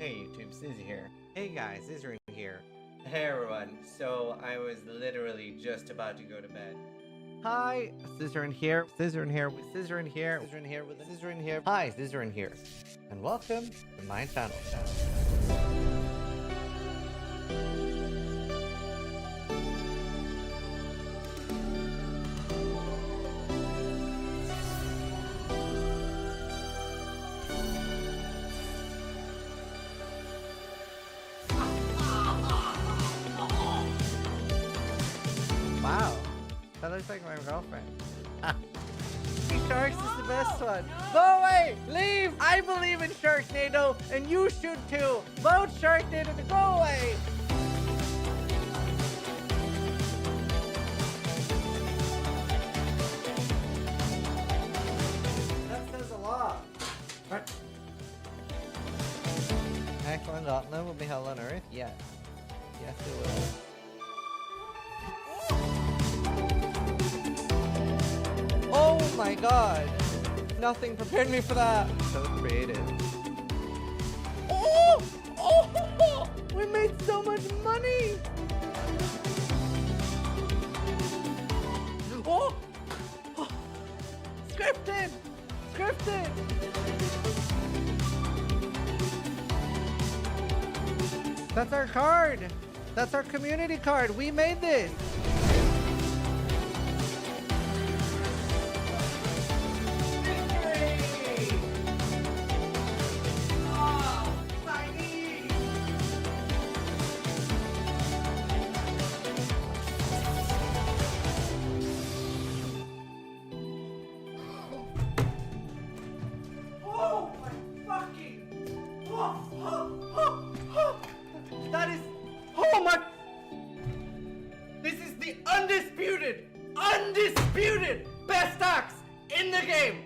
Hey YouTube, Sizzy here. Hey guys, Israel here. Hey everyone, so I was literally just about to go to bed. Hi, Scissorin here. Scissorin here with Scissorin here. Scissorin here with Scissorin here. Hi, Scissorin here. And welcome to my channel. Wow, that looks like my girlfriend. Sharks is the best one. Go away! Leave! I believe in Sharknado, and you should too. Vote Sharknado to go away! That says a lot. What? Excellent Gauntlet will be held on Earth? Yes. Yes, it will. Oh my god! Nothing prepared me for that! So creative. Oh! Oh! We made so much money! Oh! Oh. Scripted! Scripted! That's our card! That's our community card! We made this! That is, oh my, this is the undisputed best axe in the game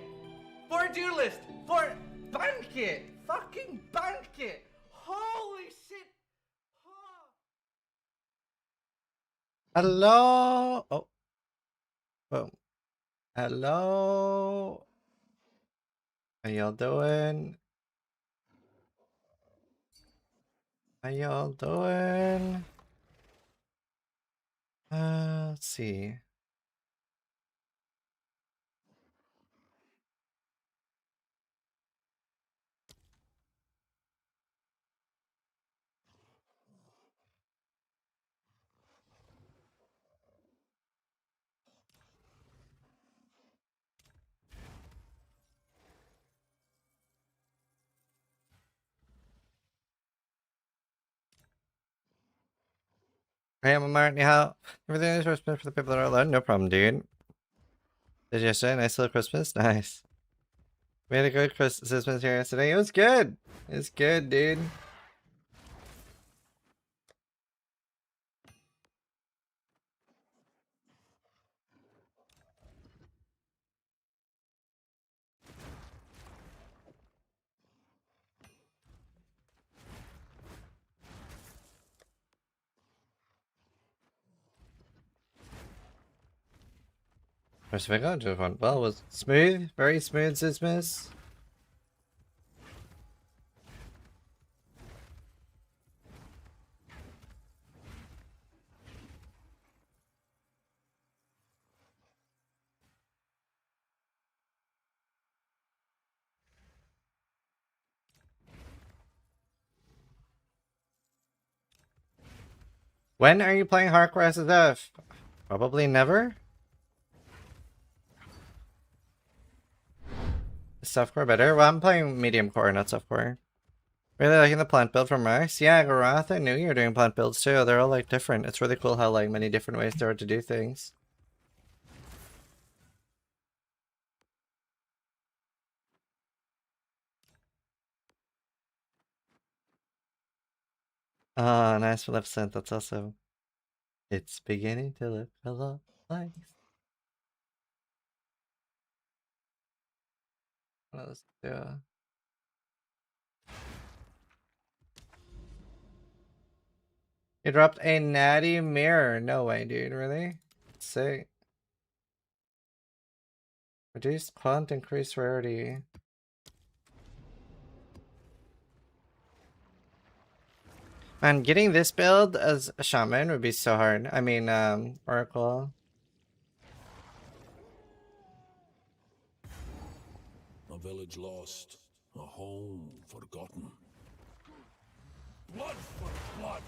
for duelist, for banquet, fucking banquet, holy shit. Hello, oh, boom, hello, how y'all doing? How y'all doing? Let's see. Hey, I'm Martin. How? Everything is Christmas for the people that are alone? No problem, dude. Did you yesterday? Nice little Christmas? Nice. We had a good Christmas here yesterday. It was good. It's good, dude. First thing I just went well was smooth, very smooth Christmas. When are you playing hardcore SSF? Probably never. Is softcore better? Well, I'm playing medium core, not softcore. Really liking the plant build from Max? Yeah, Garath, I knew you were doing plant builds too. They're all like different. It's really cool how like many different ways there are to do things. Ah, nice Maleficent. That's also. It's beginning to look a lot like. Let's do. You dropped a natty mirror. No way, dude. Really? Sick. Reduced quant, increased rarity. Man, getting this build as a shaman would be so hard. I mean, Oracle. A village lost, a home forgotten. Blood for blood!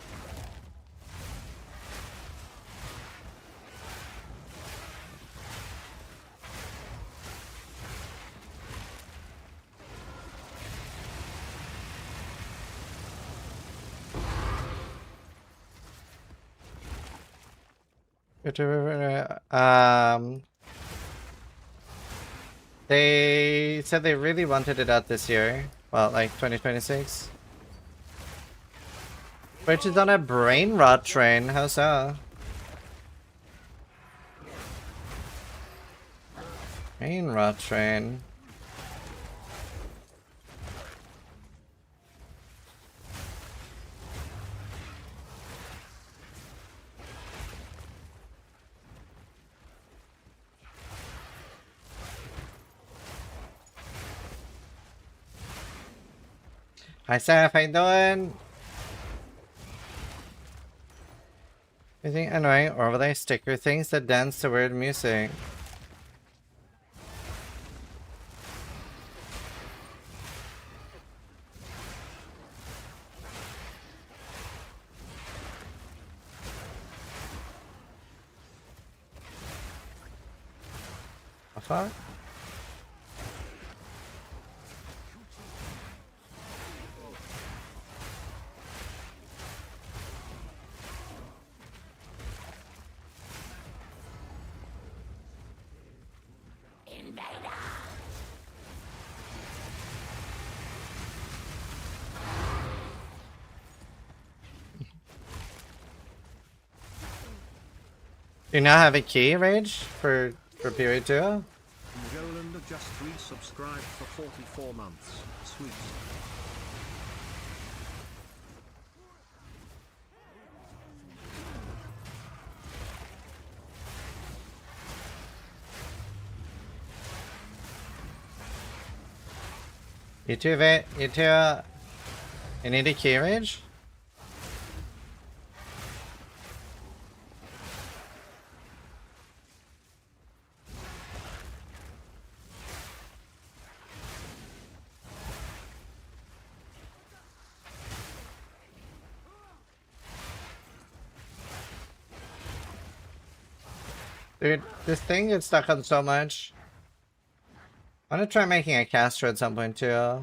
They said they really wanted it out this year. Well, like 2026. Which is on a brain rot train. How so? Brain rot train. Hi Seth, how you doing? Anything annoying overlay sticker things that dance to weird music? The fuck? Do you now have a key, Rage, for period 2? Goland just resubscribed for 44 months. Sweet. You too, you need a key, Rage? Dude, this thing gets stuck on so much. I want to try making a caster at some point too. I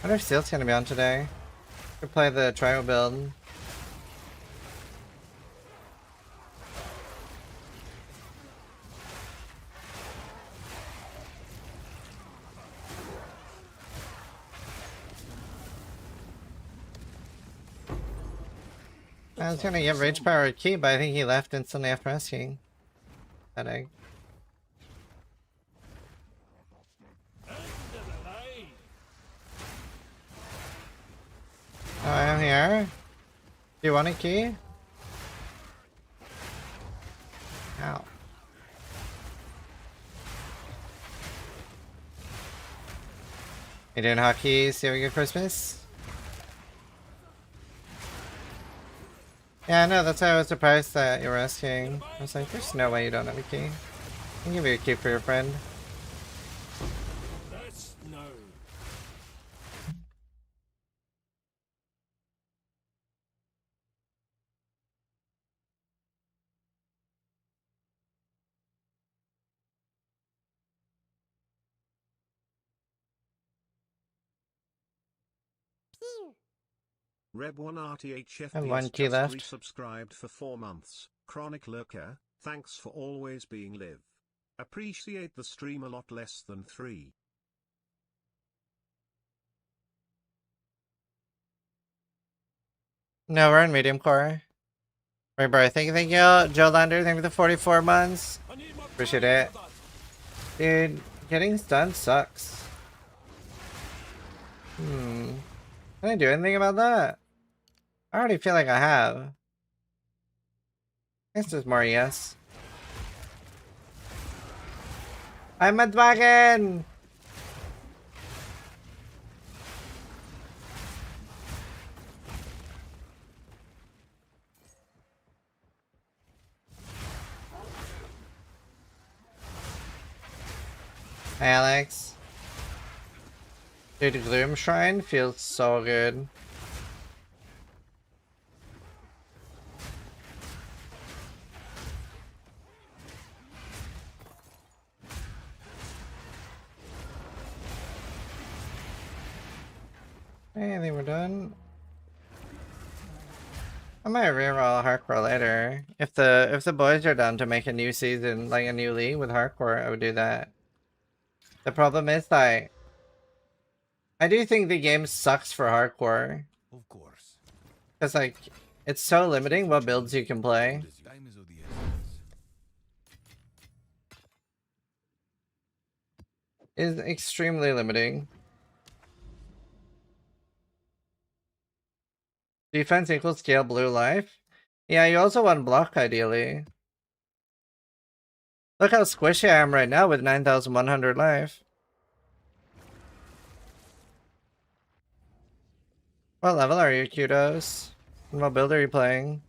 wonder if Seal's gonna be on today. Could play the trial build. I was gonna give Rage Power a key, but I think he left instantly after asking. That egg. Oh, I am here. Do you want a key? Ow. You doing hotkeys? You have a good Christmas? Yeah, no, that's why I was surprised that you were asking. I was like, there's no way you don't have a key. I can give you a key for your friend. That's no. Reb1RTHFPS And one key just left. resubscribed for 4 months. Chronic Lurker, thanks for always being live. Appreciate the stream a lot less than 3. No, we're in medium core. Right, bro. Thank you, Joe Lander. Thank you for the 44 months. Appreciate it. Dude, getting stunned sucks. Can I do anything about that? I already feel like I have. This is more yes. I'm a Dwagon! Hi, Alex. Dude, Gloom Shrine feels so good. Hey, I think we're done. I might reroll hardcore later. If the boys are down to make a new season, like a new league with hardcore, I would do that. The problem is that I do think the game sucks for hardcore. Of course. Because like it's so limiting what builds you can play. Time is of the essence. Is extremely limiting. Defense equals scale blue life. Yeah, you also want block ideally. Look how squishy I am right now with 9,100 life. What level are you, Kudos? And what build are you playing?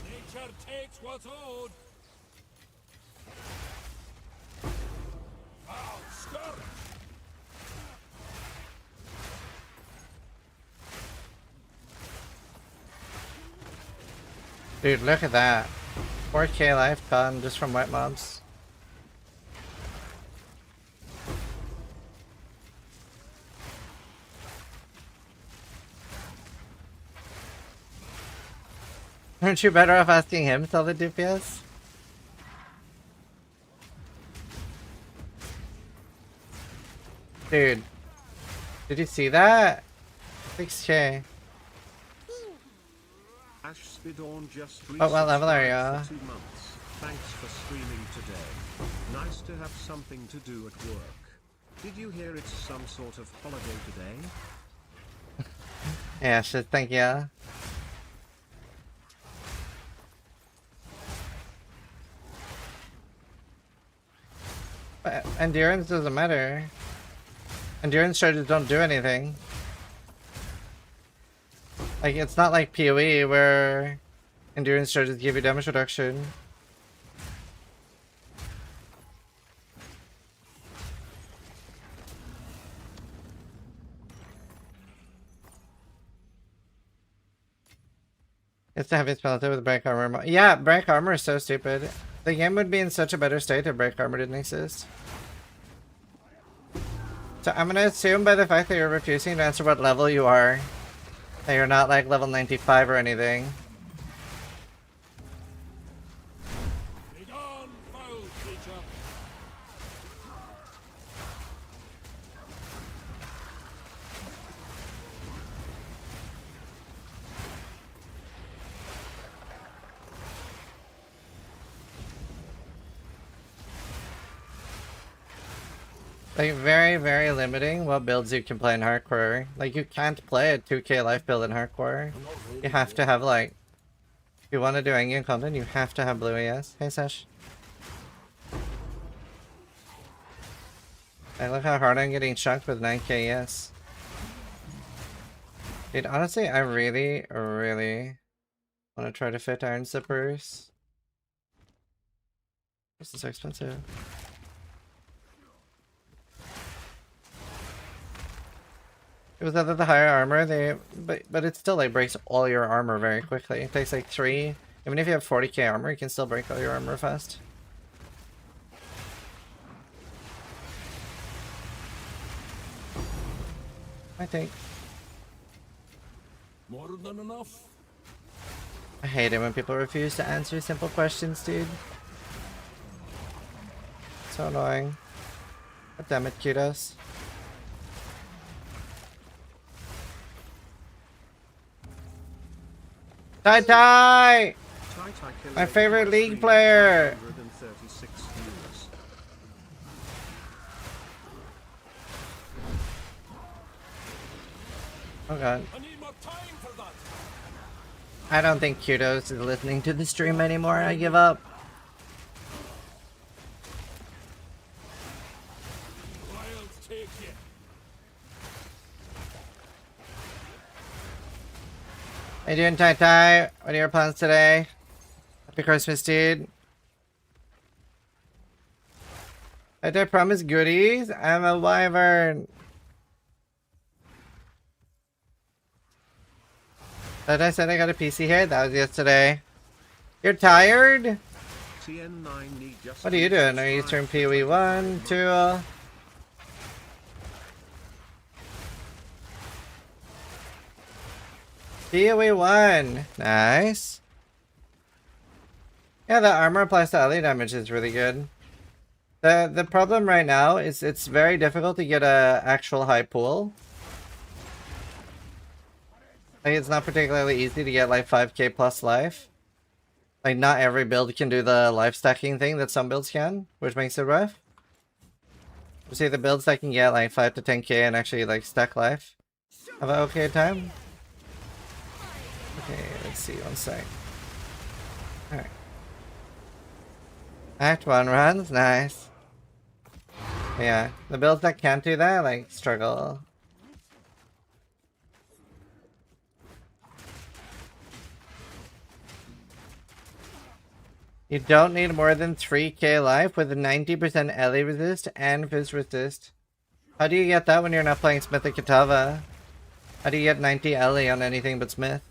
Nature takes what's owed. I'll skirt. Dude, look at that. 4k life gone just from white mobs. Aren't you better off asking him to tell the DPS? Dude. Did you see that? 6k. Ash Spidorn just Oh, what level are ya? for 2 months. Thanks for streaming today. Nice to have something to do at work. Did you hear it's some sort of holiday today? Yeah, shit, thank ya. But endurance doesn't matter. Endurance charges don't do anything. Like, it's not like PoE where endurance charges give you damage reduction. It's the heaviest penalty with break armor. Yeah, break armor is so stupid. The game would be in such a better state if break armor didn't exist. So I'm gonna assume by the fact that you're refusing to answer what level you are, that you're not like level 95 or anything. Be gone, foul creature. Like, very, very limiting what builds you can play in hardcore. Like, you can't play a 2k life build in hardcore. You have to have, like... If you want to do endgame content, you have to have blue ES. Hey, Sesh. Like, look how hard I'm getting chunked with 9k ES. Dude, honestly, I really, really want to try to fit iron zippers. This is so expensive. It was either the higher armor, but it still like breaks all your armor very quickly. It takes like 3. Even if you have 40k armor, you can still break all your armor fast. I think. More than enough. I hate it when people refuse to answer simple questions, dude. So annoying. God damn it, Kudos. Tai! My favorite league player! 136 views. Oh god. I need more time for that. I don't think Kudos is listening to the stream anymore. I give up. Wild take you. How you doing, Tai Tai? What are your plans today? Happy Christmas, dude. Tai Tai promise goodies? I'm a wyvern. Tai Tai said I got a PC here? That was yesterday. You're tired? TN9 need just What are you doing? Are you streaming PoE 1, 2? PoE 1. Nice. Yeah, the armor applies to ally damage is really good. The problem right now is it's very difficult to get a actual high pool. Like, it's not particularly easy to get like 5k plus life. Like, not every build can do the life stacking thing that some builds can, which makes it rough. You see the builds that can get like 5 to 10k and actually like stack life have an okay time. Okay, let's see, one sec. Alright. Act 1 runs, nice. Yeah, the builds that can't do that, like, struggle. You don't need more than 3k life with a 90% Ellie resist and Fizz resist. How do you get that when you're not playing Smith or Kitava? How do you get 90 Ellie on anything but Smith?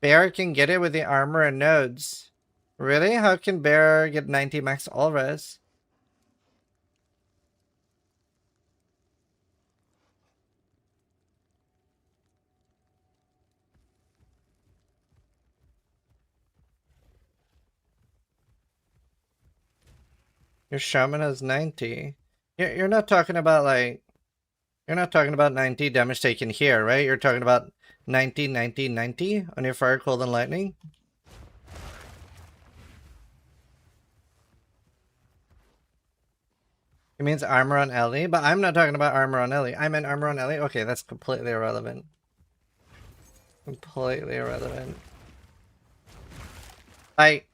Bear can get it with the armor and nodes. Really? How can Bear get 90 max all res? Your shaman has 90. You're not talking about like... You're not talking about 90 damage taken here, right? You're talking about 90, 90, 90 on your Fire, Cold, and Lightning? It means armor on Ellie, but I'm not talking about armor on Ellie. I meant armor on Ellie? Okay, that's completely irrelevant. Completely irrelevant. I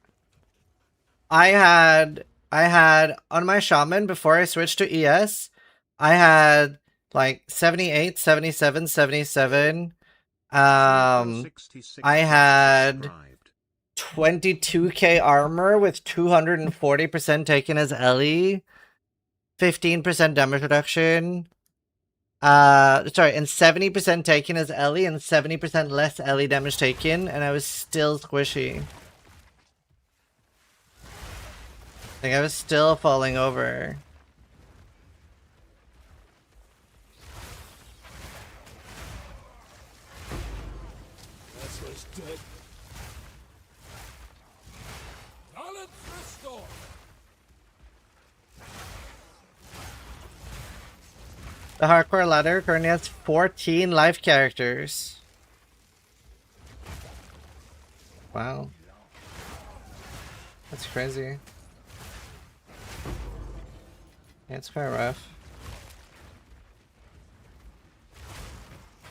had on my shaman before I switched to ES, I had like 78, 77, 77. I had 22k armor with 240% taken as Ellie, 15% damage reduction. Sorry, and 70% taken as Ellie and 70% less Ellie damage taken, and I was still squishy. Like, I was still falling over. That's what's dead. Balance restored. The hardcore ladder currently has 14 life characters. Wow. That's crazy. Yeah, it's quite rough.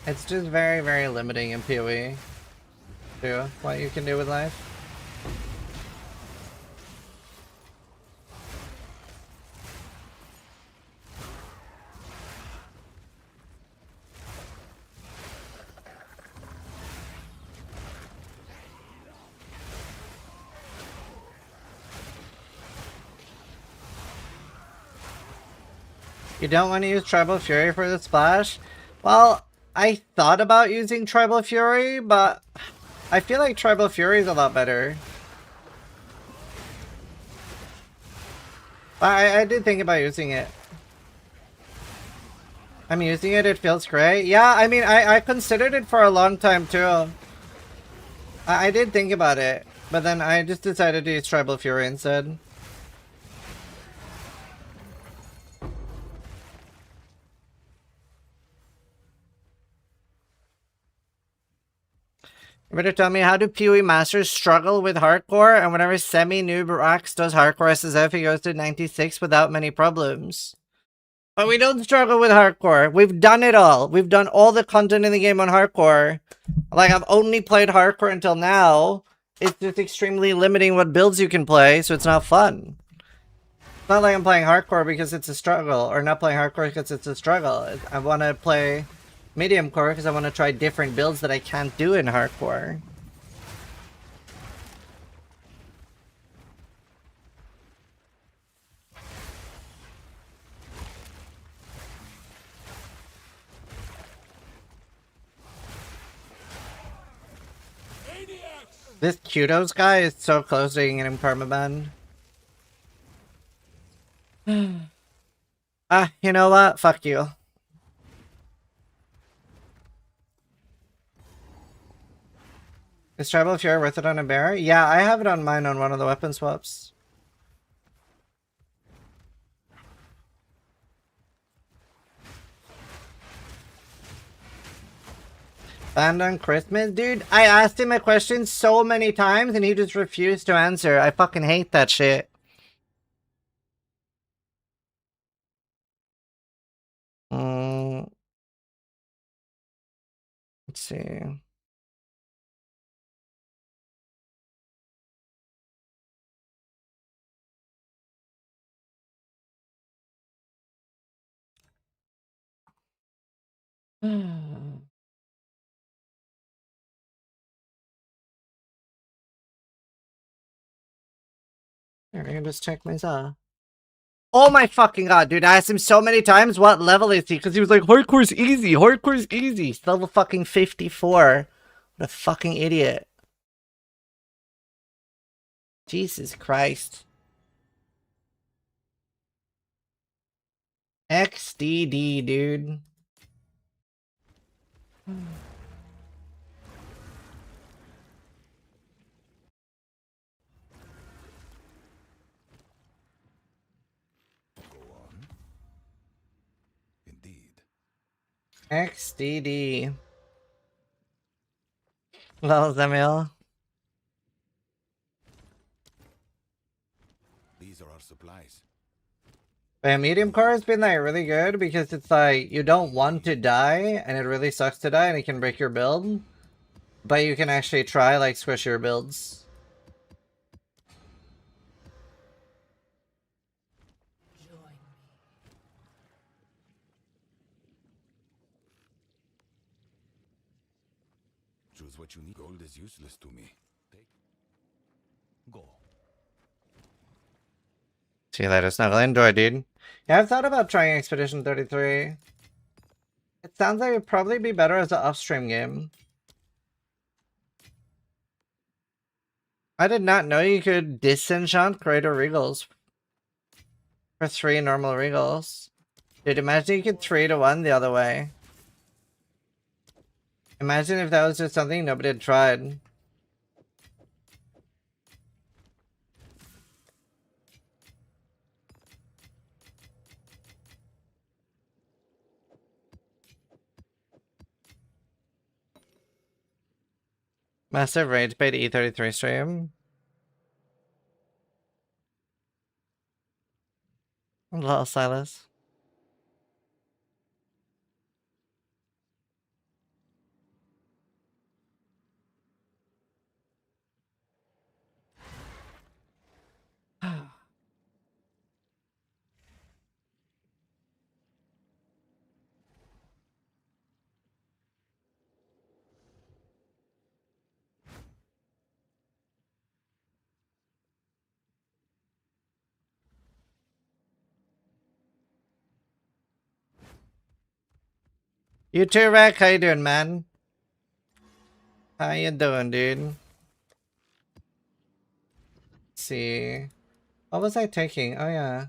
It's just very, very limiting in PoE to what you can do with life. You don't want to use Tribal Fury for the splash? Well, I thought about using Tribal Fury, but I feel like Tribal Fury is a lot better. I did think about using it. I'm using it, it feels great. Yeah, I mean, I considered it for a long time too. I did think about it, but then I just decided to use Tribal Fury instead. You better tell me, how do PoE masters struggle with hardcore, and whenever semi-noob Rax does hardcore SSF, he goes to 96 without many problems? But we don't struggle with hardcore. We've done it all. We've done all the content in the game on hardcore. Like, I've only played hardcore until now. It's just extremely limiting what builds you can play, so it's not fun. not like I'm playing hardcore because it's a struggle, or not playing hardcore because it's a struggle. I want to play medium core because I want to try different builds that I can't do in hardcore. This Kudos guy is so close to getting permaban. Ah, you know what? Fuck you. Is Tribal Fury worth it on a bear? Yeah, I have it on mine on one of the weapon swaps. Banned on Christmas? Dude, I asked him a question so many times and he just refused to answer. I fucking hate that shit. Let's see. Here, I can just check myself. Oh my fucking god, dude. I asked him so many times what level is he, because he was like, hardcore's easy, hardcore's easy. He's level fucking 54. What a fucking idiot. Jesus Christ. XDD, dude. XDD. Lol, Samuel. These are our supplies. Yeah, medium core has been like really good because it's like you don't want to die and it really sucks to die and it can break your build. But you can actually try like squish your builds. Choose what you need. Gold is useless to me. Take. Go. See you later, Snuggle. Enjoy, dude. Yeah, I've thought about trying Expedition 33. It sounds like it'd probably be better as an off-stream game. I did not know you could disenchant greater regals for 3 normal regals. Dude, imagine you could 3 to 1 the other way. Imagine if that was just something nobody had tried. Massive Rage Bait E33 stream. Little Silas. You too, Rack. How you doing, man? How you doing, dude? Let's see. What was I taking? Oh, yeah.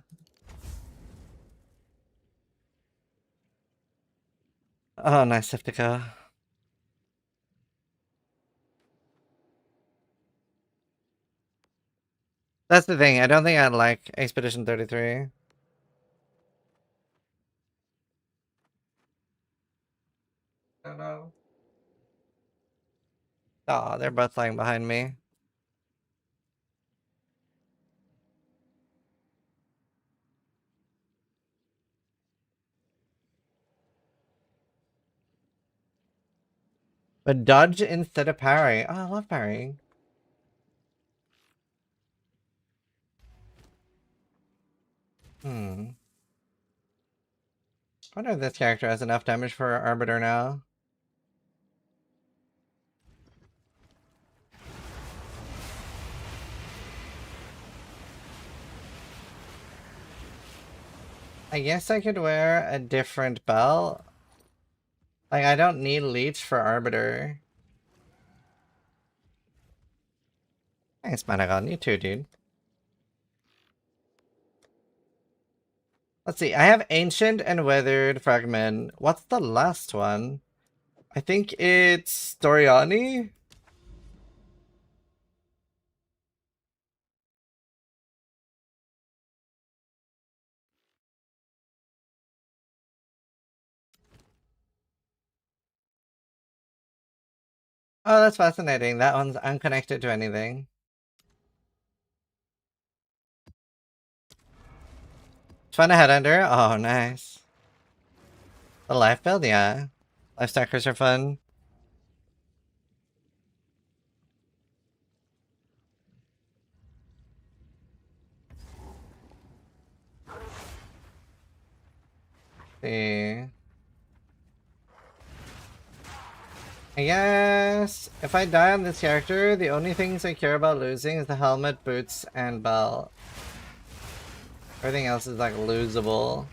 Oh, nice, Septica. That's the thing. I don't think I'd like Expedition 33. I don't know. Oh, they're both lying behind me. But dodge instead of parry. Oh, I love parrying. I wonder if this character has enough damage for Arbiter now. I guess I could wear a different belt. Like, I don't need Leech for Arbiter. Thanks, Managon. You too, dude. Let's see. I have Ancient and Weathered Fragment. What's the last one? I think it's Doriani? Oh, that's fascinating. That one's unconnected to anything. Fun to head under. Oh, nice. The life build, yeah. Life stackers are fun. See. I guess if I die on this character, the only things I care about losing is the helmet, boots, and belt. Everything else is like losable.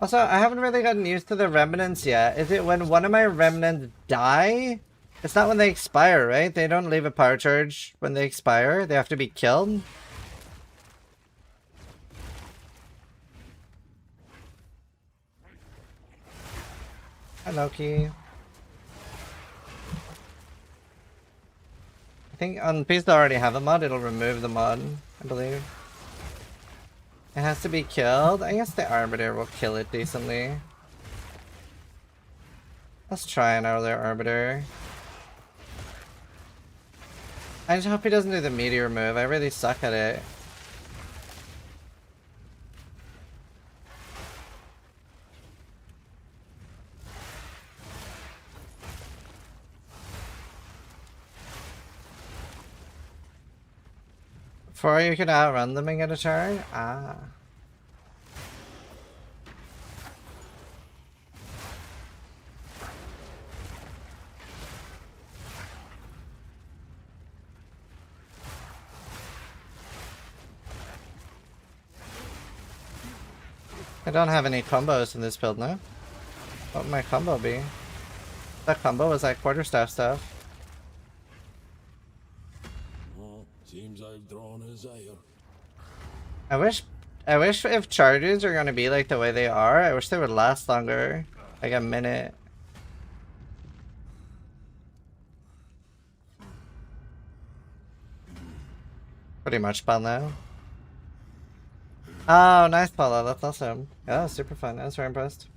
Also, I haven't really gotten used to the remnants yet. Is it when one of my remnants die? It's not when they expire, right? They don't leave a power charge when they expire. They have to be killed. Hi, Loki. I think on pieces that already have a mod, it'll remove the mod, I believe. It has to be killed. I guess the Arbiter will kill it decently. Let's try another Arbiter. I just hope he doesn't do the meteor move. I really suck at it. Before you can outrun them and get a charge? Ah. I don't have any combos in this build now. What would my combo be? That combo was like quarterstaff stuff. Seems I've drawn a Zaire. I wish if charges are gonna be like the way they are, I wish they would last longer. Like a minute. Pretty much fun now. Oh, nice Paulo, that's awesome. Yeah, that was super fun. I was very impressed.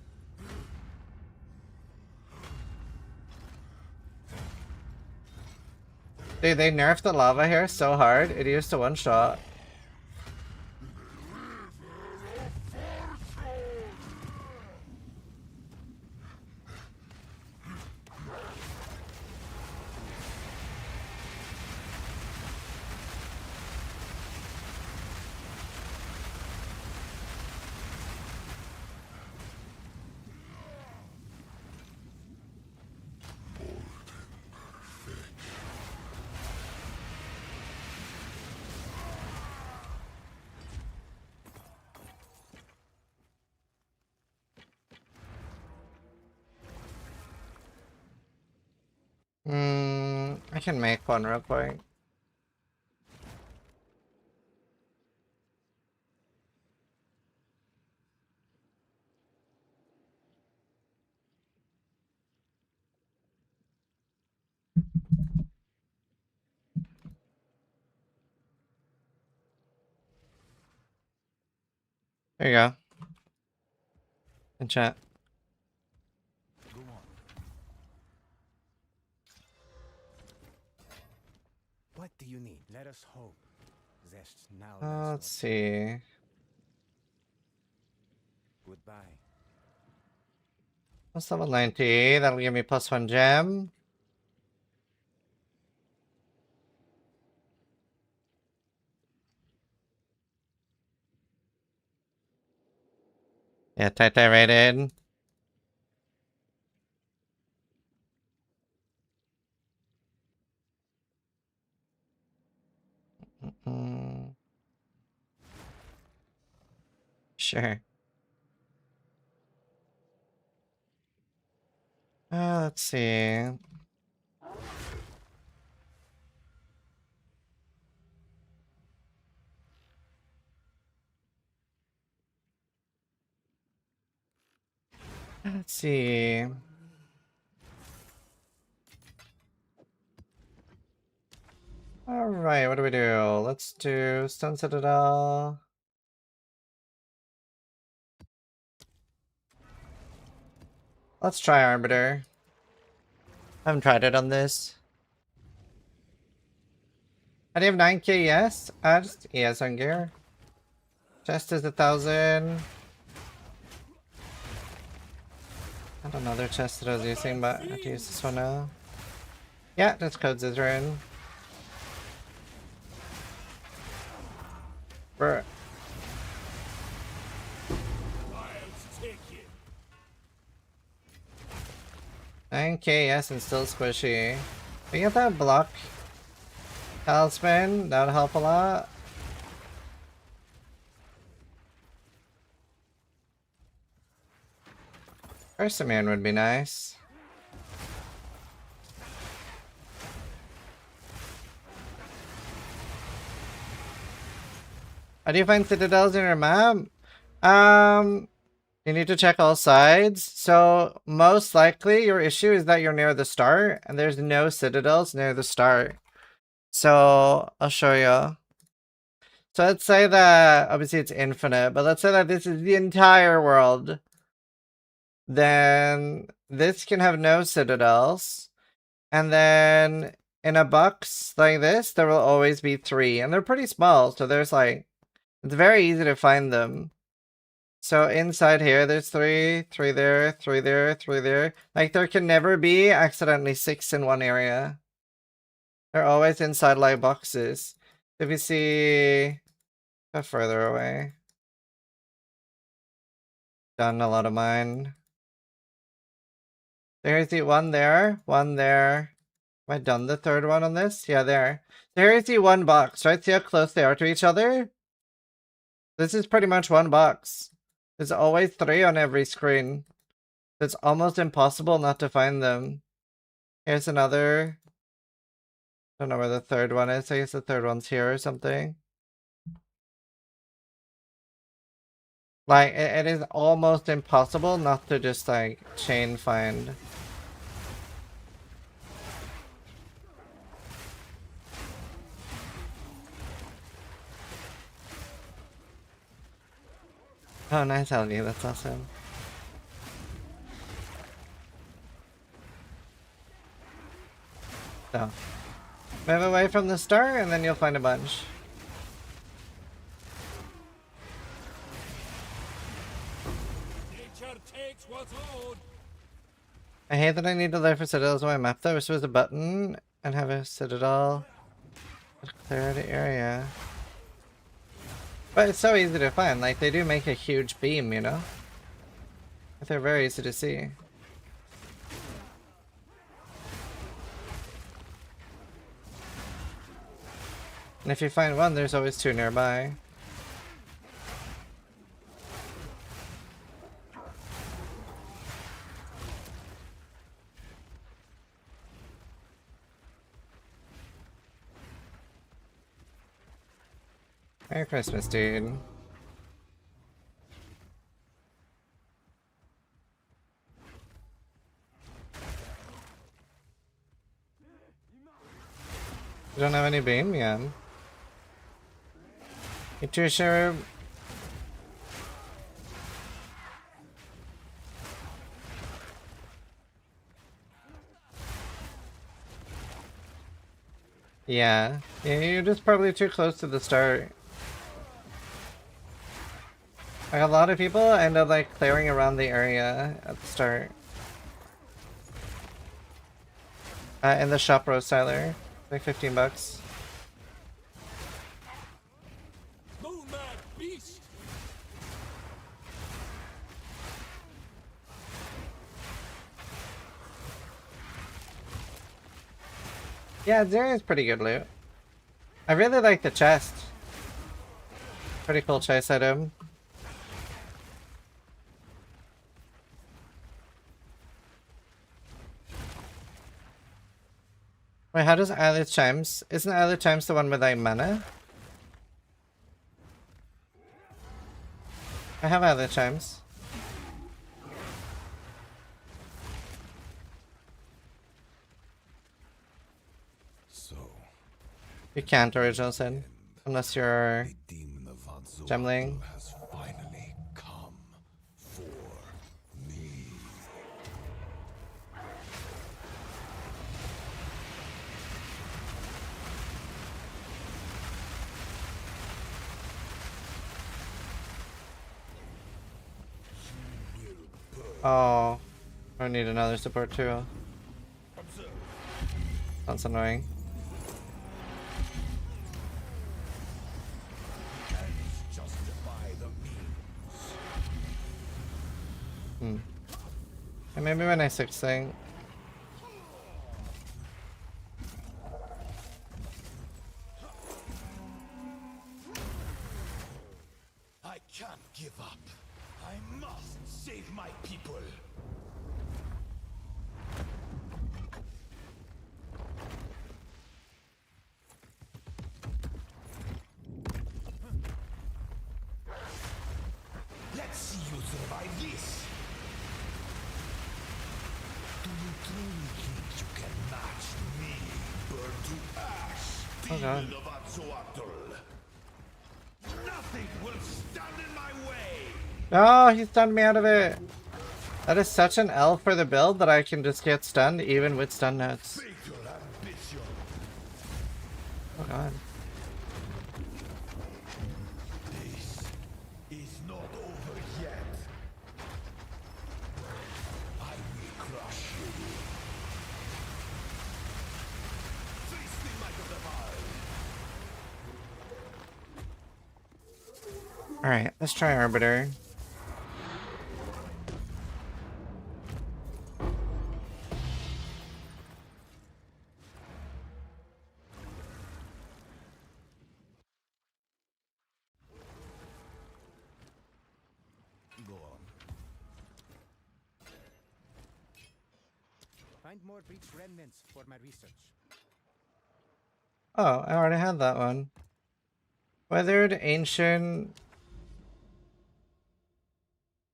Dude, they nerfed the lava here so hard, it used to one shot. I can make one real quick. There you go. In chat. Go on. What do you need? Let us hope. There's now Let's see. goodbye. What's level 90? That'll give me +1 gem. Yeah, tie rated. Sure. Let's see. Let's see. Alright, what do we do? Let's do Stone Citadel. Let's try Arbiter. I haven't tried it on this. I do have 9k, yes? Just ES on gear. Chest is 1,000. I had another chest that I was using, but I have to use this one now. Yeah, that's code Zizrin. Bruh. 9k, yes, and still squishy. We get that block talisman, that would help a lot. Persimmon would be nice. How do you find citadels in your map? You need to check all sides. So most likely your issue is that you're near the start and there's no citadels near the start. So I'll show you. So let's say that obviously it's infinite, but let's say that this is the entire world. Then this can have no citadels. And then in a box like this, there will always be 3. And they're pretty small, so there's like, it's very easy to find them. So inside here, there's 3, 3 there, 3 there, 3 there. Like there can never be accidentally 6 in one area. They're always inside like boxes. If you see further away. Done a lot of mine. There's the one there, one there. Have I done the third one on this? Yeah, there. There's the one box, right? See how close they are to each other? This is pretty much one box. There's always 3 on every screen. It's almost impossible not to find them. Here's another. Don't know where the third one is. I guess the third one's here or something. Like, it is almost impossible not to just, like, chain find. Oh, nice algae. That's awesome. So, move away from the star and then you'll find a bunch. I hate that I need to look for citadels on my map though. I wish there was a button and have a citadel clear the area. But it's so easy to find. Like, they do make a huge beam, you know? But they're very easy to see. And if you find one, there's always 2 nearby. Merry Christmas, dude. You don't have any beam? Yeah. You too sure? Yeah. Yeah, you're just probably too close to the start. Like, a lot of people end up like clearing around the area at the start. In the shop roast Tyler. Like 15 bucks. Yeah, there is pretty good loot. I really like the chest. Pretty cool chase item. Wait, how does Eyelid Chimes? Isn't Eyelid Chimes the one with like mana? I have Eyelid Chimes. So, You can't original sin. Unless you're the demon of Gemling. has finally come for me. Oh. I need another support too. That's annoying. And maybe when I 6 thing. I can't give up. I must save my people. Let's see you survive this. Do you truly think you can match me? Burn to ash, Oh god. demon of Atzoatl. Nothing will stand in my way. Oh, he stunned me out of it. That is such an L for the build that I can just get stunned even with stun notes. Fatal ambition. Oh god. This is not over yet. I will crush you. Face the might of the Vile. Alright, let's try Arbiter. Go on. Find more breach remnants for my research. Oh, I already had that one. Weathered, Ancient.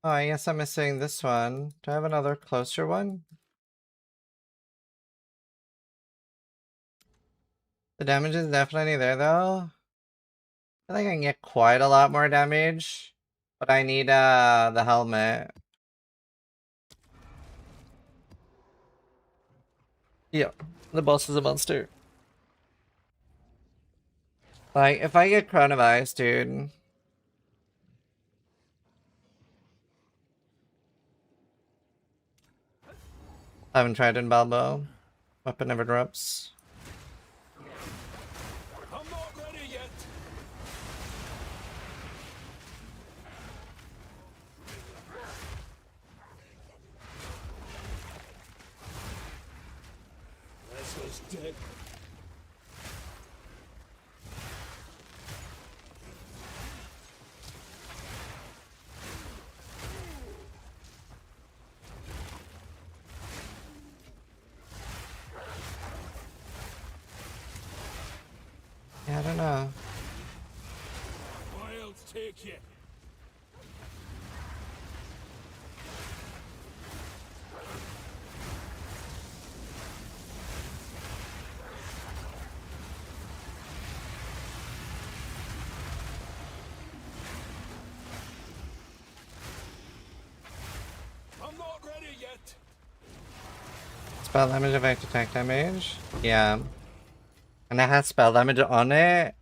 Oh, I guess I'm missing this one. Do I have another closer one? The damage is definitely there though. I think I can get quite a lot more damage. But I need the helmet. Yep, the boss is a monster. Like, if I get Crown of Ice, dude. I haven't tried in Balbo. Weapon never drops. I'm not ready yet. This was dead. Yeah, I don't know. I'll take you. I'm not ready yet. Spell damage, effect, attack damage. Yeah. And it has spell damage on it.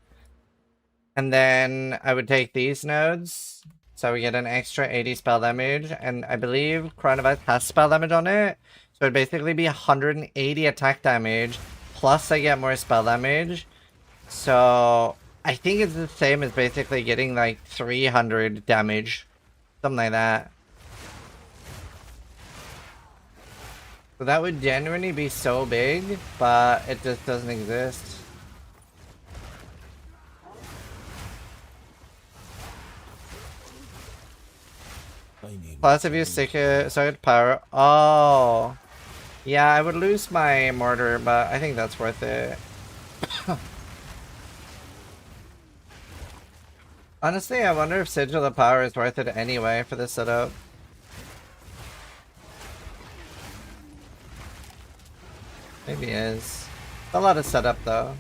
And then I would take these nodes. So we get an extra 80 spell damage. And I believe Crown of Ice has spell damage on it. So it'd basically be 180 attack damage. Plus I get more spell damage. So I think it's the same as basically getting like 300 damage. Something like that. So that would genuinely be so big, but it just doesn't exist. I need Plus, if you stick a solid power, oh, yeah, I would lose my mortar, but I think that's worth it. Honestly, I wonder if Sigil of Power is worth it anyway for this setup. Maybe is. A lot of setup though.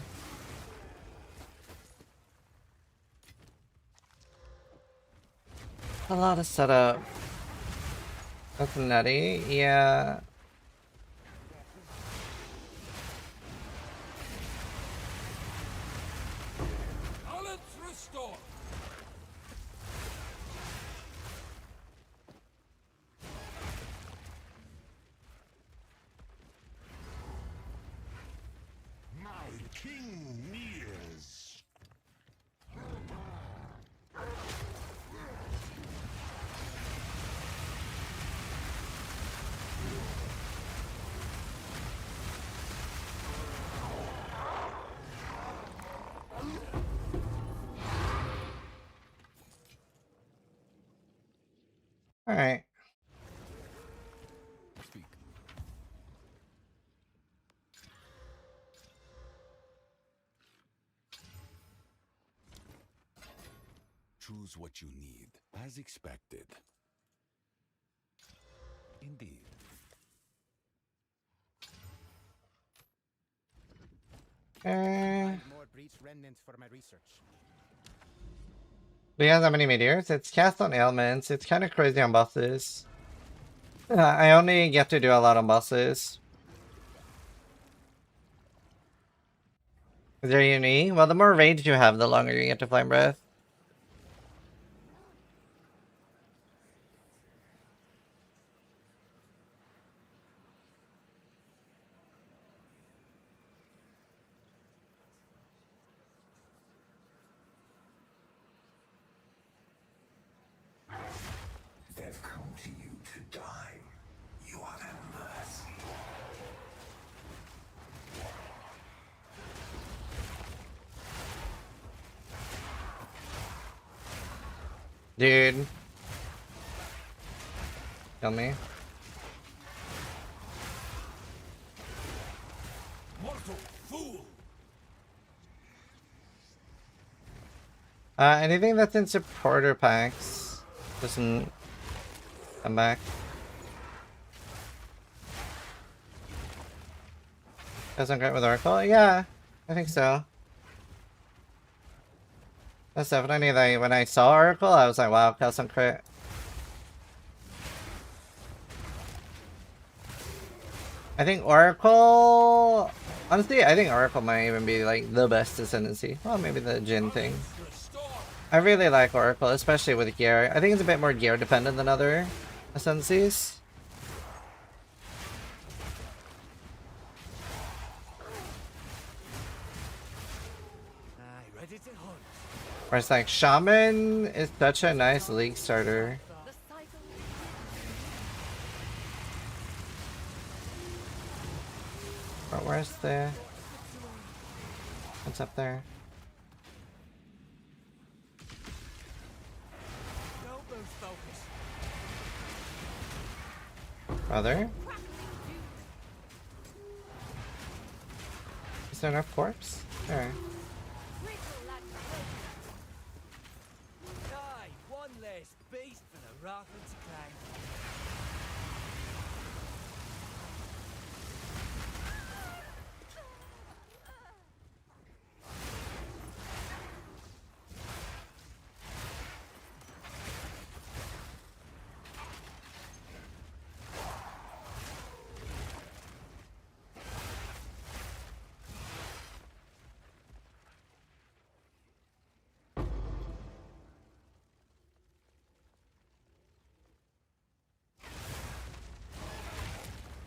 A lot of setup. That's nutty. Yeah. Balance restored. my king nears. Alright. Speak. Choose what you need, as expected. Indeed. Find more breach remnants for my research. Do you guys have many meteors? It's cast on ailments. It's kind of crazy on bosses. I only get to do a lot on bosses. Is there uni? Well, the more rage you have, the longer you get to Flame Breath. They've come to you to die. You are their mercy. Dude. Kill me. Mortal fool. Anything that's in supporter packs doesn't come back. Doesn't great with Oracle? Yeah, I think so. That's definitely like when I saw Oracle, I was like, wow, custom crit. I think Oracle, honestly, I think Oracle might even be like the best ascendancy. Well, maybe the Jin thing. Restored. I really like Oracle, especially with gear. I think it's a bit more gear dependent than other ascendancies. Aye, ready to hunt. Where it's like Shaman is such a nice league starter. But where's the... What's up there? Don't lose focus. Brother? Is there enough corpse? There. Aye, one less beast for the Rockland to climb.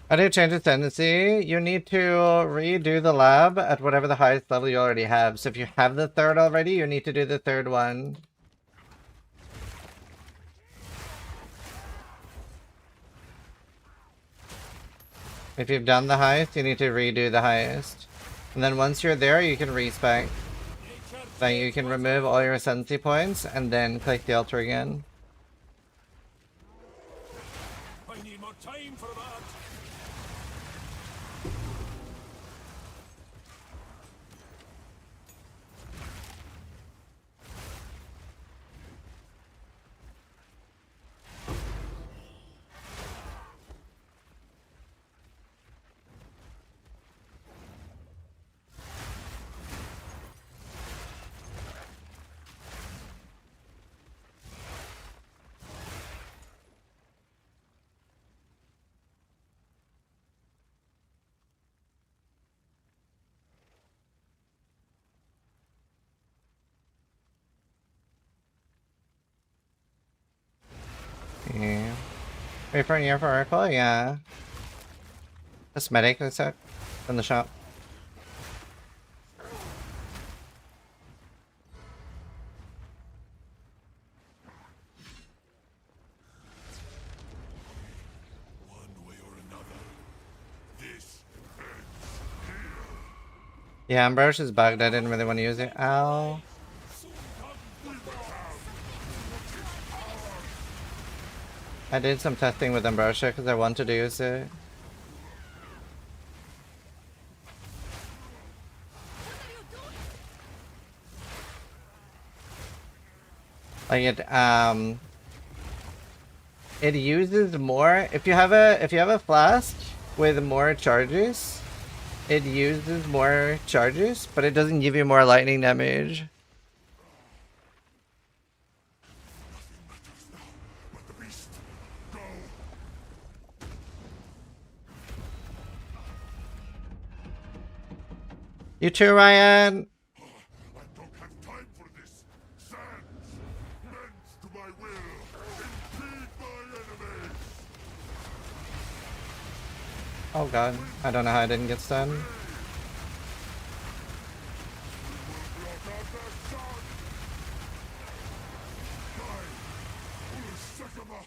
How do you change ascendancy? You need to redo the lab at whatever the highest level you already have. So if you have the third already, you need to do the third one. If you've done the heist, you need to redo the heist. And then once you're there, you can respec. Then you can remove all your ascendancy points and then click the altar again. I need more time for that. Yeah. Wait for an ear for Oracle? Yeah. Cosmetic, that's it. From the shop. One way or another, this Yeah, Ambrose is bugged. I didn't really want to use it. Ow. I did some testing with Ambrosia because I wanted to use it. Like it uses more if you have a flask with more charges, it uses more charges, but it doesn't give you more lightning damage. You too, Ryan. I don't have time for this. Sands, bends to my will. Impede my enemies. Oh god, I don't know how I didn't get stunned. Blot out their sun. Die, Urshakama.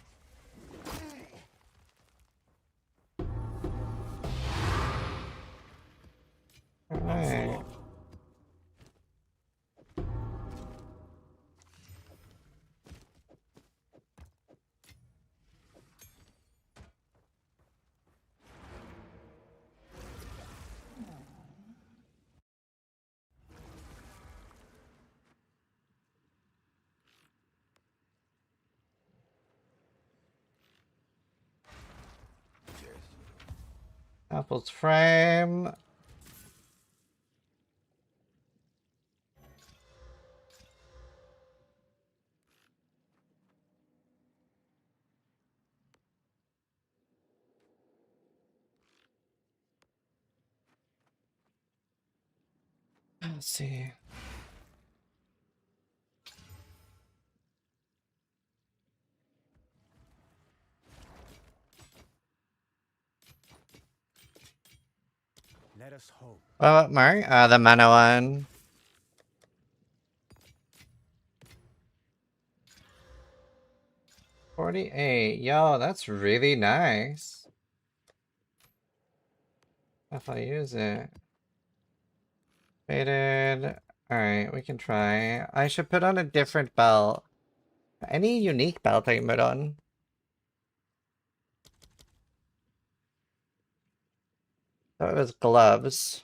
Alright. Apple's frame. Let's see. Let us hope. What, Mark? The mana one. 48. Yo, that's really nice. If I use it. Faded. Alright, we can try. I should put on a different belt. Any unique belt I can put on? Thought it was gloves.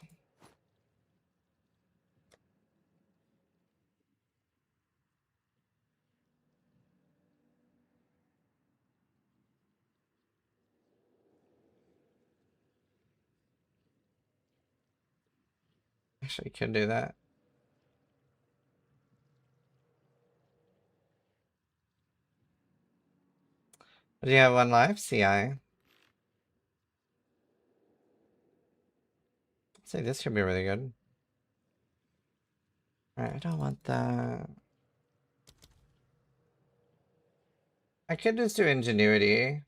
Actually, could do that. Do you have one life? CI. Say this could be really good. Alright, I don't want that. I could just do ingenuity.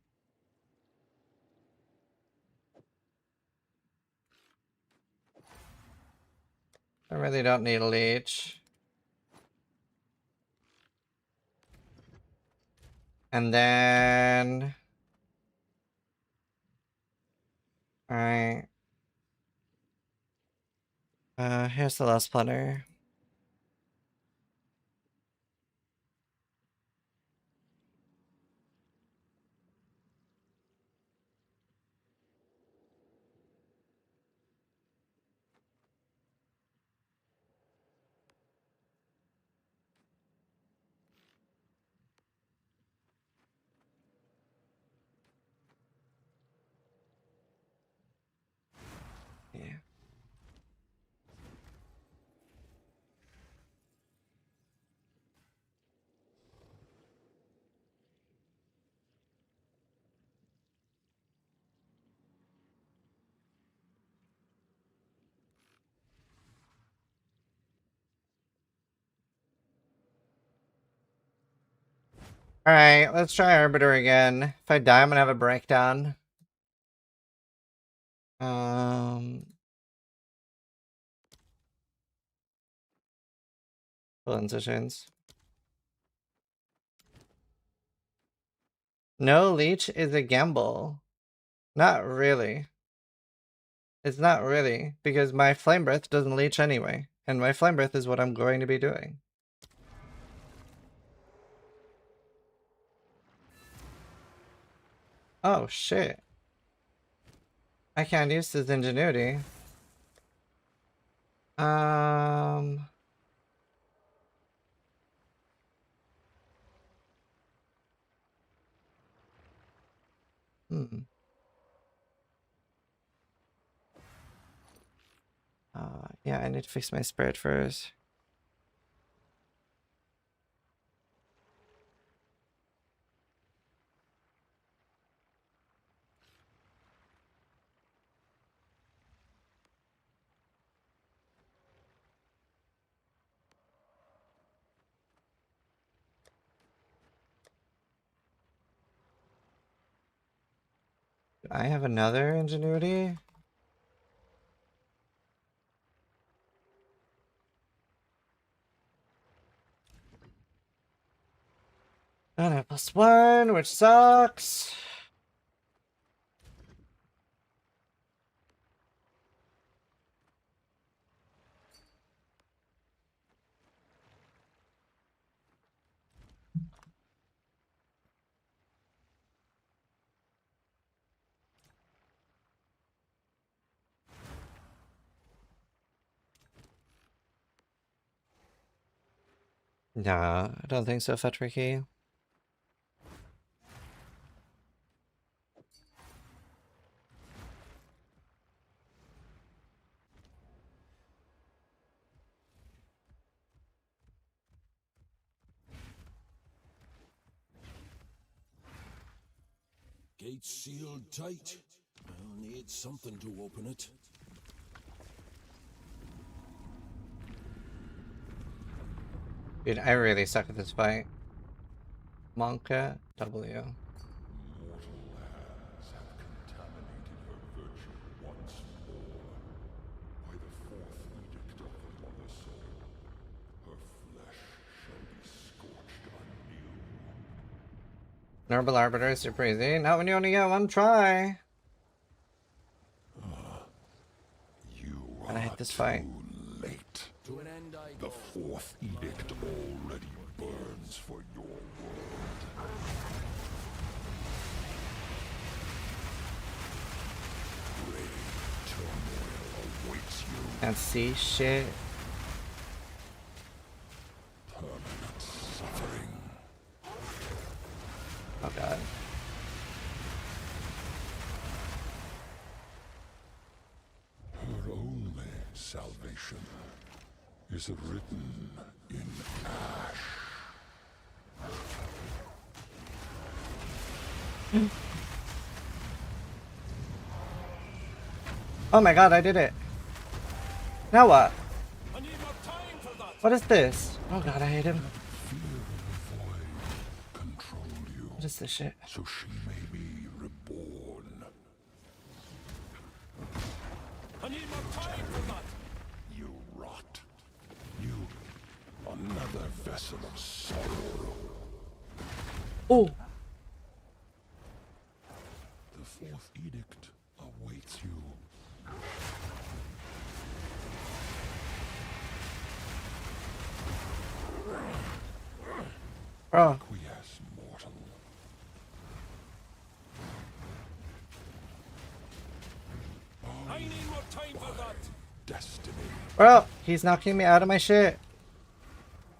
I really don't need a leech. And then Alright. Here's the last plunder. Yeah. Alright, let's try Arbiter again. If I die, I'm gonna have a breakdown. Transitions. No leech is a gamble. Not really. It's not really, because my flame breath doesn't leech anyway. And my flame breath is what I'm going to be doing. Oh shit. I can't use this ingenuity. Yeah, I need to fix my spread first. Do I have another ingenuity? And I have +1, which sucks. Nah, I don't think so, Fetricky. Gate sealed tight. I'll need something to open it. Dude, I really suck at this fight. Monka W. Mortal hands have contaminated her virtue once more. By the fourth edict of the Mother Soul, her flesh shall be scorched anew. Normal Arbiter is super easy. Not when you only get one try. You And I are hate this fight. too late. To an end I The go. fourth edict already burns for your world. Great turmoil awaits you. Can't see shit. Permanent suffering. Oh god. Her only salvation is written in ash. Oh my god, I did it. Now what? I need more time for that. What is this? Oh god, I hate him. Fear the void control you, What is this shit? so she may be reborn. I need more time for that. You rot. You, another vessel of sorrow. Oh! The fourth edict awaits you. Bro. Acquiesce, mortal. I need more time for that. Destiny. Bro, he's knocking me out of my shit.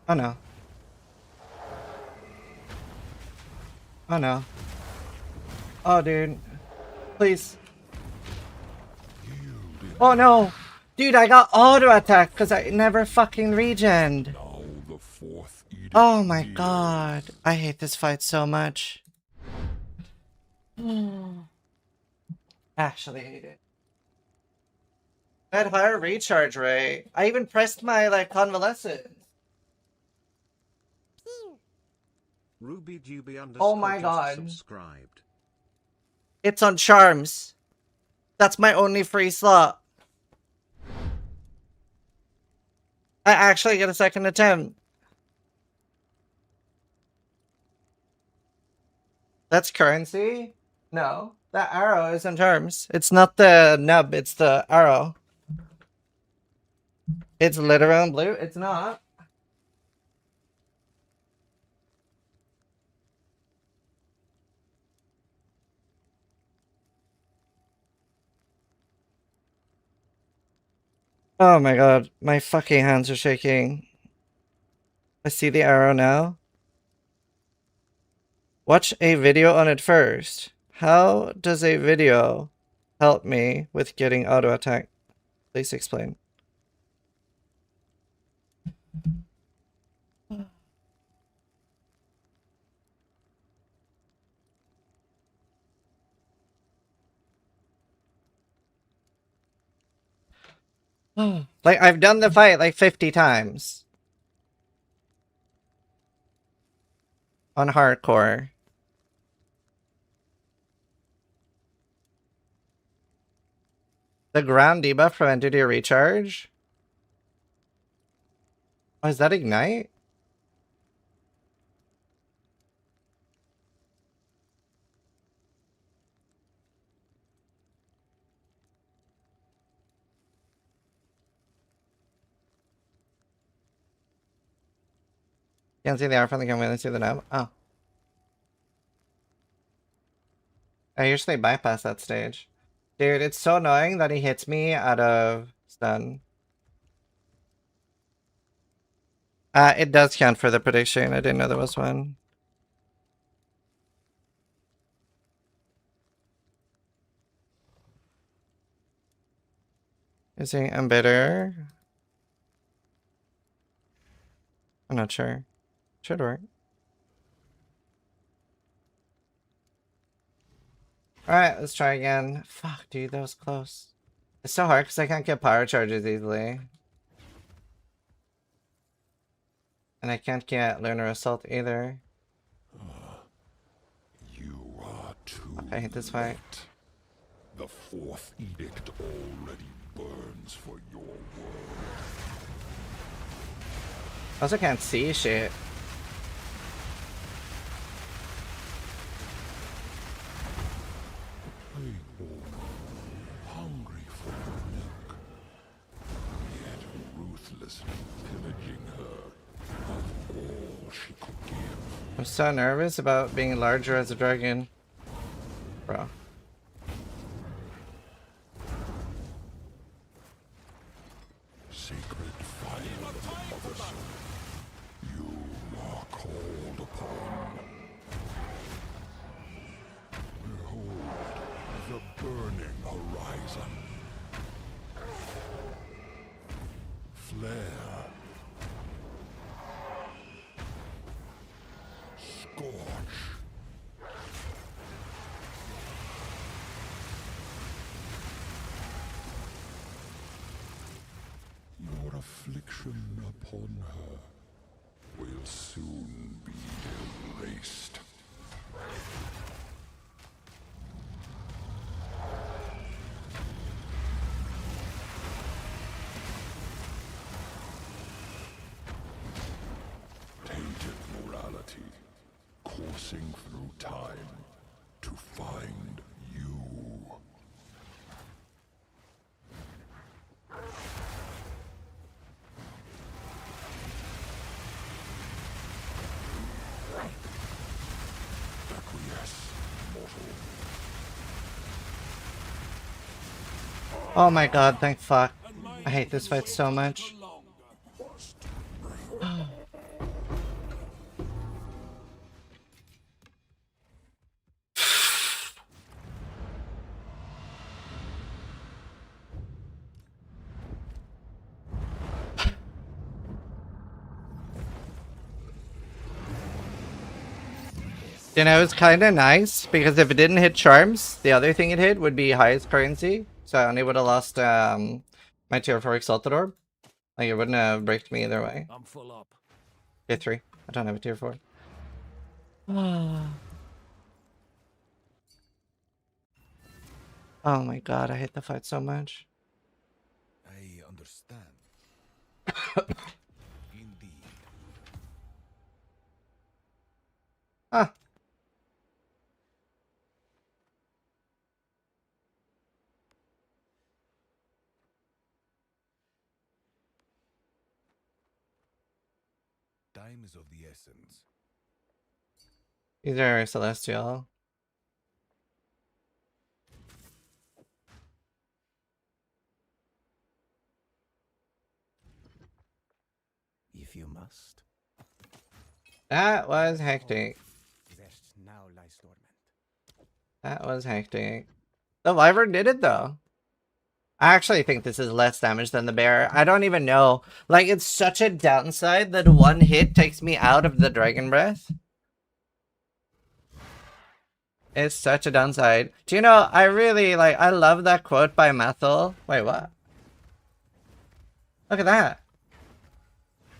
Oh no. Oh no. Oh dude. Please. Oh no. Dude, I got auto attack because I never fucking regened. Now the fourth edict. Oh my nears. god. I hate this fight so much. Actually hate it. I had higher recharge rate. I even pressed my like convalescent. Ruby Duby Oh my just God. subscribed. It's on charms. That's my only free slot. I actually get a second attempt. That's currency? No. That arrow is on charms. It's not the nub, it's the arrow. It's literal and blue? It's not. Oh my god, my fucking hands are shaking. I see the arrow now. Watch a video on it first. How does a video help me with getting auto attack? Please explain. Like, I've done the fight like 50 times. On hardcore. The ground debuff prevented your recharge? Oh, is that ignite? Can't see the arrow from the camera, let's see the nub. Oh. I usually bypass that stage. Dude, it's so annoying that he hits me out of stun. It does count for the prediction. I didn't know there was one. Is he embedder? I'm not sure. Should work. Alright, let's try again. Fuck, dude, that was close. It's so hard because I can't get power charges easily. And I can't get Learner Assault either. You are too I hate this fight. late. The fourth edict already burns for your world. I also can't see shit. Hungry for milk, yet ruthlessly pillaging her of all she could give. I'm so nervous about being larger as a dragon. Bro. Sacred fire of the Mother Sun, you are called upon. Behold the burning horizon. Flare. Scorch. Your affliction upon her will soon be erased. Tainted morality, coursing through time to find you. Oh my god, thank fuck. I hate this fight so much. You know, it's kind of nice because if it didn't hit charms, the other thing it hit would be highest currency. So I only would have lost my tier 4 Exalted Orb. Like, it wouldn't have bricked me either way. I'm full up. Tier 3. I don't have a tier 4. Oh my god, I hate the fight so much. I understand. Indeed. Ah. Time is of the essence. These are Celestial. If you must. That was hectic. Zest now lies dormant. That was hectic. The Wyvern did it though. I actually think this is less damage than the bear. I don't even know. Like, it's such a downside that one hit takes me out of the Dragon Breath. It's such a downside. Do you know, I really, like, I love that quote by Maxroll. Wait, what? Look at that.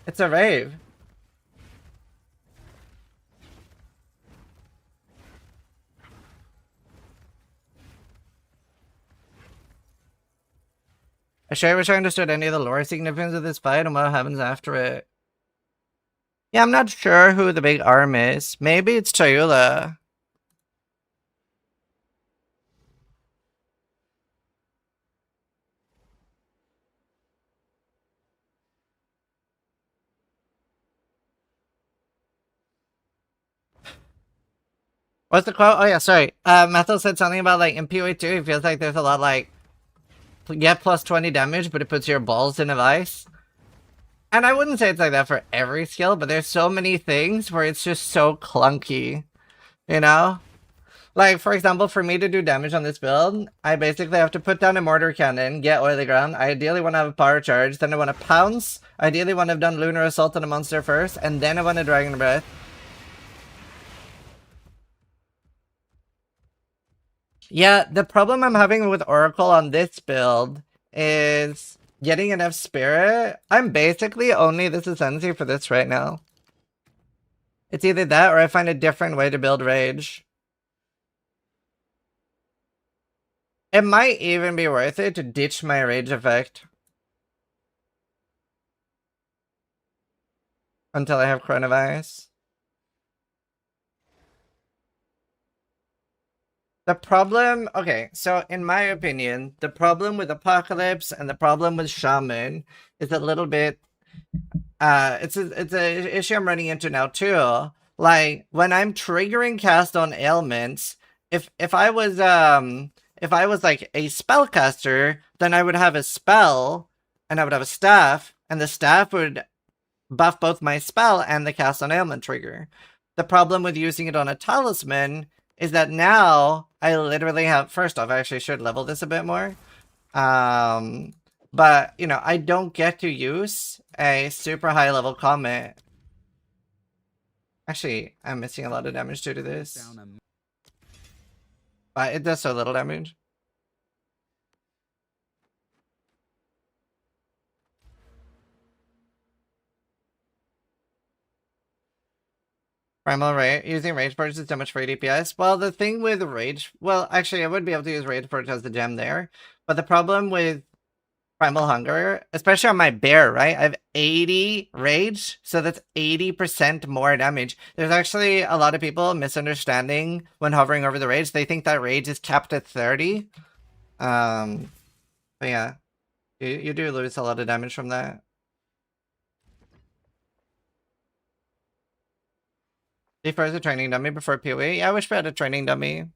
It's a rave. I sure wish I understood any of the lore significance of this fight and what happens after it. Yeah, I'm not sure who the big arm is. Maybe it's Chayula. What's the quote? Oh yeah, sorry. Maxroll said something about like in PoE 2, it feels like there's a lot like get plus 20 damage, but it puts your balls in a vice. And I wouldn't say it's like that for every skill, but there's so many things where it's just so clunky, you know? Like, for example, for me to do damage on this build, I basically have to put down a mortar cannon, get oily ground. I ideally want to have a power charge, then I want to pounce. Ideally want to have done lunar assault on a monster first, and then I want to dragon breath. Yeah, the problem I'm having with Oracle on this build is getting enough spirit. I'm basically only this ascendancy for this right now. It's either that or I find a different way to build rage. It might even be worth it to ditch my rage effect until I have coronavirus. The problem, okay, so in my opinion, the problem with Apocalypse and the problem with Shaman is a little bit, it's a issue I'm running into now too. Like, when I'm triggering cast on ailments, if I was like a spellcaster, then I would have a spell, and I would have a staff, and the staff would buff both my spell and the cast on ailment trigger. The problem with using it on a talisman is that now I literally have, first off, I actually should level this a bit more. But, you know, I don't get to use a super high level comet. Actually, I'm missing a lot of damage due to this. But it does so little damage. Primal Rage, using Rage Purge is so much free DPS. Well, the thing with Rage, well, actually, I would be able to use Rage Purge as the gem there. But the problem with Primal Hunger, especially on my bear, right? I have 80 Rage, so that's 80% more damage. There's actually a lot of people misunderstanding when hovering over the Rage. They think that Rage is capped at 30. But yeah, you do lose a lot of damage from that. Defers a training dummy before PoE? Yeah, I wish we had a training dummy.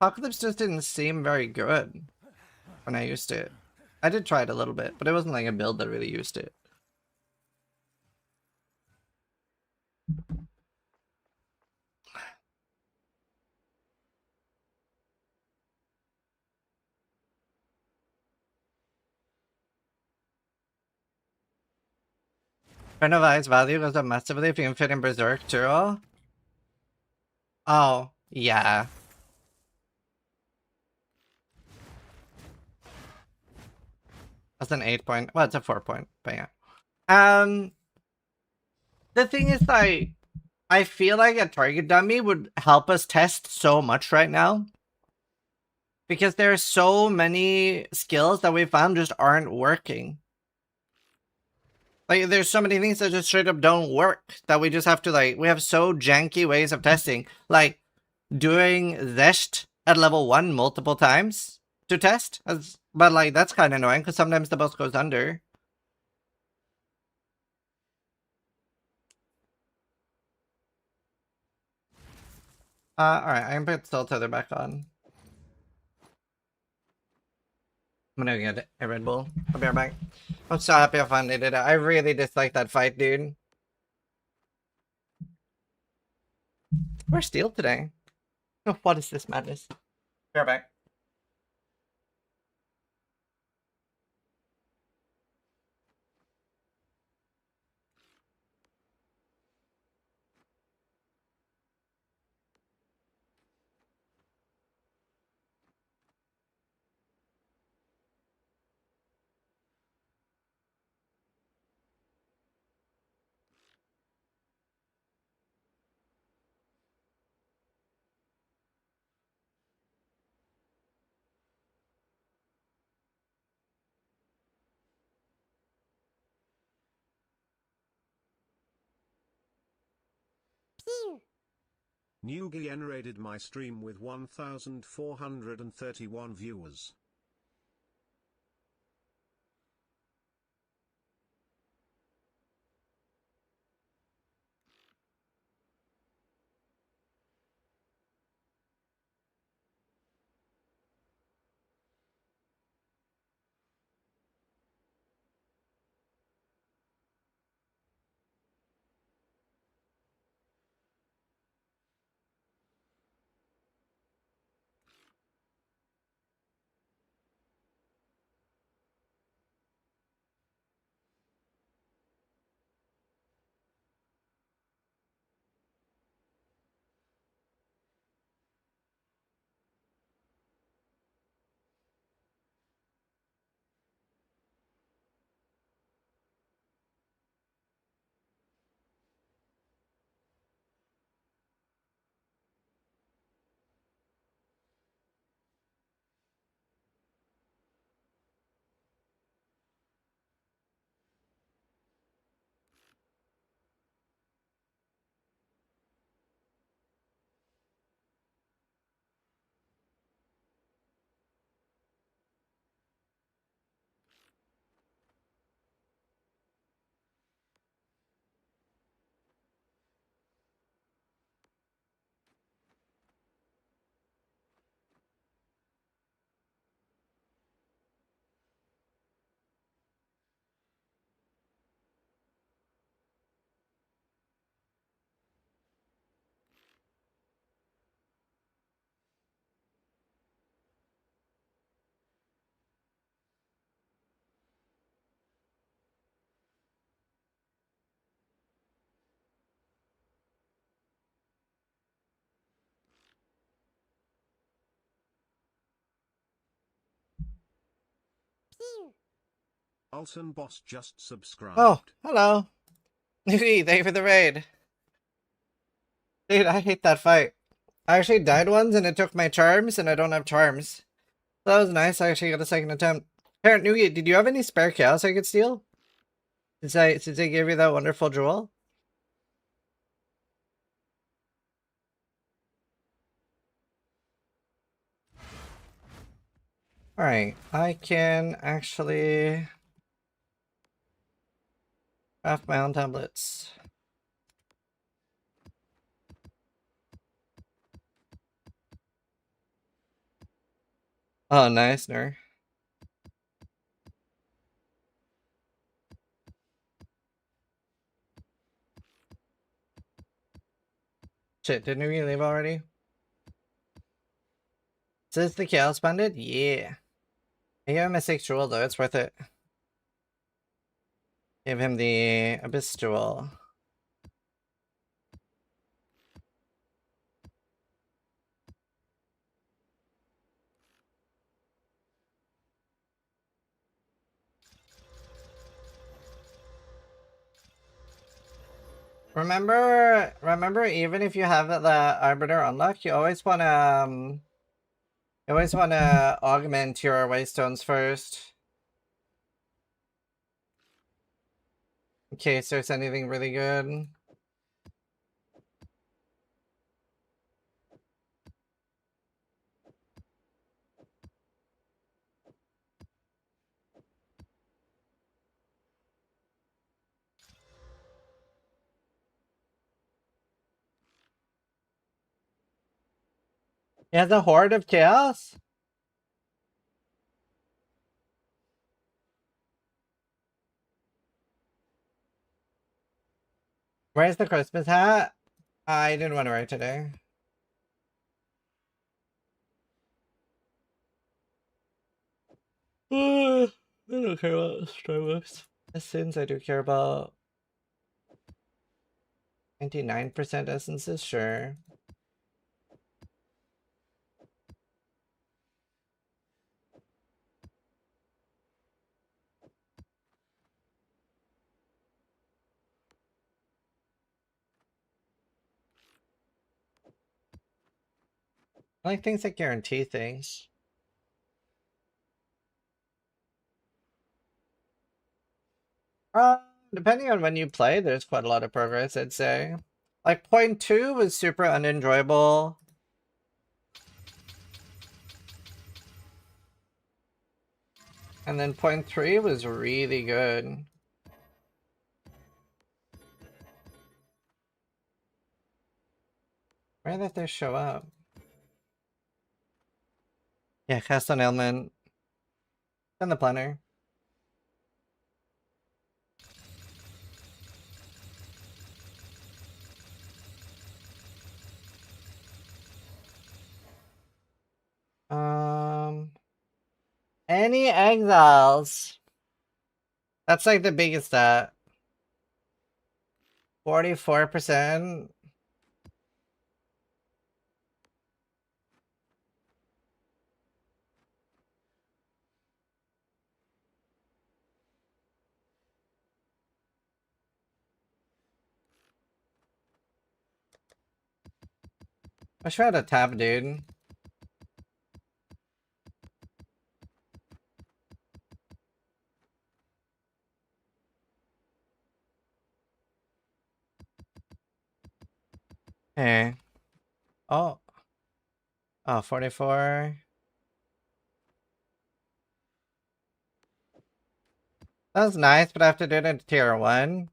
Apocalypse just didn't seem very good when I used it. I did try it a little bit, but it wasn't like a build that really used it. Friend of I's value goes up massively if you can fit in Berserk too. Oh, yeah. That's an 8 point. Well, it's a 4 point, but yeah. The thing is, I feel like a target dummy would help us test so much right now. Because there are so many skills that we found just aren't working. Like, there's so many things that just straight up don't work that we just have to, like, we have so janky ways of testing. Like, doing Zest at level 1 multiple times to test. But, like, that's kind of annoying because sometimes the boss goes under. Alright, I can put Soul Tether back on. I'm gonna get a Red Bull. I'll be right back. I'm so happy I finally did it. I really dislike that fight, dude. Where's Steel today? Oh, what is this madness? Be right back. Nugian raided my stream with 1,431 viewers. Alton Boss just subscribed. Oh, hello. Thank you for the raid. Dude, I hate that fight. I actually died once and it took my charms and I don't have charms. So that was nice. I actually got a second attempt. Parent Noogie, did you have any spare chaos I could steal? Since I gave you that wonderful jewel? Alright, I can actually craft my own tablets. Oh, nice, Nur. Shit, didn't we leave already? Is the Chaos Bandit? Yeah. I gave him a 6 jewel though, it's worth it. Give him the Abyss jewel. Remember, even if you have the Arbiter unlocked, you always wanna augment your waystones first. In case there's anything really good. He has a Horde of Chaos? Where's the Christmas hat? I didn't want to wear it today. I don't care about Starbucks. Essence, I do care about 99% essences, sure. I like things that guarantee things. Depending on when you play, there's quite a lot of progress, I'd say. Like, point 2 was super unenjoyable. And then point 3 was really good. Where did they show up? Yeah, cast on ailment. And the planner. Any exiles? That's like the biggest stat. 44%. I should have had a tab, dude. Hey. Oh. Oh, 44. That was nice, but I have to do it in tier 1.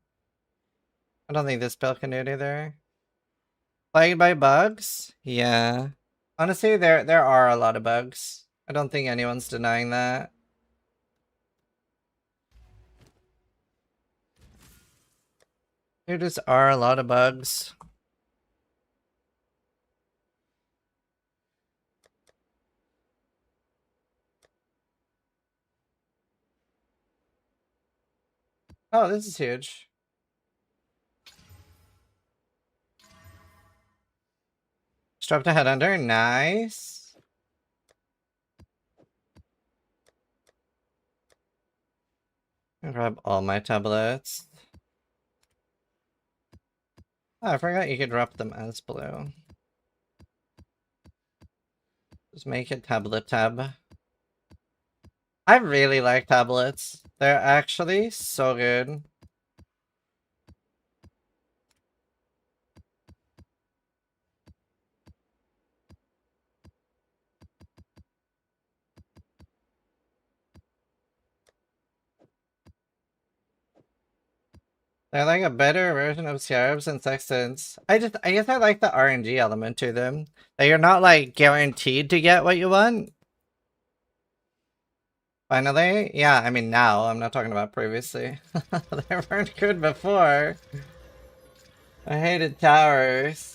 I don't think this spell can do it either. Plagued by bugs? Yeah. Honestly, there are a lot of bugs. I don't think anyone's denying that. There just are a lot of bugs. Oh, this is huge. Strap to head under, nice. I'll grab all my tablets. Oh, I forgot you could drop them as blue. Just make it tablet tab. I really like tablets. They're actually so good. They're like a better version of Scarabs and Sextants. I guess I like the RNG element to them. That you're not like guaranteed to get what you want. Finally? Yeah, I mean now. I'm not talking about previously. They weren't good before. I hated towers.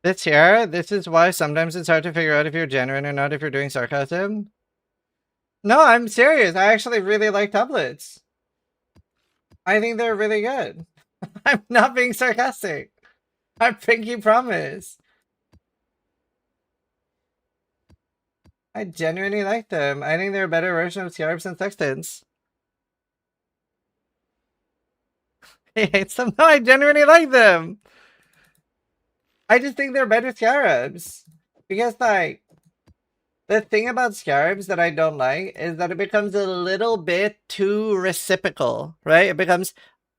This is why sometimes it's hard to figure out if you're genuine or not, if you're doing sarcasm. No, I'm serious. I actually really like tablets. I think they're really good. I'm not being sarcastic. I pinky promise. I genuinely like them. I think they're a better version of Scarabs and Sextants. He hates them. No, I genuinely like them. I just think they're better Scarabs. Because, like, the thing about Scarabs that I don't like is that it becomes a little bit too reciprocal, right? It becomes,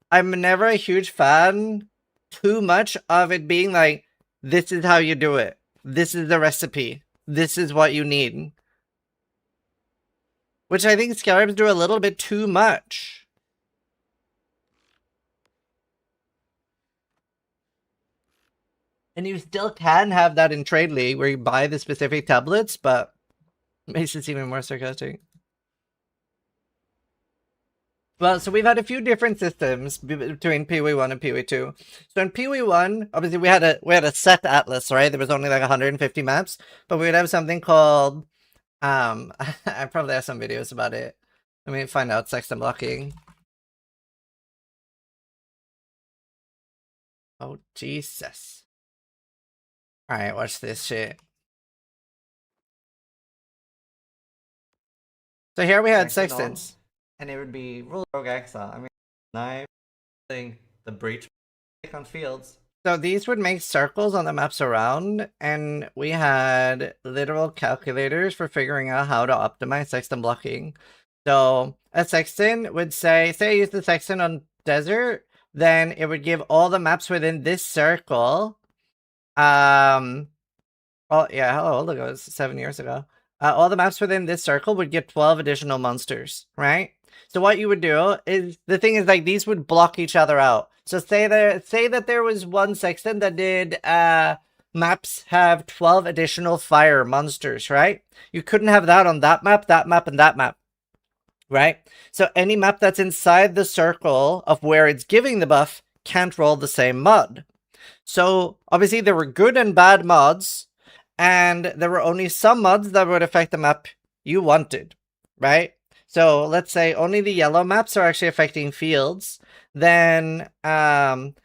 I'm never a huge fan too much of it being like, this is how you do it. This is the recipe. This is what you need. Which I think Scarabs do a little bit too much. And you still can have that in Trade League where you buy the specific tablets, but it makes it even more sarcastic. Well, so we've had a few different systems between PoE1 and PoE2. So in PoE1, obviously we had a set atlas, right? There was only like 150 maps, but we would have something called I probably have some videos about it. Let me find out sextant blocking. Oh Jesus. Alright, watch this shit. So here we had sextants. And it would be Rogue Exile. I mean, knife thing, the breach on fields. So these would make circles on the maps around, and we had literal calculators for figuring out how to optimize sextant blocking. So a sextant would say I use the sextant on desert, then it would give all the maps within this circle. Oh yeah, how old ago? It was 7 years ago. All the maps within this circle would get 12 additional monsters, right? So what you would do is, the thing is, like, these would block each other out. So say that there was one sextant that did maps have 12 additional fire monsters, right? You couldn't have that on that map, and that map, right? So any map that's inside the circle of where it's giving the buff can't roll the same mod. So obviously there were good and bad mods, and there were only some mods that would affect the map you wanted, right? So let's say only the yellow maps are actually affecting fields. Then on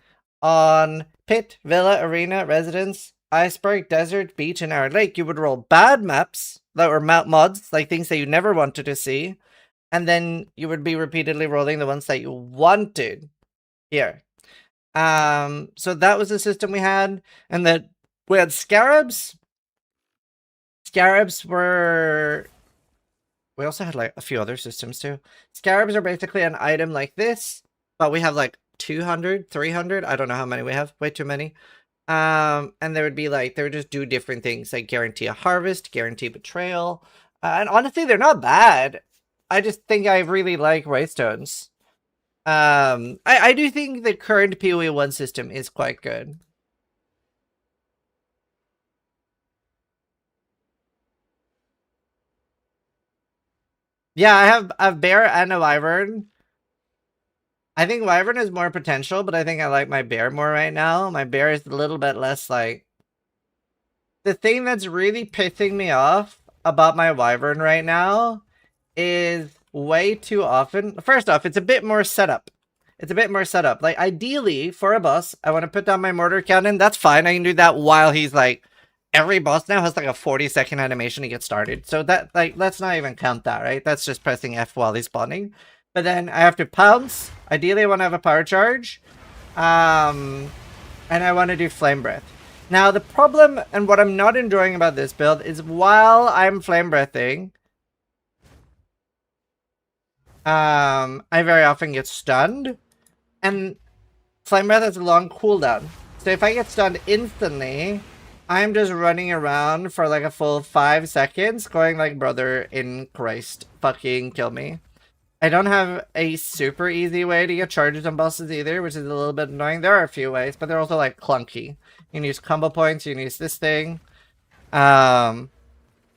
Pit, Villa, Arena, Residence, Iceberg, Desert, Beach, and Arid Lake, you would roll bad maps that were mods, like things that you never wanted to see. And then you would be repeatedly rolling the ones that you wanted here. So that was the system we had. And then we had Scarabs. Scarabs were... We also had like a few other systems too. Scarabs are basically an item like this, but we have like 200, 300. I don't know how many we have. Way too many. And there would be like, they would just do different things, like guarantee a harvest, guarantee betrayal. And honestly, they're not bad. I just think I really like Waystones. I do think the current PoE1 system is quite good. Yeah, I have a bear and a wyvern. I think wyvern has more potential, but I think I like my bear more right now. My bear is a little bit less like... The thing that's really pissing me off about my wyvern right now is way too often... First off, it's a bit more setup. Like, ideally, for a boss, I want to put down my mortar cannon. That's fine. I can do that while he's like... Every boss now has like a 40-second animation to get started. So that, like, let's not even count that, right? That's just pressing F while he's spawning. But then I have to pounce. Ideally, I want to have a power charge. And I want to do flame breath. Now, the problem, and what I'm not enjoying about this build, is while I'm flame breathing, I very often get stunned. And flame breath has a long cooldown. So if I get stunned instantly... I'm just running around for like a full 5 seconds, going like, brother in Christ, fucking kill me. I don't have a super easy way to get charges on bosses either, which is a little bit annoying. There are a few ways, but they're also like clunky. You can use combo points, you can use this thing. And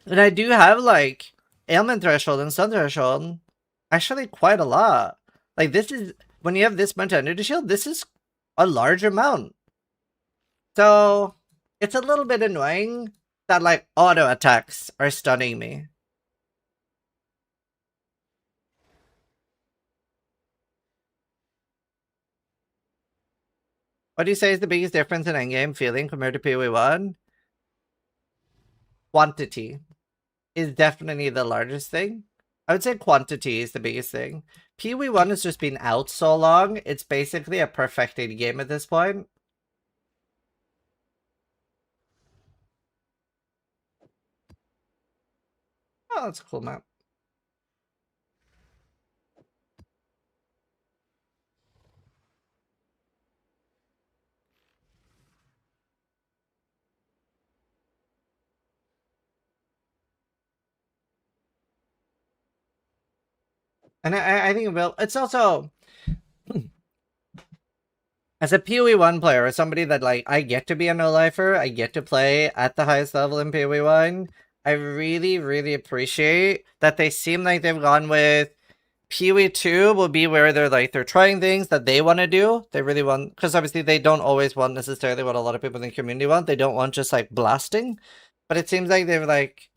I do have like ailment threshold and stun threshold. Actually quite a lot. Like this is, when you have this much energy shield, this is a large amount. So it's a little bit annoying that like auto attacks are stunning me. What do you say is the biggest difference in endgame feeling compared to PoE1? Quantity is definitely the largest thing. I would say quantity is the biggest thing. PoE1 has just been out so long, it's basically a perfected game at this point. Oh, that's a cool map. And I think it will. It's also, as a PoE1 player, as somebody that like, I get to be a no-lifer, I get to play at the highest level in PoE1, I really, really appreciate that they seem like they've gone with PoE2 will be where they're trying things that they want to do. They really want, because obviously they don't always want necessarily what a lot of people in the community want. They don't want just like blasting, but it seems like they've like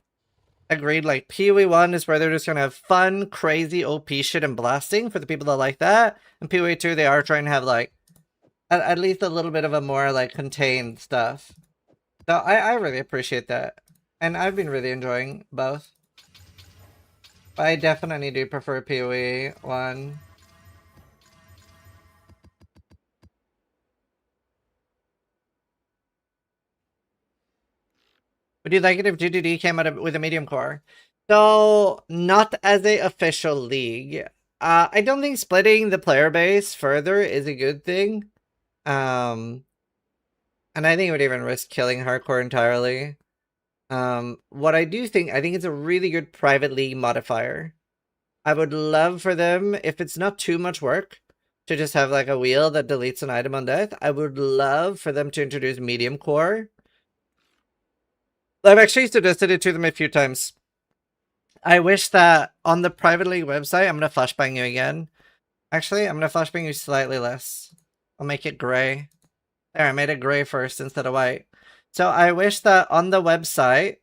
agreed like PoE1 is where they're just gonna have fun, crazy OP shit and blasting for the people that like that. And PoE2 they are trying to have like at least a little bit of a more like contained stuff. So I really appreciate that, and I've been really enjoying both. But I definitely do prefer PoE1. Would you like it if GDD came out with a medium core? So, not as a official league. I don't think splitting the player base further is a good thing. And I think it would even risk killing hardcore entirely. What I do think, I think it's a really good private league modifier. I would love for them, if it's not too much work, to just have like a wheel that deletes an item on death. I would love for them to introduce medium core. I've actually suggested it to them a few times. I wish that on the private league website, I'm going to flashbang you again. Actually, I'm going to flashbang you slightly less. I'll make it gray. There, I made it gray first instead of white. So I wish that on the website,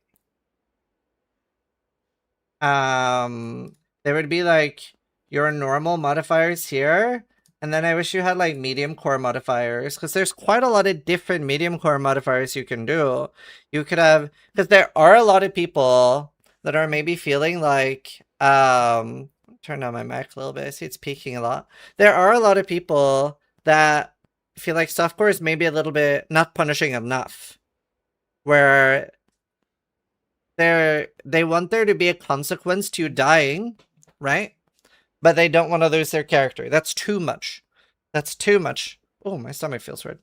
there would be like your normal modifiers here. And then I wish you had like medium core modifiers, because there's quite a lot of different medium core modifiers you can do. You could have, because there are a lot of people that are maybe feeling like, turn down my mic a little bit. I see it's peaking a lot. There are a lot of people that feel like softcore is maybe a little bit not punishing enough, where they want there to be a consequence to dying, right? But they don't want to lose their character. That's too much. That's too much. Oh, my stomach feels weird.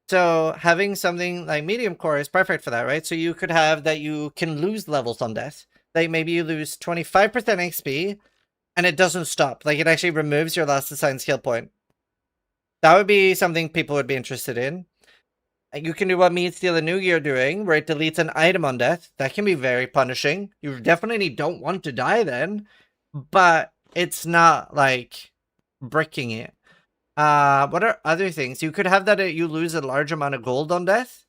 So having something like medium core is perfect for that, right? So you could have that you can lose levels on death. Like maybe you lose 25% XP and it doesn't stop. Like it actually removes your last assigned skill point. That would be something people would be interested in. You can do what me and Steal the New Year doing, where it deletes an item on death. That can be very punishing. You definitely don't want to die then, but it's not like bricking it. What are other things? You could have that you lose a large amount of gold on death.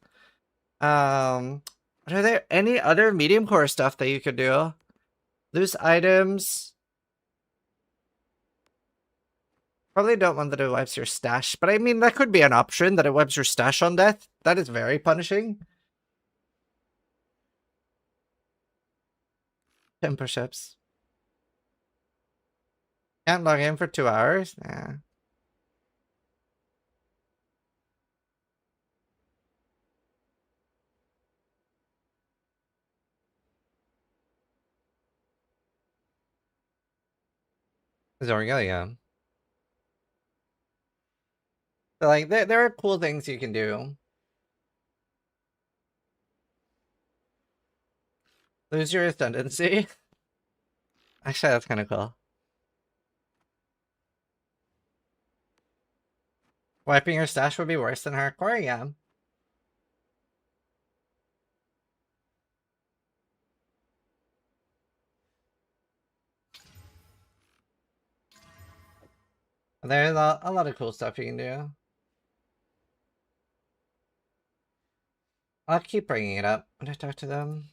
Are there any other medium core stuff that you could do? Lose items. Probably don't want that it wipes your stash, but I mean, that could be an option, that it wipes your stash on death. That is very punishing. 10 push-ups. Can't log in for 2 hours? Nah. There we go, yeah. So, like, there are cool things you can do. Lose your ascendancy. Actually, that's kind of cool. Wiping your stash would be worse than hardcore, yeah. There's a lot of cool stuff you can do. I'll keep bringing it up when I talk to them.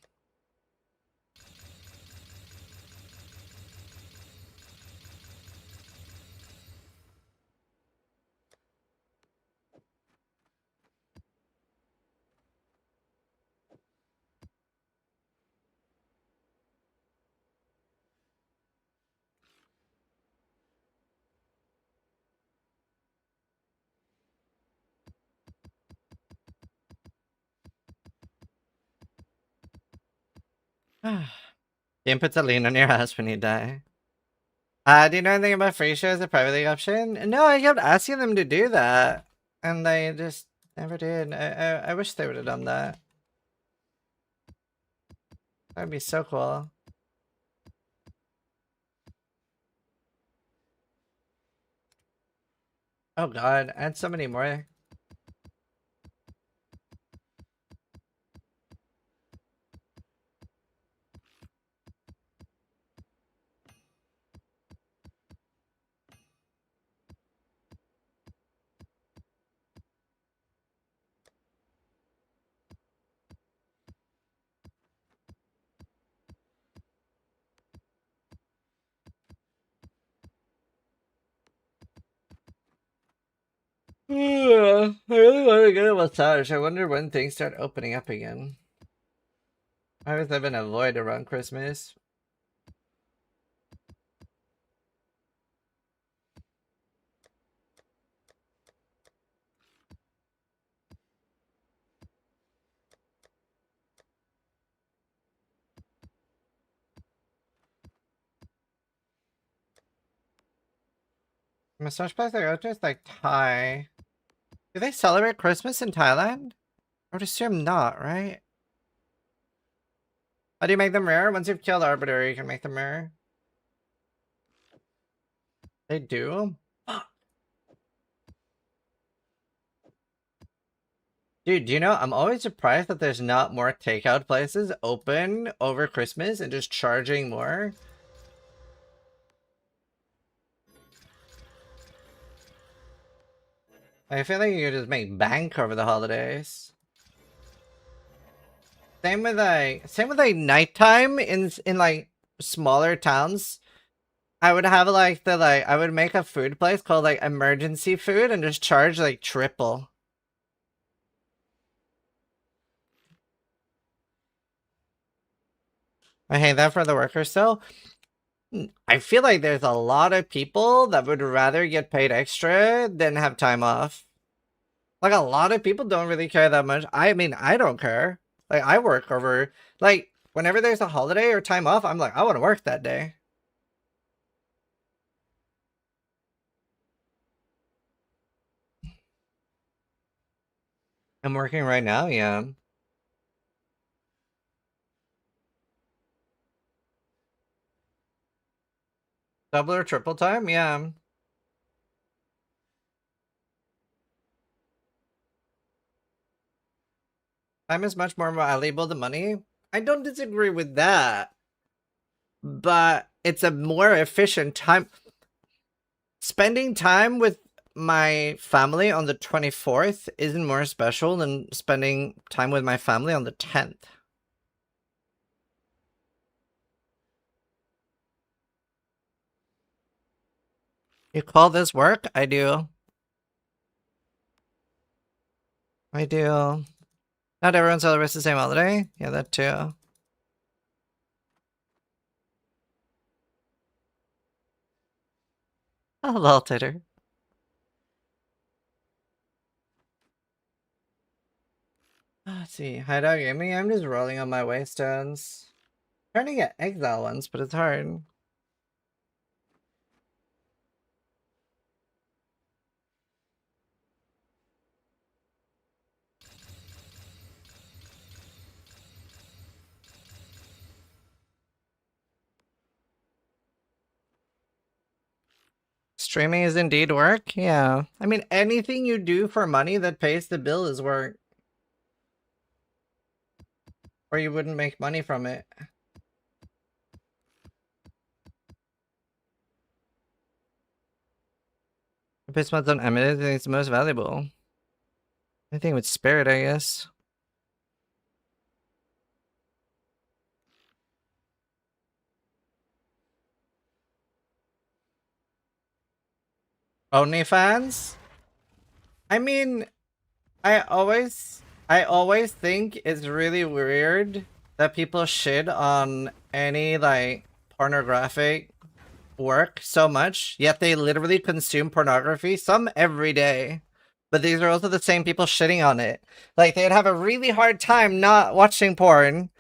Game puts a lien on your house when you die. Do you know anything about free shares, the private league option? No, I kept asking them to do that, and they just never did. I wish they would have done that. That'd be so cool. Oh god, add so many more. I really want to get a massage. I wonder when things start opening up again. I always have been avoid around Christmas. Massage place I go to is like Thai. Do they celebrate Christmas in Thailand? I would assume not, right? How do you make them rare? Once you've killed Arbiter, you can make them rare. They do? Dude, do you know, I'm always surprised that there's not more takeout places open over Christmas and just charging more. I feel like you could just make bank over the holidays. Same with nighttime in like smaller towns. I would have like I would make a food place called like emergency food and just charge like triple. I hate that for the workers though. I feel like there's a lot of people that would rather get paid extra than have time off. Like a lot of people don't really care that much. I mean, I don't care. Like I work over, like whenever there's a holiday or time off, I'm like, I want to work that day. I'm working right now, yeah. Double or triple time, yeah. Time is much more valuable than money. I don't disagree with that. But it's a more efficient time. Spending time with my family on the 24th isn't more special than spending time with my family on the 10th. You call this work? I do. I do. Not everyone celebrates the same holiday. Yeah, that too. Oh, lol, Titter. Let's see. Hideout Gaming? I'm just rolling on my waystones. Trying to get exile ones, but it's hard. Streaming is indeed work? Yeah. I mean, anything you do for money that pays the bill is work. Or you wouldn't make money from it. Based on eminence, I think it's the most valuable. Anything with spirit, I guess. OnlyFans? I mean, I always think it's really weird that people shit on any like pornographic work so much, yet they literally consume pornography, some every day. But these are also the same people shitting on it. Like, they'd have a really hard time not watching porn,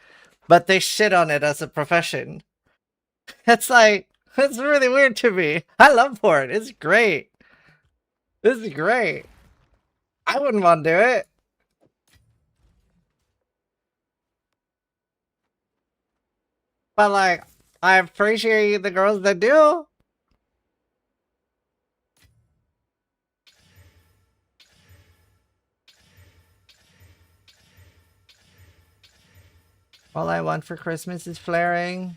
but they shit on it as a profession. It's like, it's really weird to me. I love porn. It's great. This is great. I wouldn't want to do it. But like, I appreciate the girls that do. All I want for Christmas is flaring.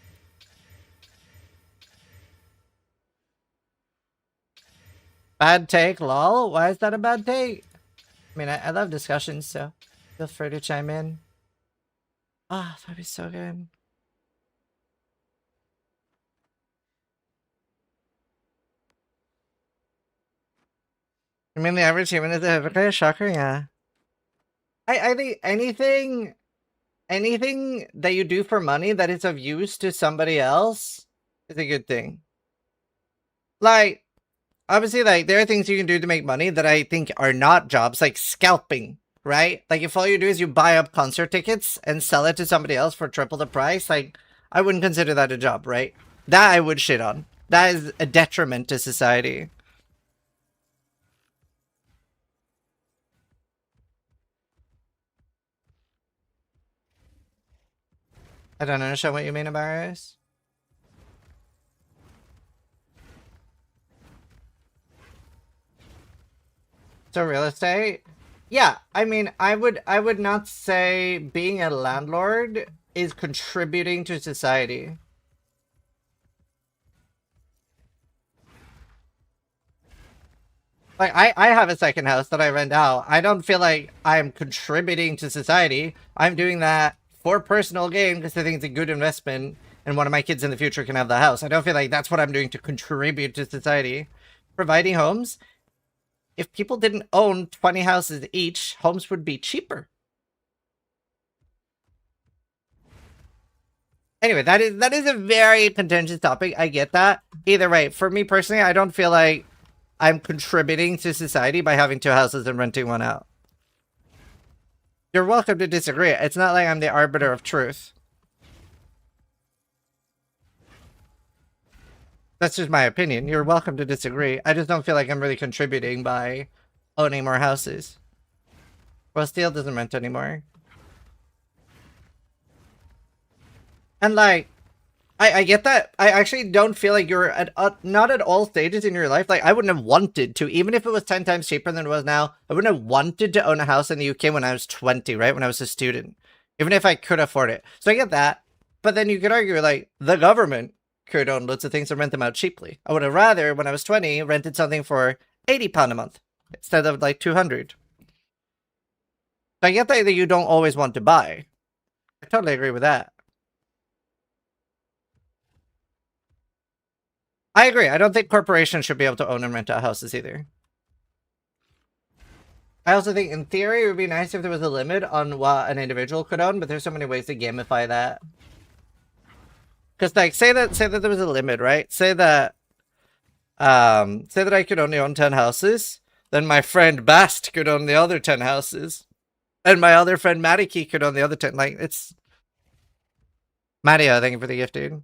Bad take, lol. Why is that a bad take? I mean, I love discussions, so feel free to chime in. Ah, that'd be so good. I mean, the average human is a hypocrite. Shocker, yeah. I think anything that you do for money that is of use to somebody else is a good thing. Like, obviously, like, there are things you can do to make money that I think are not jobs, like scalping, right? Like, if all you do is you buy up concert tickets and sell it to somebody else for triple the price, like, I wouldn't consider that a job, right? That I would shit on. That is a detriment to society. I don't understand what you mean about this. So real estate? Yeah, I mean, I would not say being a landlord is contributing to society. Like, I have a second house that I rent out. I don't feel like I'm contributing to society. I'm doing that for personal gain because I think it's a good investment and one of my kids in the future can have the house. I don't feel like that's what I'm doing to contribute to society. Providing homes. If people didn't own 20 houses each, homes would be cheaper. Anyway, that is a very contentious topic. I get that. Either way, for me personally, I don't feel like I'm contributing to society by having 2 houses and renting one out. You're welcome to disagree. It's not like I'm the arbiter of truth. That's just my opinion. You're welcome to disagree. I just don't feel like I'm really contributing by owning more houses. Well, Steel doesn't rent anymore. And like, I get that. I actually don't feel like you're at not at all stages in your life. Like, I wouldn't have wanted to, even if it was 10 times cheaper than it was now. I wouldn't have wanted to own a house in the UK when I was 20, right? When I was a student, even if I could afford it. So I get that. But then you could argue like the government could own loads of things and rent them out cheaply. I would have rather, when I was 20, rented something for £80 a month instead of like 200. So I get that you don't always want to buy. I totally agree with that. I agree. I don't think corporations should be able to own and rent out houses either. I also think, in theory, it would be nice if there was a limit on what an individual could own, but there's so many ways to gamify that. Because, like, say that there was a limit, right? Say that I could only own 10 houses, then my friend Bast could own the other 10 houses, and my other friend Matiki could own the other 10. Like, it's Mario, thank you for the gift, dude.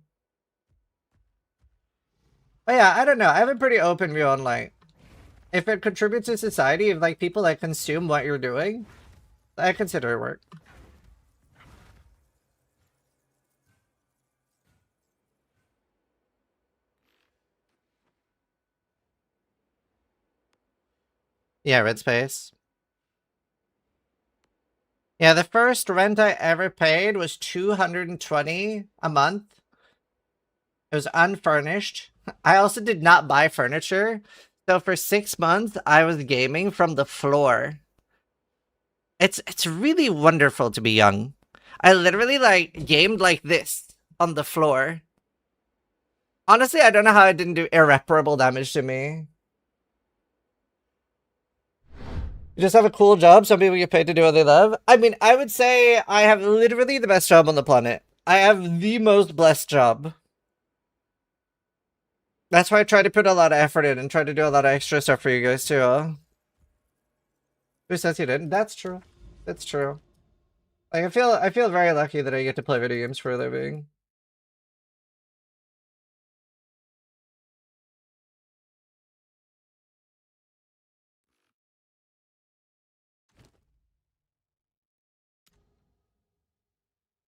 But yeah, I don't know. I have a pretty open view on, like, if it contributes to society, if, like, people, like, consume what you're doing, I consider it work. Yeah, red space. Yeah, the first rent I ever paid was $220 a month. It was unfurnished. I also did not buy furniture. So for 6 months, I was gaming from the floor. It's really wonderful to be young. I literally like gamed like this on the floor. Honestly, I don't know how it didn't do irreparable damage to me. You just have a cool job. Some people get paid to do what they love. I mean, I would say I have literally the best job on the planet. I have the most blessed job. That's why I try to put a lot of effort in and try to do a lot of extra stuff for you guys too. Who says you didn't? That's true. That's true. Like I feel very lucky that I get to play video games for a living.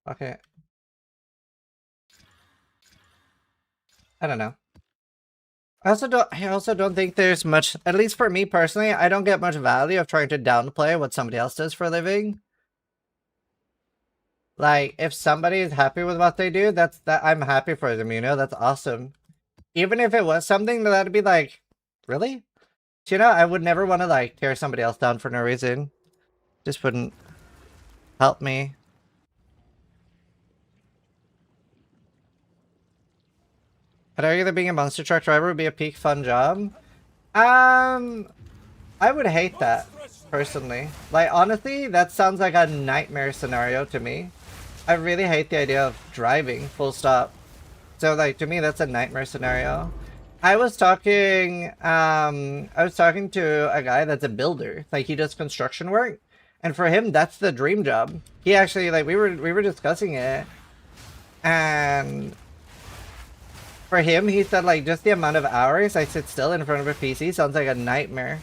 Okay. I don't know. I also don't think there's much, at least for me personally, I don't get much value of trying to downplay what somebody else does for a living. Like, if somebody is happy with what they do, I'm happy for them, you know? That's awesome. Even if it was something that'd be like, really? You know, I would never want to like tear somebody else down for no reason. Just wouldn't help me. I'd argue that being a monster truck driver would be a peak fun job. I would hate that, personally. Like, honestly, that sounds like a nightmare scenario to me. I really hate the idea of driving, full stop. So, like, to me, that's a nightmare scenario. I was talking to a guy that's a builder. Like, he does construction work. And for him, that's the dream job. He actually, like, we were discussing it. And for him, he said, like, just the amount of hours I sit still in front of a PC sounds like a nightmare.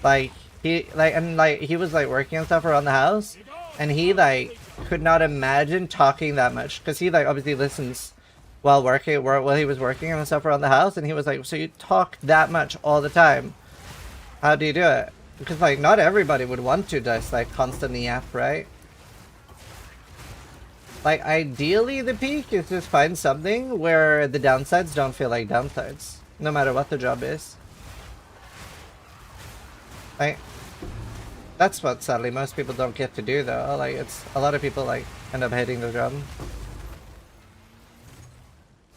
Like, he was, like, working on stuff around the house. And he, like, could not imagine talking that much. Because he, like, obviously listens while he was working on stuff around the house. And he was like, so you talk that much all the time. How do you do it? Because, like, not everybody would want to just, like, constantly yap, right? Like, ideally, the peak is just find something where the downsides don't feel like downsides. No matter what the job is. Like, that's what, sadly, most people don't get to do, though. Like, it's a lot of people, like, end up hating the job.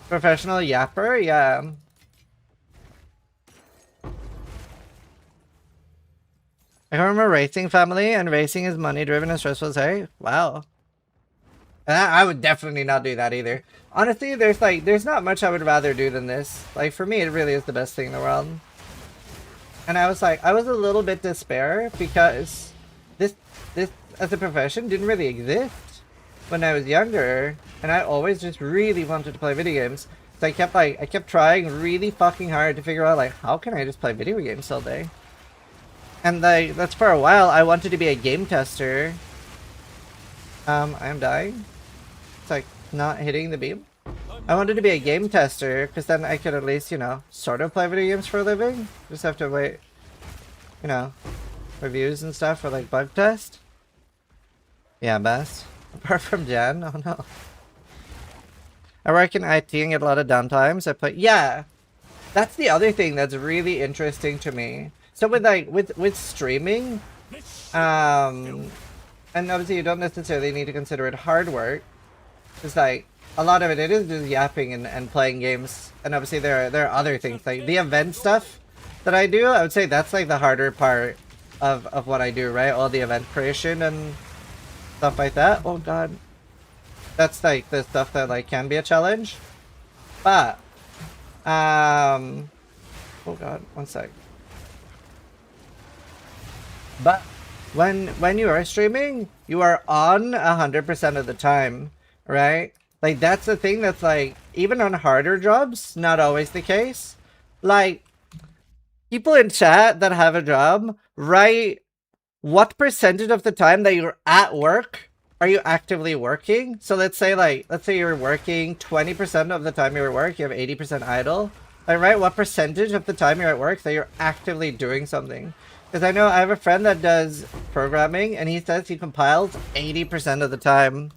Professional yapper? Yeah. I come from a racing family, and racing is money-driven and stressful as hey. Wow. And I would definitely not do that either. Honestly, there's not much I would rather do than this. Like, for me, it really is the best thing in the world. And I was like, I was a little bit despair because this as a profession didn't really exist when I was younger. And I always just really wanted to play video games. So I kept trying really fucking hard to figure out, like, how can I just play video games all day? And like, that's for a while, I wanted to be a game tester. I'm dying. It's like not hitting the beam. I wanted to be a game tester because then I could at least, you know, sort of play video games for a living. Just have to wait, you know, reviews and stuff for like bug test. Yeah, best. Apart from Jan, oh no. I work in IT and get a lot of downtimes. I play, yeah. That's the other thing that's really interesting to me. So with like, with streaming, and obviously you don't necessarily need to consider it hard work. It's like, a lot of it is just yapping and playing games. And obviously there are other things, like the event stuff that I do, I would say that's like the harder part of what I do, right? All the event creation and stuff like that. Oh god. That's like the stuff that like can be a challenge. But, oh god, one sec. But when you are streaming, you are on 100% of the time, right? Like, that's the thing that's like, even on harder jobs, not always the case. Like, people in chat that have a job, write what percentage of the time that you're at work are you actively working? So let's say you're working 20% of the time you're at work, you have 80% idle. Like, right, what percentage of the time you're at work that you're actively doing something? Because I know I have a friend that does programming, and he says he compiles 80% of the time.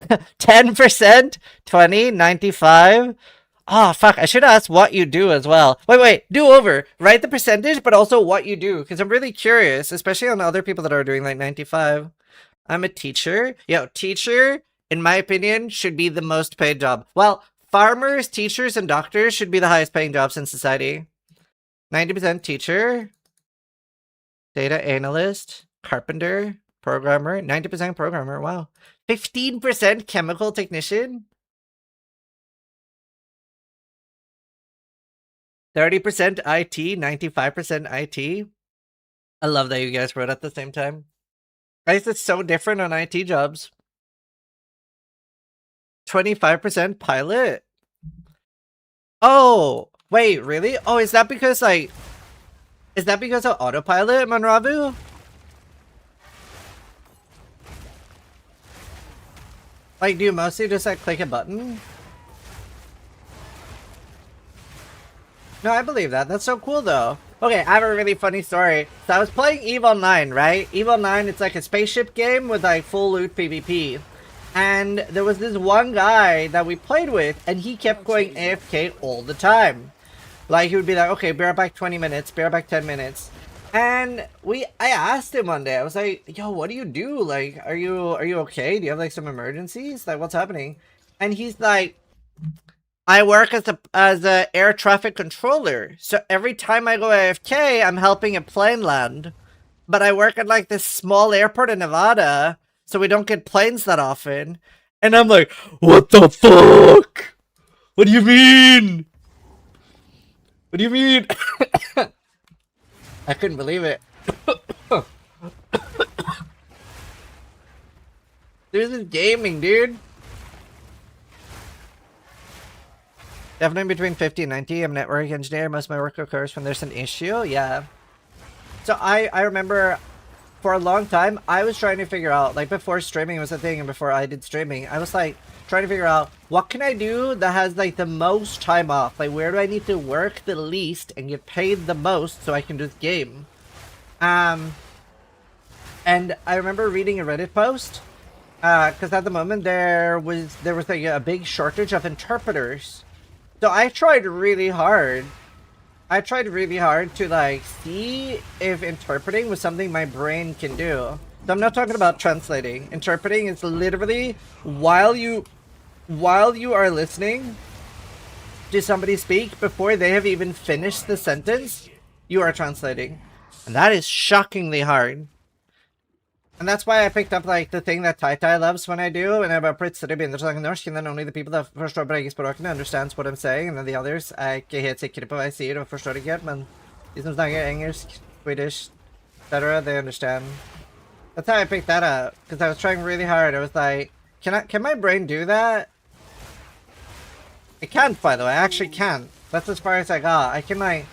10%? 20? 95? Oh, fuck. I should ask what you do as well. Wait. Do over. Write the percentage, but also what you do. Because I'm really curious, especially on other people that are doing like 95. I'm a teacher. Yo, teacher, in my opinion, should be the most paid job. Well, farmers, teachers, and doctors should be the highest paying jobs in society. 90% teacher. Data analyst. Carpenter. Programmer. 90% programmer. Wow. 15% chemical technician. 30% IT. 95% IT. I love that you guys wrote at the same time. Guys, it's so different on IT jobs. 25% pilot. Oh, wait, really? Oh, is that because like, is that because of autopilot, Manravu? Like, do you mostly just like click a button? No, I believe that. That's so cool though. Okay, I have a really funny story. So I was playing EVE Online, right? EVE Online, it's like a spaceship game with like full loot PvP. And there was this one guy that we played with, and he kept going AFK all the time. Like, he would be like, okay, be right back 20 minutes, be right back 10 minutes. And I asked him one day, I was like, yo, what do you do? Like, are you okay? Do you have like some emergencies? Like, what's happening? And he's like, I work as a air traffic controller. So every time I go AFK, I'm helping a plane land. But I work at like this small airport in Nevada, so we don't get planes that often. And I'm like, what the fuck? What do you mean? What do you mean? I couldn't believe it. This is gaming, dude. Definitely between 50 and 90. I'm a network engineer. Most of my work occurs when there's an issue. Yeah. So I remember for a long time, I was trying to figure out, like before streaming was a thing and before I did streaming, I was like trying to figure out what can I do that has like the most time off? Like where do I need to work the least and get paid the most so I can do this game? And I remember reading a Reddit post because at the moment there was like a big shortage of interpreters. So I tried really hard. To like see if interpreting was something my brain can do. So I'm not talking about translating. Interpreting is literally while you are listening to somebody speak before they have even finished the sentence, you are translating. And that is shockingly hard. And that's why I picked up like the thing that Tai loves when I do, and I'm pretty study begynner snakke norsk, and then only the people that forstår begge språkene understands what I'm saying, and then the others er ikke helt sikre på hva jeg sier og forstår ikke helt, men de som snakker engelsk, Swedish, etc., they understand. That's how I picked that up, because I was trying really hard. I was like, can my brain do that? It can't, by the way. I actually can't. That's as far as I got. I can like,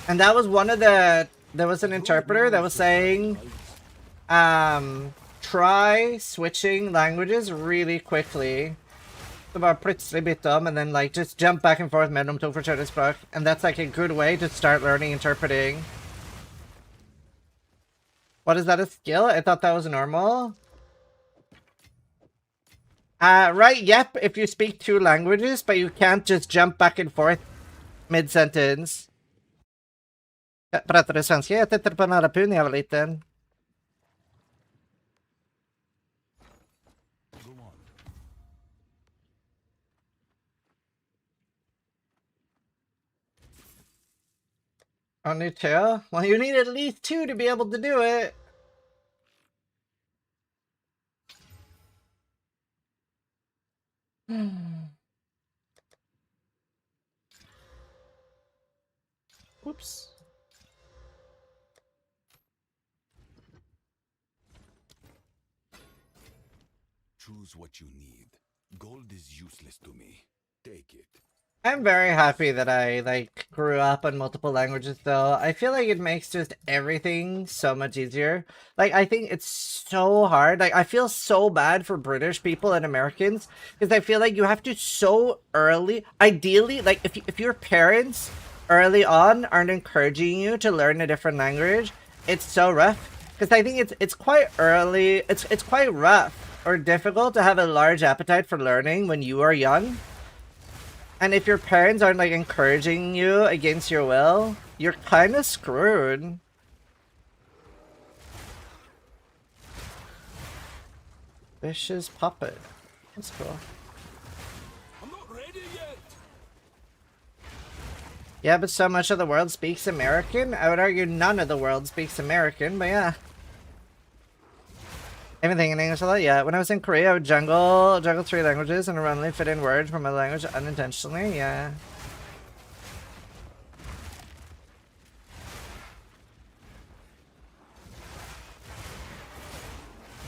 and that was one of the, there was an interpreter that was saying, try switching languages really quickly. Så bare plutselig bytte om, and then like just jump back and forth mellom to forskjellige språk. And that's like a good way to start learning interpreting. What, is that a skill? I thought that was normal. Right, yep, if you speak 2 languages, but you can't just jump back and forth mid-sentence. Pratar du svenska? Jag tittade på Nära Pun när jag var liten. Only 2? Well, you need at least 2 to be able to do it. Whoops. Choose what you need. Gold is useless to me. Take it. I'm very happy that I, like, grew up on multiple languages, though. I feel like it makes just everything so much easier. Like, I think it's so hard. Like, I feel so bad for British people and Americans, because I feel like you have to so early, ideally, like, if your parents early on aren't encouraging you to learn a different language, it's so rough. Because I think it's quite early, it's quite rough or difficult to have a large appetite for learning when you are young. And if your parents aren't like encouraging you against your will, you're kind of screwed. Vicious puppet. That's cool. I'm not ready yet. Yeah, but so much of the world speaks American. I would argue none of the world speaks American, but yeah. Anything in English a lot? Yeah. When I was in Korea, I would juggle 3 languages and randomly fit in words from my language unintentionally. Yeah.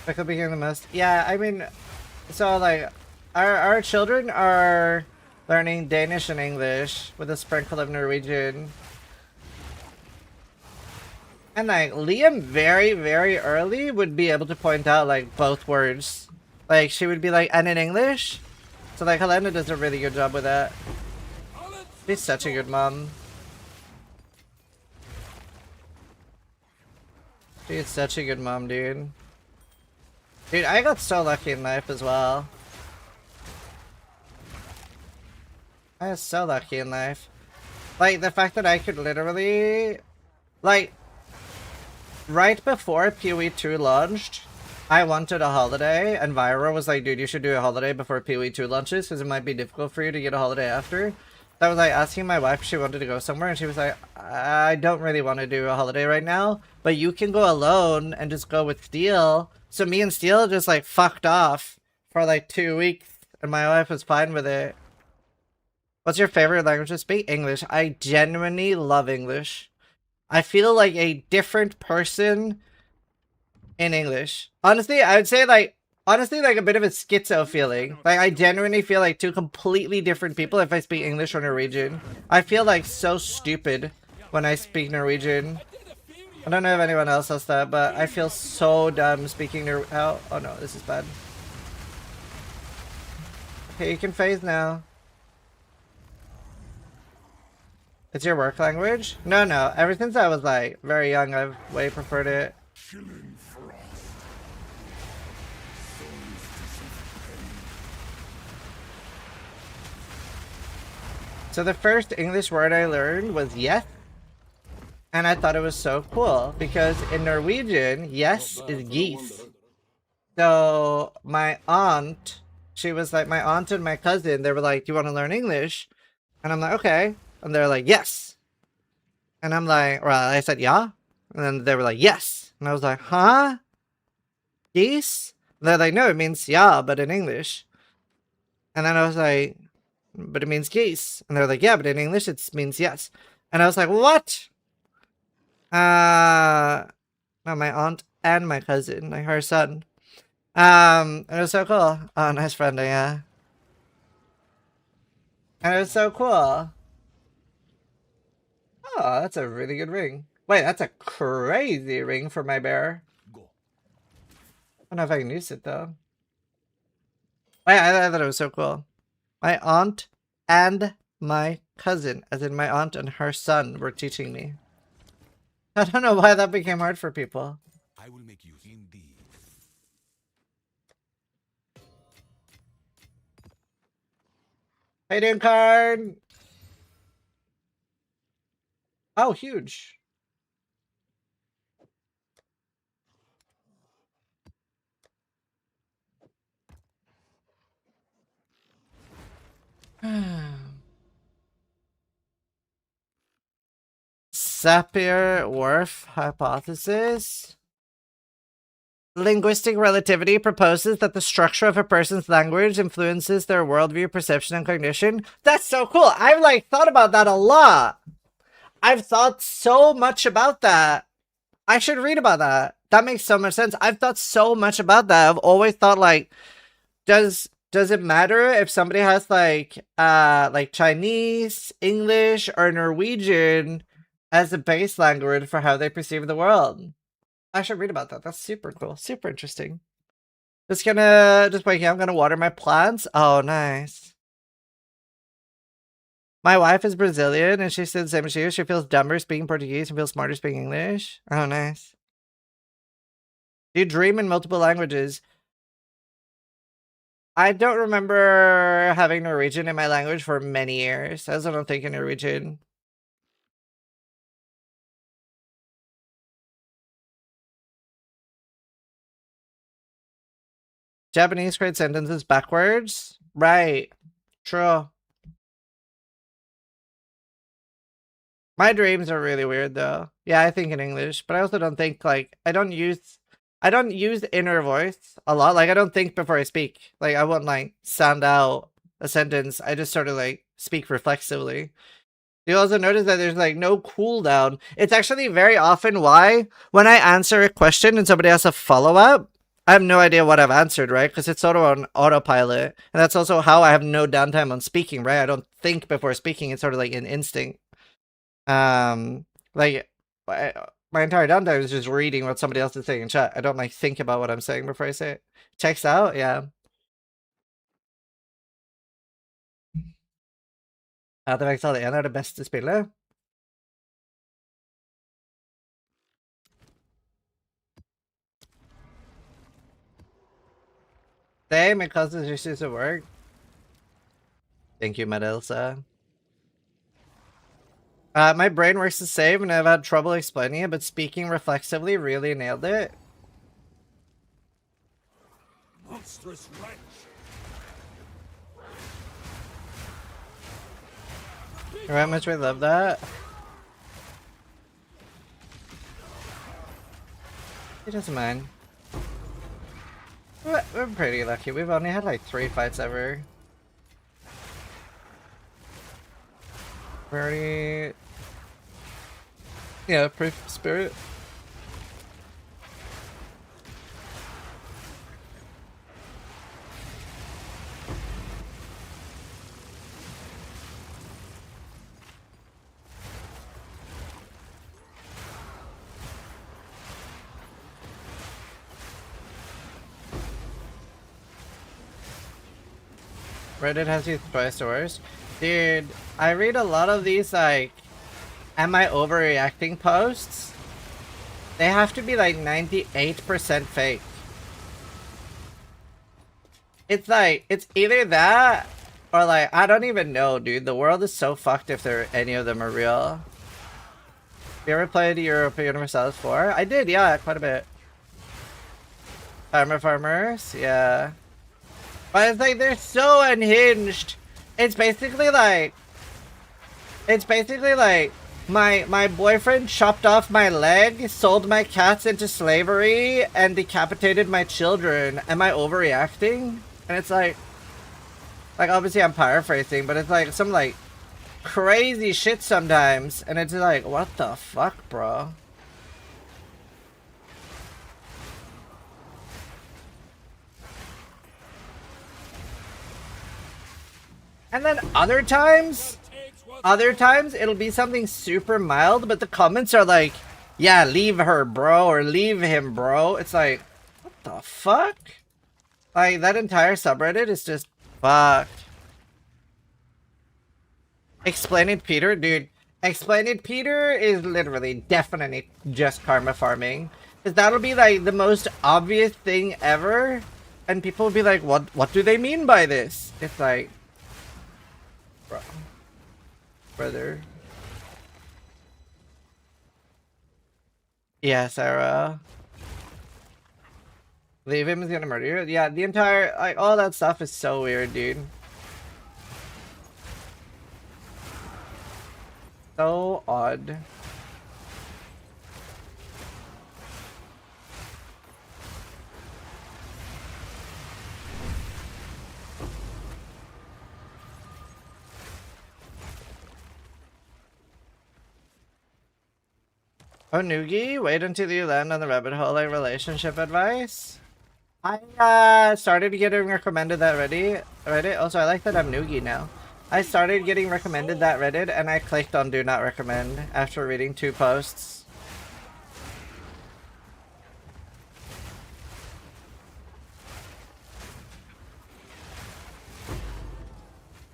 I could be hearing the most. Yeah, I mean, so like, our children are learning Danish and English with a sprinkle of Norwegian. And like, Liam very, very early would be able to point out like both words. Like, she would be like, and in English? So like, Helena does a really good job with that. She's such a good mom. She's such a good mom, dude. Dude, I got so lucky in life as well. I was so lucky in life. Like, the fact that I could literally... Like, right before PoE 2 launched, I wanted a holiday, and Vyra was like, dude, you should do a holiday before PoE 2 launches, because it might be difficult for you to get a holiday after. I was like asking my wife if she wanted to go somewhere, and she was like, I don't really want to do a holiday right now, but you can go alone and just go with Steel. So me and Steel just like fucked off for like 2 weeks, and my wife was fine with it. What's your favorite language to speak? English. I genuinely love English. I feel like a different person in English. Honestly, I would say like a bit of a schizo feeling. Like, I genuinely feel like 2 completely different people if I speak English or Norwegian. I feel like so stupid when I speak Norwegian. I don't know if anyone else does that, but I feel so dumb speaking Norwegian. Oh no, this is bad. Okay, you can phase now. It's your work language? No, no. Ever since I was like very young, I've way preferred it. So the first English word I learned was yes. And I thought it was so cool because in Norwegian, yes is geese. So my aunt, she was like, my aunt and my cousin, they were like, do you want to learn English? And I'm like, okay. And they're like, yes. And I'm like, well, I said, yeah. And then they were like, yes. And I was like, huh? Geese? And they're like, no, it means yeah, but in English. And then I was like, but it means geese. And they're like, yeah, but in English it means yes. And I was like, what? No, my aunt and my cousin, like her son. It was so cool. Oh, nice friend, yeah. And it was so cool. Oh, that's a really good ring. Wait, that's a crazy ring for my bear. I don't know if I can use it though. Wait, I thought it was so cool. My aunt and my cousin, as in my aunt and her son, were teaching me. I don't know why that became hard for people. I will make you indeed. How you doing, Card? Oh, huge. Sapir-Whorf hypothesis. Linguistic relativity proposes that the structure of a person's language influences their worldview, perception, and cognition. That's so cool. I've like thought about that a lot. I've thought so much about that. I should read about that. That makes so much sense. I've thought so much about that. I've always thought like, does it matter if somebody has like Chinese, English, or Norwegian as a base language for how they perceive the world? I should read about that. That's super cool. Super interesting. Just waking up. I'm gonna water my plants. Oh, nice. My wife is Brazilian, and she said the same as you. She feels dumber speaking Portuguese and feels smarter speaking English. Oh, nice. Do you dream in multiple languages? I don't remember having Norwegian in my language for many years. I also don't think in Norwegian. Japanese create sentences backwards? Right. True. My dreams are really weird though. Yeah, I think in English, but I also don't think like I don't use inner voice a lot. Like I don't think before I speak. Like I won't like sound out a sentence. I just sort of like speak reflexively. You also notice that there's like no cooldown. It's actually very often why when I answer a question and somebody has a follow-up, I have no idea what I've answered, right? Because it's sort of on autopilot. And that's also how I have no downtime on speaking, right? I don't think before speaking. It's sort of like an instinct. Like my entire downtime is just reading what somebody else is saying in chat. I don't like think about what I'm saying before I say it. Checks out, yeah. Det verkar det ena är det bästa spelet. Same, it causes issues at work. Thank you, Medelsa. My brain works the same and I've had trouble explaining it, but speaking reflexively really nailed it. Monstrous wretch! How much we love that. He doesn't mind. We're pretty lucky. We've only had like 3 fights ever. Pretty... Yeah, proof spirit. Reddit has these toy stores. Dude, I read a lot of these like, am I overreacting posts? They have to be like 98% fake. It's like, it's either that or like, I don't even know, dude. The world is so fucked if any of them are real. You ever played Europa Universalis 4? I did, yeah, quite a bit. Farmers, yeah. But it's like, they're so unhinged. It's basically like my boyfriend chopped off my leg, sold my cats into slavery, and decapitated my children. Am I overreacting? And it's like obviously I'm paraphrasing, but it's like some like crazy shit sometimes, and it's like, what the fuck, bro? And then other times it'll be something super mild, but the comments are like, yeah, leave her, bro, or leave him, bro. It's like, what the fuck? Like, that entire subreddit is just fucked. Explain It Peter? Dude, Explain It Peter is literally definitely just karma farming. Because that'll be like the most obvious thing ever. And people will be like, what do they mean by this? It's like, bro. Brother. Yeah, Sarah. Leave him, is gonna murder you. Yeah, the entire, like, all that stuff is so weird, dude. So odd. Oh, Noogie, wait until you land on the rabbit hole like relationship advice. I started getting recommended that Reddit. Also, I like that I'm Noogie now. I started getting recommended that Reddit, and I clicked on do not recommend after reading 2 posts.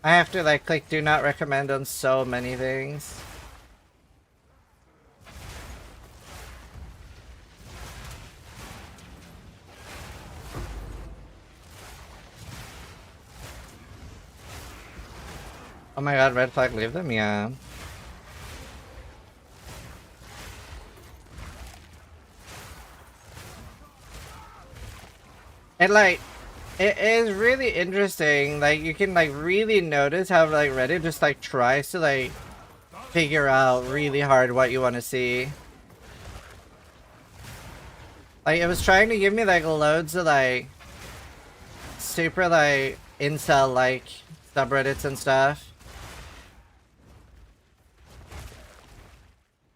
I have to like click do not recommend on so many things. Oh my god, red flag, leave them? Yeah. And like, it is really interesting, like you can like really notice how like Reddit just like tries to like figure out really hard what you want to see. Like it was trying to give me like loads of like super like incel like subreddits and stuff.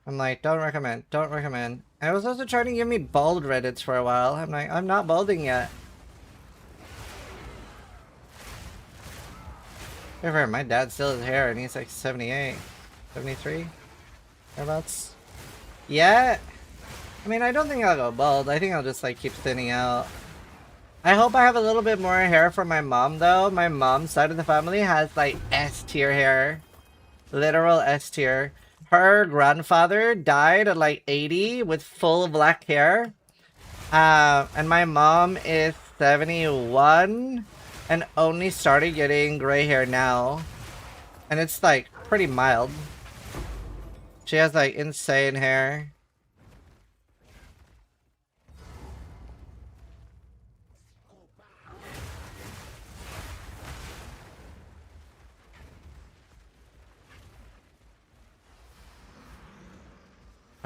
I'm like, don't recommend, don't recommend. And it was also trying to give me bald Reddits for a while. I'm like, I'm not balding yet. However, my dad still has hair and he's like 78, 73, thereabouts. Yeah. I mean, I don't think I'll go bald. I think I'll just like keep thinning out. I hope I have a little bit more hair from my mom though. My mom's side of the family has like S tier hair. Literal S tier. Her grandfather died at like 80 with full black hair. And my mom is 71 and only started getting gray hair now. And it's like pretty mild. She has like insane hair.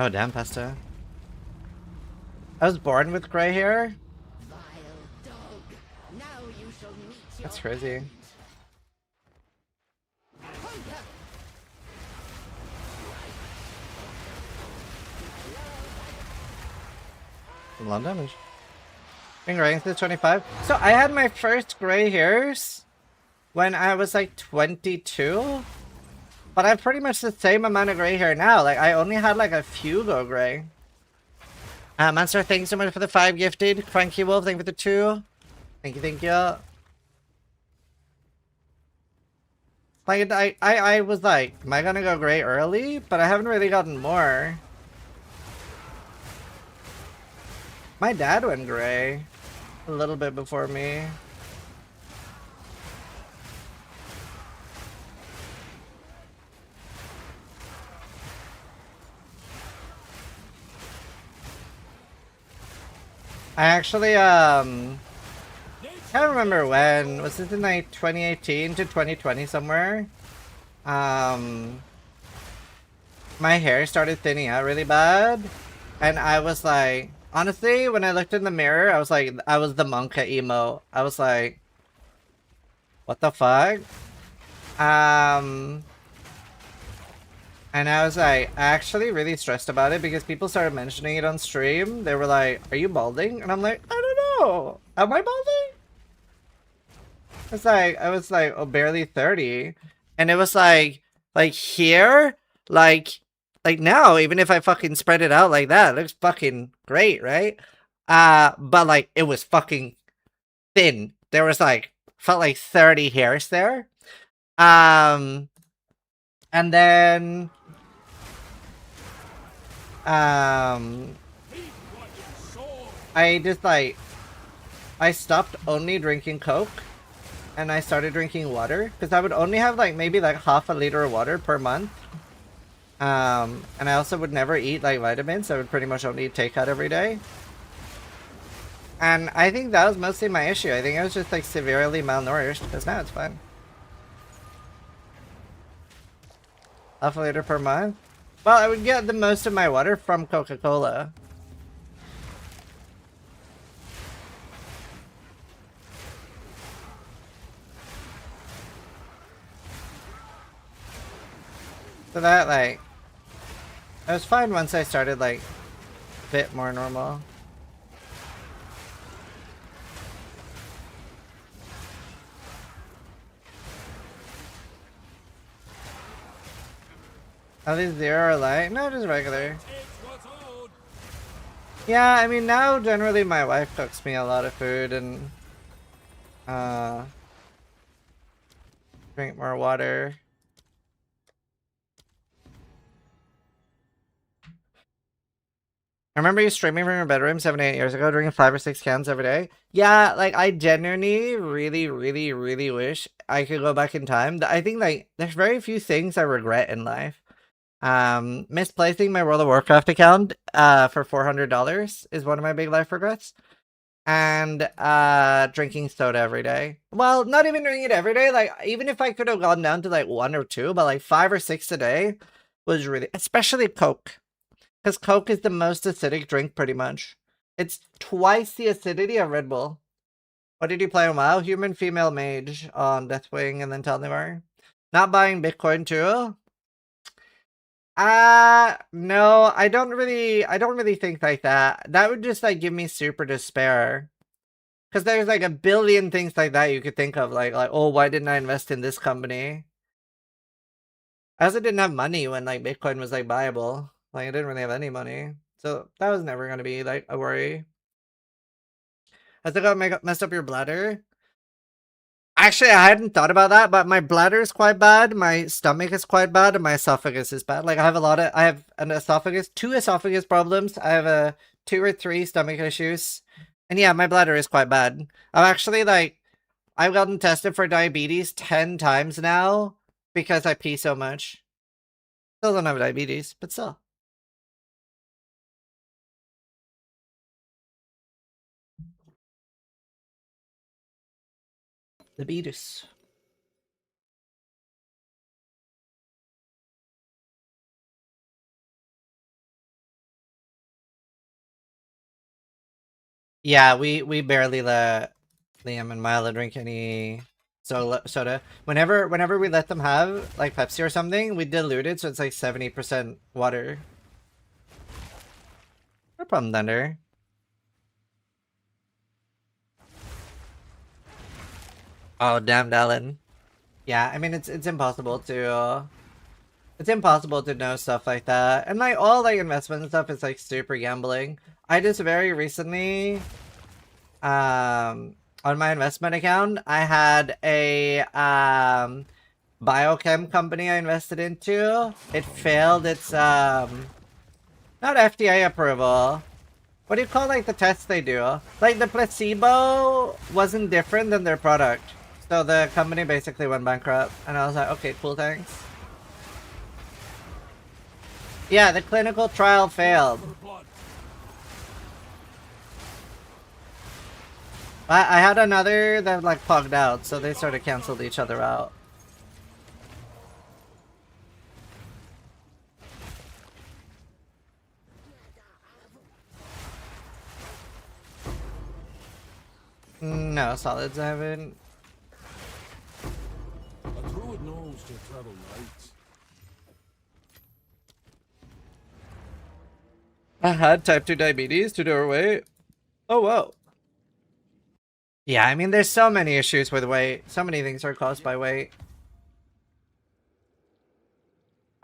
Oh damn, Pasta. I was born with gray hair? That's crazy. A lot of damage. Being ranked to 25. So I had my first gray hairs when I was like 22. But I have pretty much the same amount of gray hair now. Like I only had like a few go gray. Monster, thank you so much for the 5 gifted. Cranky Wolf, thank you for the 2. Thank you, thank you. Like I was like, am I gonna go gray early? But I haven't really gotten more. My dad went gray a little bit before me. I actually, can't remember when. Was this in like 2018 to 2020 somewhere? My hair started thinning out really bad. And I was like, honestly, when I looked in the mirror, I was like, I was the Monka emo. I was like, what the fuck? And I was like, actually really stressed about it because people started mentioning it on stream. They were like, are you balding? And I'm like, I don't know. Am I balding? I was like, oh, barely 30. And it was like here, like now, even if I fucking spread it out like that, it looks fucking great, right? But like, it was fucking thin. There was like, felt like 30 hairs there. And then I just like, I stopped only drinking Coke and I started drinking water because I would only have like maybe like half a liter of water per month. And I also would never eat like vitamins. I would pretty much only eat takeout every day. And I think that was mostly my issue. I think I was just like severely malnourished because now it's fine. Half a liter per month? Well, I would get the most of my water from Coca-Cola. So that, like, it was fine once I started, like, a bit more normal. At least 0 or light? No, just regular. Yeah, I mean, now generally my wife cooks me a lot of food and, Drink more water. I remember you streaming from your bedroom 7 to 8 years ago, drinking 5 or 6 cans every day. Yeah, like I genuinely really wish I could go back in time. I think like there's very few things I regret in life. Misplacing my World of Warcraft account for $400 is one of my big life regrets. And drinking soda every day. Well, not even drinking it every day. Like even if I could have gone down to like 1 or 2, but like 5 or 6 a day was really, especially Coke. Because Coke is the most acidic drink, pretty much. It's twice the acidity of Red Bull. What did you play on WoW? Human Female Mage on Deathwing and then Telemar. Not buying Bitcoin too? No, I don't really think like that. That would just like give me super despair. Because there's like a billion things like that you could think of. Like, oh, why didn't I invest in this company? I also didn't have money when like Bitcoin was like buyable. Like I didn't really have any money. So that was never gonna be like a worry. Has it got messed up your bladder? Actually, I hadn't thought about that, but my bladder is quite bad, my stomach is quite bad, and my esophagus is bad. Like I have an esophagus, 2 esophagus problems. I have 2 or 3 stomach issues. And yeah, my bladder is quite bad. I'm actually like, I've gotten tested for diabetes 10 times now because I pee so much. Still don't have diabetes, but still. Diabetes. Yeah, we barely let Liam and Milo drink any soda. Whenever we let them have like Pepsi or something, we dilute it so it's like 70% water. No problem, Thunder. Oh damn, Dallin. Yeah, I mean it's impossible to know stuff like that. And like all like investment stuff is like super gambling. I just very recently on my investment account I had a biochem company I invested into. It failed its not FDA approval. What do you call like the tests they do? Like the placebo wasn't different than their product. So the company basically went bankrupt and I was like, okay, cool, thanks. Yeah, the clinical trial failed. I had another that like plugged out, so they sort of canceled each other out. No, solids I haven't. A druid knows to travel light. I had type 2 diabetes due to overweight. Oh, wow. Yeah, I mean, there's so many issues with weight. So many things are caused by weight.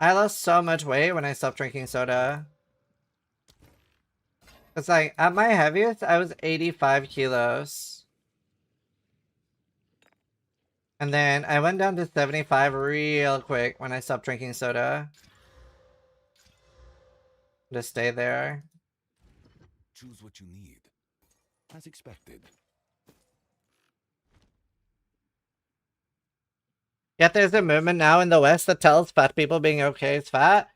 I lost so much weight when I stopped drinking soda. It's like, at my heaviest, I was 85 kilos. And then I went down to 75 real quick when I stopped drinking soda. Just stay there. Choose what you need. As expected. Yet there's a movement now in the West that tells fat people being okay is fat.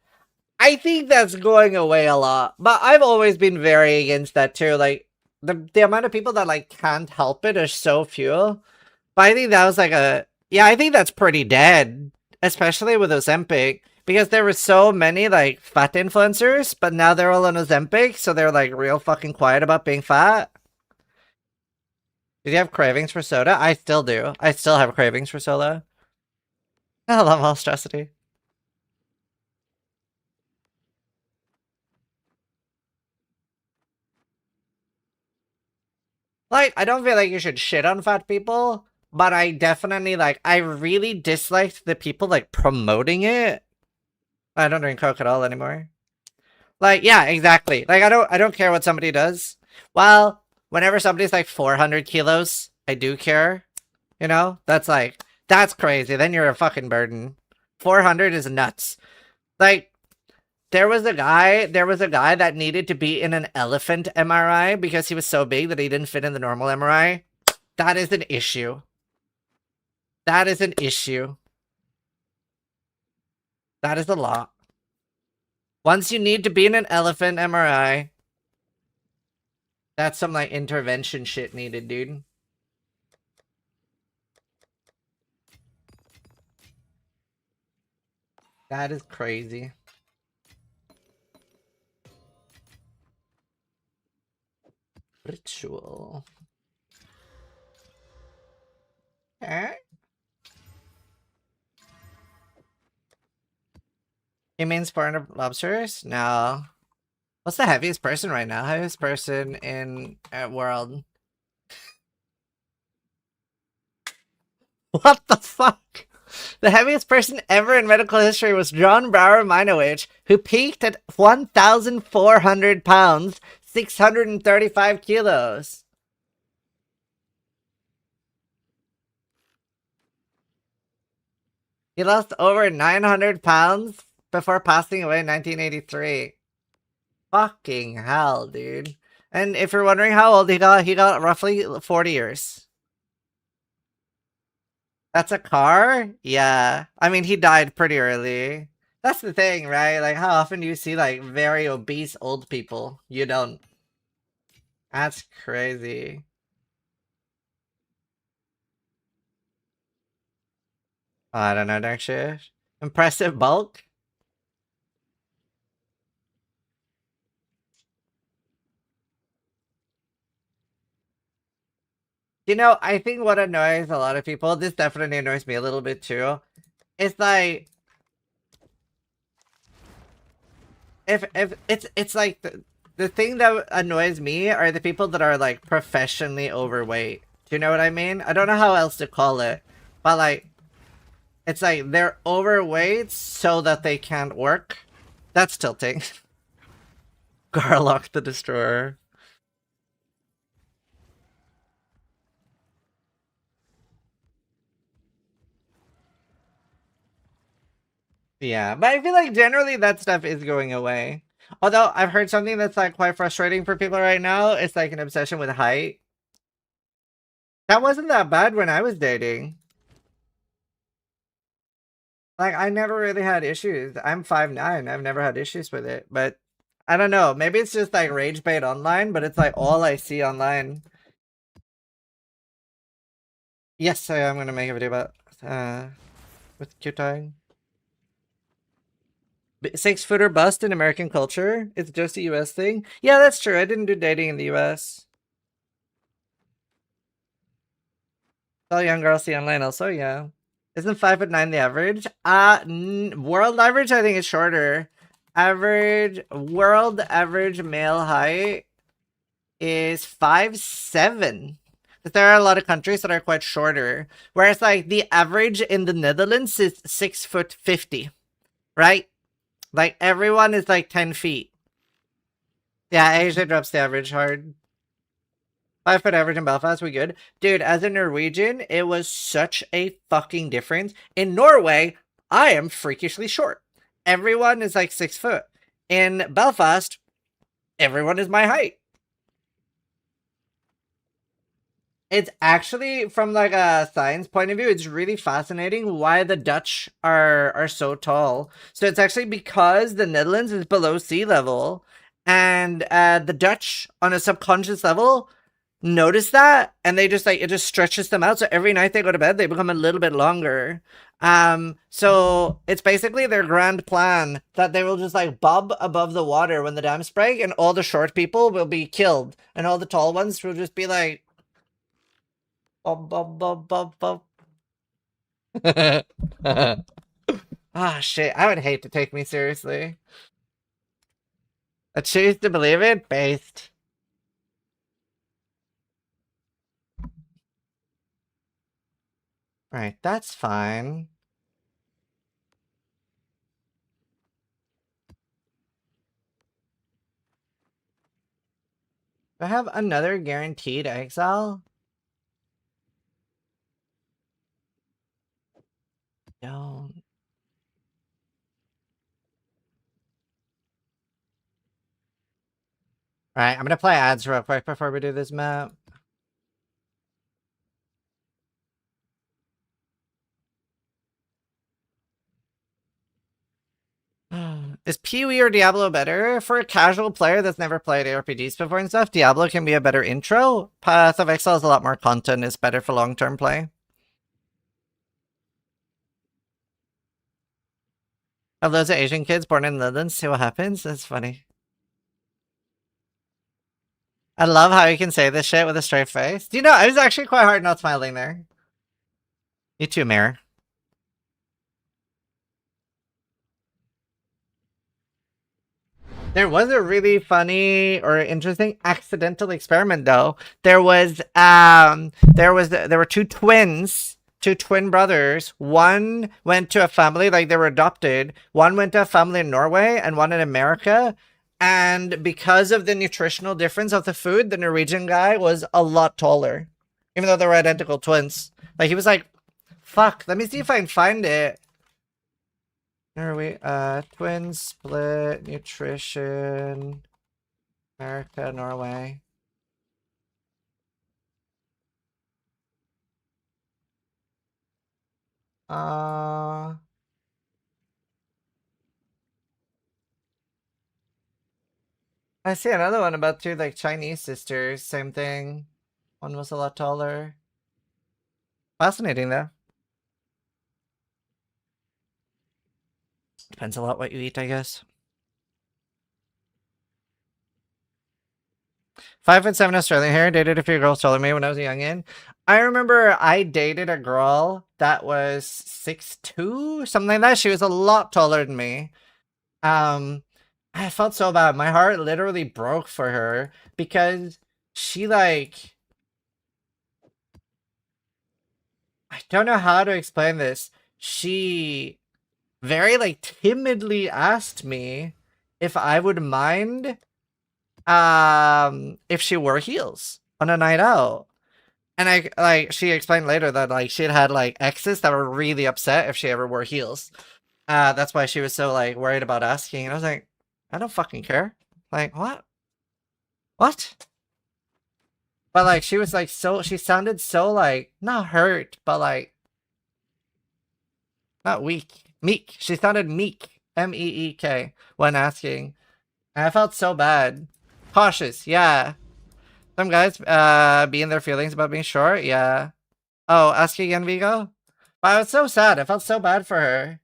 I think that's going away a lot. But I've always been very against that too. Like, the amount of people that like can't help it are so few. But I think that was like yeah, I think that's pretty dead. Especially with Ozempic. Because there were so many like fat influencers, but now they're all on Ozempic, so they're like real fucking quiet about being fat. Did you have cravings for soda? I still do. I still have cravings for soda. I love monstrosity. Like, I don't feel like you should shit on fat people, but I definitely, like, I really disliked the people, like, promoting it. I don't drink Coke at all anymore. Like, yeah, exactly. Like, I don't care what somebody does. Well, whenever somebody's, like, 400 kilos, I do care. You know? That's That's crazy. Then you're a fucking burden. 400 is nuts. Like, there was a guy that needed to be in an elephant MRI because he was so big that he didn't fit in the normal MRI. That is an issue. That is an issue. That is a lot. Once you need to be in an elephant MRI, that's some like intervention shit needed, dude. That is crazy. Ritual. Okay. He means 400 lobsters? No. What's the heaviest person right now? Heaviest person in world. What the fuck? The heaviest person ever in medical history was John Brower Minowich, who peaked at 1,400 pounds, 635 kilos. He lost over 900 pounds before passing away in 1983. Fucking hell, dude. And if you're wondering how old he got roughly 40 years. That's a car? Yeah. I mean, he died pretty early. That's the thing, right? Like, how often do you see, like, very obese old people? You don't. That's crazy. I don't know, Dark Shift. Impressive bulk? You know, I think what annoys a lot of people, this definitely annoys me a little bit too, is like, if it's like the thing that annoys me are the people that are like professionally overweight. Do you know what I mean? I don't know how else to call it, but like, it's like they're overweight so that they can't work. That's tilting. Garlock the Destroyer. Yeah, but I feel like generally that stuff is going away. Although I've heard something that's like quite frustrating for people right now. It's like an obsession with height. That wasn't that bad when I was dating. Like, I never really had issues. I'm 5'9". I've never had issues with it. But I don't know. Maybe it's just like rage bait online, but it's like all I see online. Yes, I am going to make a video about with Q-tying. 6-footer bust in American culture? It's just a US thing? Yeah, that's true. I didn't do dating in the US. All young girls see online also, yeah. Isn't 5'9" the average? World average I think is shorter. World average male height is 5'7". But there are a lot of countries that are quite shorter. Whereas like the average in the Netherlands is 6'50", right? Like everyone is like 10 feet. Yeah, Asia drops the average hard. 5-foot average in Belfast, we good? Dude, as a Norwegian, it was such a fucking difference. In Norway, I am freakishly short. Everyone is like 6 foot. In Belfast, everyone is my height. It's actually, from like a science point of view, it's really fascinating why the Dutch are so tall. So it's actually because the Netherlands is below sea level, and the Dutch, on a subconscious level, notice that, and they just like, it just stretches them out. So every night they go to bed, they become a little bit longer. So it's basically their grand plan that they will just like bob above the water when the dams break, and all the short people will be killed, and all the tall ones will just be like, bob, bob, bob, bob, bob. Ah, shit. I would hate to take me seriously. I choose to believe it based. Right, that's fine. Do I have another guaranteed exile? Alright, I'm gonna play ads real quick before we do this map. Is PoE or Diablo better? For a casual player that's never played ARPGs before and stuff, Diablo can be a better intro. Path of Exile is a lot more content, it's better for long-term play. Have loads of Asian kids born in Netherlands, see what happens? That's funny. I love how you can say this shit with a straight face. Do you know, it was actually quite hard not smiling there. You too, Mayor. There was a really funny or interesting accidental experiment though. There were two twins, two twin brothers. One went to a family, like they were adopted. One went to a family in Norway and one in America. And because of the nutritional difference of the food, the Norwegian guy was a lot taller. Even though they were identical twins. Like he was like, fuck, let me see if I can find it. Where are we? Twin split nutrition. America, Norway. I see another one about two like Chinese sisters. Same thing. One was a lot taller. Fascinating though. Depends a lot what you eat, I guess. 5'7" Australian hair. Dated a few girls taller than me when I was a youngin'. I remember I dated a girl that was 6'2", something like that. She was a lot taller than me. I felt so bad. My heart literally broke for her because she like... I don't know how to explain this. She very like timidly asked me if I would mind if she wore heels on a night out. And she explained later that like she had like exes that were really upset if she ever wore heels. That's why she was so like worried about asking. And I was like, I don't fucking care. Like, what? What? But like she was like she sounded so like not hurt, but like not weak. Meek. She sounded meek. M-E-E-K when asking. And I felt so bad. Cautious, yeah. Some guys be in their feelings about being short, yeah. Oh, ask again, Vigo? But I was so sad. I felt so bad for her.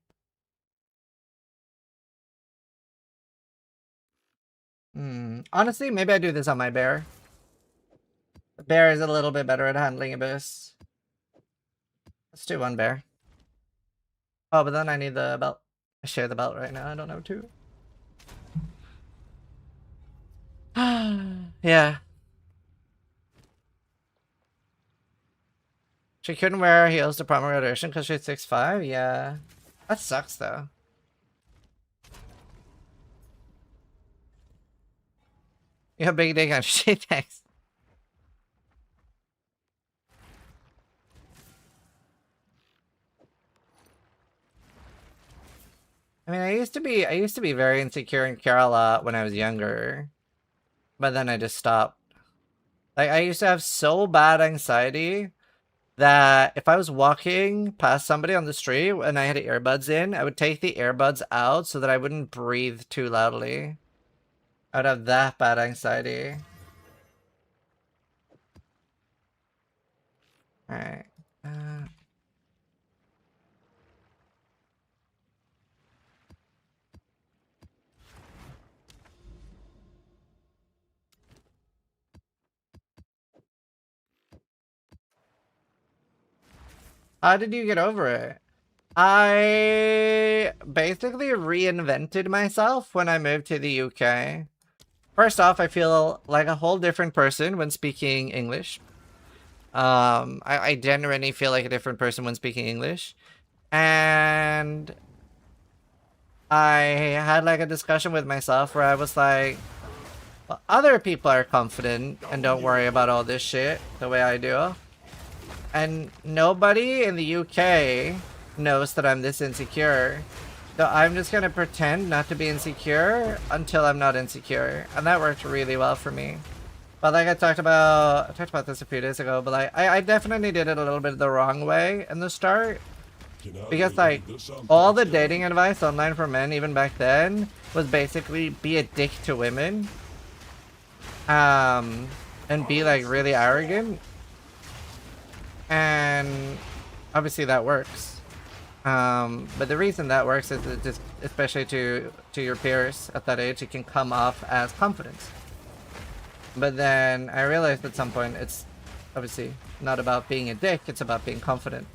Honestly, maybe I do this on my bear. The bear is a little bit better at handling Abyss. Let's do one bear. Oh, but then I need the belt. I share the belt right now. I don't have two. Yeah. She couldn't wear heels to promo graduation because she's 6'5". Yeah. That sucks though. You have big dick on shit, thanks. I mean, I used to be very insecure and care a lot when I was younger. But then I just stopped. Like, I used to have so bad anxiety that if I was walking past somebody on the street and I had earbuds in, I would take the earbuds out so that I wouldn't breathe too loudly. I would have that bad anxiety. Alright. How did you get over it? I basically reinvented myself when I moved to the UK. First off, I feel like a whole different person when speaking English. I genuinely feel like a different person when speaking English. And I had like a discussion with myself where I was like, well, other people are confident and don't worry about all this shit the way I do. And nobody in the UK knows that I'm this insecure. So I'm just gonna pretend not to be insecure until I'm not insecure. And that worked really well for me. But like I talked about this a few days ago, but like I definitely did it a little bit the wrong way in the start. Because like all the dating advice online for men even back then was basically be a dick to women. And be like really arrogant. And obviously that works. But the reason that works is it just, especially to your peers at that age, it can come off as confidence. But then I realized at some point it's obviously not about being a dick, it's about being confident.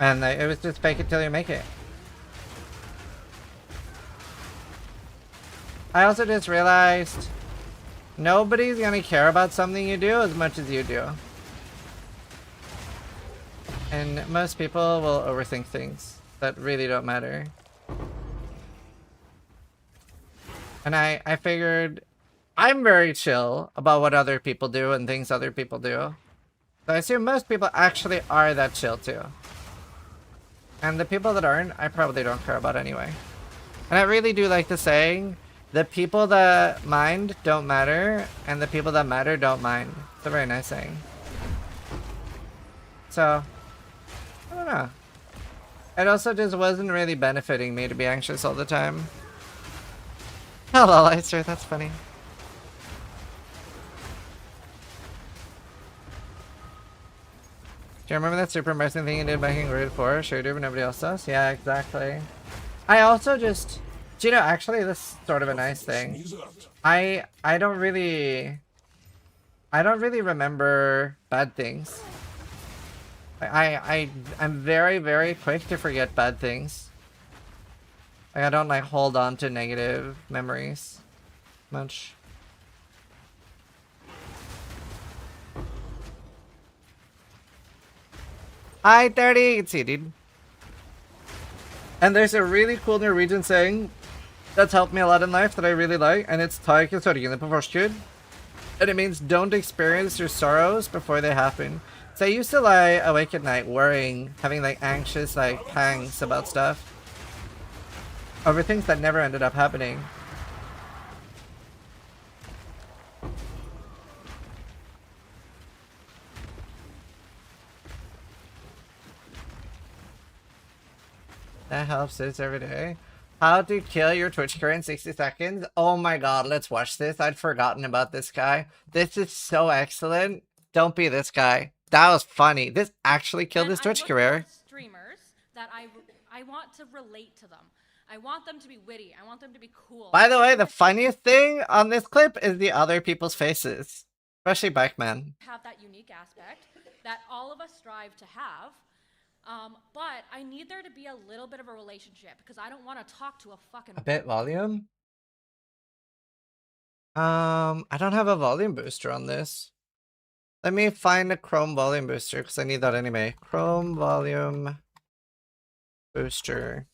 And it was just fake it till you make it. I also just realized nobody's gonna care about something you do as much as you do. And most people will overthink things that really don't matter. And I figured I'm very chill about what other people do and things other people do. So I assume most people actually are that chill too. And the people that aren't, I probably don't care about anyway. And I really do like the saying, the people that mind don't matter, and the people that matter don't mind. It's a very nice saying. So, I don't know. It also just wasn't really benefiting me to be anxious all the time. Hello, Leister, that's funny. Do you remember that super embarrassing thing you did back in grade 4? Sure do, but nobody else does? Yeah, exactly. I also just... Do you know, actually, this is sort of a nice thing. I don't really remember bad things. I'm very, very quick to forget bad things. Like, I don't like hold on to negative memories much. Hi, 30. You can see, dude. And there's a really cool Norwegian saying that's helped me a lot in life that I really like, and it's ta ikke sorgene på forskudd. And it means don't experience your sorrows before they happen. So I used to lie awake at night worrying, having like anxious like pangs about stuff. Over things that never ended up happening. That helps this every day. How to kill your Twitch career in 60 seconds? Oh my god, let's watch this. I'd forgotten about this guy. This is so excellent. Don't be this guy. That was funny. This actually killed his Twitch career. Streamers that I want to relate to them. I want them to be witty. I want them to be cool. By the way, the funniest thing on this clip is the other people's faces. Especially Bikeman. Have that unique aspect that all of us strive to have. But I need there to be a little bit of a relationship because I don't want to talk to a fucking... A bit volume? I don't have a volume booster on this. Let me find a Chrome volume booster because I need that anyway. Chrome volume booster.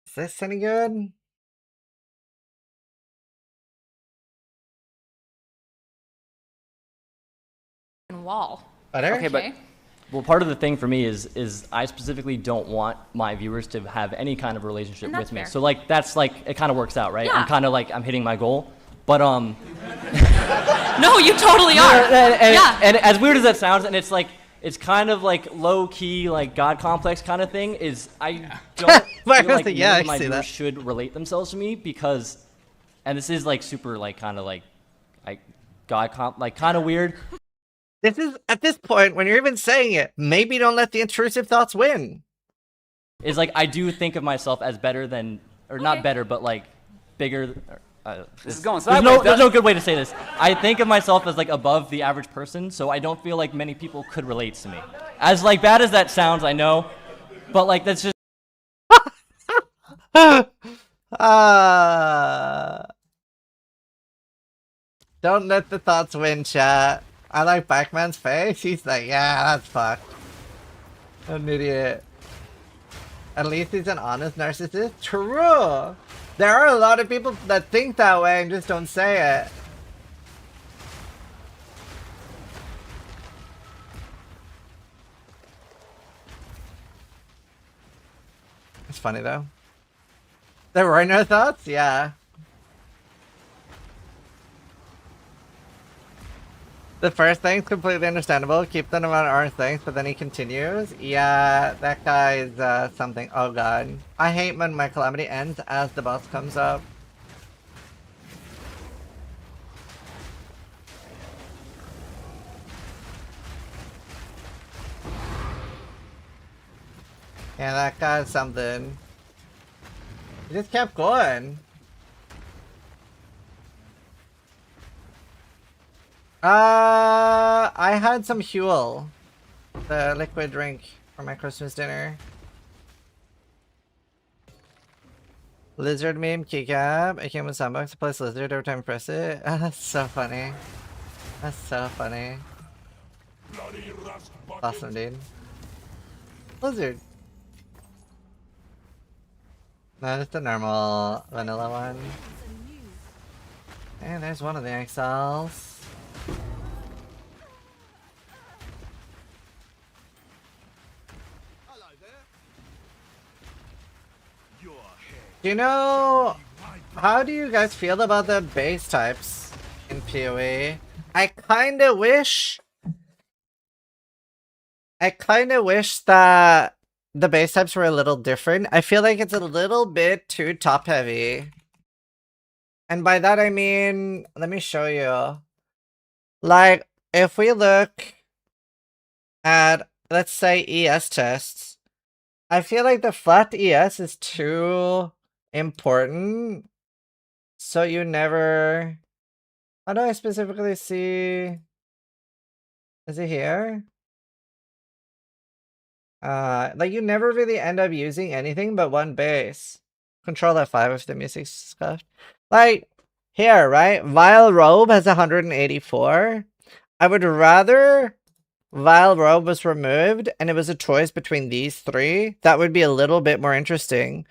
Is this any good? Wall. Better? Okay, but well, part of the thing for me is I specifically don't want my viewers to have any kind of relationship with me. Fair. So like that's like it kind of works out, right? Yeah. I'm kind of like I'm hitting my goal, but No, you totally are. and as weird as that sounds, and it's like it's kind of like low key like God complex kind of thing. Is I don't feel like yeah, my I see viewers that. should relate themselves to me because, and this is like super like kind of like God like kind of weird. This is, at this point, when you're even saying it, maybe don't let the intrusive thoughts win. Is like I do think of myself as better than, or not better, but like bigger. This is going sideways. There's no good way to say this. I think of myself as like above the average person, so I don't feel like many people could relate to me. As like bad as that sounds, I know, but like that's just. Don't let the thoughts win, chat. I like Backman's face. He's like, yeah, that's fucked. An idiot. At least he's an honest narcissist. True. There are a lot of people that think that way and just don't say it. It's funny though. There were no thoughts? Yeah. The first thing's completely understandable. Keep them on our things, but then he continues. Yeah, that guy's something. Oh god. I hate when my calamity ends as the boss comes up. Yeah, that guy's something. He just kept going. I had some Huel, the liquid drink, for my Christmas dinner. Lizard meme, keycap. I came with $7 to place lizard every time I press it. That's so funny. That's so funny. Awesome, dude. Lizard. No, just a normal vanilla one. And there's one of the exiles. Do you know, how do you guys feel about the base types in PoE? I kinda wish that the base types were a little different. I feel like it's a little bit too top heavy. And by that I mean, let me show you. Like, if we look at, let's say, ES tests, I feel like the flat ES is too important. So you never... How do I specifically see... Is it here? Like you never really end up using anything but one base. Control F5 if the music's scuffed. Like, here, right? Vile Robe has 184. I would rather Vile Robe was removed and it was a choice between these three. That would be a little bit more interesting.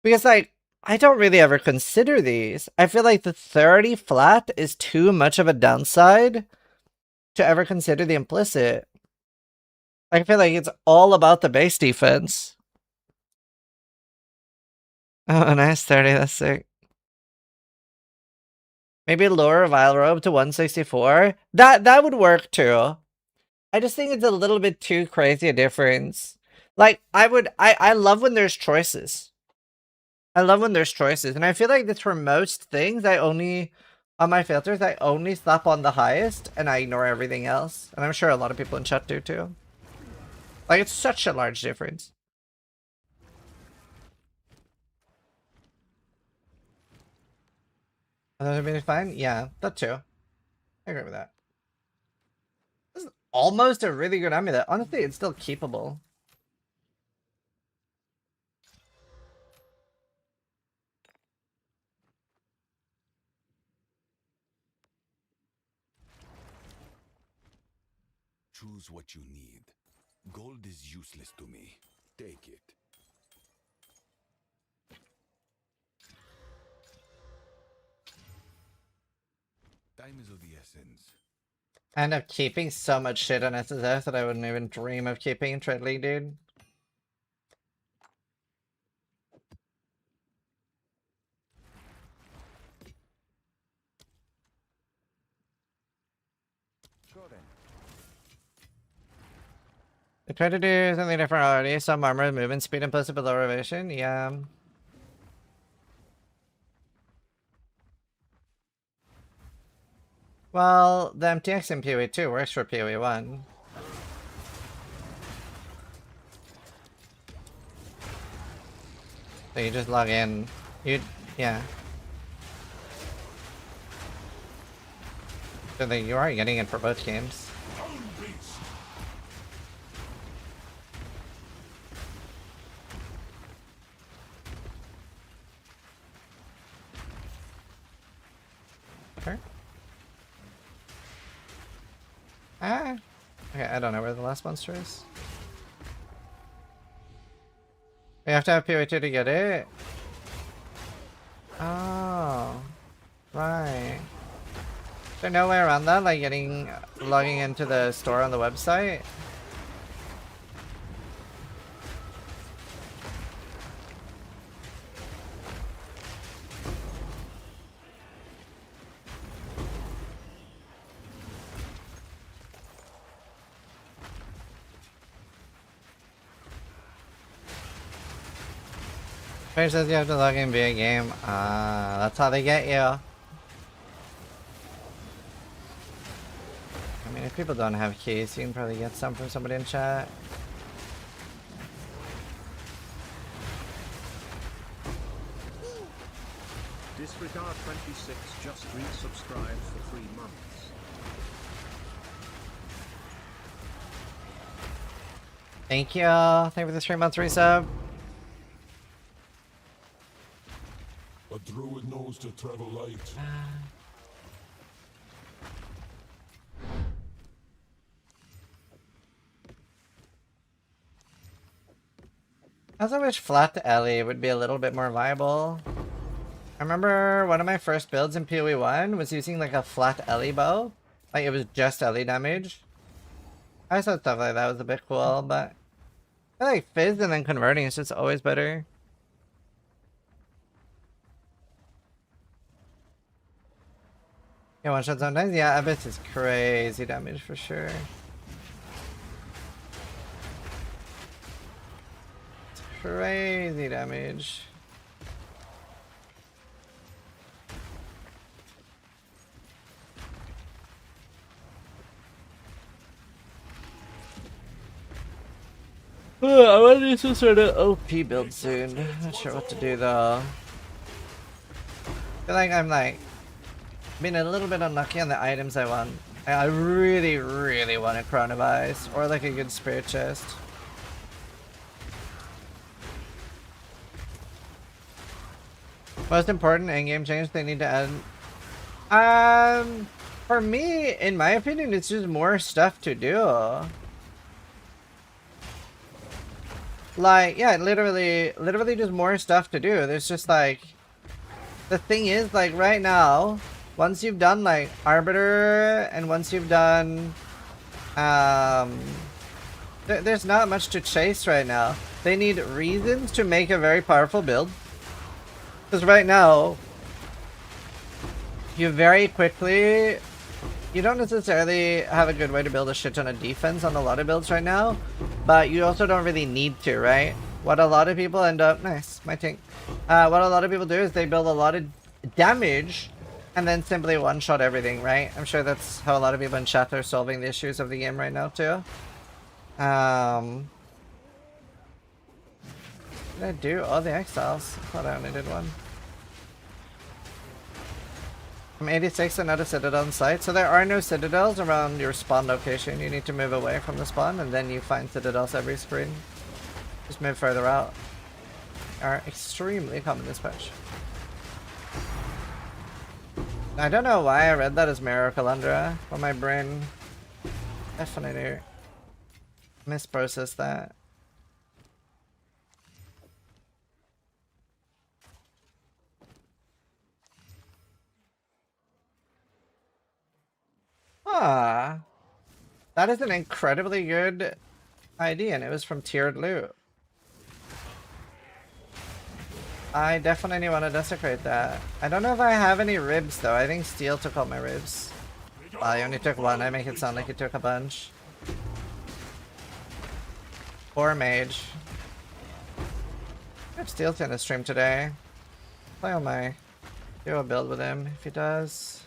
Because, like, I don't really ever consider these. I feel like the 30 flat is too much of a downside to ever consider the implicit. I feel like it's all about the base defense. Oh, nice 30, that's sick. Maybe lower Vile Robe to 164. That would work too. I just think it's a little bit too crazy a difference. Like, I love when there's choices. I love when there's choices. And I feel like this for most things, on my filters, I only slap on the highest and I ignore everything else. And I'm sure a lot of people in chat do too. Like, it's such a large difference. Everything fine? Yeah, that too. I agree with that. This is almost a really good amulet. Honestly, it's still keepable. Choose what you need. Gold is useless to me. Take it. Time is of the essence. I end up keeping so much shit on SSF that I wouldn't even dream of keeping in Trade League, dude. I tried to do something different already. Some armor, movement speed, implicit below elevation. Yeah. Well, the MTX in PoE 2 works for PoE 1. So you just log in. Yeah. So that you are getting it for both games. Sure. Ah. Okay, I don't know where the last monster is. We have to have PoE 2 to get it? Oh. Right. Is there no way around that? Like logging into the store on the website? Twitch says you have to log in via game. Ah, that's how they get you. I mean, if people don't have keys, you can probably get some from somebody in chat. Disregard 26 just resubscribed for 3 months. Thank you. Thank you for the 3 months resub. A druid knows to travel light. I also wish flat Ellie would be a little bit more viable. I remember one of my first builds in PoE 1 was using like a flat Ellie bow. Like it was just Ellie damage. I thought stuff like that was a bit cool, but I feel like fizz and then converting is just always better. Yeah, one shot sometimes. Yeah, Abyss is crazy damage for sure. It's crazy damage. I want to do some sort of OP build soon. Not sure what to do though. I feel like I'm like being a little bit unlucky on the items I want. I really, really want a Crown of Ice or like a good Spirit Chest. Most important in-game change they need to add. For me, in my opinion, it's just more stuff to do. Like, yeah, literally just more stuff to do. There's just like, the thing is, like right now, once you've done like Arbiter and once you've done, there's not much to chase right now. They need reasons to make a very powerful build. Because right now, you very quickly, you don't necessarily have a good way to build a shit ton of defense on a lot of builds right now, but you also don't really need to, right? What a lot of people end up, nice, my tank. What a lot of people do is they build a lot of damage and then simply one-shot everything, right? I'm sure that's how a lot of people in chat are solving the issues of the game right now too. Did I do all the exiles? I thought I only did one. I'm 86 and not a citadel in sight. So there are no citadels around your spawn location. You need to move away from the spawn and then you find citadels every screen. Just move further out. Are extremely common this patch. I don't know why I read that as Mirror Calandra, but my brain definitely misprocessed that. Ah, that is an incredibly good idea, and it was from tiered loot. I definitely want to desecrate that. I don't know if I have any ribs though. I think Steel took all my ribs. I only took one. I make it sound like he took a bunch. Poor mage. I have Steel in the stream today. Play on my do a build with him if he does.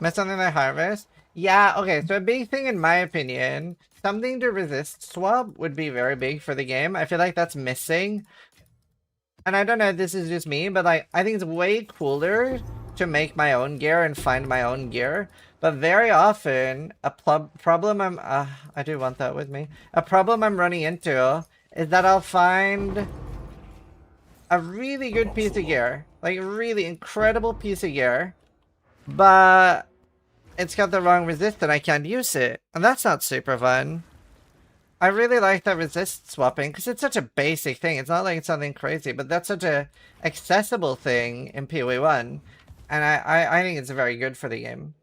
Miss something like harvest? Yeah, okay, so a big thing in my opinion, something to resist swap would be very big for the game. I feel like that's missing. And I don't know if this is just me, but like, I think it's way cooler to make my own gear and find my own gear. But very often, a problem I do want that with me. A problem I'm running into is that I'll find a really good piece of gear. Like a really incredible piece of gear. But it's got the wrong resist and I can't use it. And that's not super fun. I really like that resist swapping because it's such a basic thing. It's not like it's something crazy, but that's such a accessible thing in PoE 1. And I think it's very good for the game.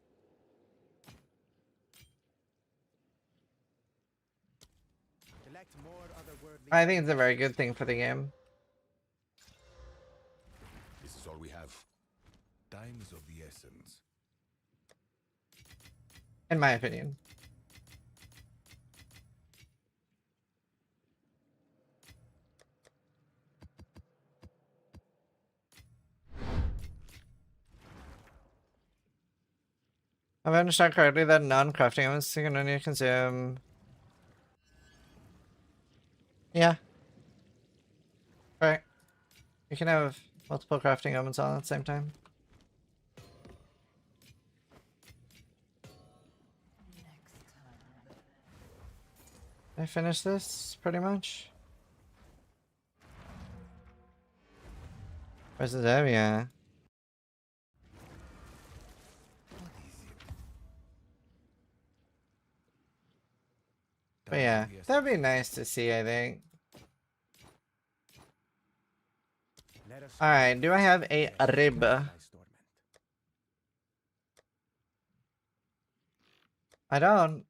I think it's a very good thing for the game. This is all we have. Time is of the essence. In my opinion. If I understand correctly, that non-crafting elements can only consume. Yeah. Right. You can have multiple crafting elements on at the same time. I finished this pretty much. Where's the dev? Yeah. But yeah, that'd be nice to see, I think. Alright, do I have a rib? I don't.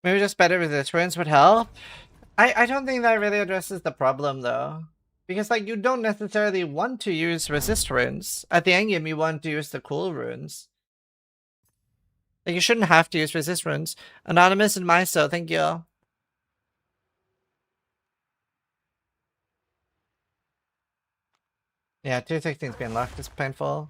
Maybe just better resistance would help. I don't think that really addresses the problem though. Because like you don't necessarily want to use resist runes. At the endgame you want to use the cool runes. Like you shouldn't have to use resist runes. Anonymous and Myso, thank you. Yeah, 216's being locked is painful.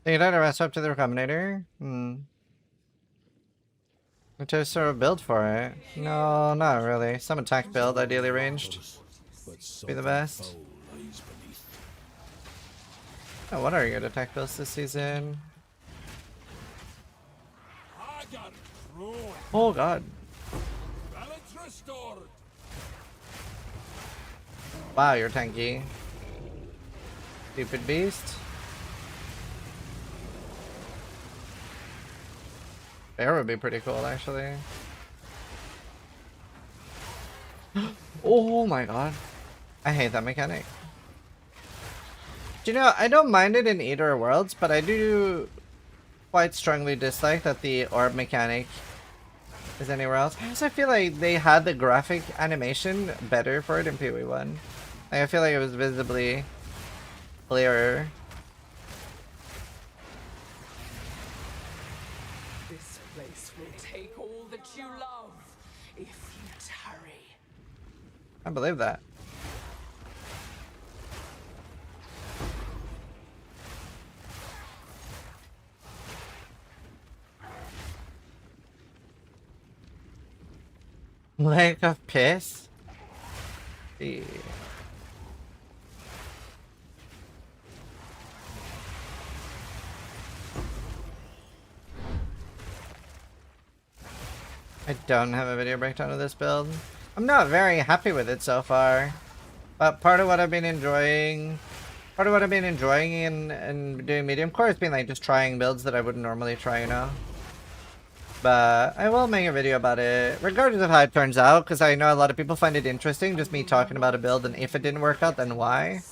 Think I'd rest up to the Recombinator? To sort of build for it? No, not really. Some attack build, ideally ranged. Be the best. Oh, what are good attack builds this season? Oh god. Wow, you're tanky. Stupid beast. Bear would be pretty cool, actually. Oh my god. I hate that mechanic. Do you know, I don't mind it in either worlds, but I do quite strongly dislike that the orb mechanic is anywhere else. I also feel like they had the graphic animation better for it in PoE1. Like, I feel like it was visibly clearer. This place will take all that you love if you tarry. I believe that. Lake of Piss? Yeah. I don't have a video breakdown of this build. I'm not very happy with it so far. But part of what I've been enjoying in doing medium core has been like just trying builds that I wouldn't normally try, you know? But I will make a video about it, regardless of how it turns out, because I know a lot of people find it interesting, just me talking about a build, and if it didn't work out, then why?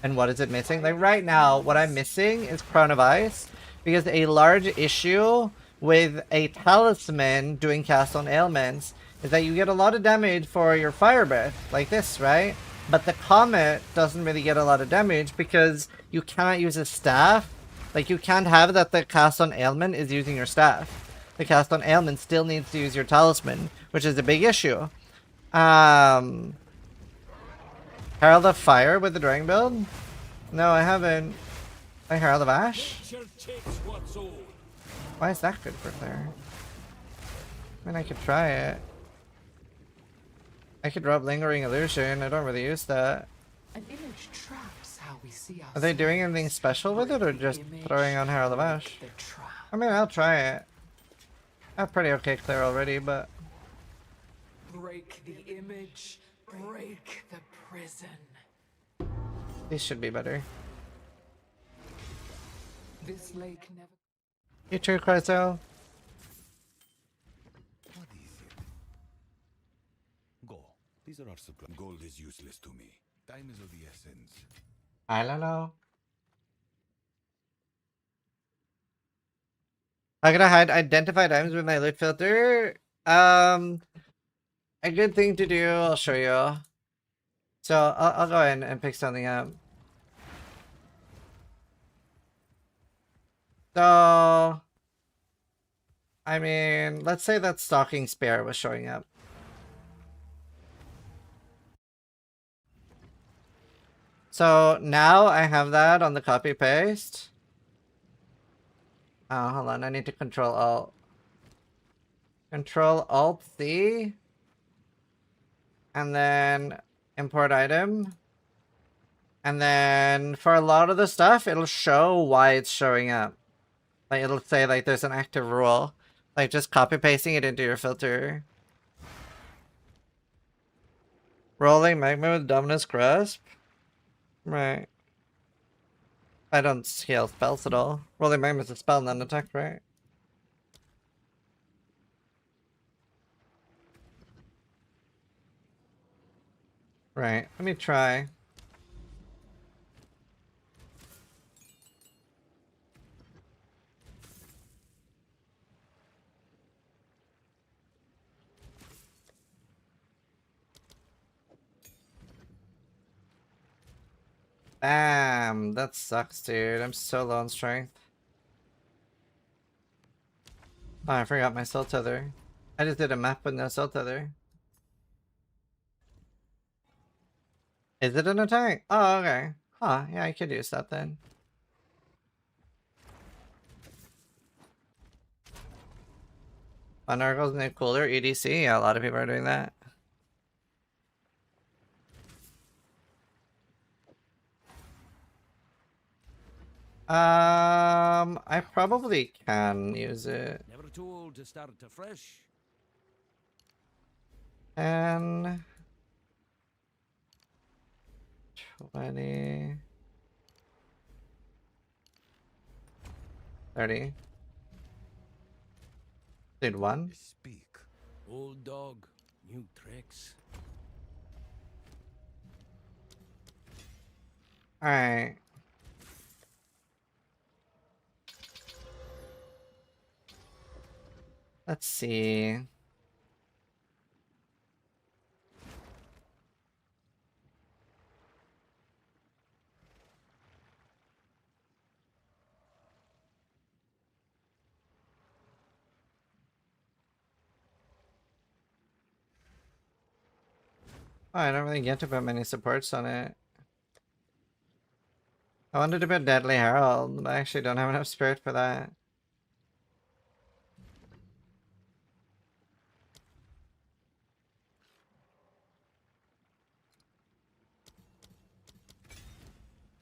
And what is it missing? Like right now, what I'm missing is Crown of Ice, because a large issue with a talisman doing cast on ailments is that you get a lot of damage for your fire breath, like this, right? But the comet doesn't really get a lot of damage because you cannot use a staff. Like, you can't have that the cast on ailment is using your staff. The cast on ailment still needs to use your talisman, which is a big issue. Herald of Fire with the Dragon build? No, I haven't. Like Herald of Ash? Why is that good for there? I mean, I could try it. I could drop Lingering Illusion. I don't really use that. An image traps how shall we see Are they doing anything special with it or just throwing on Harold of Ash? I mean, I'll try it. I have pretty okay clear already, but... Break the image, break the prison. These should be better. This lake never... You true, Cryzo? What is it? Go. These are our supplies. Gold is useless to me. Time is of the essence. I don't know. How can I hide identified items with my loot filter? A good thing to do, I'll show you. So I'll go in and pick something up. So, I mean, let's say that Stalking Spear was showing up. So now I have that on the copy paste. Oh, hold on, I need to Control Alt. Control Alt C. And then import item. And then for a lot of the stuff, it'll show why it's showing up. Like it'll say like there's an active rule. Like just copy pasting it into your filter. Rolling magma with Dominus Grasp. Right. I don't scale spells at all. Rolling magma is a spell, not an attack, right? Right. Let me try. Bam! That sucks, dude. I'm so low on strength. Oh, I forgot my soul tether. I just did a map with no soul tether. Is it an attack? Oh, okay. Huh, yeah, I could use that then. Fun Oracle's new cooler, EDC. Yeah, a lot of people are doing that. I probably can use it. Never too old to start afresh. And 20, 30. Did one? Speak. Old dog, new tricks. Alright. Let's see. Oh, I don't really get to put many supports on it. I wanted to put Deadly Herald, but I actually don't have enough spirit for that.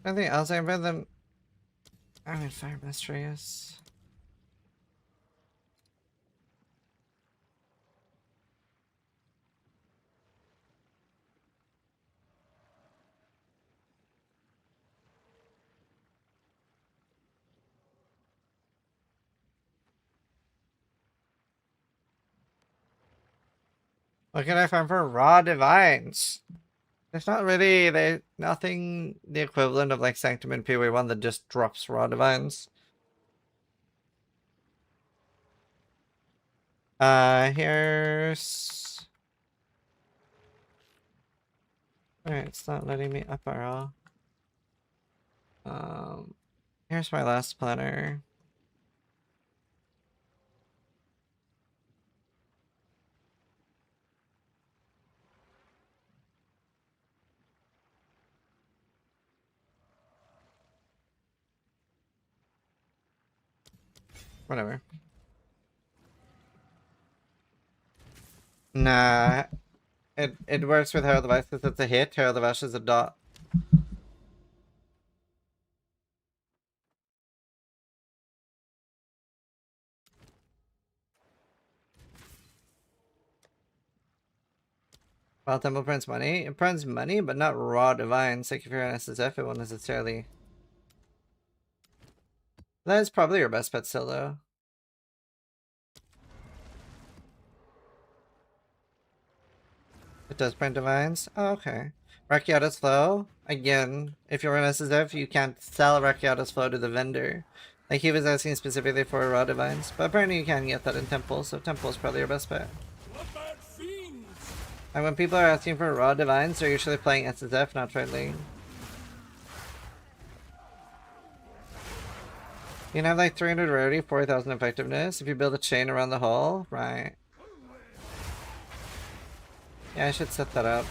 Anything else I can put them? I mean, Fire Mistress. What can I find for raw divines? There's not really nothing the equivalent of like Sanctum and PoE1 that just drops raw divines. Here's alright, it's not letting me up at all. Here's my last planner. Whatever. Nah. It works with Herald of Ash because it's a hit. Herald of Ash is a dot. Wild Temple prints money. It prints money, but not raw divines. Like if you're an SSF, it won't necessarily. That is probably your best bet still, though. It does print divines. Oh, okay. Rakiata's Flow. Again, if you're an SSF, you can't sell Rakiata's Flow to the vendor. Like he was asking specifically for raw divines, but apparently you can get that in Temple, so Temple is probably your best bet. And when people are asking for raw divines, they're usually playing SSF, not trade lane. You can have like 300 rarity, 4,000 effectiveness. If you build a chain around the hull, right? Yeah, I should set that up.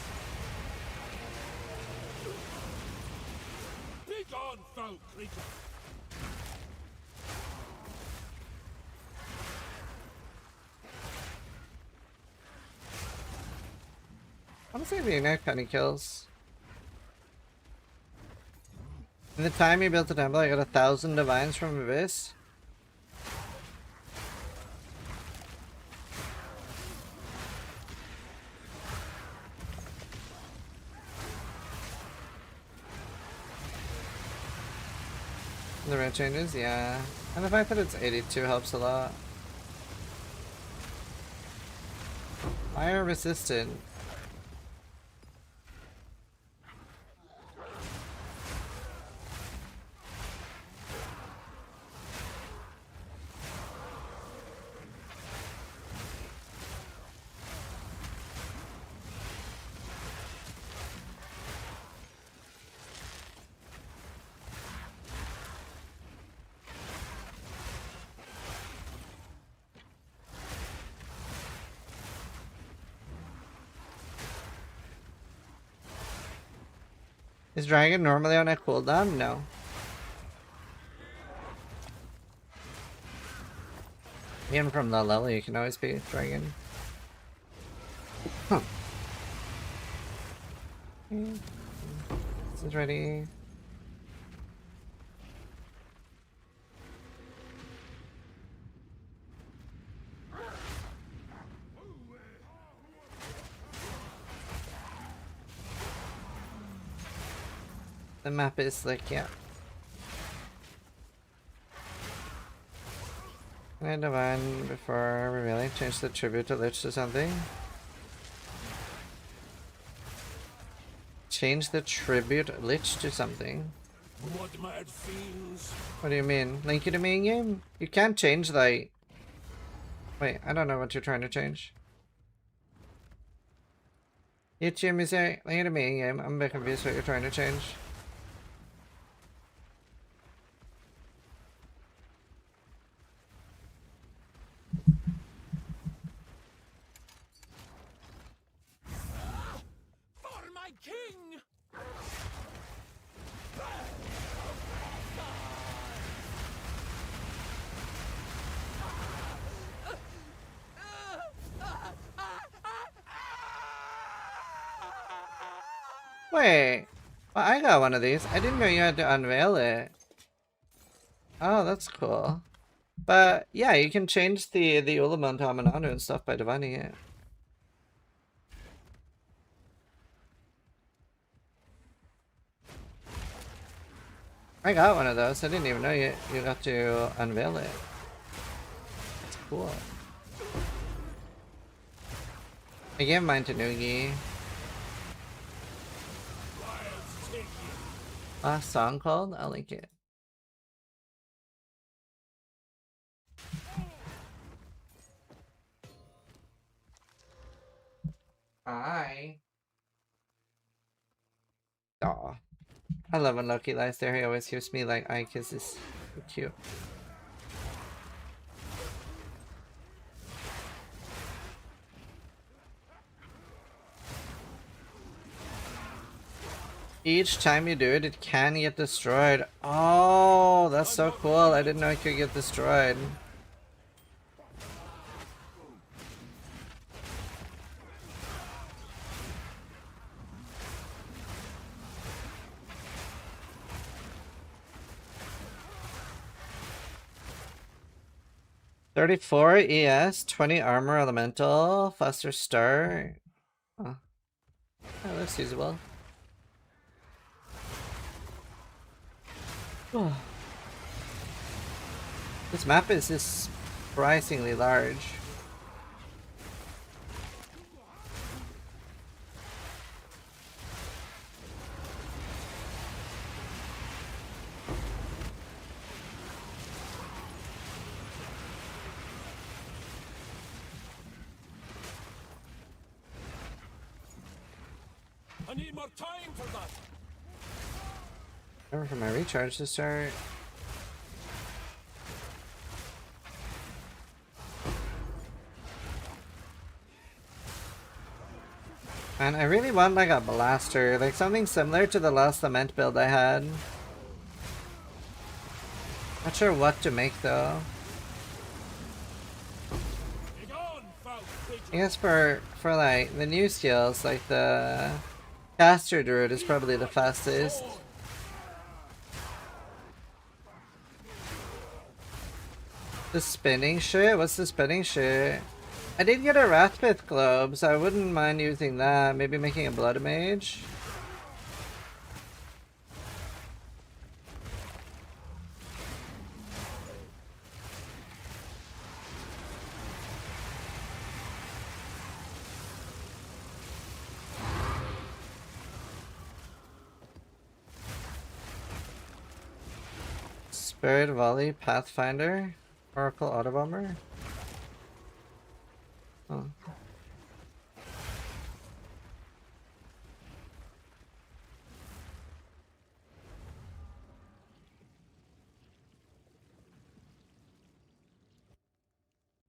Honestly, the Ignite penny kills. In the time you built the temple, I got 1,000 divines from Abyss. The red changes, yeah. And the fact that it's 82 helps a lot. Fire resistant. Is Dragon normally on a cooldown? No. Even from low level, you can always be Dragon. Huh. This is ready. The map is like, yeah. I divine before revealing. Change the tribute to Lich to something. Change the tribute Lich to something. What mad fiends? What do you mean? Link you to main game? You can't change the... Wait, I don't know what you're trying to change. YouTube is saying link you to main game. I'm a bit confused what you're trying to change. Wait, well, I got one of these. I didn't know you had to unveil it. Oh, that's cool. But yeah, you can change the Ulamon to Amananu and stuff by divining it. I got one of those. I didn't even know you got to unveil it. That's cool. I gave mine to Noogie. Last song called? I'll link it. Hi. Aw. I love when Loki lies there. He always gives me like eye kisses. So cute. Each time you do it, it can get destroyed. Oh, that's so cool. I didn't know it could get destroyed. $34 ES, 20 armor elemental, faster start. Oh. Oh, that's usable. This map is just surprisingly large. I need more time for that. Remember for my recharge to start. And I really want like a blaster, like something similar to the last cement build I had. Not sure what to make though. I guess for like the new skills, like the caster druid is probably the fastest. The spinning shit? What's the spinning shit? I did get a Wrathpith globe, so I wouldn't mind using that. Maybe making a blood mage. Spirit Volley, Pathfinder, Oracle Autobomber. Oh.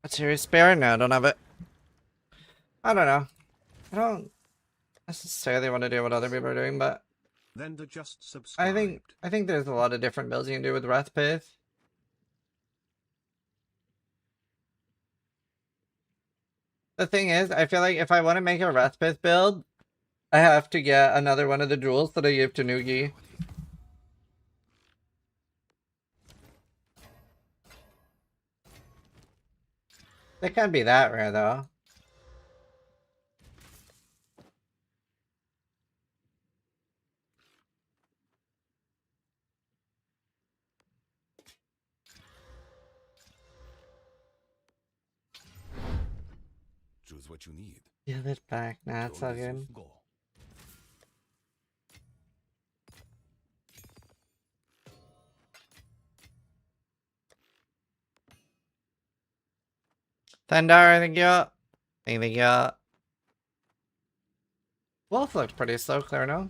What's your spare? No, I don't have it. I don't know. I don't necessarily want to do what other people are doing, but Then to just subscribe. I think there's a lot of different builds you can do with Wrathpith. The thing is, I feel like if I want to make a Wrathpith build, I have to get another one of the jewels that I give to Noogie. They can't be that rare though. Choose what you need. Yeah, that's back. Nah, it's all good. Go. Thunder, thank you. Thank you. Wolf looked pretty slow, clear now.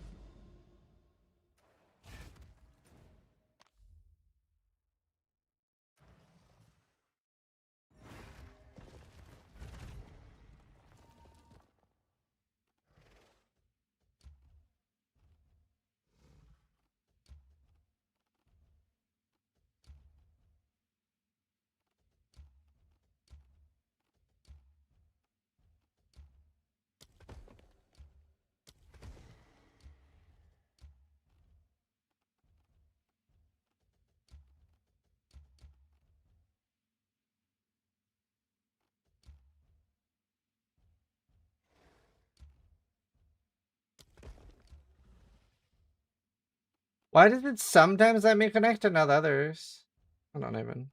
Why does it sometimes let me connect and not others? I don't even.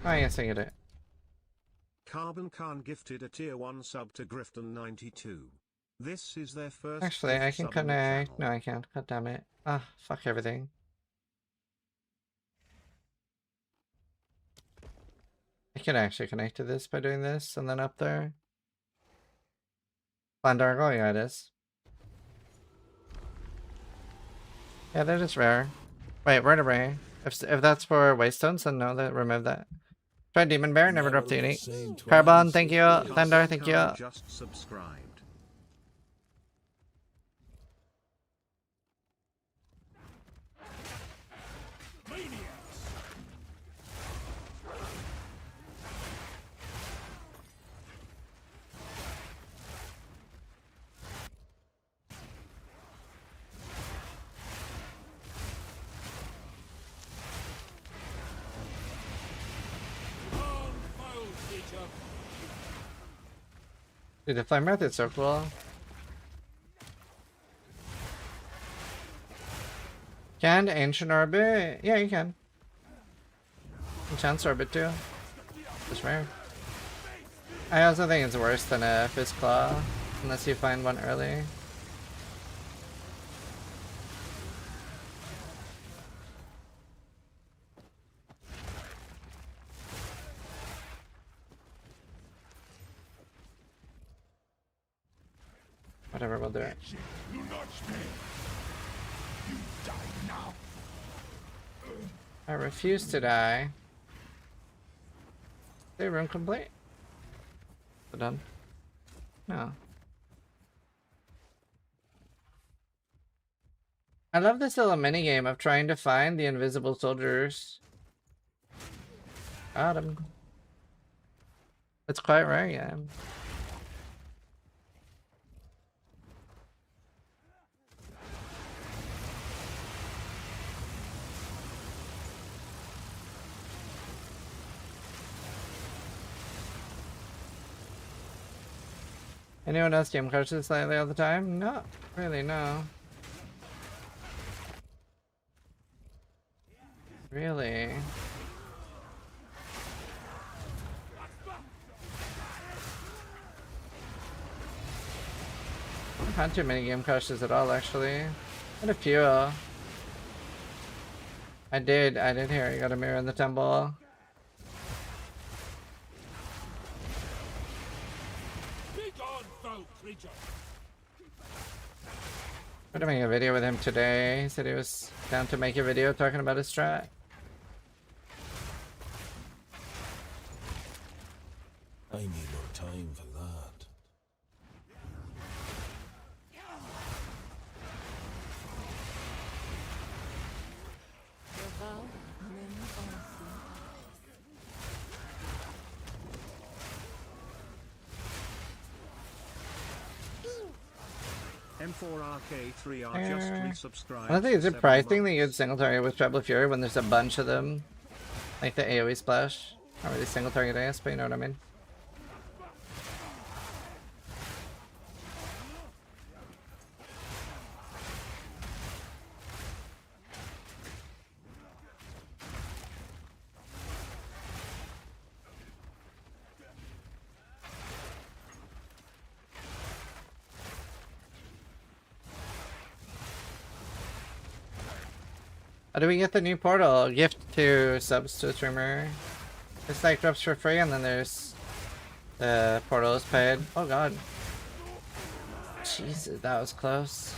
I guess I get it. Carbon Khan gifted a tier 1 sub to Grifton92. This is their first. Actually, I gift can sub on the connect. channel. No, I can't. God damn it. Ah, fuck everything. I can actually connect to this by doing this and then up there. Plandargo, yeah, it is. Yeah, they're just rare. Wait, vertebrae. If that's for waystones, then no, remove that. Try Demon Bear, never dropped the unique. Carbon, thank you. Thunder, thank you. Khan just subscribed. Dude, the flame method's so cool. Can Ancient Orbit? Yeah, you can. Enchant Orbit too. That's rare. I also think it's worse than a Fist Claw, unless you find one early. Whatever, we'll do it. You notched me. You die now. I refuse to die. Is the room complete? Is it done? No. I love this little mini game of trying to find the invisible soldiers. Got him. It's quite rare, yeah. Anyone else game crushes slightly all the time? Not really, no. Really? I haven't had too many game crushes at all, actually. Had a few. I did hear you got a mirror in the temple. I'm gonna make a video with him today. He said he was down to make a video talking about his strat. I need more time for that. M4RK3 are just resubscribed. I don't think it's surprising that you had single target with Treble Fury when there's a bunch of them. Like the AoE splash. Not really single target AS, but you know what I mean. How do we get the new portal? Gift to subs to a streamer. It's like drops for free and then there's the portal is paid. Oh god. Jesus, that was close.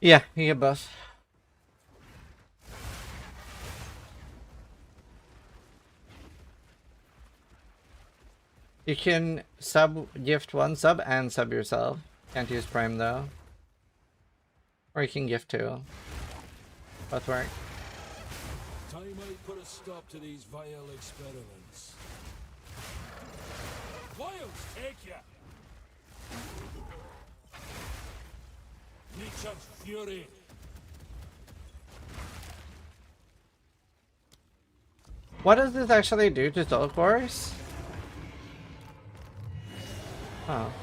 Yeah, you get both. You can gift one sub and sub yourself. Can't use Prime though. Or you can gift two. Both work. Time I put a stop to these vile experiments. Wild, take ya! Nature's fury. What does this actually do to soul cores? Oh.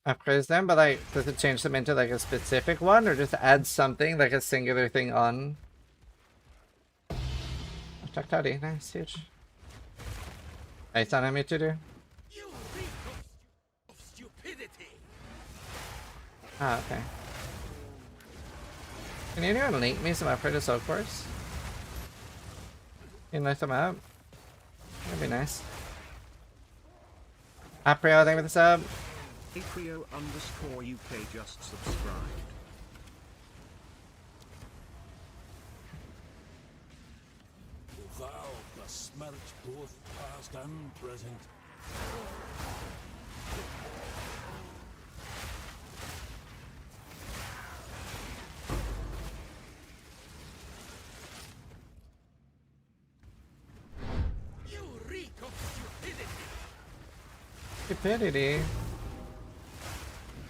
Upgrades them, but like, does it change them into like a specific one, or just add something like a singular thing on? Attack Toddy, nice, huge. Nice on me to do. Ah, okay. Can anyone link me some upgrade to soul cores? Can you lift them up? That'd be nice. Aprio, thank you for the sub. Aprio_UK just subscribed. Thou besmirch both past and present. Stupidity.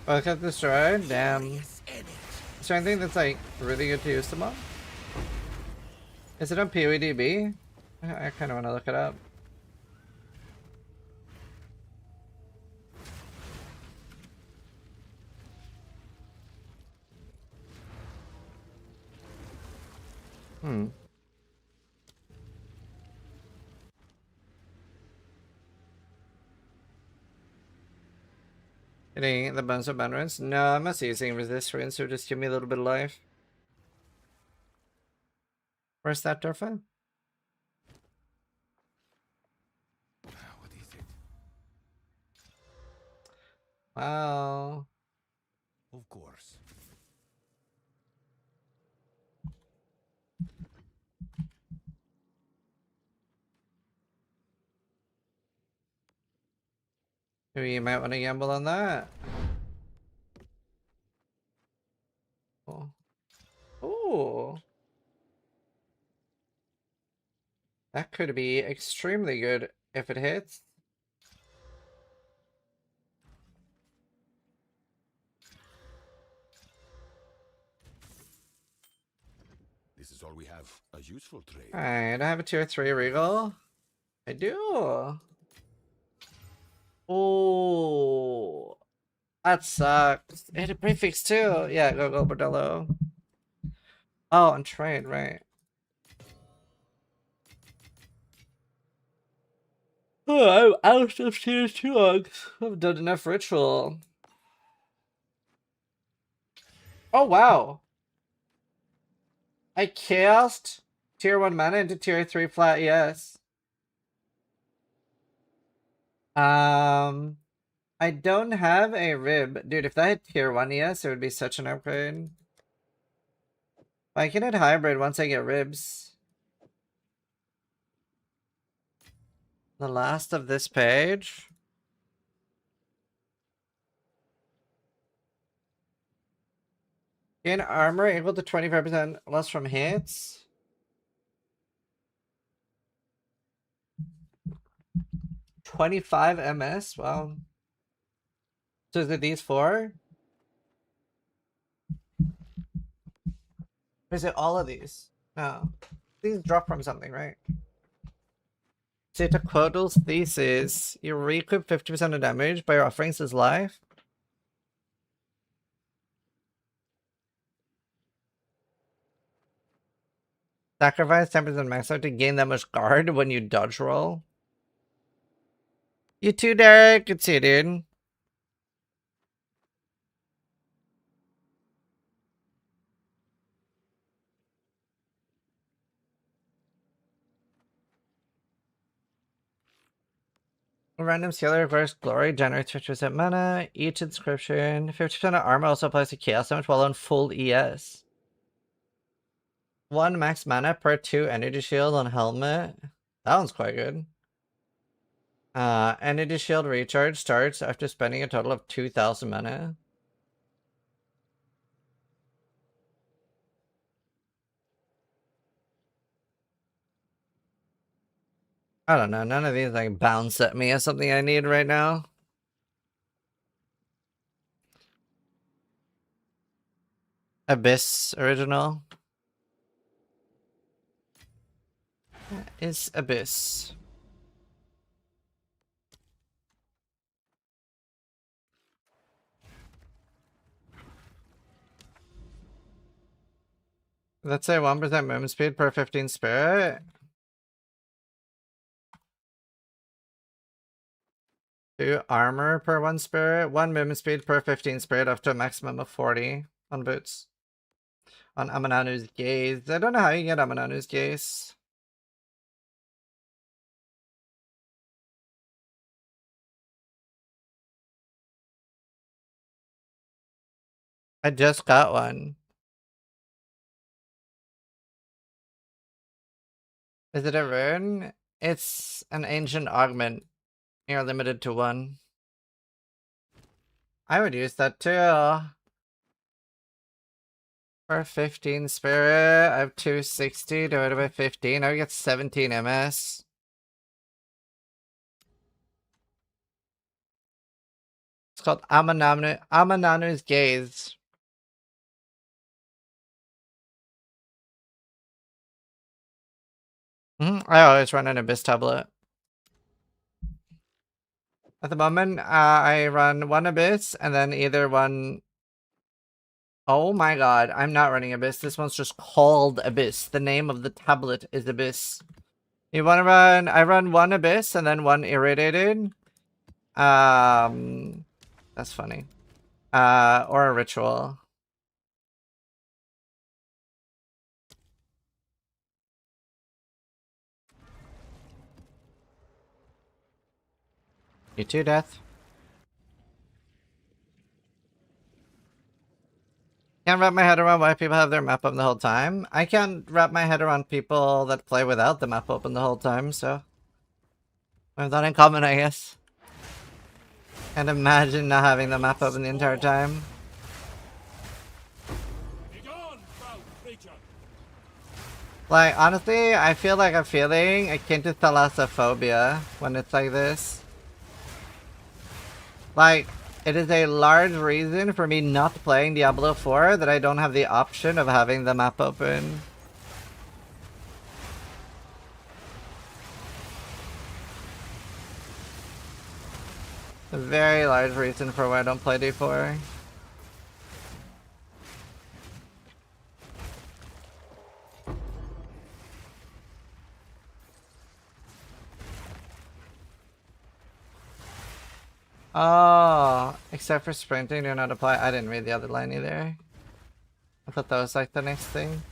Oh, got destroyed? Damn. Is there anything that's like really good to use them on? Is it on POEDB? I kind of want to look it up. Hitting the bones of runes? No, I'm not using resist runes, so just give me a little bit of life. Where's that Dorfa? What is it? Wow. Of course. Maybe you might want to gamble on that. Oh. Ooh. That could be extremely good if it hits. This is all we have. A useful trade. Alright, I have a tier 3 regal. I do. Oh, that sucks. It had a prefix too. Yeah, go Bordello. Oh, and trade, right. Oh, I'm out of tier 2. I've done enough ritual. Oh, wow. I chaosed tier 1 mana into tier 3 flat ES. I don't have a rib. Dude, if that had tier 1 ES, it would be such an upgrade. I can hit hybrid once I get ribs. The last of this page. Gain armor equal to 25% less from hits. $25 MS. Wow. So is it these 4? Or is it all of these? No. These drop from something, right? So to Quodel's thesis, you recoup 50% of damage by offering his life. Sacrifice 10% max out to gain that much guard when you dodge roll. You too, Derek. Good to see you, dude. Random scalar requires glory, generates 50% mana, each inscription, 50% of armor also applies to chaos damage while on full ES. 1 max mana per 2 energy shield on helmet. That one's quite good. Energy shield recharge starts after spending a total of 2,000 mana. I don't know, none of these like bounce at me as something I need right now. Abyss original. Is Abyss. Let's say 1% movement speed per 15 spirit. 2 armor per 1 spirit. 1 movement speed per 15 spirit up to a maximum of 40 on boots. On Amananu's Gaze. I don't know how you get Amananu's Gaze. I just got one. Is it a rune? It's an ancient augment. You're limited to 1. I would use that too. For 15 spirit, I have 260 divided by 15. I would get 17 MS. It's called Amananu's Gaze. I always run an Abyss tablet. At the moment, I run one Abyss and then either one... Oh my god, I'm not running Abyss. This one's just called Abyss. The name of the tablet is Abyss. You want to run... I run one Abyss and then one Irradiated. That's funny. Or a Ritual. You too, Death. Can't wrap my head around why people have their map open the whole time. I can't wrap my head around people that play without the map open the whole time, so... I have that in common, I guess. Can't imagine not having the map open the entire time. Like, honestly, I feel like I'm feeling akin to thalassophobia when it's like this. Like, it is a large reason for me not playing Diablo 4 that I don't have the option of having the map open. A very large reason for why I don't play D4. Oh, except for sprinting, do not apply. I didn't read the other line either. I thought that was like the next thing.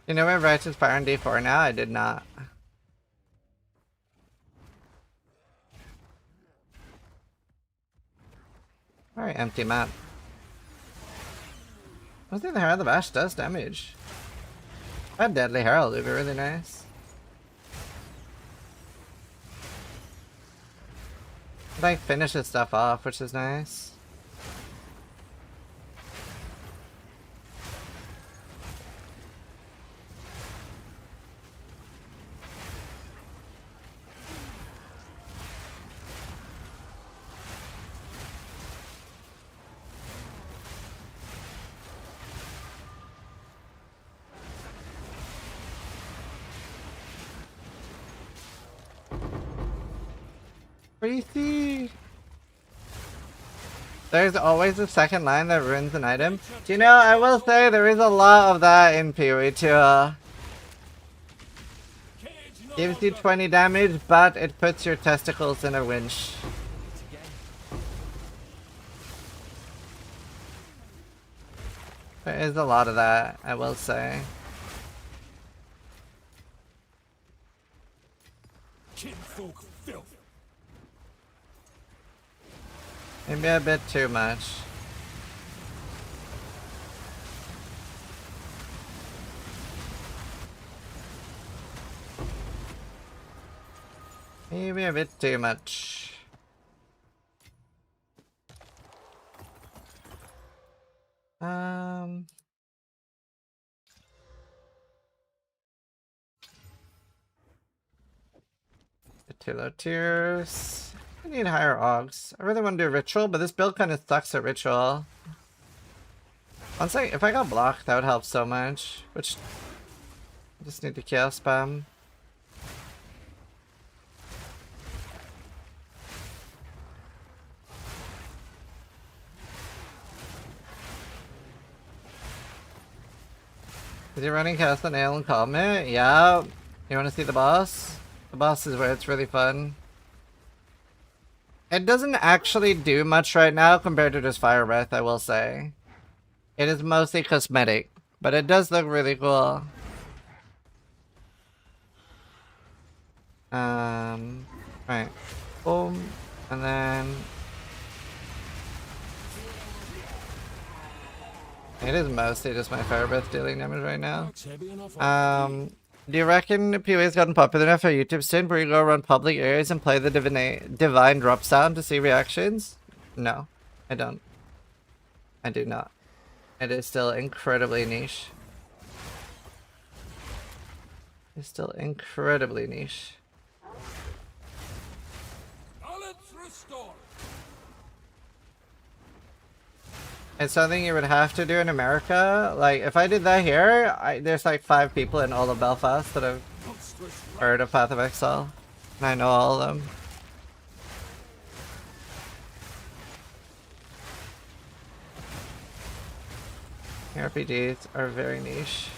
You know where Righteous Fire in D4 now? I did not. Very empty map. I think the Herald of Ash does damage. A Deadly Herald would be really nice. It like finishes stuff off, which is nice. Crazy. There's always a second line that ruins an item. Do you know, I will say there is a lot of that in PoE too. Gives you 20 damage, but it puts your testicles in a winch. There is a lot of that, I will say. Kinfolk filth. Maybe a bit too much. Maybe a bit too much. Too low tiers. I need higher Augs. I really want to do Ritual, but this build kind of sucks at Ritual. Honestly, if I got blocked, that would help so much. Which, I just need to Chaos Spam. Is he running Cast the Nail and Comment? Yeah. You want to see the boss? The boss is where it's really fun. It doesn't actually do much right now compared to just Fire Breath, I will say. It is mostly cosmetic, but it does look really cool. Right. Boom. And then... It is mostly just my Fire Breath dealing damage right now. Do you reckon PoE has gotten popular enough for YouTube stint where you go around public areas and play the divine drop sound to see reactions? No, I don't. I do not. It is still incredibly niche. is still incredibly niche. Balance restored. It's something you would have to do in America. Like, if I did that here, there's like 5 people in all of Belfast that have heard of Path of Exile. And I know all of them. RPGs are very niche.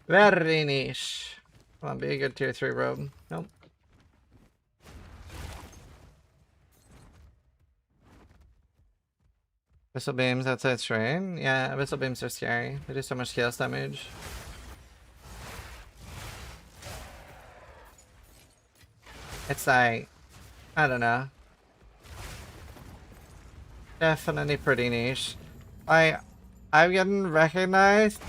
Very niche. Come on, be a good tier 3 robe. Nope. Abyssal beams outside strain. Yeah, abyssal beams are scary. They do so much chaos damage. It's like, I don't know. Definitely pretty niche. I've gotten recognized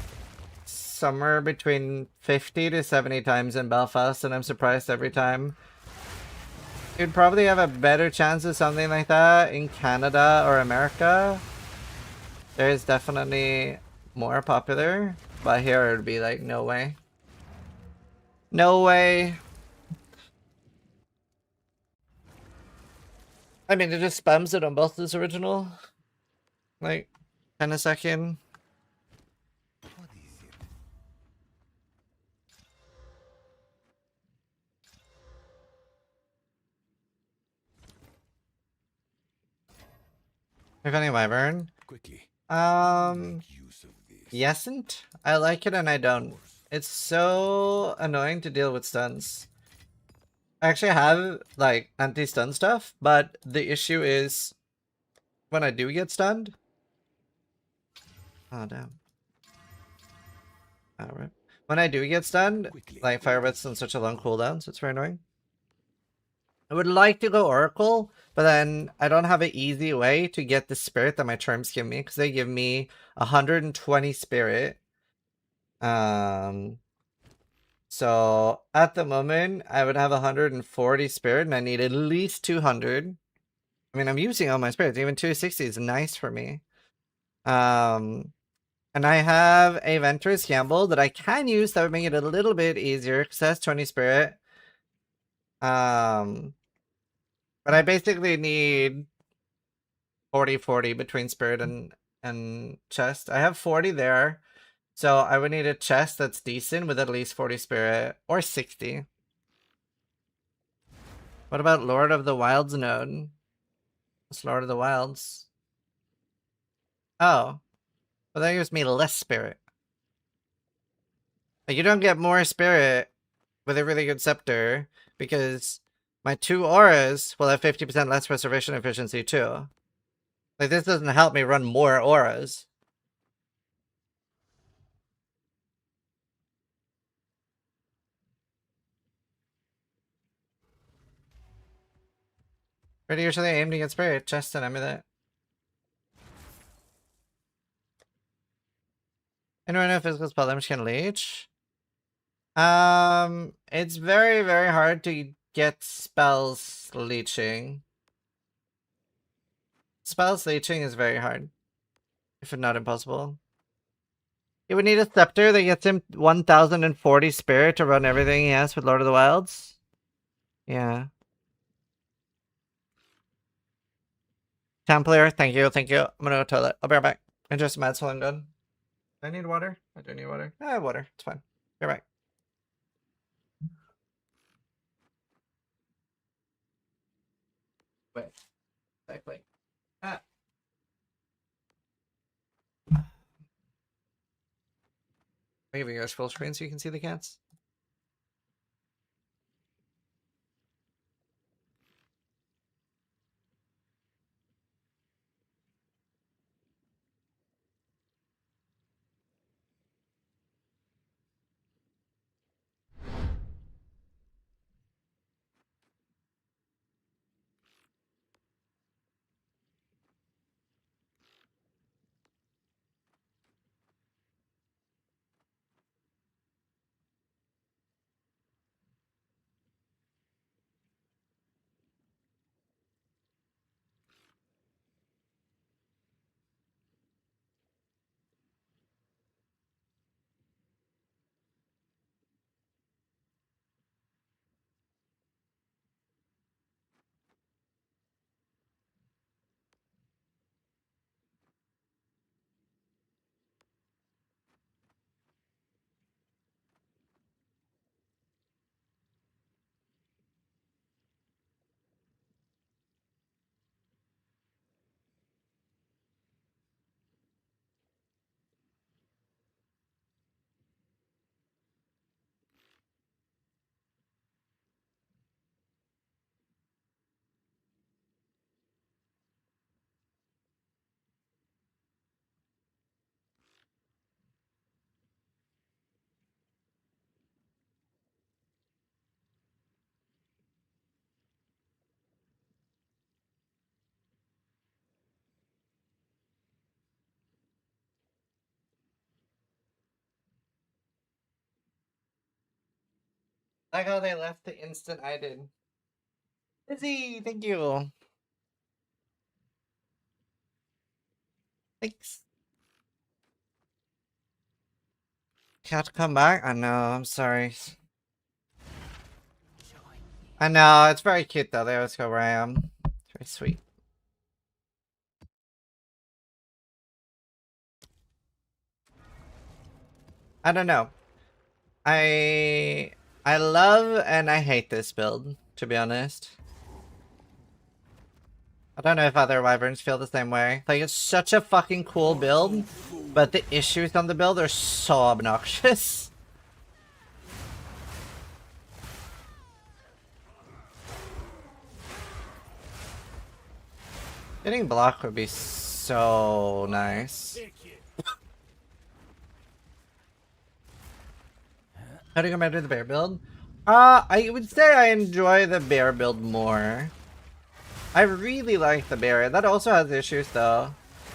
somewhere between 50 to 70 times in Belfast, and I'm surprised every time. You'd probably have a better chance of something like that in Canada or America. There's definitely more popular, but here it would be like, no way. No way. I mean, it just spams it on both this original. Like, 10 a second. What is it? If any wyvern. Quickly. Yesn't. Use of this. I like it and I don't. It's so annoying to deal with stuns. I actually have like anti-stun stuff, but the issue is when I do get stunned. Oh damn. Alright. When I do get stunned, like Fire Breath's on such a long cooldown, so it's very annoying. I would like to go Oracle, but then I don't have an easy way to get the spirit that my charms give me, because they give me 120 spirit. So at the moment, I would have 140 spirit, and I need at least 200. I mean, I'm using all my spirits. Even 260 is nice for me. And I have a Venturous Gamble that I can use that would make it a little bit easier, because that's 20 spirit. But I basically need 40-40 between spirit and chest. I have 40 there. So I would need a chest that's decent with at least 40 spirit or 60. What about Lord of the Wilds node? What's Lord of the Wilds? Oh. Well, that gives me less spirit. Like, you don't get more spirit with a really good scepter because my 2 auras will have 50% less preservation efficiency too. Like, this doesn't help me run more auras. Pretty usually aim to get spirit, chest and amulet. Anyone know physical spell damage can leech? It's very, very hard to get spells leeching. Spells leeching is very hard, if not impossible. He would need a scepter that gets him 1040 spirit to run everything he has with Lord of the Wilds. Yeah. Templar, thank you, thank you. I'm gonna go to the toilet. I'll be right back. And just mad till I'm done. Do I need water? I do need water. I have water. It's fine. Be right back. Wait. Exactly. Ah. I'll give you guys full screen so you can see the cats. Like how they left the instant I did. Izzy, thank you. Thanks. Can't come back? I know, I'm sorry. I know, it's very cute though. They always go where I am. It's very sweet. I don't know. I love and I hate this build, to be honest. I don't know if other wyverns feel the same way. Like, it's such a fucking cool build, but the issues on the build are so obnoxious. Getting block would be so nice. How do you compare to the bear build? I would say I enjoy the bear build more. I really like the bear. That also has issues though.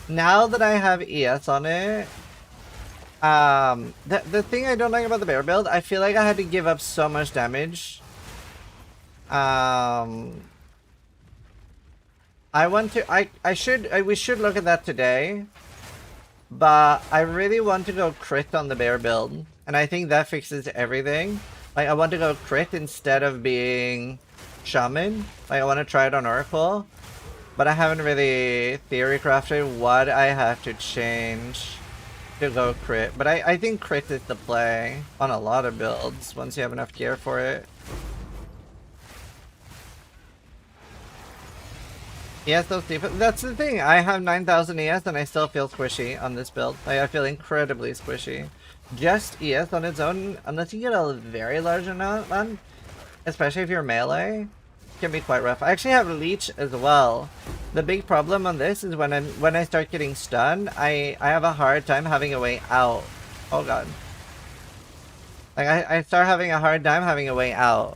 Now that I have ES on it, the thing I don't like about the bear build, I feel like I had to give up so much damage. We should look at that today. But I really want to go crit on the bear build. And I think that fixes everything. Like, I want to go crit instead of being shaman. Like, I want to try it on Oracle. But I haven't really theory crafted what I have to change to go crit. But I think crit is the play on a lot of builds once you have enough gear for it. Yes, those defense. That's the thing. I have 9,000 ES and I still feel squishy on this build. Like, I feel incredibly squishy. Just ES on its own, unless you get a very large amount, especially if you're melee, can be quite rough. I actually have Leech as well. The big problem on this is when I start getting stunned, I have a hard time having a way out. Oh god. Like, I start having a hard time having a way out.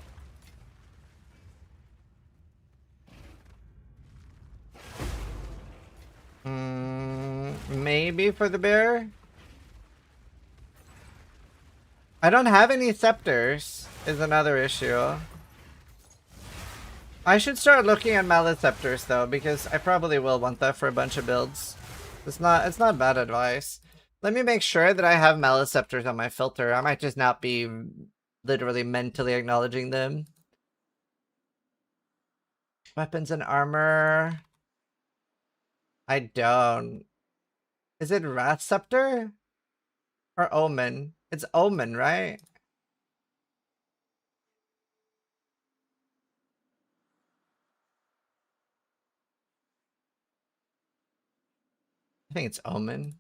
Maybe for the bear? I don't have any scepters, is another issue. I should start looking at Maliceptors though, because I probably will want that for a bunch of builds. It's not bad advice. Let me make sure that I have Maliceptors on my filter. I might just not be literally mentally acknowledging them. Weapons and armor. I don't. Is it Rat Scepter? Or Omen? It's Omen, right? I think it's Omen.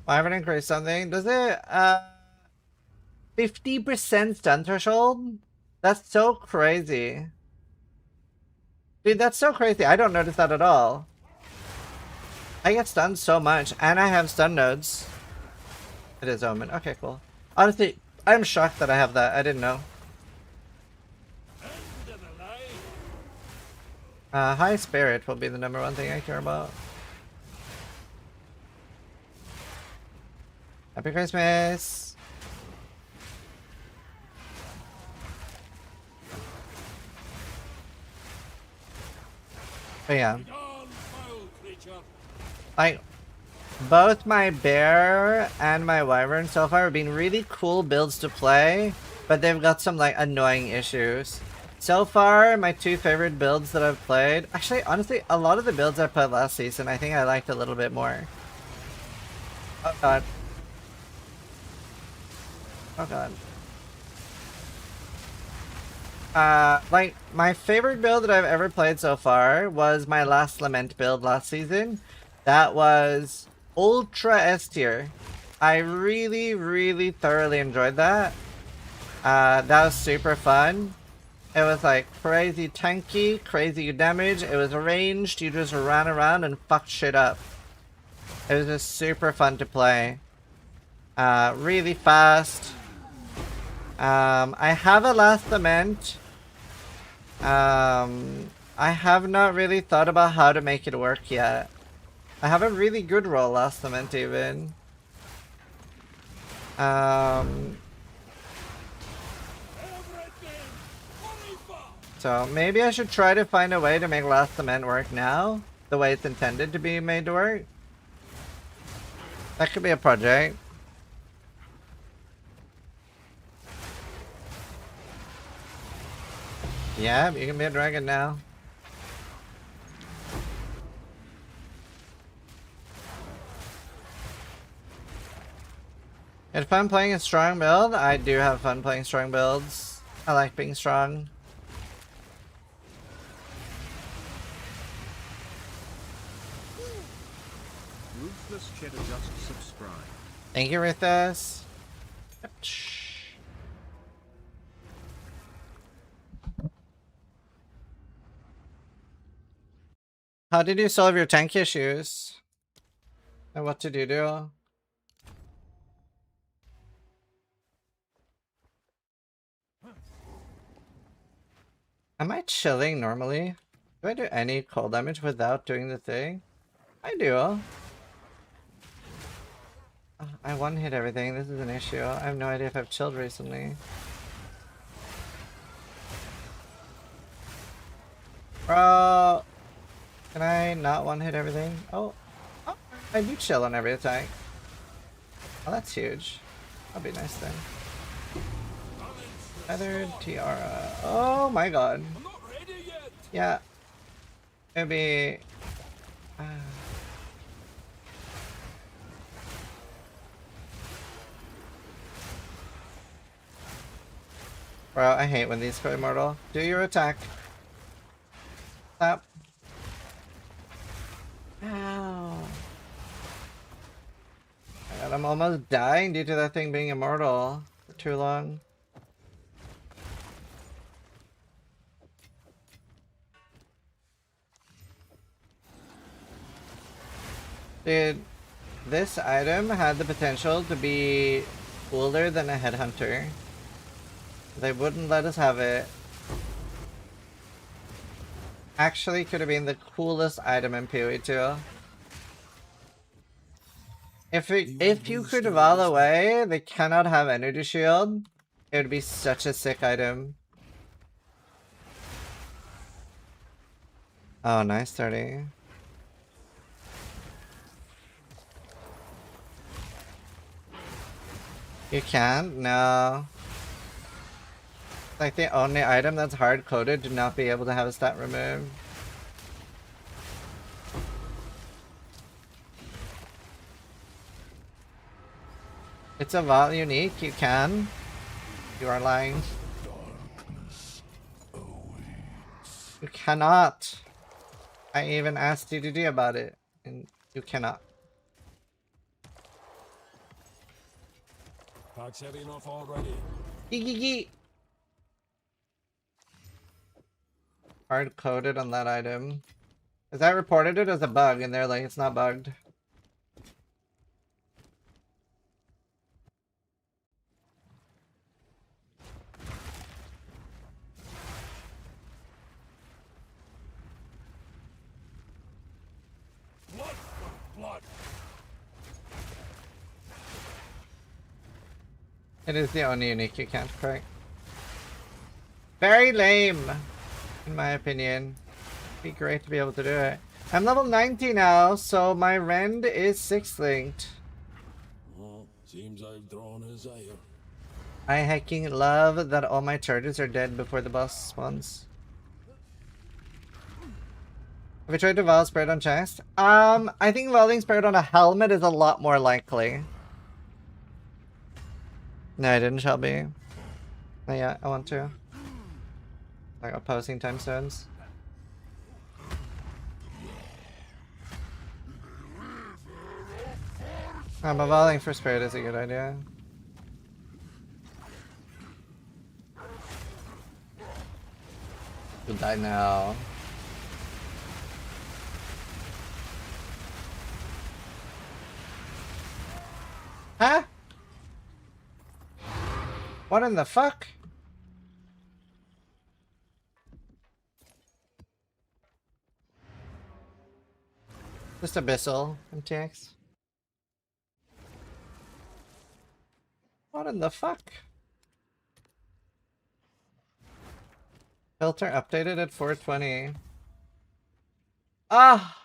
Why haven't I increased something? Does it 50% stun threshold? That's so crazy. Dude, that's so crazy. I don't notice that at all. I get stunned so much, and I have stun nodes. It is Omen. Okay, cool. Honestly, I'm shocked that I have that. I didn't know. High Spirit will be the #1 thing I care about. Happy Christmas! But yeah. Like, both my bear and my wyvern so far have been really cool builds to play, but they've got some like annoying issues. So far, my two favorite builds that I've played, actually, honestly, a lot of the builds I played last season, I think I liked a little bit more. Oh god. Oh god. Like, my favorite build that I've ever played so far was my last Lament build last season. That was Ultra S tier. I really, really thoroughly enjoyed that. That was super fun. It was like crazy tanky, crazy damage. It was ranged. You just ran around and fucked shit up. It was just super fun to play. Really fast. I have a last lament. I have not really thought about how to make it work yet. I have a really good roll last lament even. So maybe I should try to find a way to make Last Cement work now, the way it's intended to be made to work. That could be a project. Yeah, you can be a dragon now. Had fun playing a strong build? I do have fun playing strong builds. I like being strong. Ruthless Cheddar just subscribed. Thank you, Rithus. How did you solve your tank issues? And what did you do? Am I chilling normally? Do I do any cold damage without doing the thing? I do. I one-hit everything. This is an issue. I have no idea if I've chilled recently. Bro! Can I not one-hit everything? Oh, I do chill on every attack. Oh, that's huge. That'll be nice then. Feathered tiara. Oh my god. Yeah. Maybe. Bro, I hate when these go immortal. Do your attack. Stop. Ow. God, I'm almost dying due to that thing being immortal for too long. Dude, this item had the potential to be cooler than a headhunter. They wouldn't let us have it. Actually could have been the coolest item in PoE 2. If you could evolve away, they cannot have energy shield. It would be such a sick item. Oh, nice 30. You can't? No. Like the only item that's hard coded to not be able to have a stat removed. It's a vault unique, you can. You are lying. You cannot. I even asked DDD about it, and you cannot. Pack's heavy enough already. Gee. Hard coded on that item. Because I reported it as a bug, and they're like, it's not bugged. Blood for blood. It is the only unique you can't crack. Very lame, in my opinion. It'd be great to be able to do it. I'm level 90 now, so my rend is 6th linked. Well, seems I've drawn his ire. I hecking love that all my charges are dead before the boss spawns. Have you tried to Vaal Spirit on chest? I think Valing Spirit on a helmet is a lot more likely. No, I didn't, Shelby. Oh, yeah, I want to. Like opposing time stones. But Valing for Spirit is a good idea. You'll die now. Huh? What in the fuck? Just Abyssal MTX. What in the fuck? Filter updated at 420. Ah!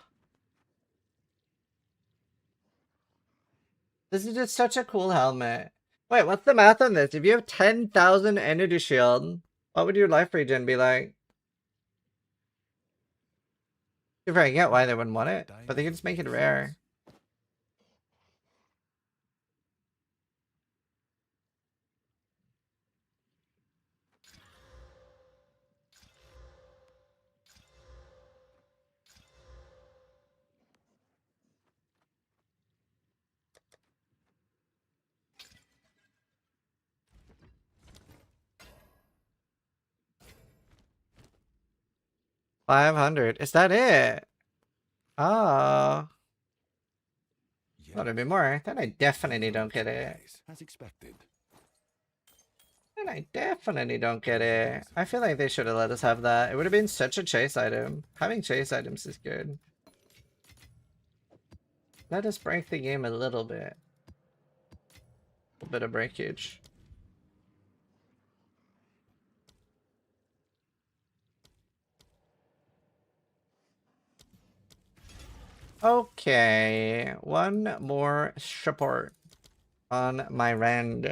This is just such a cool helmet. Wait, what's the math on this? If you have 10,000 energy shield, what would your life regen be like? I get why they wouldn't want it, but they could just make it rare. $500. Is that it? Oh. Thought it'd be more. Then I definitely don't get it. As expected. Then I definitely don't get it. I feel like they should have let us have that. It would have been such a chase item. Having chase items is good. Let us break the game a little bit. A bit of breakage. Okay, one more support on my rand.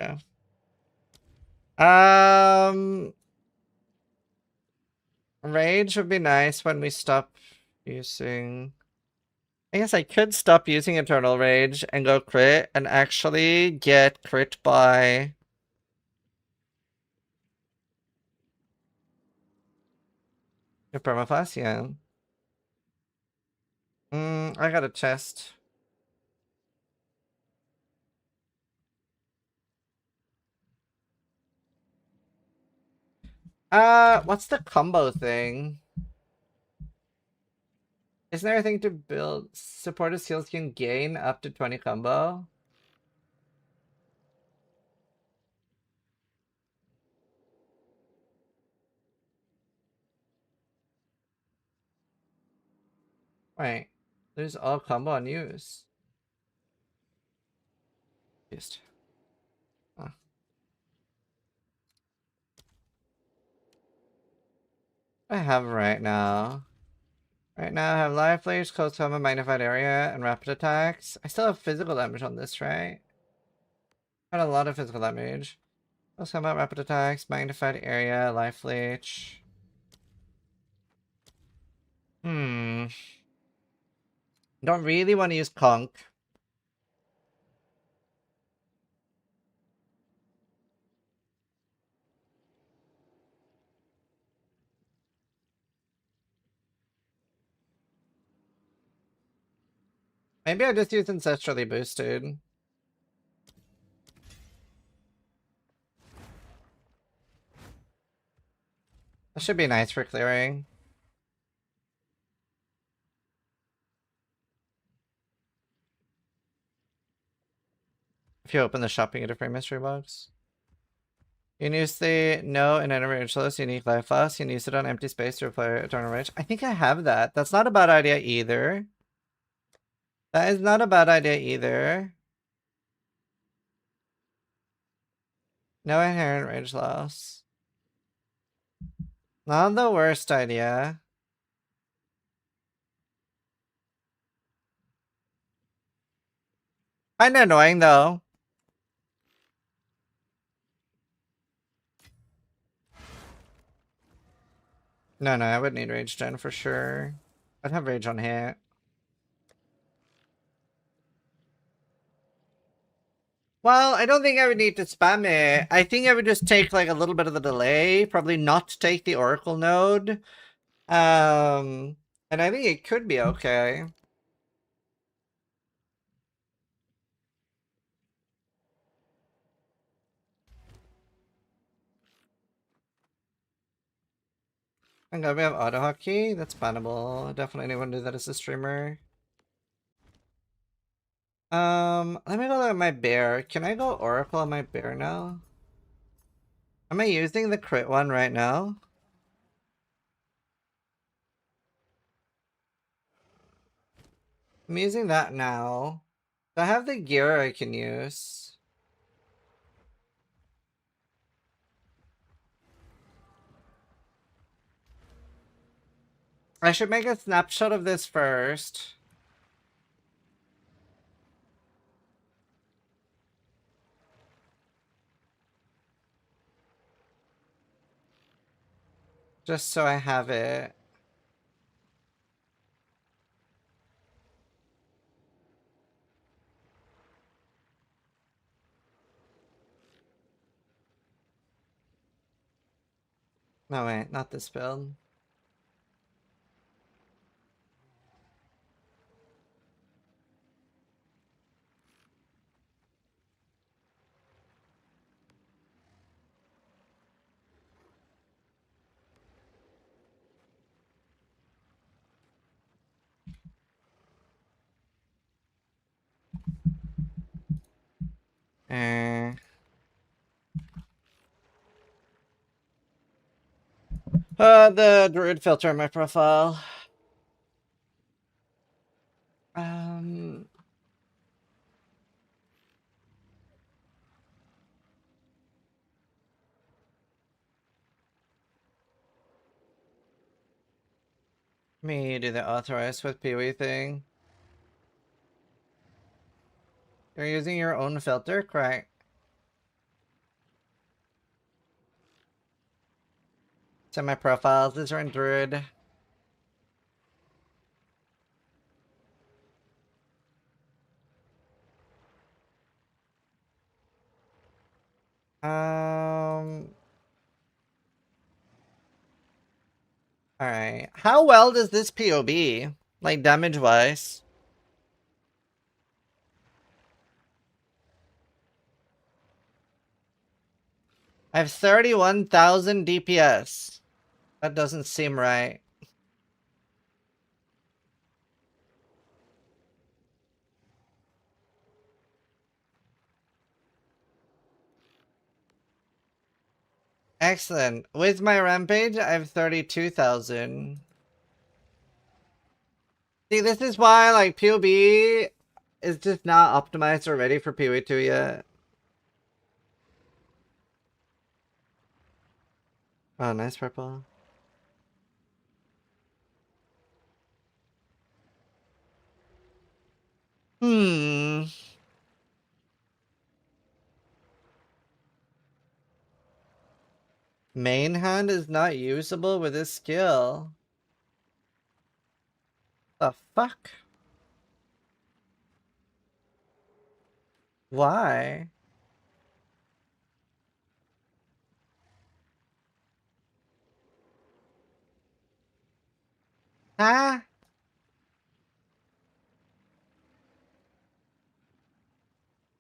Rage would be nice when we stop using... I guess I could stop using Eternal Rage and go crit and actually get crit by... your permafrost, yeah. I got a chest. What's the combo thing? Isn't there a thing to build supported skills can gain up to 20 combo? Wait, there's all combo unused. Used. Huh. I have right now. Right now I have life leech, close combat, magnified area, and rapid attacks. I still have physical damage on this, right? Got a lot of physical damage. Close combat, rapid attacks, magnified area, life leech. Don't really want to use conk. Maybe I just use ancestrally boosted. That should be nice for clearing. If you open the shopping at a free mystery box. You can use the no and enemy list unique life loss. You can use it on empty space to apply Eternal Rage. I think I have that. That's not a bad idea either. That is not a bad idea either. No inherent rage loss. Not the worst idea. Kinda annoying though. No, I would need rage gen for sure. I'd have rage on hit. Well, I don't think I would need to spam it. I think I would just take like a little bit of the delay. Probably not take the Oracle node. And I think it could be okay. And we have auto hotkey. That's bannable. Definitely anyone do that as a streamer. Let me go look at my bear. Can I go Oracle on my bear now? Am I using the crit one right now? I'm using that now. Do I have the gear I can use? I should make a snapshot of this first. Just so I have it. No, wait, not this build. The druid filter in my profile. Me do the authorized with PoE thing. You're using your own filter, correct? So my profiles, these are in druid. Alright. How well does this POB? Like, damage-wise? I have 31,000 DPS. That doesn't seem right. Excellent. With my rampage, I have 32,000. See, this is why, like, POB is just not optimized or ready for PoE 2 yet. Oh, nice purple. Main hand is not usable with this skill. The fuck? Why? Ah?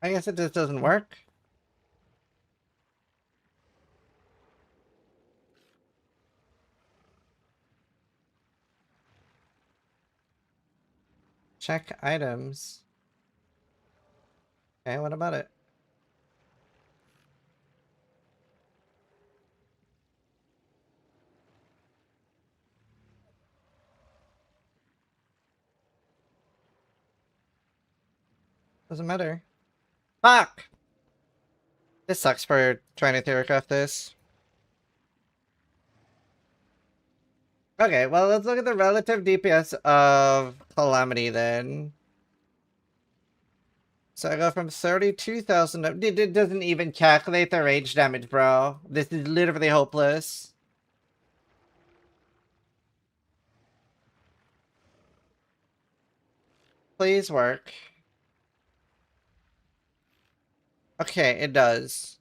I guess it just doesn't work. Check items. Okay, what about it? Doesn't matter. Fuck! This sucks for trying to theorycraft this. Okay, well, let's look at the relative DPS of Calamity then. So I go from 32,000 up. It doesn't even calculate the rage damage, bro. This is literally hopeless. Please work. Okay, it does.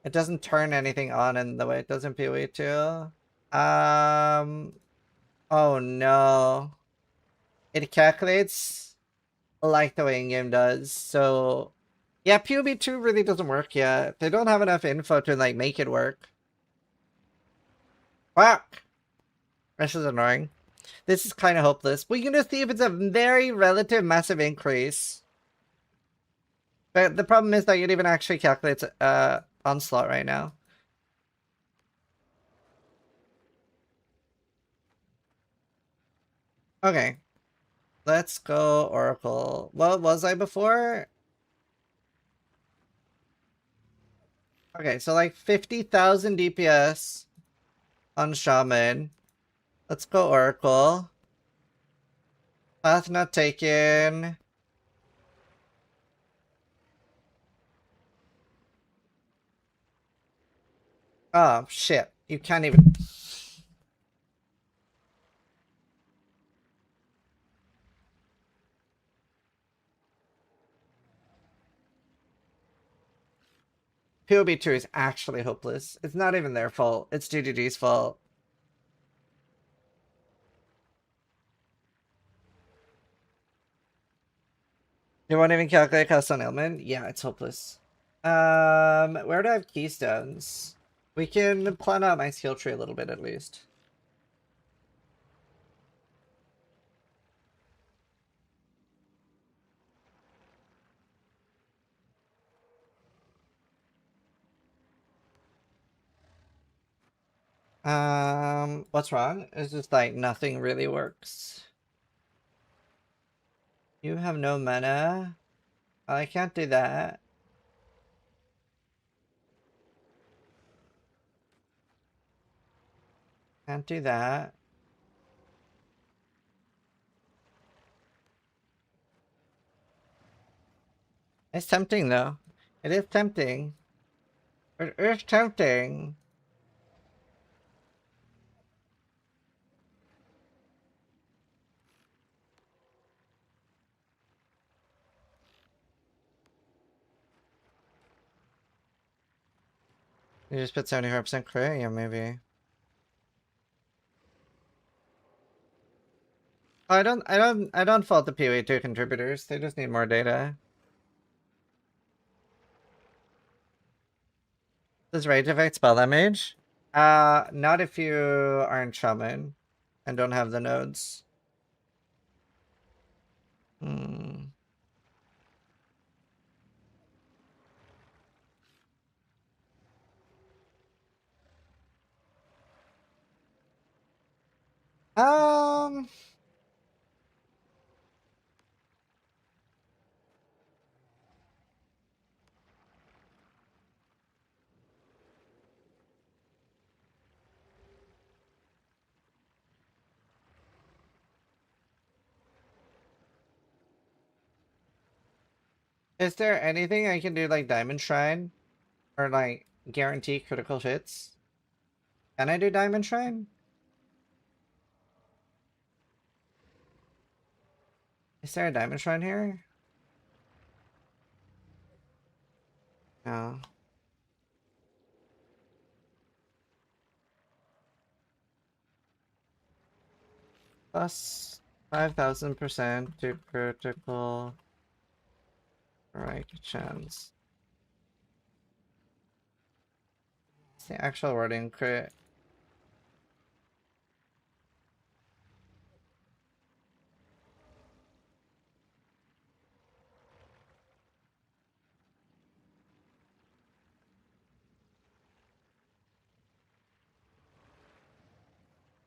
It doesn't turn anything on in the way it does in PoE 2. Oh no. It calculates like the way in-game does, so... Yeah, PoE 2 really doesn't work yet. They don't have enough info to, like, make it work. Fuck! This is annoying. This is kind of hopeless. We're gonna see if it's a very relative massive increase. But the problem is that it even actually calculates Onslaught right now. Okay. Let's go Oracle. What was I before? Okay, so like 50,000 DPS on Shaman. Let's go Oracle. Path not taken. Oh, shit. You can't even... POB2 is actually hopeless. It's not even their fault. It's GGG's fault. You won't even calculate cost on ailment? Yeah, it's hopeless. Where do I have keystones? We can plan out my skill tree a little bit at least. What's wrong? It's just like nothing really works. You have no mana? I can't do that. Can't do that. It's tempting though. It is tempting. It is tempting. You just put 75% crit? Yeah, maybe. I don't fault the PoE2 contributors. They just need more data. Does rage affect spell damage? Not if you aren't shaman and don't have the nodes. Hmm. Is there anything I can do like Diamond Shrine? Or like guarantee critical hits? Can I do Diamond Shrine? Is there a Diamond Shrine here? No. Plus 5,000% to critical right chance. It's the actual wording crit.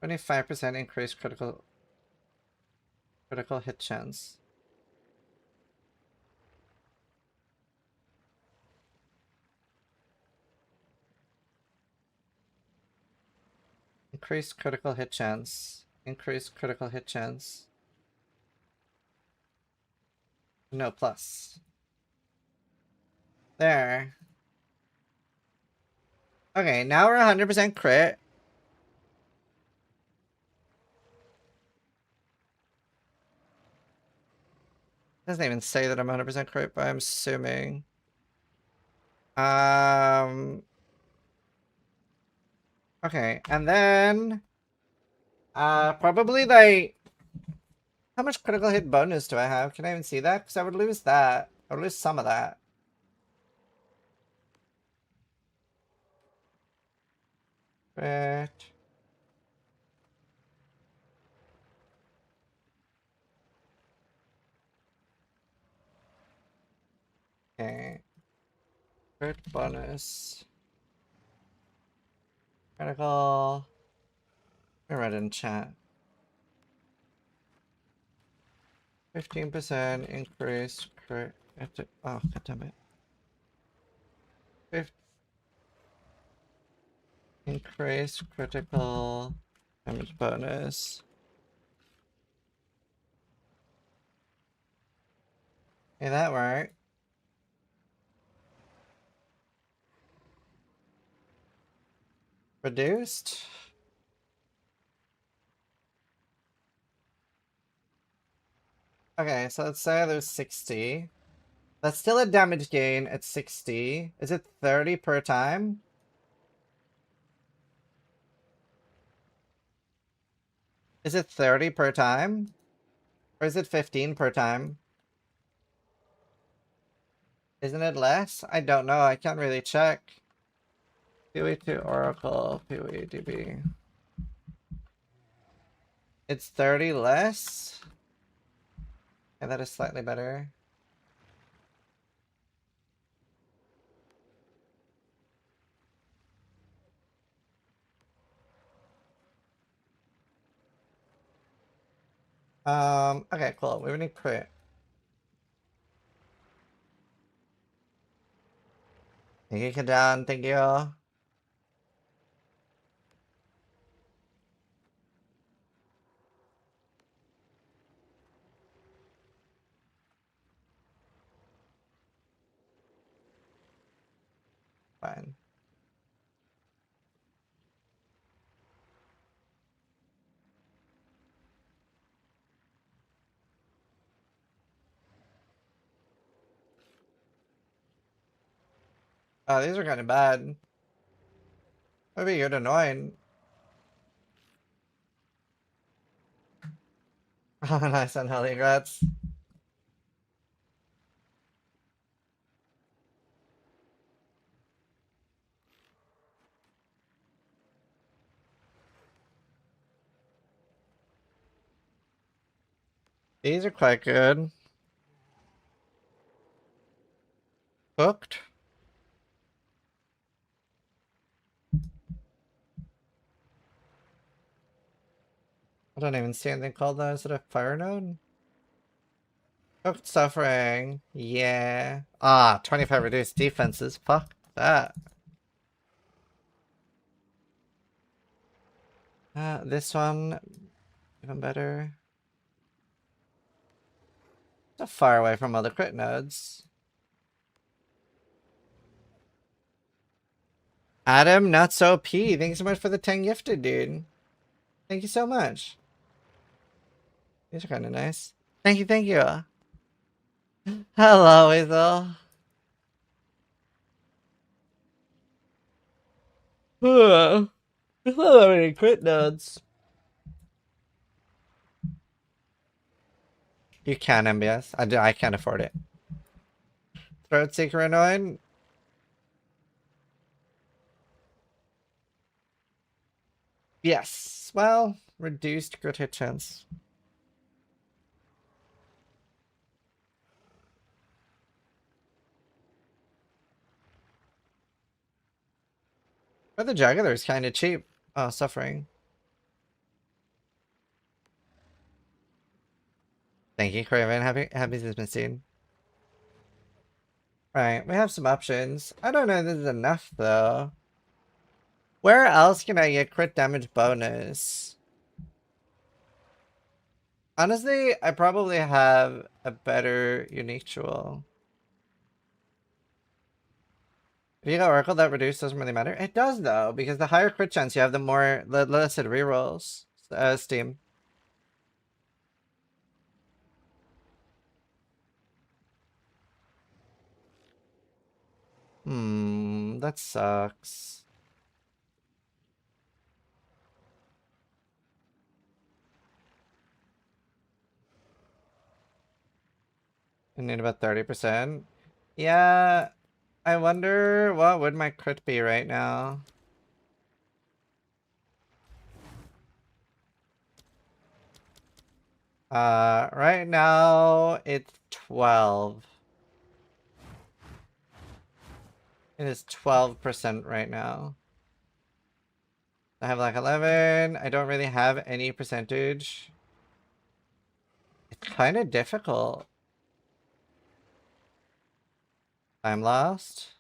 $25% increased critical hit chance. Increased critical hit chance. Increased critical hit chance. No plus. There. Okay, now we're 100% crit. Doesn't even say that I'm 100% crit, but I'm assuming. Okay, and then probably like how much critical hit bonus do I have? Can I even see that? Because I would lose that. I would lose some of that. Crit. Okay. Crit bonus. Critical. I read in chat. 15% increase crit. Oh, goddammit. Increase critical Damage bonus. Okay, that worked. Reduced. Okay, so let's say there's 60. That's still a damage gain at 60. Is it 30 per time? Is it 30 per time? Or is it 15 per time? Isn't it less? I don't know. I can't really check. PoE to Oracle, PoE DB. It's 30 less? Yeah, that is slightly better. Okay, cool. We need crit. Thank you, Kadan. Thank you. Fine. Oh, these are kind of bad. Maybe you're annoying. Oh, nice on Heligrats. These are quite good. Hooked. I don't even see anything called that. Is it a fire node? Hooked suffering. Yeah. Ah, 25 reduced defenses. Fuck that. This one, even better. So far away from other crit nodes. Adam, not so P. Thanks so much for the 10 gifted, dude. Thank you so much. These are kind of nice. Thank you, thank you. Hello, Hazel. There's not that many crit nodes. You can MBS. I can't afford it. Throat Seeker annoying. Yes. Well, reduced crit hit chance. But the Jugular is kind of cheap. Oh, suffering. Thank you, Craven. Happy has been seen. Right, we have some options. I don't know if this is enough, though. Where else can I get crit damage bonus? Honestly, I probably have a better unique jewel. If you got Oracle, that reduced doesn't really matter. It does, though, because the higher crit chance you have, the more less it rerolls. Steam. That sucks. I need about 30%. Yeah, I wonder what would my crit be right now. Right now it's 12. It is 12% right now. I have like 11. I don't really have any percentage. It's kind of difficult. Time lost.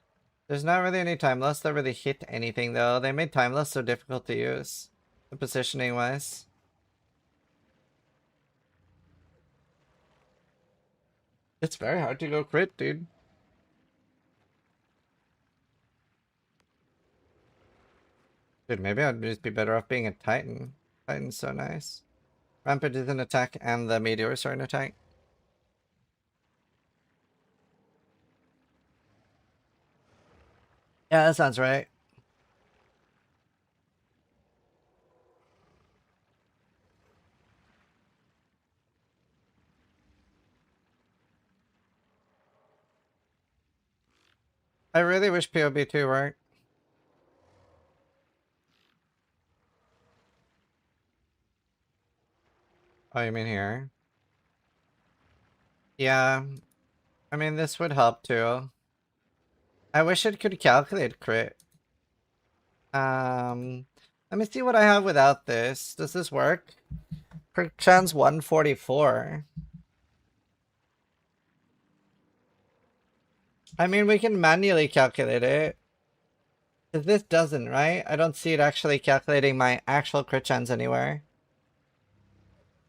There's not really any time loss that really hit anything though. They made time loss so difficult to use. The positioning wise. It's very hard to go crit, dude. Dude, maybe I'd just be better off being a Titan. Titan's so nice. Rampage is an attack and the meteors are an attack. Yeah, that sounds right. I really wish POB2 worked. Oh, you mean here? Yeah. I mean, this would help too. I wish it could calculate crit. Let me see what I have without this. Does this work? Crit chance 144. I mean, we can manually calculate it. Because this doesn't, right? I don't see it actually calculating my actual crit chance anywhere.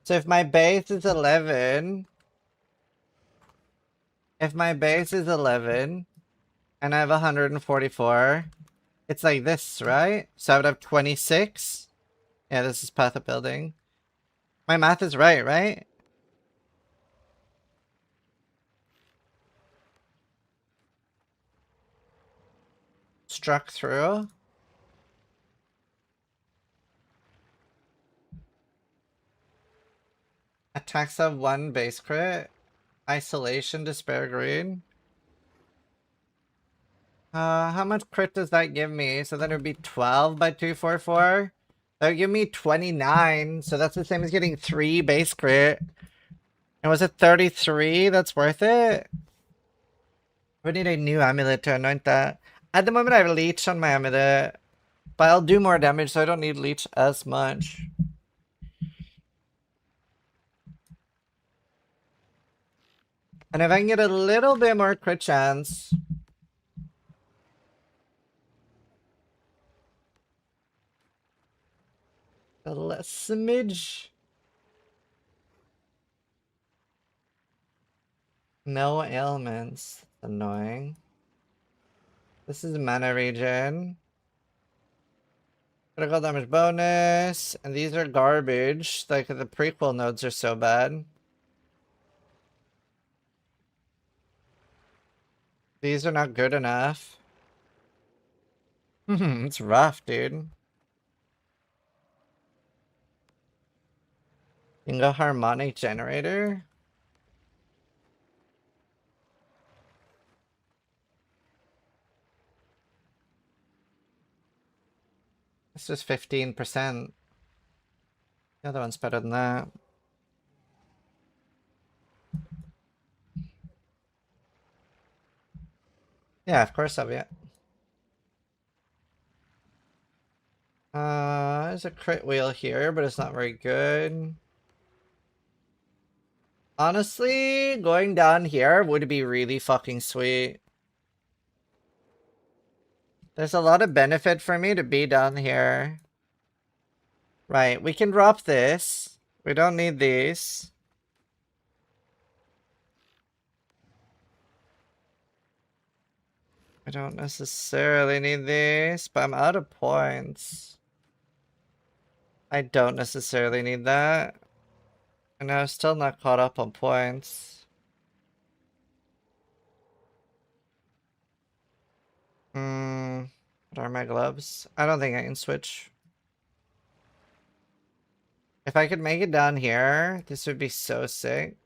So if my base is 11... If my base is 11... And I have 144... It's like this, right? So I would have 26? Yeah, this is path of building. My math is right, right? Struck through. Attacks have 1 base crit. Isolation, Despair Green. How much crit does that give me? So then it would be 12 by 244. That would give me 29. So that's the same as getting 3 base crit. And was it 33? That's worth it? We need a new amulet to anoint that. At the moment I have leech on my amulet. But I'll do more damage so I don't need leech as much. And if I can get a little bit more crit chance. A less smidge. No ailments. Annoying. This is mana regen. Critical damage bonus. And these are garbage. Like the prequel nodes are so bad. These are not good enough. It's rough, dude. Inga harmonic generator. This is 15%. The other one's better than that. Yeah, of course I'll be it. There's a crit wheel here, but it's not very good. Honestly, going down here would be really fucking sweet. There's a lot of benefit for me to be down here. Right, we can drop this. We don't need these. I don't necessarily need these, but I'm out of points. I don't necessarily need that. And I'm still not caught up on points. What are my gloves? I don't think I can switch. If I could make it down here, this would be so sick.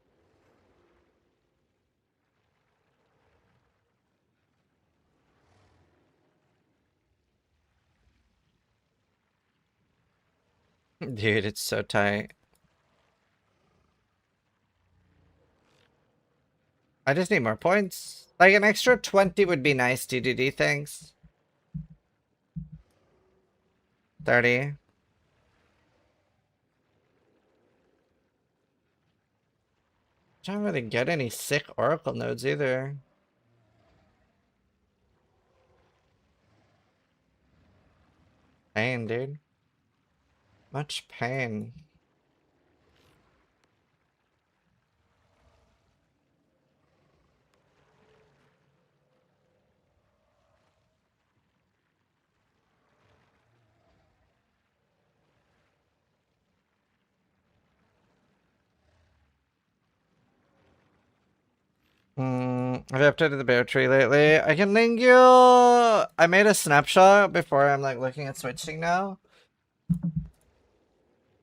Dude, it's so tight. I just need more points. Like an extra 20 would be nice, DDD, thanks. 30. I don't really get any sick Oracle nodes either. Dang, dude. Much pain. Have you updated the bear tree lately? I can link you. I made a snapshot before I'm like looking at switching now.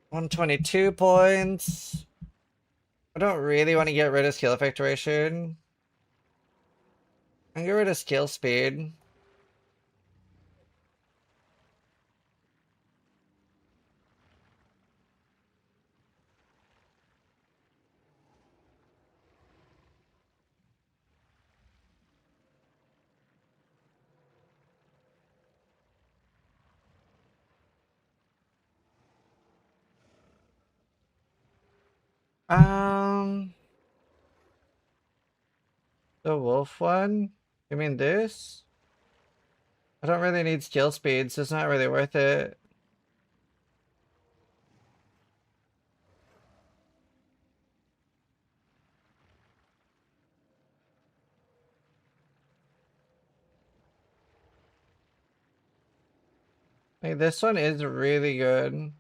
122 points. I don't really want to get rid of skill effectuation. I can get rid of skill speed. The wolf one? You mean this? I don't really need skill speed, so it's not really worth it. Hey, this one is really good.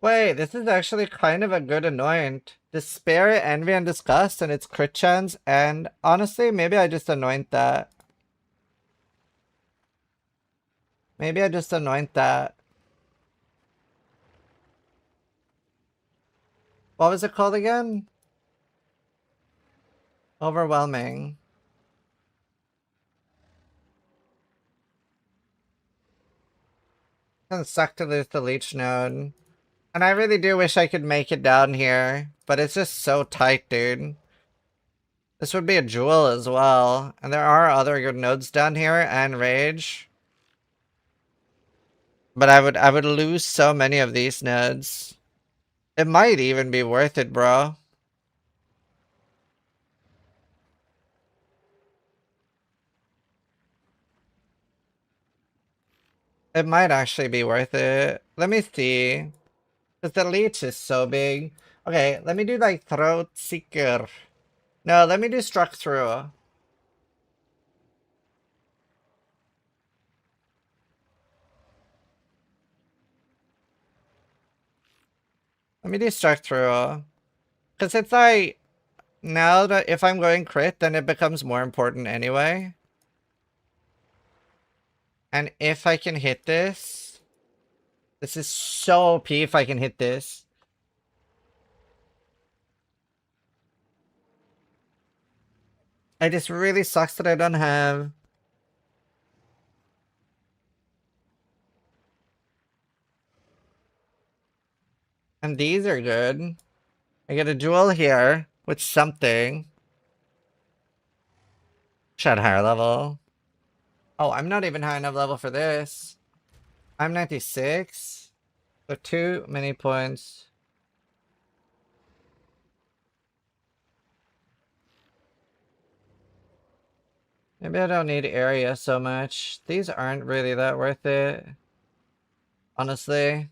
Wait, this is actually kind of a good anoint. Despair, Envy, and Disgust, and it's crit chance, and honestly, maybe I just anoint that. Maybe I just anoint that. What was it called again? Overwhelming. Kinda suck to lose the leech node. And I really do wish I could make it down here, but it's just so tight, dude. This would be a jewel as well. And there are other good nodes down here and rage. But I would lose so many of these nodes. It might even be worth it, bro. It might actually be worth it. Let me see. Because the leech is so big. Okay, let me do like Throat Seeker. No, let me do Struck Through. Let me do Struck Through. Because it's like, now that if I'm going crit, then it becomes more important anyway. And if I can hit this, this is so OP if I can hit this. It just really sucks that I don't have. And these are good. I get a jewel here with something. Should higher level. Oh, I'm not even high enough level for this. I'm 96. So too many points. Maybe I don't need area so much. These aren't really that worth it. Honestly.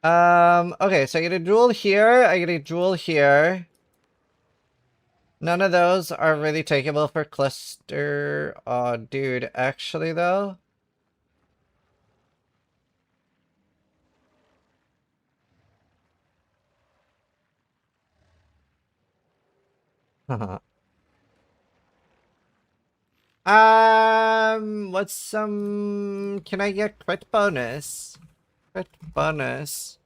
Okay, so I get a jewel here, I get a jewel here. None of those are really takeable for cluster. Oh, dude, actually though. What's some... Can I get crit bonus? Crit bonus.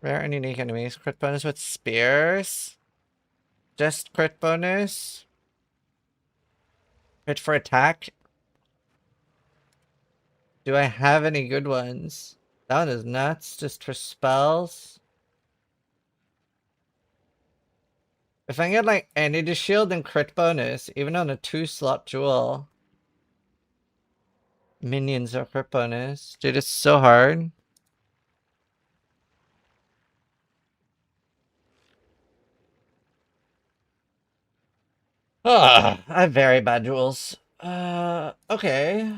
Rare and unique enemies. Crit bonus with spears. Just crit bonus. Crit for attack. Do I have any good ones? That one is nuts. Just for spells. If I get like energy shield and crit bonus, even on a 2-slot jewel. Minions are crit bonus. Dude, it's so hard. I have very bad duels. Okay.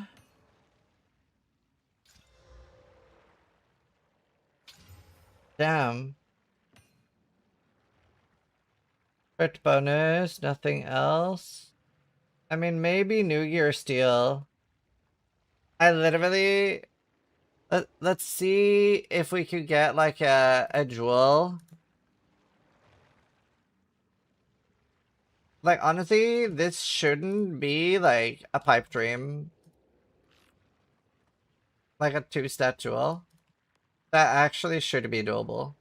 Damn. Crit bonus, nothing else. I mean, maybe New Year Steel. I literally... Let's see if we could get, like, a jewel. Like, honestly, this shouldn't be, like, a pipe dream. Like a 2-stat jewel. That actually should be doable.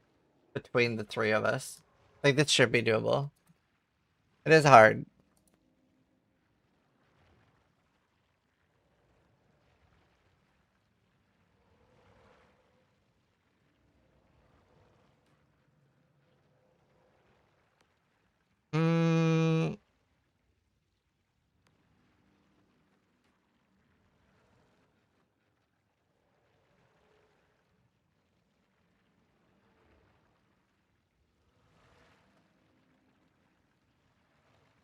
Between the 3 of us. Like, this should be doable. It is hard. Mm.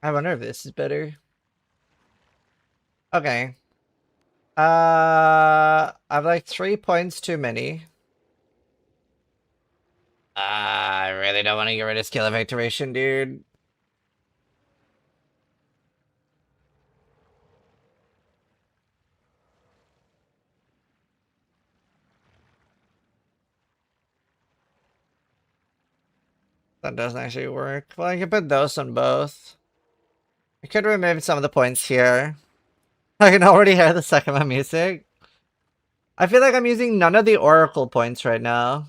I wonder if this is better. Okay. I've like 3 points too many. I really don't want to get rid of skill of iteration, dude. That doesn't actually work. Well, I can put those on both. I could remove some of the points here. I can already hear the Sakuma music. I feel like I'm using none of the Oracle points right now.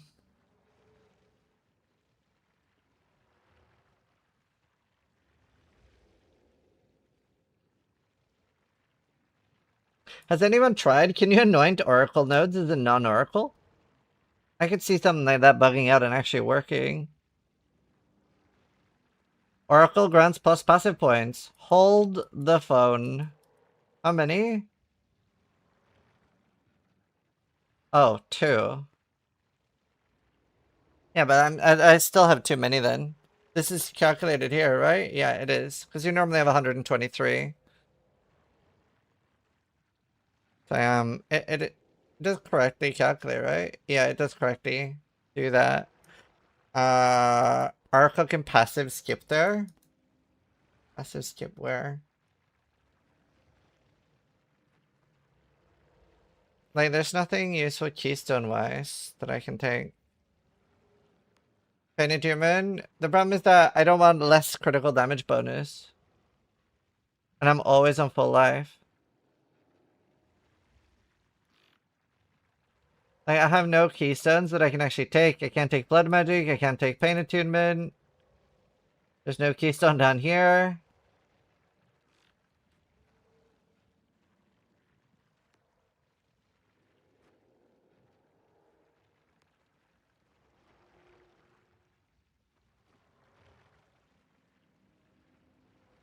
Has anyone tried? Can you anoint Oracle nodes as a non-Oracle? I could see something like that bugging out and actually working. Oracle grants plus passive points. Hold the phone. How many? Oh, 2. Yeah, but I still have too many then. This is calculated here, right? Yeah, it is. Because you normally have 123. So, it does correctly calculate, right? Yeah, it does correctly do that. Oracle can passive skip there. Passive skip where? Like, there's nothing useful keystone-wise that I can take. Painted Human. The problem is that I don't want less critical damage bonus. And I'm always on full life. Like, I have no keystones that I can actually take. I can't take Blood Magic. I can't take Pain Attunement. There's no keystone down here.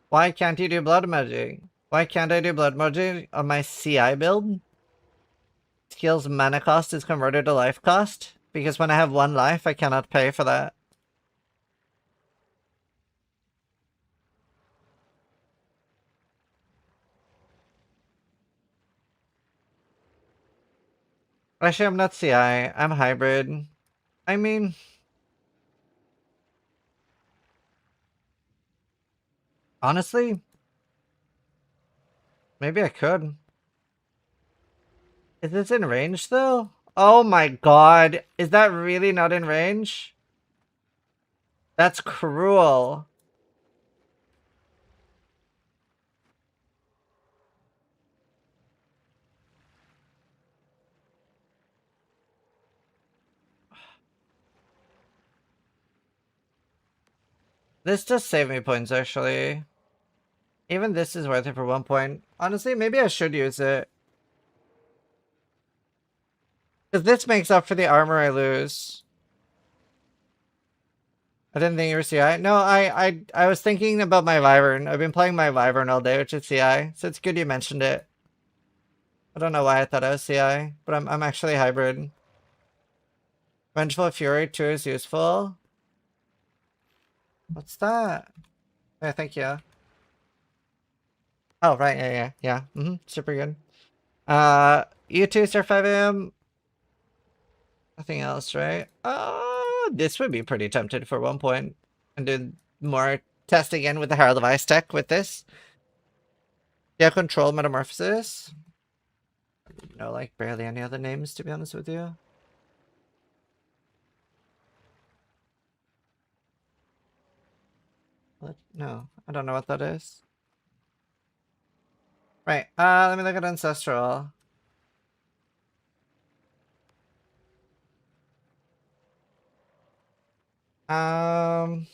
Why can't you do Blood Magic? Why can't I do Blood Magic on my CI build? Skill's mana cost is converted to life cost? Because when I have 1 life, I cannot pay for that. Actually, I'm not CI. I'm hybrid. I mean... honestly? Maybe I could. Is this in range, though? Oh my god. Is that really not in range? That's cruel. This does save me points, actually. Even this is worth it for 1 point. Honestly, maybe I should use it. Because this makes up for the armor I lose. I didn't think you were CI. No, I was thinking about my Wyvern. I've been playing my Wyvern all day, which is CI. So it's good you mentioned it. I don't know why I thought I was CI, but I'm actually hybrid. Vengeful Fury 2 is useful. What's that? Yeah, thank you. Oh, right, yeah. Super good. You two, Sir 5am. Nothing else, right? This would be pretty tempted for 1 point. And do more testing in with the Herald of Ice tech with this. Yeah, control metamorphosis. No, like barely any other names, to be honest with you. What? No, I don't know what that is. Right, let me look at Ancestral. Um...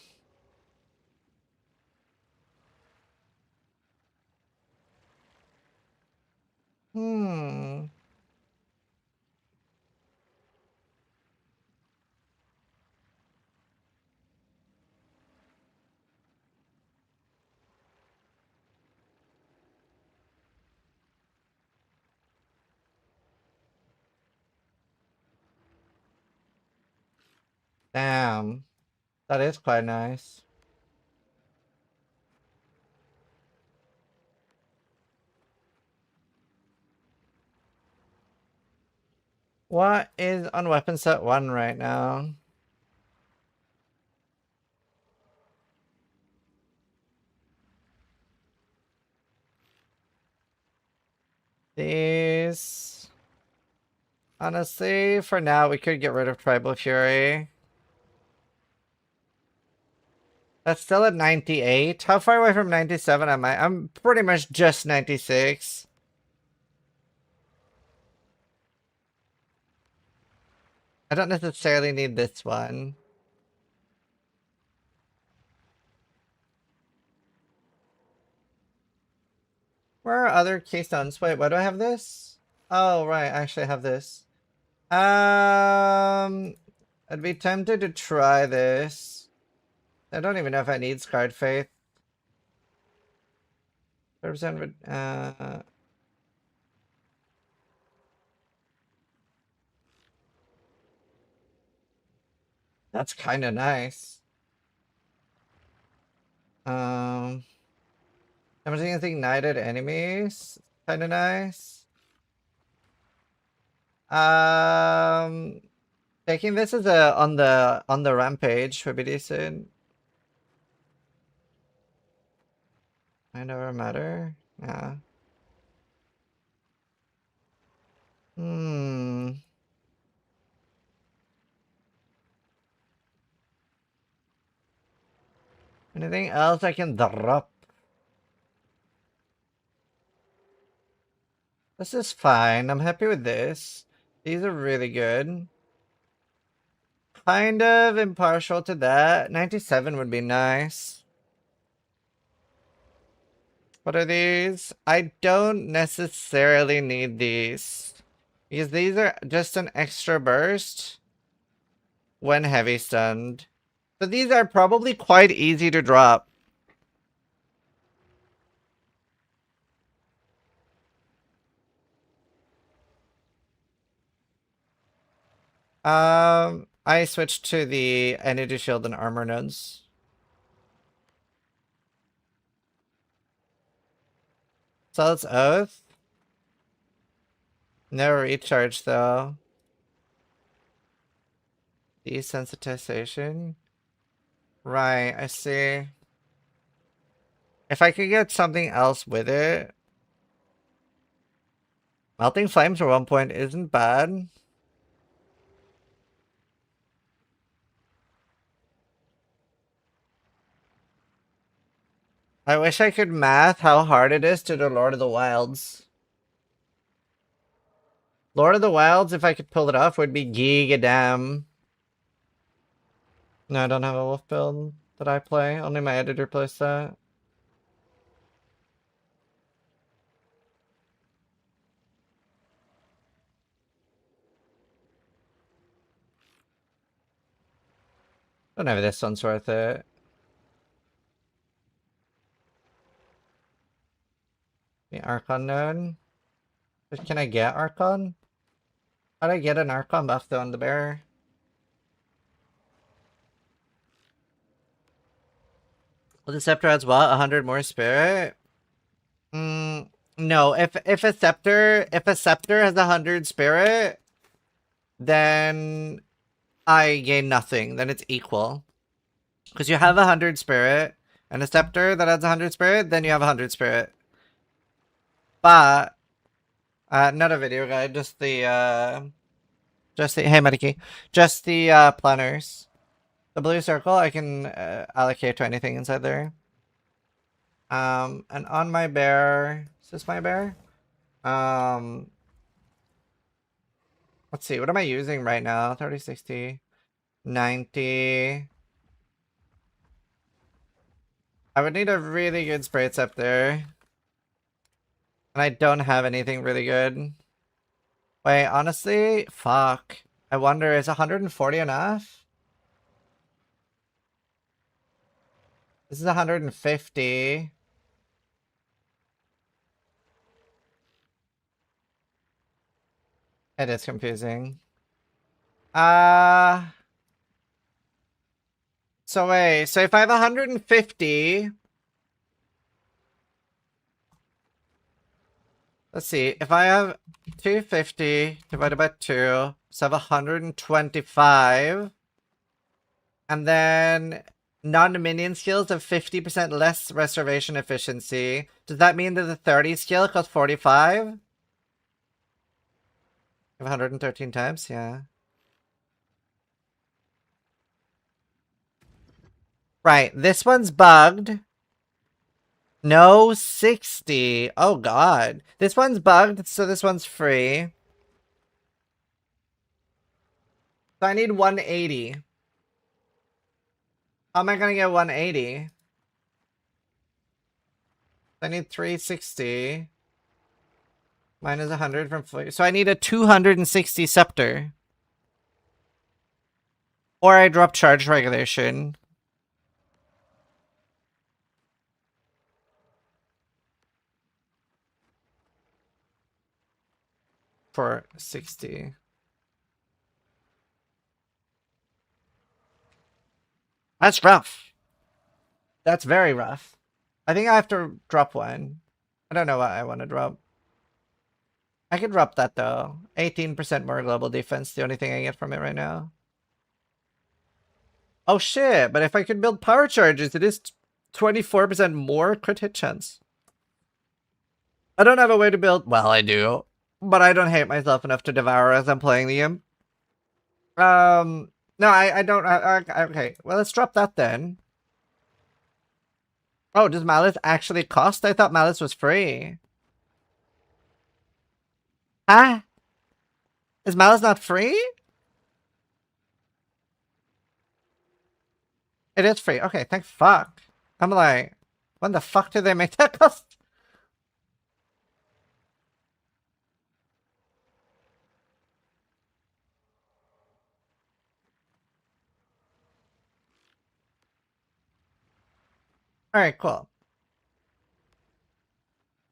Hmm... Damn. That is quite nice. What is on weapon set 1 right now? These... Honestly, for now, we could get rid of Tribal Fury. That's still at 98. How far away from 97 am I? I'm pretty much just 96. I don't necessarily need this one. Where are other keystones? Wait, why do I have this? Oh, right, I actually have this. I'd be tempted to try this. I don't even know if I need Scarred Faith. 30% would, that's kind of nice. Damaging ignited enemies, kind of nice. Taking this as a on the rampage would be decent. I never matter. Yeah. Anything else I can drop? This is fine. I'm happy with this. These are really good. Kind of impartial to that. 97 would be nice. What are these? I don't necessarily need these. Because these are just an extra burst when heavy stunned. So these are probably quite easy to drop. I switched to the energy shield and armor nodes. Zealot's Oath. No recharge though. Desensitization. Right, I see. If I could get something else with it. Melting Flames for 1 point isn't bad. I wish I could math how hard it is to do Lord of the Wilds. Lord of the Wilds, if I could pull it off, would be giga-damn. No, I don't have a wolf build that I play. Only my editor plays that. Don't know if this one's worth it. The Archon node. But can I get Archon? How do I get an Archon buff though on the bearer? Well, the Scepter adds what? 100 more spirit? No, if a scepter has 100 spirit, then I gain nothing. Then it's equal. Because you have 100 spirit, and a scepter that adds 100 spirit, then you have 100 spirit. But not a video guide, just the hey Mediki, just the planners. The blue circle I can allocate to anything inside there. And on my bear, is this my bear? Let's see, what am I using right now? 30, 60, 90. I would need a really good spray scepter. And I don't have anything really good. Wait, honestly, fuck. I wonder, is 140 enough? This is 150. It is confusing. So wait, so if I have 150... Let's see, if I have 250 divided by 2, so I have 125. And then non-minion skills have 50% less restoration efficiency. Does that mean that the 30 skill costs 45? 113 times, yeah. Right, this one's bugged. No, 60. Oh god. This one's bugged, so this one's free. So I need 180. How am I gonna get 180? I need 360. Minus 100 from free. So I need a 260 scepter. Or I drop charge regulation. For 60. That's rough. That's very rough. I think I have to drop one. I don't know what I want to drop. I could drop that though. 18% more global defense, the only thing I get from it right now. Oh shit, but if I could build power charges, it is 24% more crit hit chance. I don't have a way to build... Well, I do. But I don't hate myself enough to devour as I'm playing the game. No, I don't... okay, well, let's drop that then. Oh, does Malice actually cost? I thought Malice was free. Huh? Is Malice not free? It is free. Okay, thank fuck. I'm like, when the fuck did they make that cost? Alright, cool.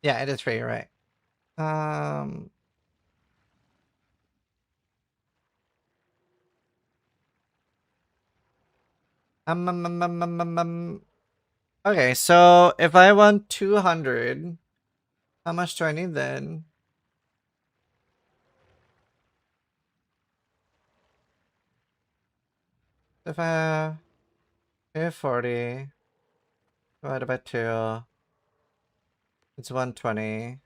Yeah, it is free, you're right. Okay, so if I want 200, how much do I need then? If I have 240 divided by 2, it's 120.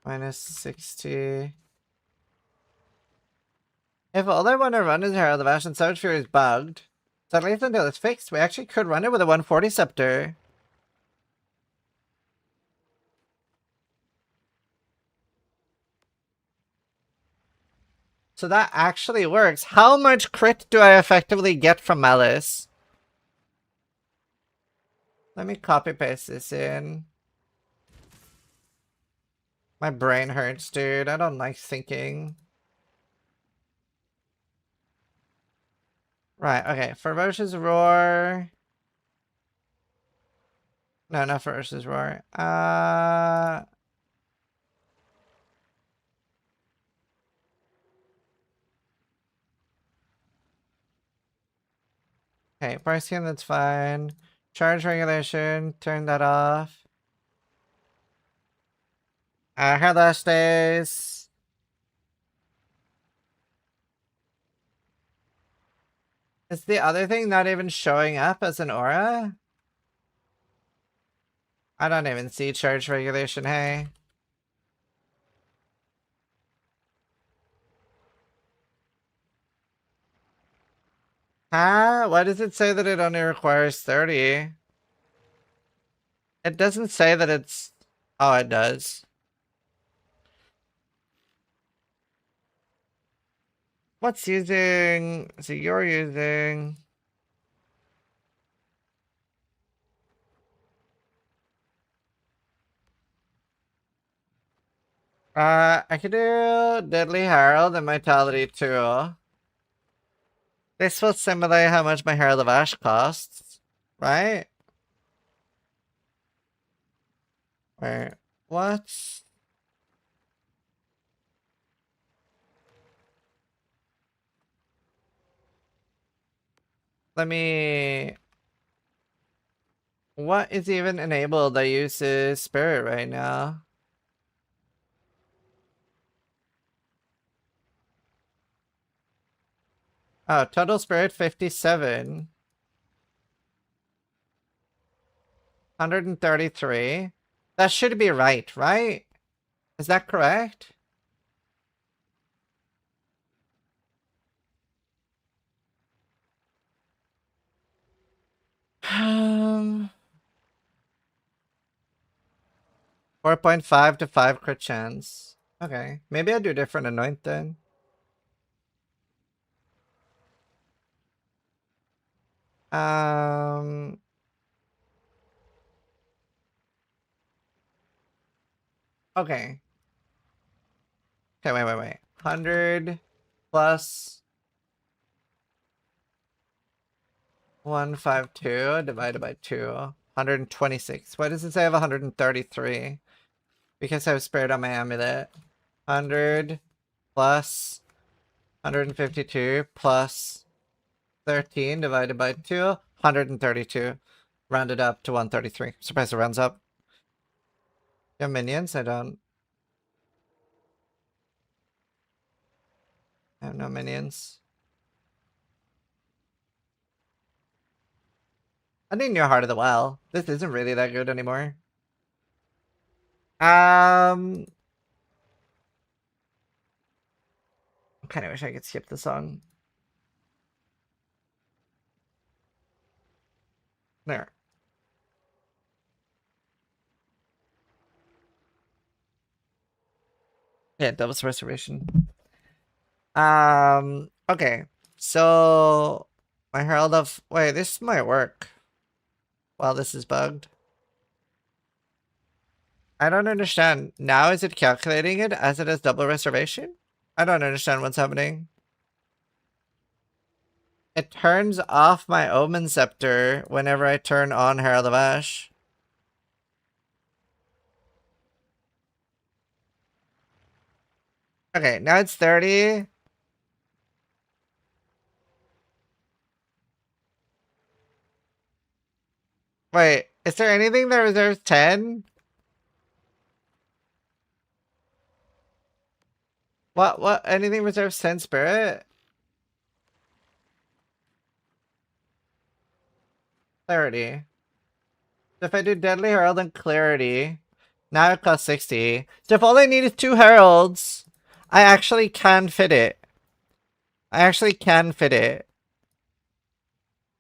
Minus 60. If all I want to run is Herald of Ash and Savage Fury is bugged, so at least until it's fixed, we actually could run it with a 140 scepter. So that actually works. How much crit do I effectively get from Malice? Let me copy paste this in. My brain hurts, dude. I don't like thinking. Right, okay. Ferocious Roar. No, not Ferocious Roar. Okay, Parsian, that's fine. Charge regulation, turn that off. How that stays. Is the other thing not even showing up as an aura? I don't even see charge regulation, hey. Huh? Why does it say that it only requires 30? It doesn't say that it's... Oh, it does. What's using... So you're using... I could do Deadly Herald and Vitality too. This will simulate how much my Herald of Ash costs, right? Wait, what? Let me... What is even enabled that uses Spirit right now? Oh, total Spirit 57. 133. That should be right? Is that correct? 4.5 to 5 crit chance. Okay, maybe I'll do different anoint then. Okay. Okay, wait. 100 plus 152 divided by 2. 126. Why does it say I have 133? Because I have Spirit on my amulet. 100 plus 152 plus 13 divided by 2. 132. Rounded up to 133. Surprised it rounds up. You have minions? I don't. I have no minions. I need New Heart of the Well. This isn't really that good anymore. I kind of wish I could skip the song. There. Yeah, Devil's Restoration. Okay. So my Herald of... Wait, this might work. Well, this is bugged. I don't understand. Now is it calculating it as it has double restoration? I don't understand what's happening. It turns off my Omen Scepter whenever I turn on Herald of Ash. Okay, now it's 30. Wait, is there anything that reserves 10? What? Anything reserves 10 spirit? Clarity. So if I do Deadly Herald and Clarity, now it costs 60. So if all I need is 2 Heralds, I actually can fit it.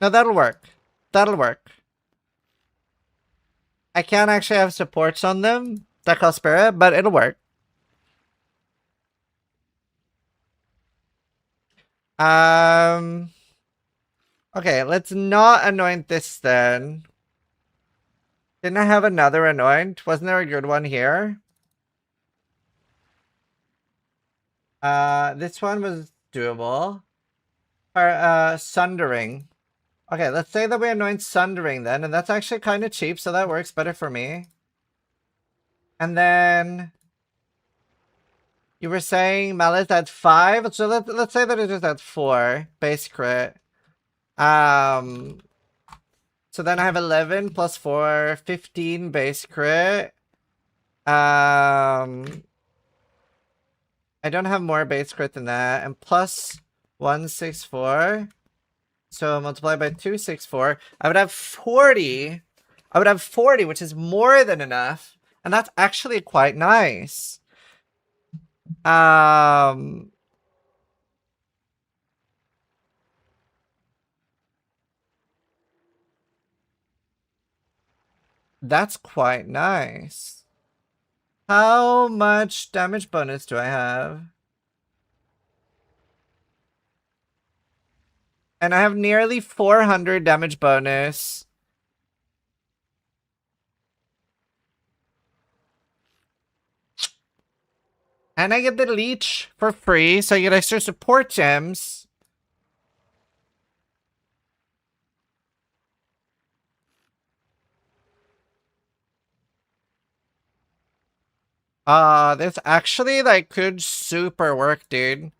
No, that'll work. I can't actually have supports on them that cost spirit, but it'll work. Okay, let's not anoint this then. Didn't I have another anoint? Wasn't there a good one here? This one was doable. Sundering. Okay, let's say that we anoint Sundering then, and that's actually kind of cheap, so that works better for me. And then you were saying Mallet at 5, so let's say that it is at 4 base crit. So then I have 11 plus 4, 15 base crit. I don't have more base crit than that. And plus 164. So multiply by 264. I would have 40. I would have 40, which is more than enough. And that's actually quite nice. That's quite nice. How much damage bonus do I have? And I have nearly 400 damage bonus. And I get the leech for free, so I get extra support gems. This actually, like, could super work, dude.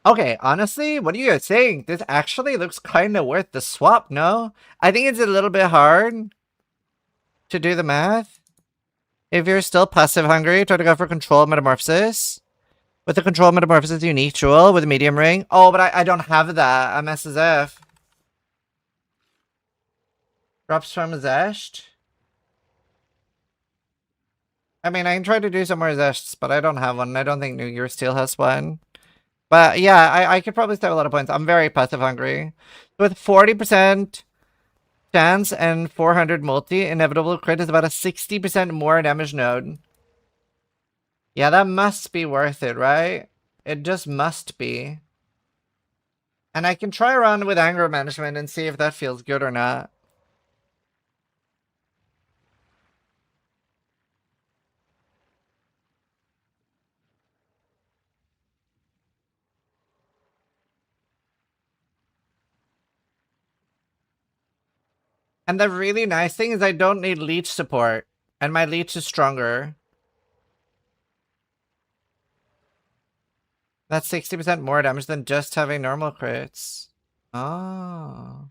Okay, honestly, what do you guys think? This actually looks kind of worth the swap, no? I think it's a little bit hard to do the math. If you're still passive hungry, try to go for control metamorphosis. With the control metamorphosis unique jewel with a medium ring. Oh, but I don't have that. I'm SSF. Drops from Zest. I mean, I can try to do some more Zests, but I don't have one. I don't think New Year Steel has one. But yeah, I could probably save a lot of points. I'm very passive hungry. With 40% chance and 400 multi, inevitable crit is about a 60% more damage node. Yeah, that must be worth it, right? It just must be. And I can try around with anger management and see if that feels good or not. And the really nice thing is I don't need leech support. And my leech is stronger. That's 60% more damage than just having normal crits. Oh.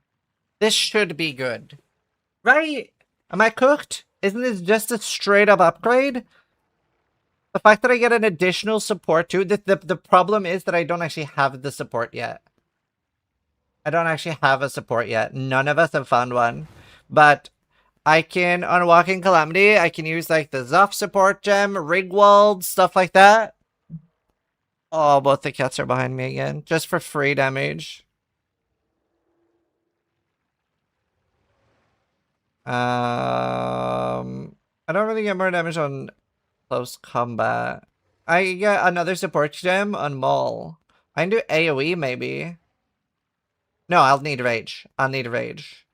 This should be good. Right? Am I cooked? Isn't this just a straight up upgrade? The fact that I get an additional support too. The problem is that I don't actually have the support yet. I don't actually have a support yet. None of us have found one. But I can, on Walking Calamity, I can use like the Zoff support gem, Rigwald, stuff like that. Oh, both the cats are behind me again. Just for free damage. I don't really get more damage on close combat. I get another support gem on Maul. I can do AoE maybe. No, I'll need rage. I'll need rage.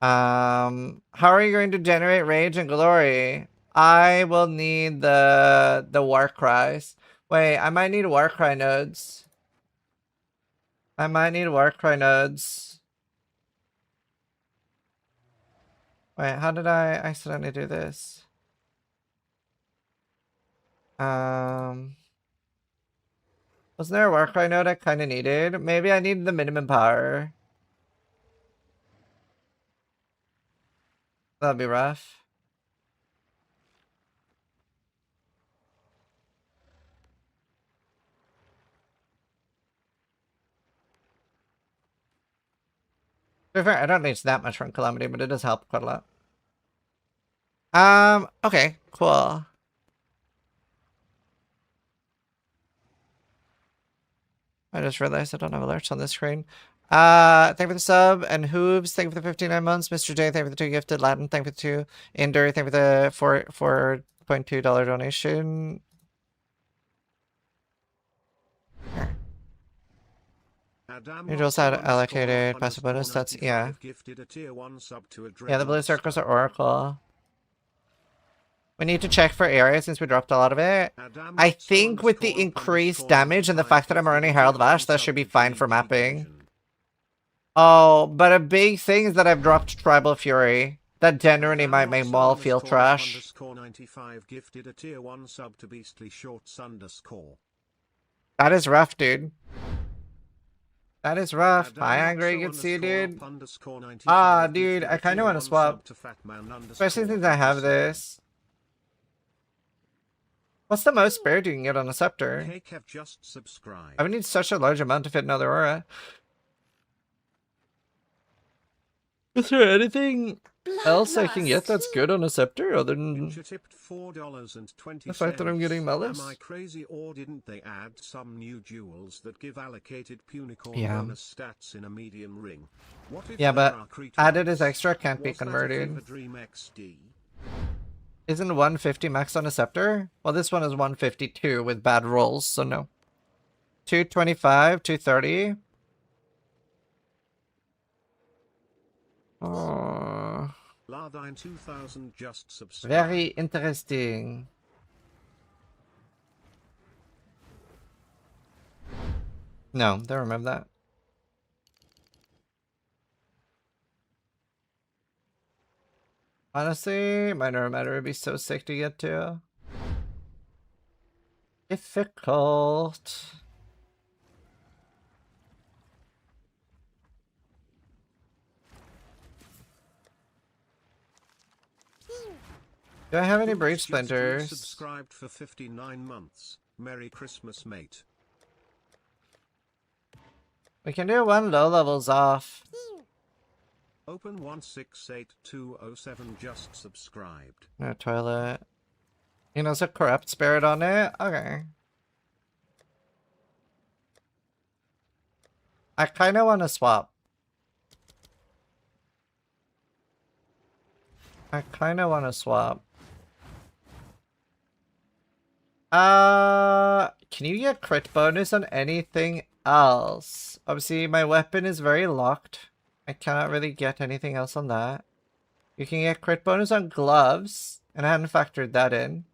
How are you going to generate rage and glory? I will need the war cries. Wait, I might need war cry nodes. I might need war cry nodes. Wait, how did I accidentally do this? Wasn't there a war cry node I kind of needed? Maybe I need the minimum power. That'd be rough. To be fair, I don't need that much from Calamity, but it does help quite a lot. Okay, cool. I just realized I don't have alerts on this screen. Thank you for the sub, and Hooves, thank you for the 59 months. Mr. J, thank you for the 2 gifted. Latin, thank you for the 2. Inder, thank you for the $4.2 donation. You also had allocated passive bonus, that's, yeah. Yeah, the blue circles are Oracle. We need to check for area since we dropped a lot of it. I think with the increased damage and the fact that I'm running Herald of Ash, that should be fine for mapping. Oh, but a big thing is that I've dropped Tribal Fury. That generally might make Maul feel trash. _95 gifted a tier 1 sub to Beastly Shorts _. That is rough, dude. That is rough. Hi, Angry, good to see you, dude. Ah, dude, I kind of want to swap. Especially since I have this. What's the most spirit you can get on a scepter? I would need such a large amount to fit another aura. Is there anything else I can get that's good on a scepter other than the fact that I'm getting Mellis? Am I crazy, or didn't they add some new jewels that give allocated Punicorn Yeah. bonus stats in a medium ring? What if Yeah, there but are creatures? added as extra can't be Was that a converted. Fever Dream XD? Isn't 150 max on a scepter? Well, this one is 152 with bad rolls, so no. 225, 230. Oh, Lardine 2000 just subscribed. very interesting. No, don't remember that. Honestly, Minor Matter would be so sick to get to. Difficult. Do I have any breach splinters? Subscribed for 59 months. Merry Christmas, mate. We can do one low levels off. Open 168207 just subscribed. No toilet. You know, it's a corrupt spirit on it? Okay. I kind of want to swap. Can you get crit bonus on anything else? Obviously, my weapon is very locked. I cannot really get anything else on that. You can get crit bonus on gloves, and I hadn't factored that in.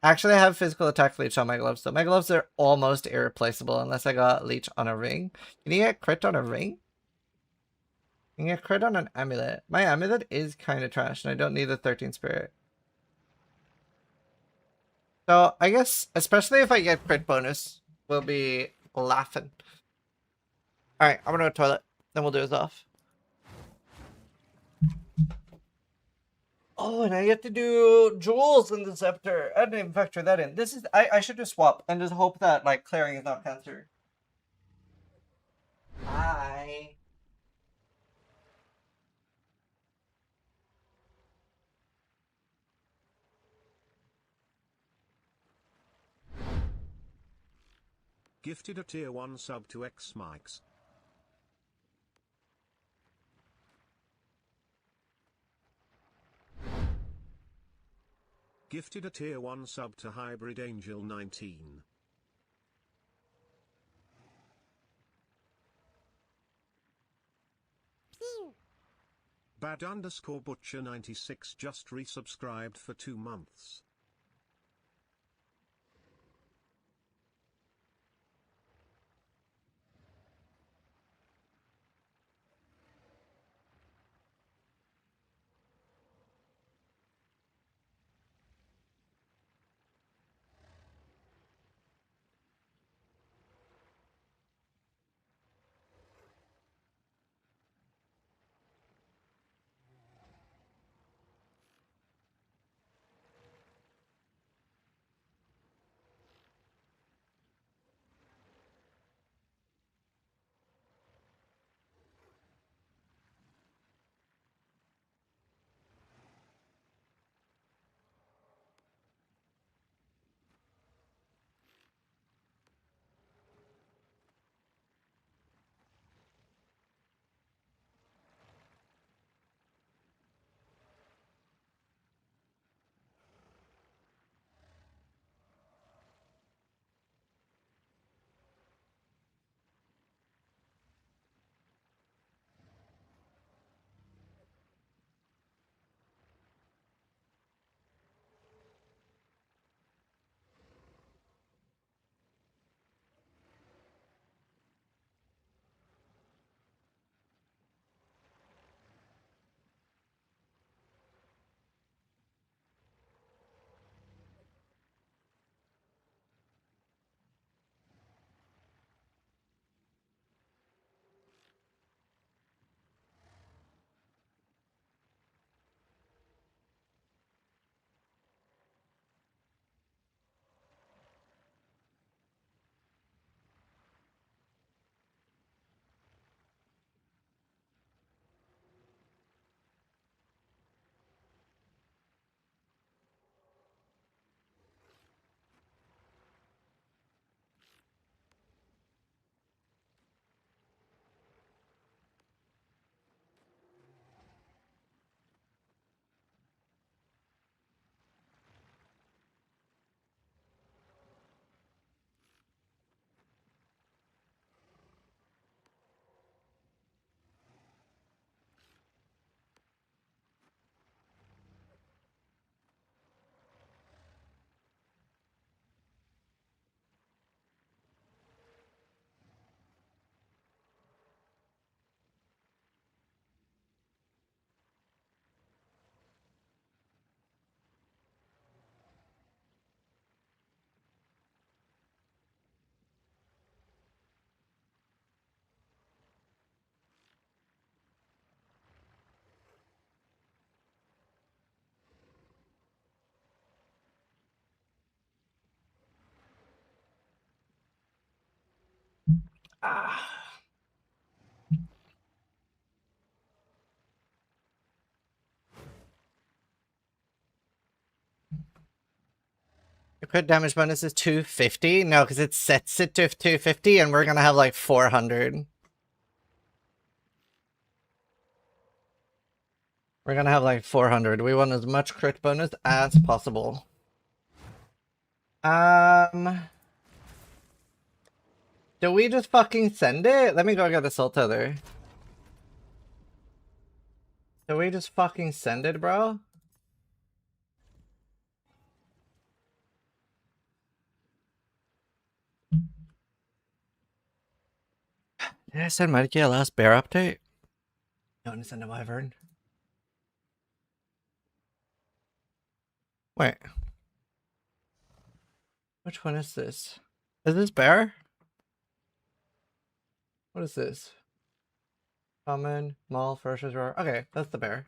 Actually, I have physical attack leech on my gloves, though. My gloves are almost irreplaceable unless I got leech on a ring. Can you get crit on a ring? You can get crit on an amulet. My amulet is kind of trash, and I don't need the 13 spirit. So, I guess, especially if I get crit bonus, we'll be laughing. Alright, I'm gonna go to the toilet. Then we'll do this off. Oh, and I get to do jewels in the scepter. I didn't even factor that in. This is I should just swap and just hope that like clearing is not cancer. Hi. Gifted a tier 1 sub to X Mikes. Gifted a tier 1 sub to Hybrid Angel 19. Bad _ Butcher 96 just resubscribed for 2 months. The crit damage bonus is 250? No, because it sets it to 250 and we're gonna have like 400. We're gonna have like 400. We want as much crit bonus as possible. Do we just fucking send it? Let me go get a soul tether. Do we just fucking send it, bro? Did I send Mikey a last bear update? No, I send a wyvern. Wait. Which one is this? Is this bear? What is this? Common, mall, first is rare. Okay, that's the bear.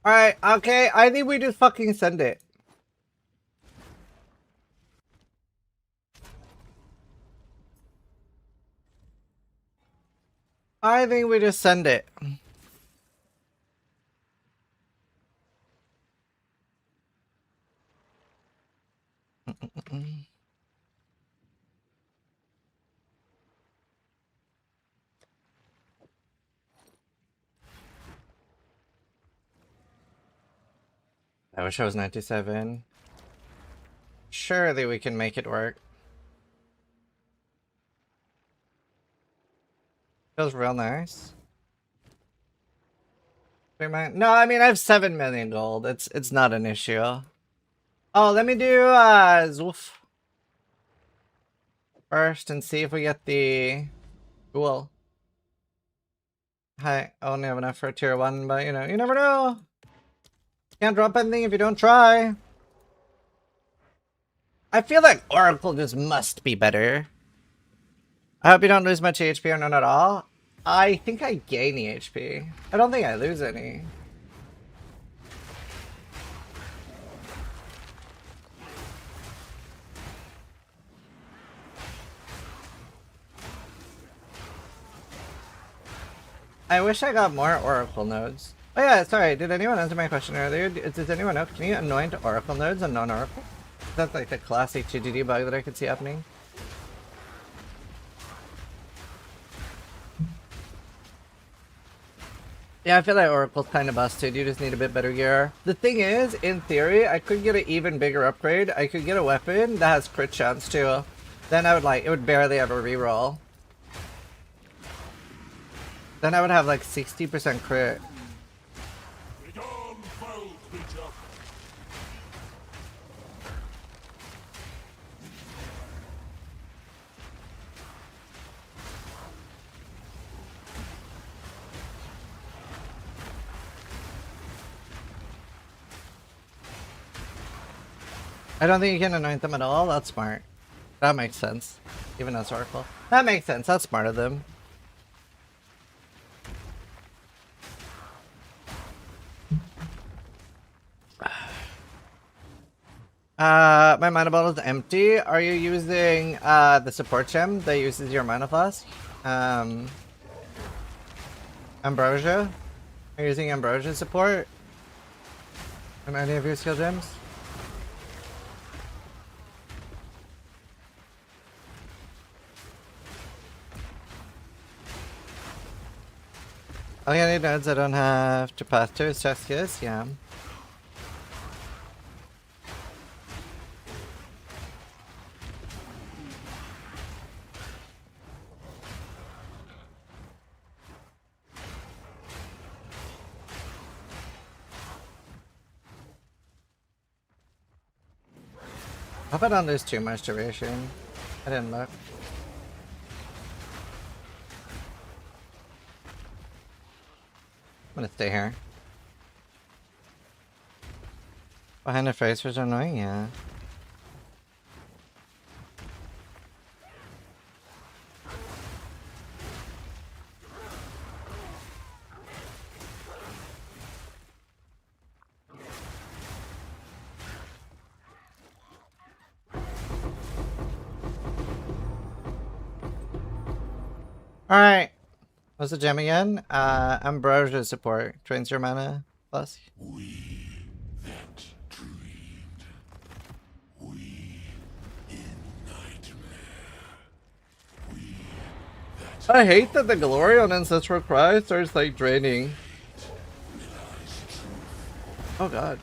Alright, okay, I think we just fucking send it. I think we just send it. I wish I was 97. Surely we can make it work. Feels real nice. No, I mean I have 7 million gold. It's not an issue. Oh, let me do Zoof first and see if we get the cool. I only have enough for a tier 1, but you know, you never know. Can't drop anything if you don't try. I feel like Oracle just must be better. I hope you don't lose much HP or none at all. I think I gain the HP. I don't think I lose any. I wish I got more Oracle nodes. Oh yeah, sorry, did anyone answer my question earlier? Does anyone know? Can you anoint Oracle nodes and non-Oracle? That's like the classic GGD bug that I could see happening. Yeah, I feel like Oracle's kind of busted. You just need a bit better gear. The thing is, in theory, I could get an even bigger upgrade. I could get a weapon that has crit chance too. Then I would it would barely ever reroll. Then I would have like 60% crit. I don't think you can anoint them at all. That's smart. That makes sense. Even as Oracle. That makes sense. That's smart of them. My mana bottle is empty. Are you using the support gem that uses your mana flask? Ambrosia? Are you using Ambrosia support? In any of your skill gems? Okay, I need nodes I don't have to pass to. It's just this, yeah. I hope I don't lose too much duration. I didn't look. I'm gonna stay here. Behind the face was annoying, yeah. Alright. What's the gem again? Ambrosia support. Drains your mana. Plus. I hate that the glory on Ancestral Cry starts like draining. Oh god.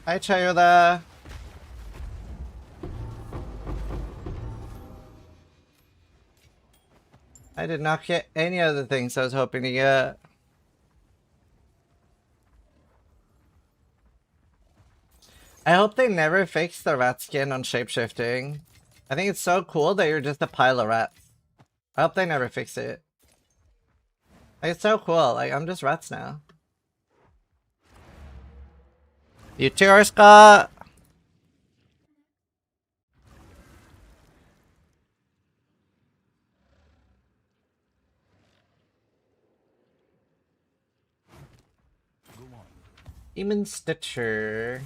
Hi Chayoda. I did not get any of the things I was hoping to get. I hope they never fix the rat skin on shapeshifting. I think it's so cool that you're just a pile of rats. I hope they never fix it. Like, it's so cool. Like, I'm just rats now. You too, Scott. Demon Stitcher.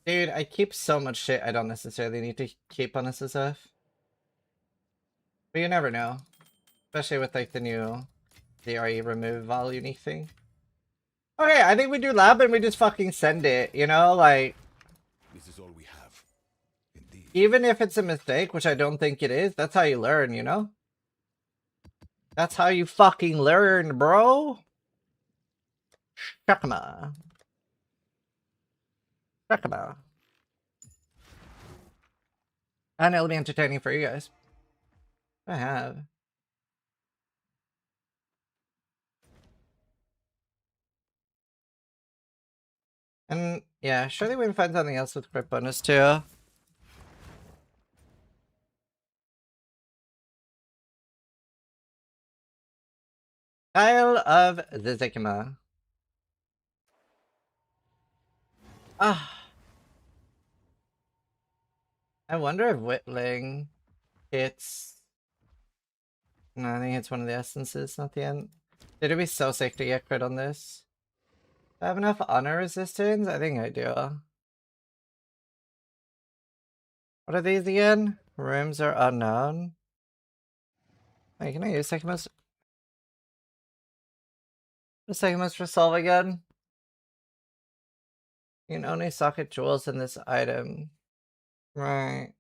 Dude, I keep so much shit I don't necessarily need to keep on SSF. But you never know. Especially with like the new DRE remove all unique thing. Okay, I think we do lab and we just fucking send it, you know? Like, This is all we have. Indeed. even if it's a mistake, which I don't think it is, that's how you learn, you know? That's how you fucking learn, bro. Shakama. Shakama. And it'll be entertaining for you guys. I have. And yeah, surely we can find something else with crit bonus too. Isle of Zizikima. Ah. I wonder if Whitling hits. No, I think it's one of the essences, not the end. Did it be so sick to get crit on this? Do I have enough honor resistance? I think I do. What are these again? Rooms are unknown. Wait, can I use second most? The second most resolve again? You can only socket jewels in this item. Right.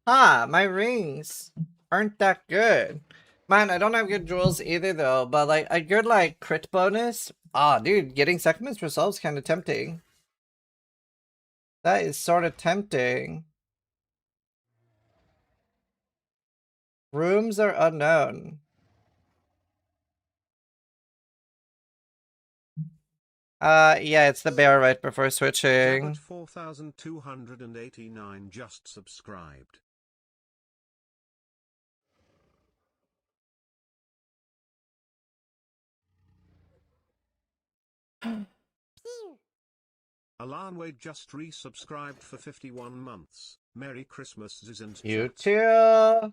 Ah, my rings aren't that good. Man, I don't have good jewels either though, but like a good like crit bonus. Ah, dude, getting second most resolve is kind of tempting. That is sort of tempting. Rooms are unknown. Yeah, it's the bear right before switching. 4289 just subscribed. Alan Wade just resubscribed for 51 months. Merry Christmas, isn't You chat. too.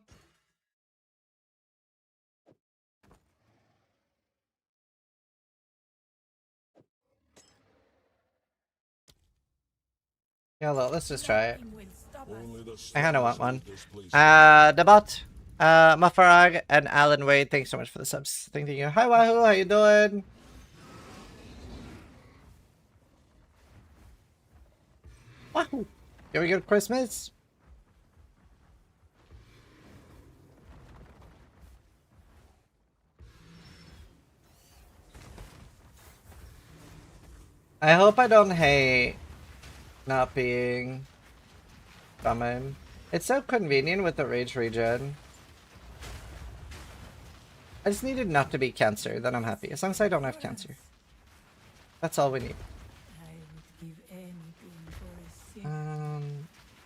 Yeah, well, let's just try it. I kinda want one. Debat, Mafarag, and Alan Wade, thanks so much for the subs. Thank you. Hi Wahoo, how you doing? Wahoo! You have a good Christmas? I hope I don't hate not being summoned. It's so convenient with the rage regen. I just needed not to be cancer, then I'm happy. As long as I don't have cancer. That's all we need.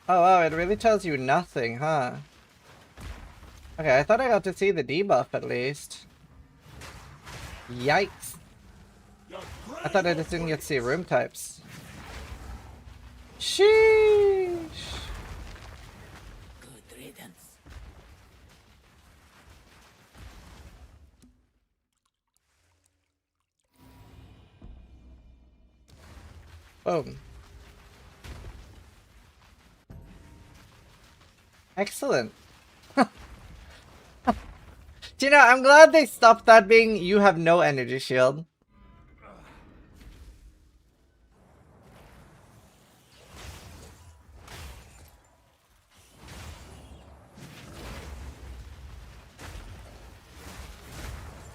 Oh wow, it really tells you nothing, huh? Okay, I thought I got to see the debuff at least. Yikes. I thought I just didn't get to see room types. Sheesh. Good riddance. Boom. Excellent. Tina, I'm glad they stopped that being you have no energy shield.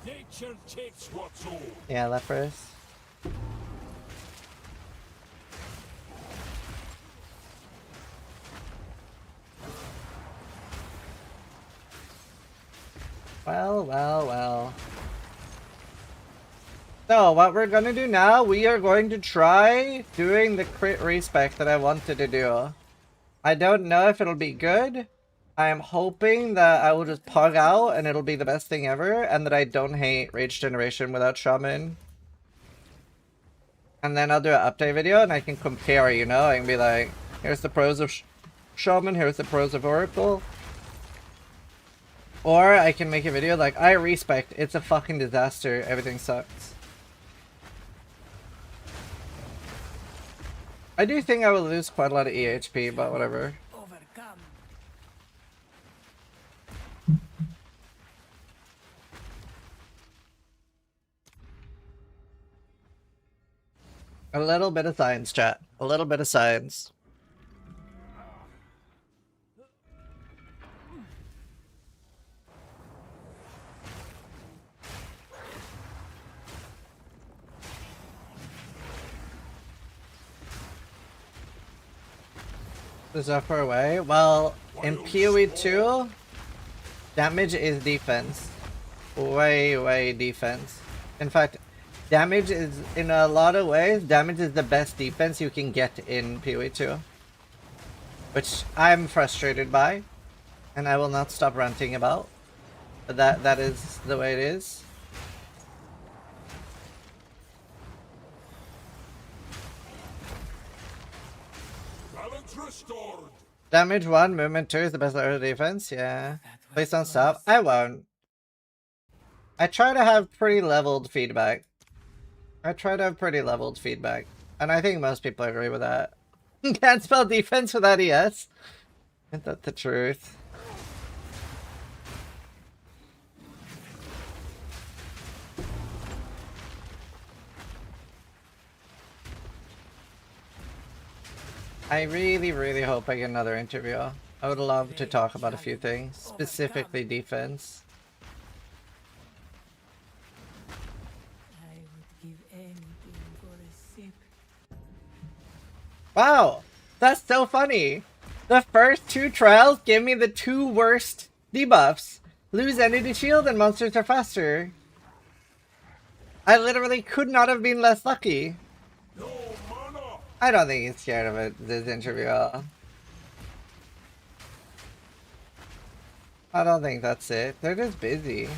Nature takes what's old. Yeah, lepers. Well, well, well. So, what we're gonna do now, we are going to try doing the crit respec that I wanted to do. I don't know if it'll be good. I am hoping that I will just pug out and it'll be the best thing ever, and that I don't hate Rage Generation without Shaman. And then I'll do an update video and I can compare, you know? I can be like, here's the pros of Shaman, here's the pros of Oracle. Or I can make a video like, I respect, it's a fucking disaster, everything sucks. I do think I will lose quite a lot of EHP, but whatever. Overcome. A little bit of science, chat. A little bit of science. Is that far away? Well, in PoE 2, damage is defense. Way defense. In fact, damage is, in a lot of ways, damage is the best defense you can get in PoE 2. Which I'm frustrated by, and I will not stop ranting about. But that is the way it is. Restored. Damage 1, movement 2 is the best level of defense, yeah. Please don't stop. I won't. I try to have pretty leveled feedback. And I think most people agree with that. Can't spell defense without ES. Isn't that the truth? I really hope I get another interview. I would love to talk about a few things, specifically defense. I would give anything for a sip. Wow, that's so funny. The first two trials gave me the two worst debuffs. Lose energy shield and monsters are faster. I literally could not have been less lucky. I don't think he's scared of it, this interview. I don't think that's it. They're just busy.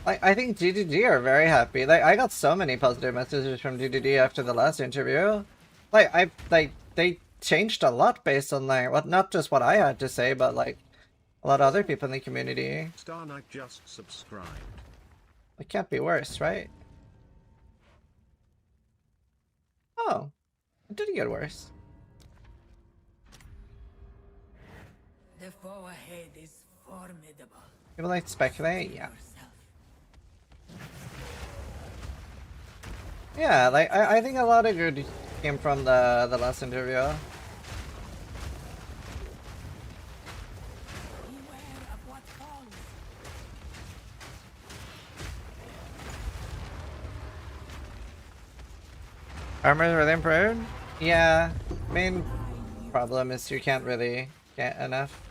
Like, I think GGG are very happy. Like, I got so many positive messages from GGG after the last interview. Like, they changed a lot based on, like, what, not just what I had to say, but, like, a lot of other people in the community. Star Knight just subscribed. It can't be worse, right? Oh. It didn't get worse. The foe ahead is formidable. People like to speculate? Yeah. Yeah, like, I think a lot of good came from the last interview. Beware of what falls. Armor's really improved? Yeah, main problem is you can't really get enough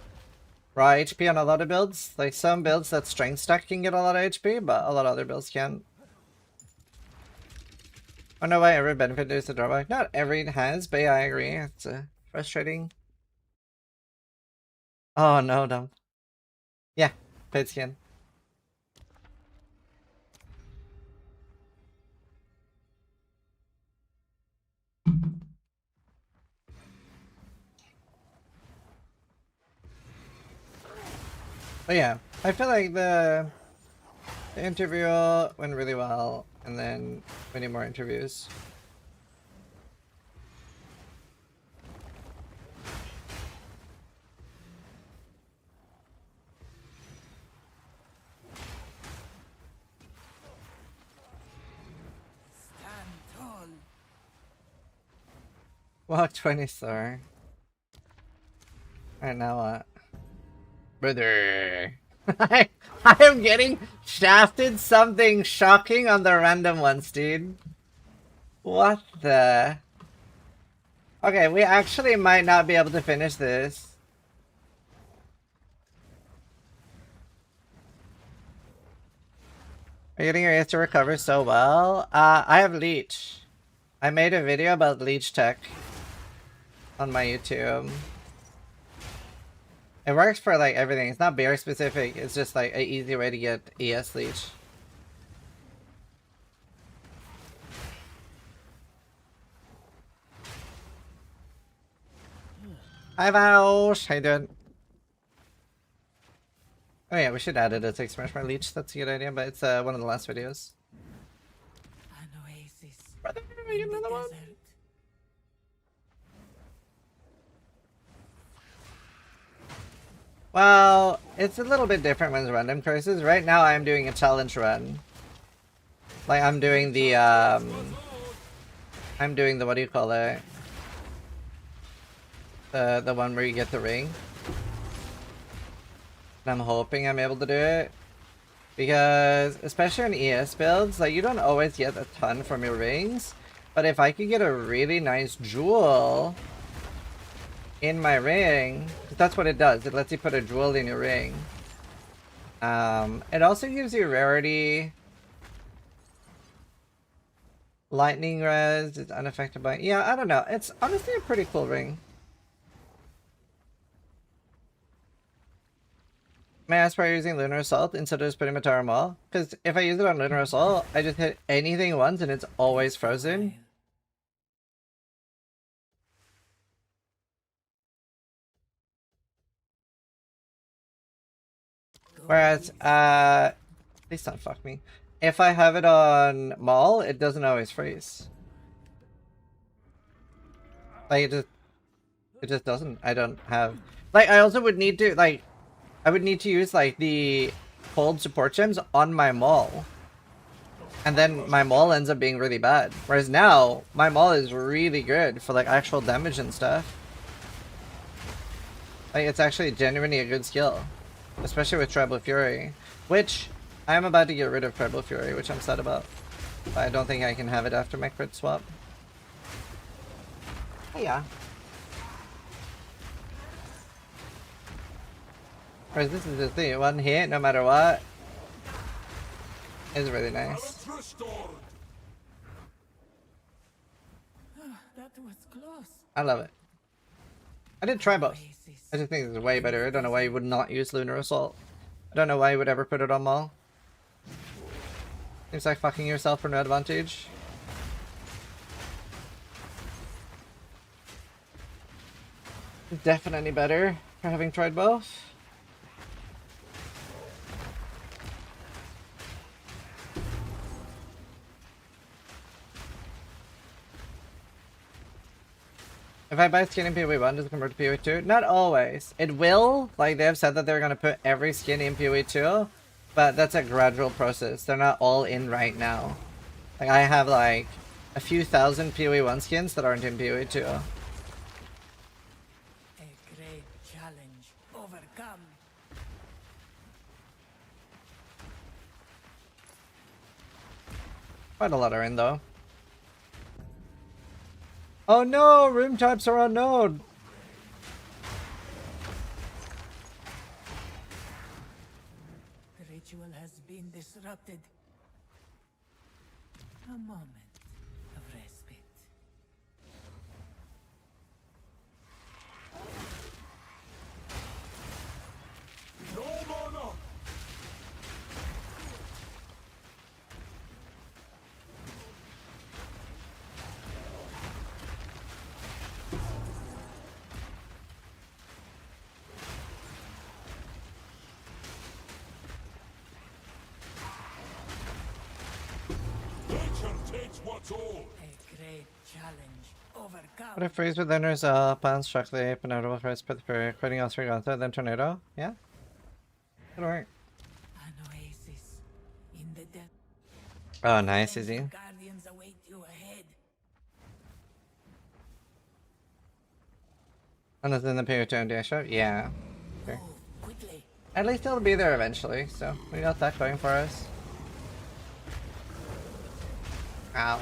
raw HP on a lot of builds. Like, some builds that strength stack can get a lot of HP, but a lot of other builds can't. I don't know why every benefit is a drawback. Not every has, but yeah, I agree. It's frustrating. Oh no, dumb. Yeah, paid skin. But yeah, I feel like the interview went really well, and then we need more interviews. Walk 20 star. Alright, now what? Brother. I am getting shafted something shocking on the random ones, dude. What the? Okay, we actually might not be able to finish this. Are you getting your ace to recover so well? I have leech. I made a video about leech tech on my YouTube. It works for like everything. It's not bear specific. It's just like an easy way to get ES leech. Hi Vouch! How you doing? Oh yeah, we should add it as like Smash My Leech. That's a good idea, but it's one of the last videos. An oasis. Brother, you in the another one? desert. Well, it's a little bit different when it's random curses. Right now I'm doing a challenge run. Like I'm doing the what do you call it? The one where you get the ring. And I'm hoping I'm able to do it. Because especially in ES builds, like you don't always get a ton from your rings. But if I could get a really nice jewel in my ring, 'cause that's what it does. It lets you put a jewel in your ring. It also gives you rarity. Lightning res is unaffected by. Yeah, I don't know. It's honestly a pretty cool ring. May I ask why you're using Lunar Assault instead of just putting Matara Maul? Because if I use it on Lunar Assault, I just hit anything once and it's always frozen. Whereas, please don't fuck me. If I have it on Maul, it doesn't always freeze. Like, it just doesn't. I don't have... Like, I also would need to, like... I would need to use, like, the cold support gems on my Maul. And then my Maul ends up being really bad. Whereas now, my Maul is really good for, like, actual damage and stuff. Like, it's actually genuinely a good skill. Especially with Tribal Fury. Which, I am about to get rid of Tribal Fury, which I'm sad about. But I don't think I can have it after my crit swap. Yeah. Whereas this is the thing, one hit no matter what. Is really nice. That was close. I love it. I did try both. I just think it's way better. I don't know why you would not use Lunar Assault. I don't know why you would ever put it on Maul. Seems like fucking yourself for no advantage. Definitely better for having tried both. If I buy skin in PoE 1, does it convert to PoE 2? Not always. It will. Like, they have said that they're going to put every skin in PoE 2. But that's a gradual process. They're not all in right now. Like, I have, like, a few thousand PoE 1 skins that aren't in PoE 2. A great challenge overcome. Quite a lot are in, though. Oh no! Room types are unknown! The ritual has been disrupted. A moment of respite. No mana! Nature takes what's all. A great challenge overcome. What if freeze with Lunar plans struck the ape and notable first put the period, quitting all three Gonta, then Tornado? Yeah? It'll work. An oasis in the desert. Oh, nice, Izzy. Guardians await you ahead. Unless in the Payotone Dash Shop? Yeah. Sure. Quickly. At least it'll be there eventually, so we got that going for us. Ow.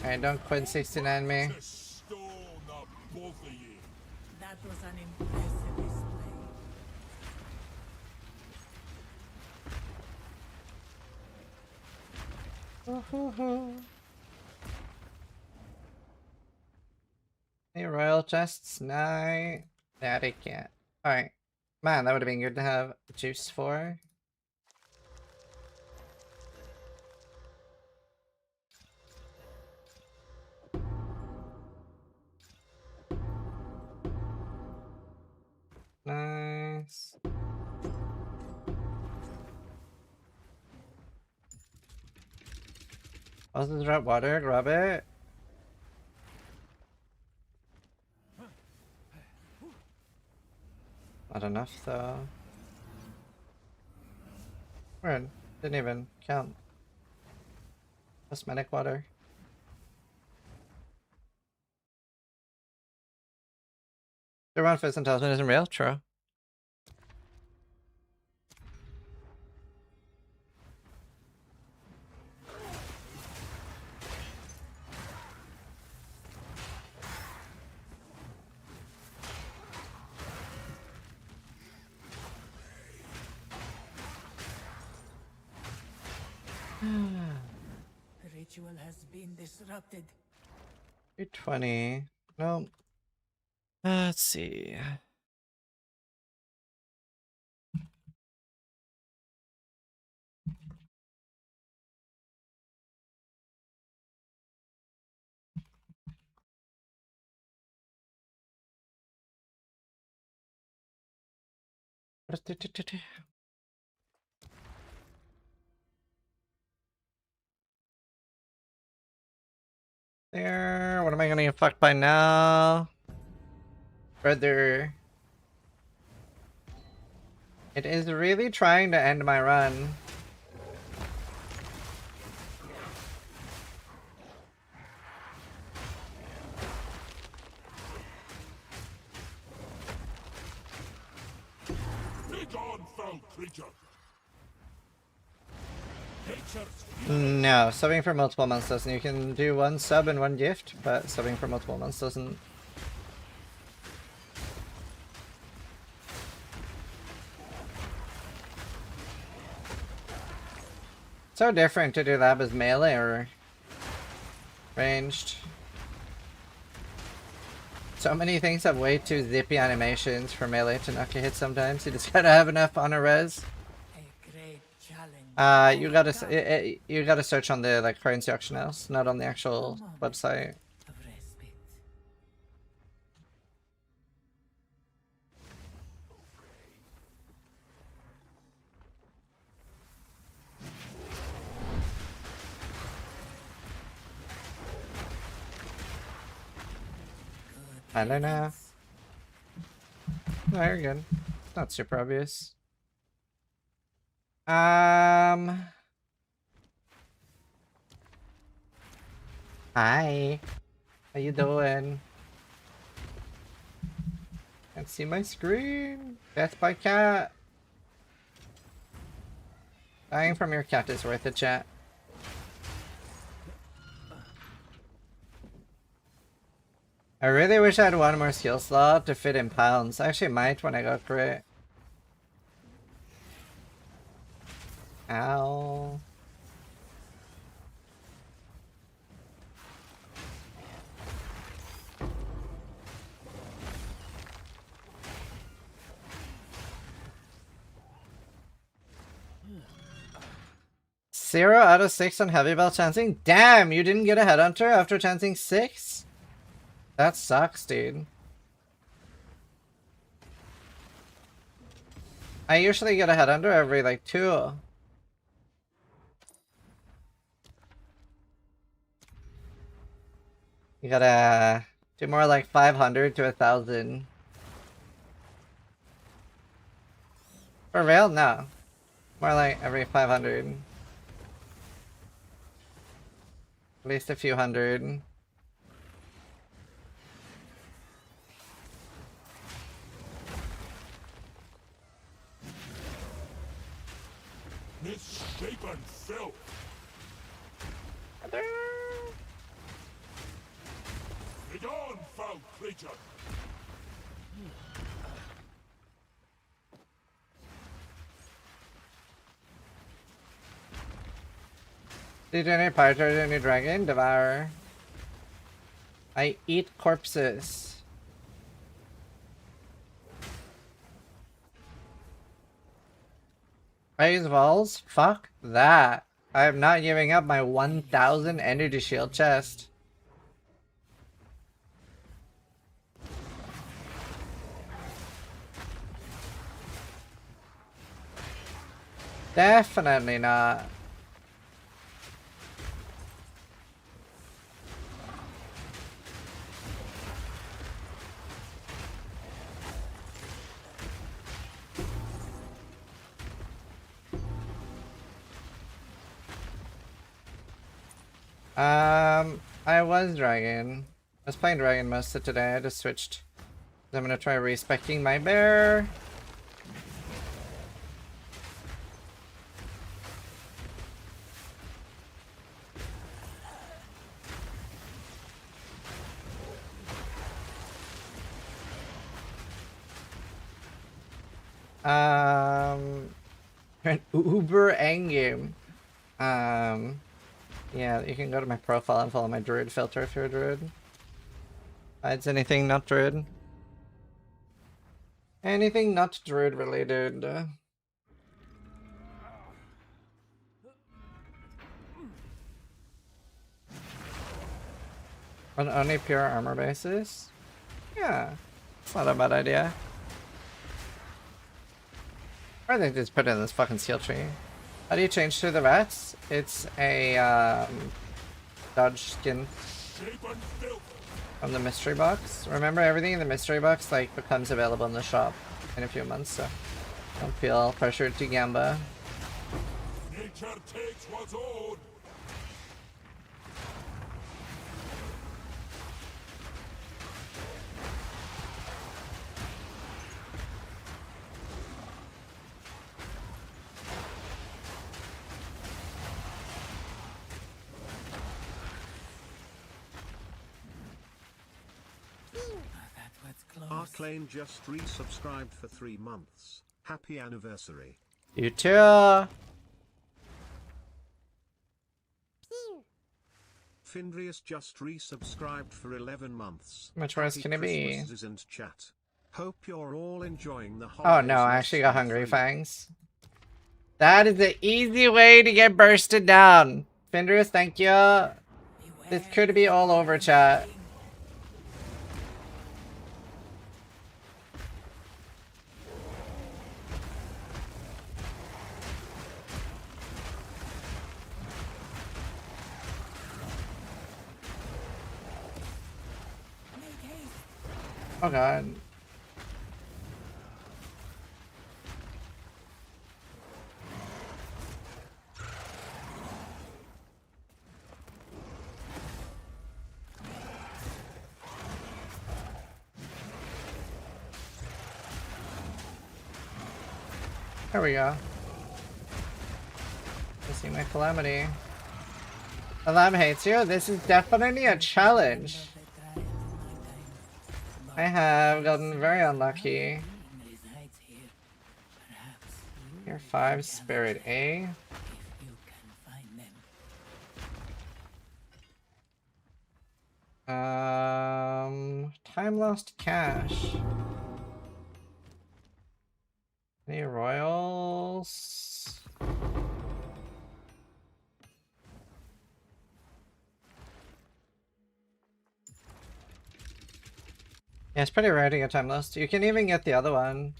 Alright, don't quit 69 me. Stone up both of you. That was an impressive display. Any royal chests? No. That I can't. Alright. Man, that would have been good to have juice for. Nice. Also drop water, grab it. Not enough though. Weird. Didn't even count. Cosmetic water. Everyone fits and talisman isn't real? True. The ritual has been disrupted. 220. No. Let's see. There. What am I gonna get fucked by now? Brother. It is really trying to end my run. Begone, foul creature. No, subbing for multiple months doesn't. You can do one sub and one gift, but subbing for multiple months doesn't. So different to do that as melee or ranged. So many things have way too zippy animations for melee to knock a hit sometimes. You just gotta have enough on a res. A great challenge. You gotta search on the like currency auction house, not on the actual website. Of respite. I don't know. No, you're good. It's not super obvious. Hi. How you doing? Can't see my screen. Death by cat. Dying from your cat is worth it, chat. I really wish I had one more skill slot to fit in pounds. I actually might when I go crit. Ow. Zero out of 6 on heavy belt chancing? Damn, you didn't get a headhunter after chancing 6? That sucks, dude. I usually get a headhunter every like 2. You gotta do more like 500 to 1,000. For real? No. More like every 500. At least a few hundred. Misshapen filth! Begone, foul creature! Degenerate Pirate Treasure, new dragon, devour. I eat corpses. I use walls? Fuck that. I am not giving up my 1000 energy shield chest. Definitely not. I was Dragon. I was playing Dragon most of today. I just switched. I'm gonna try respecting my bear. An uber endgame. Yeah, you can go to my profile and follow my druid filter if you're a druid. Hides anything not druid. Anything not druid related. On only pure armor basis? Yeah, it's not a bad idea. Or they just put it in this fucking seal tree. How do you change to the rats? It's a dodge skin from the mystery box. Remember, everything in the mystery box like becomes available in the shop in a few months, so don't feel pressured to gamba. Nature takes what's owed! Arclane just resubscribed for 3 months. Happy anniversary. You too. Findrius just resubscribed for 11 months. How much worse Happy can it be? Christmases and chat. Hope you're all enjoying the Oh holidays. no, I actually got hungry fangs. That is the easy way to get bursted down. Findrius, thank you. This could be all over, chat. Oh god. There we go. I see my calamity. Alam hates you. This is definitely a challenge. I have gotten very unlucky. Tier 5 Spirit A. Time lost cash. Any royals? Yeah, it's pretty rare to get time lost. You can even get the other one.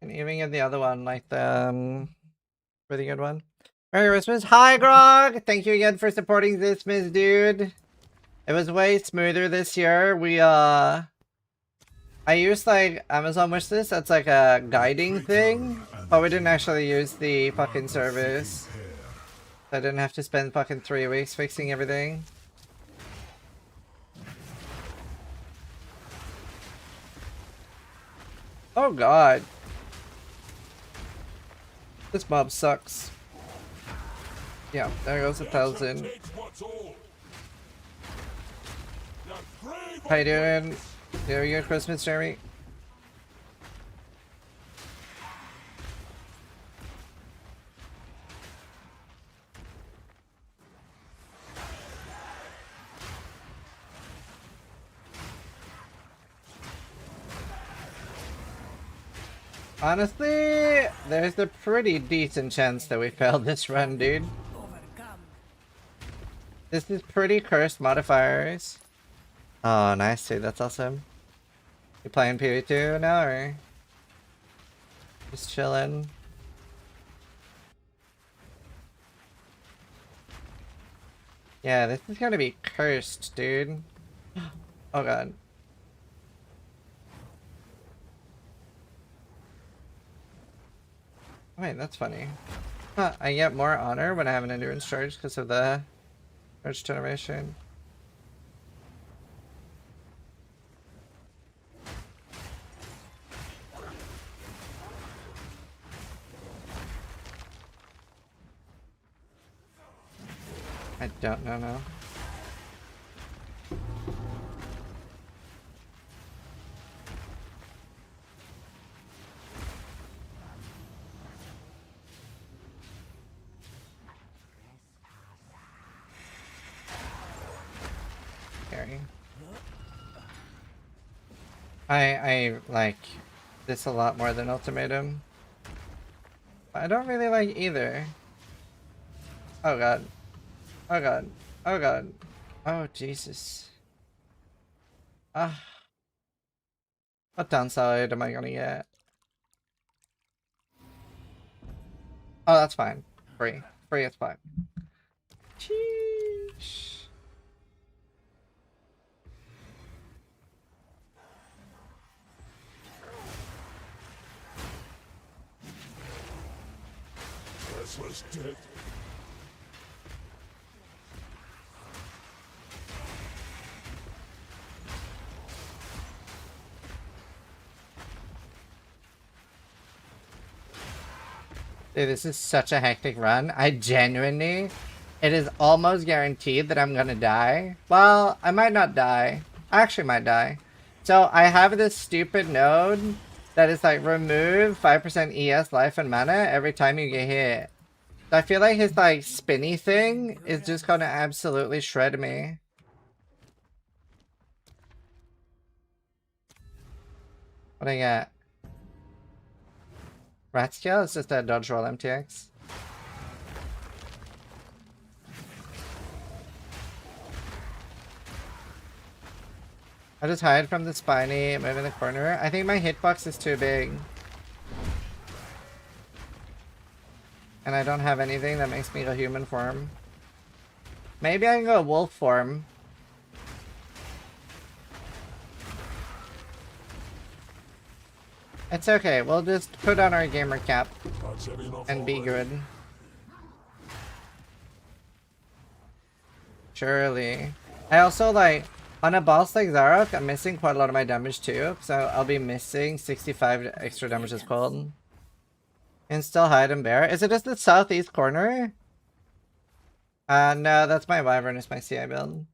You can even get the other one, like the really good one. Merry Christmas. Hi Grog! Thank you again for supporting this, Miss Dude. It was way smoother this year. I used like Amazon wishlist, that's like a guiding thing, but we didn't actually use the fucking service. I didn't have to spend fucking 3 weeks fixing everything. Oh god. This mob sucks. Yeah, there goes 1,000. How you doing? There you go, Christmas, Jeremy. Honestly, there's a pretty decent chance that we failed this run, dude. This is pretty cursed modifiers. Oh, nice, dude. That's awesome. You playing PV2 now, or just chilling? Yeah, this is gonna be cursed, dude. Oh god. Wait, that's funny. Huh, I get more honor when I have an endurance charge because of the charge generation. I don't know now. Scary. I like this a lot more than Ultimatum. I don't really like either. Oh god. Oh god. Oh god. Oh Jesus. Ah. What downside am I gonna get? Oh, that's fine. Free. Free is fine. Sheesh. Was dead. Dude, this is such a hectic run. I genuinely, it is almost guaranteed that I'm gonna die. Well, I might not die. I actually might die. So I have this stupid node that is like remove 5% ES life and mana every time you get hit. So I feel like his like spinny thing is just gonna absolutely shred me. What I got? Rat scale is just a dodge roll MTX. I just hide from the spiny, move in the corner. I think my hitbox is too big. And I don't have anything that makes me go human form. Maybe I can go wolf form. It's okay, we'll just put on our gamer cap and be good. Surely. I also like, on a boss like Zarok, I'm missing quite a lot of my damage too, so I'll be missing 65 extra damage as cold. And still hide and bear. Is it just the southeast corner? No, that's my Wyvern, it's my CI build.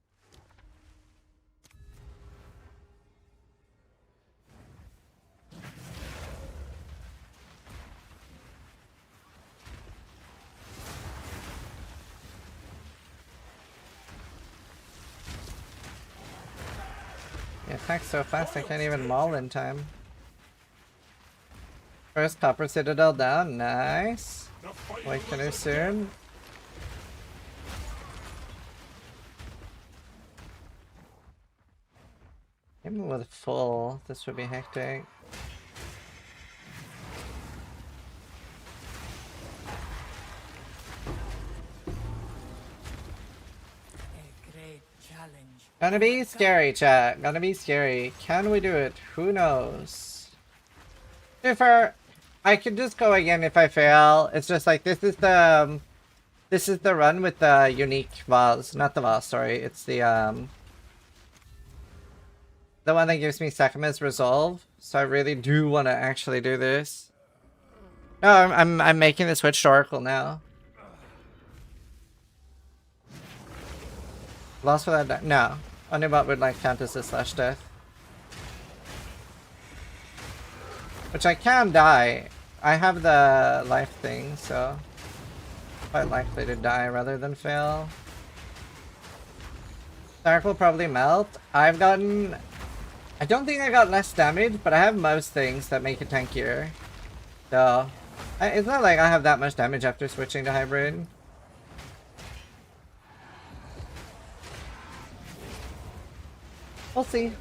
It attacks so fast I can't even maul in time. First Copper Citadel down, nice. Wake canoe soon. Even with full, this would be hectic. Gonna be scary, chat. Gonna be scary. Can we do it? Who knows? If I could just go again if I fail. It's just like this is the This is the run with the unique vase. Not the vase, sorry. It's the one that gives me Sekima's resolve. So I really do want to actually do this. No, I'm making the switch to Oracle now. Lost without that? No. Only what would like count as a slash death. Which I can die. I have the life thing, so quite likely to die rather than fail. Dark will probably melt. I've gotten... I don't think I got less damage, but I have most things that make it tankier. So, it's not like I have that much damage after switching to hybrid. We'll see.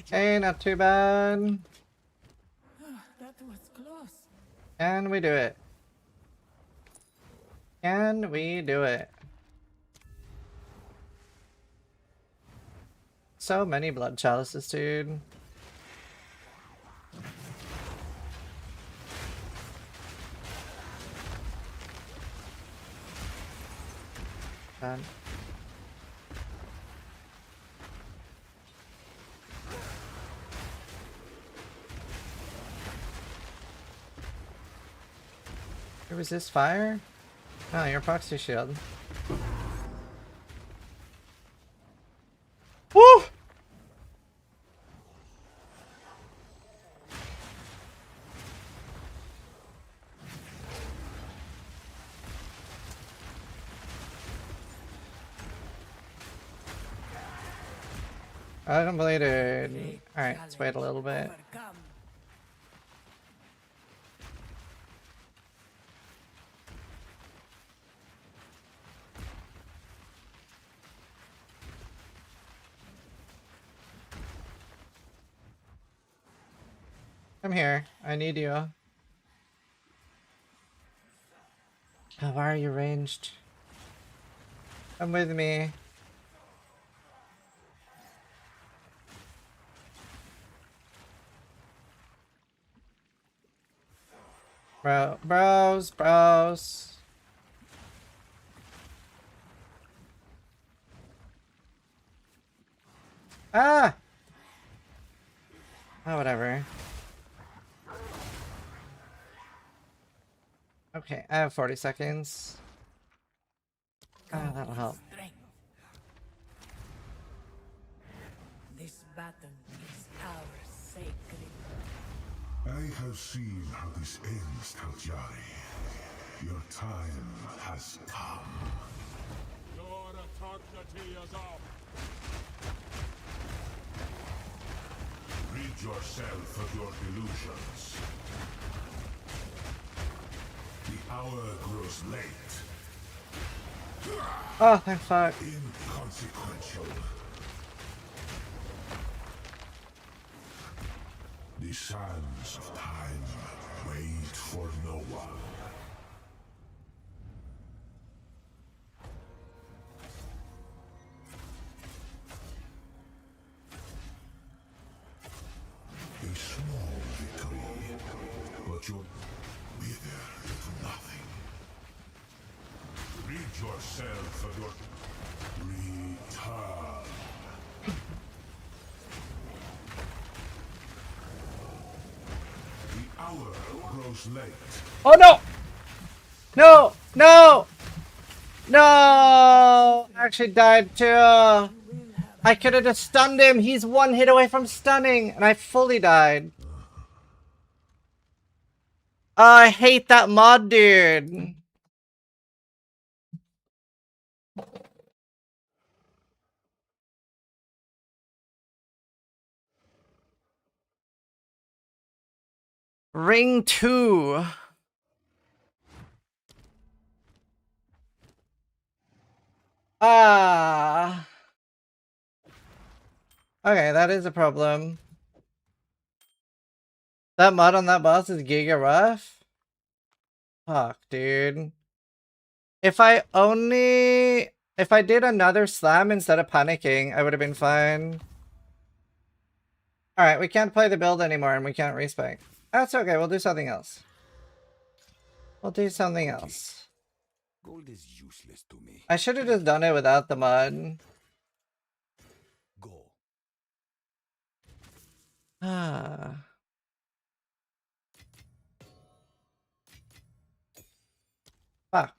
Hey, not too bad. That was close. Can we do it? Can we do it? So many blood chalices, dude. Done. Resist fire? Oh, your proxy shield. Woo! I completed. Alright, let's wait a little bit. I'm here. I need you. Oh, why are you ranged? Come with me. Bros. Ah! Oh, whatever. Okay, I have 40 seconds. Oh, that'll help. This battle is our sacred. I have seen how this ends, Taljari. Your time has come. Your eternity is up. Rid yourself of your delusions. The hour grows late. Oh, thank fuck. Inconsequential. The sands of time wait for no one. A small victory, but you'll wither into nothing. Rid yourself of your return. The hour grows late. Oh no! No! No! No! I actually died too. I could have just stunned him. He's one hit away from stunning, and I fully died. Oh, I hate that mod, dude. Ring 2. Ah. Okay, that is a problem. That mod on that boss is giga rough? Fuck, dude. If I did another slam instead of panicking, I would have been fine. Alright, we can't play the build anymore and we can't respec. That's okay, we'll do something else. We'll do something else. Gold is useless to me. I should have just done it without the mod. Go. Ah. Fuck.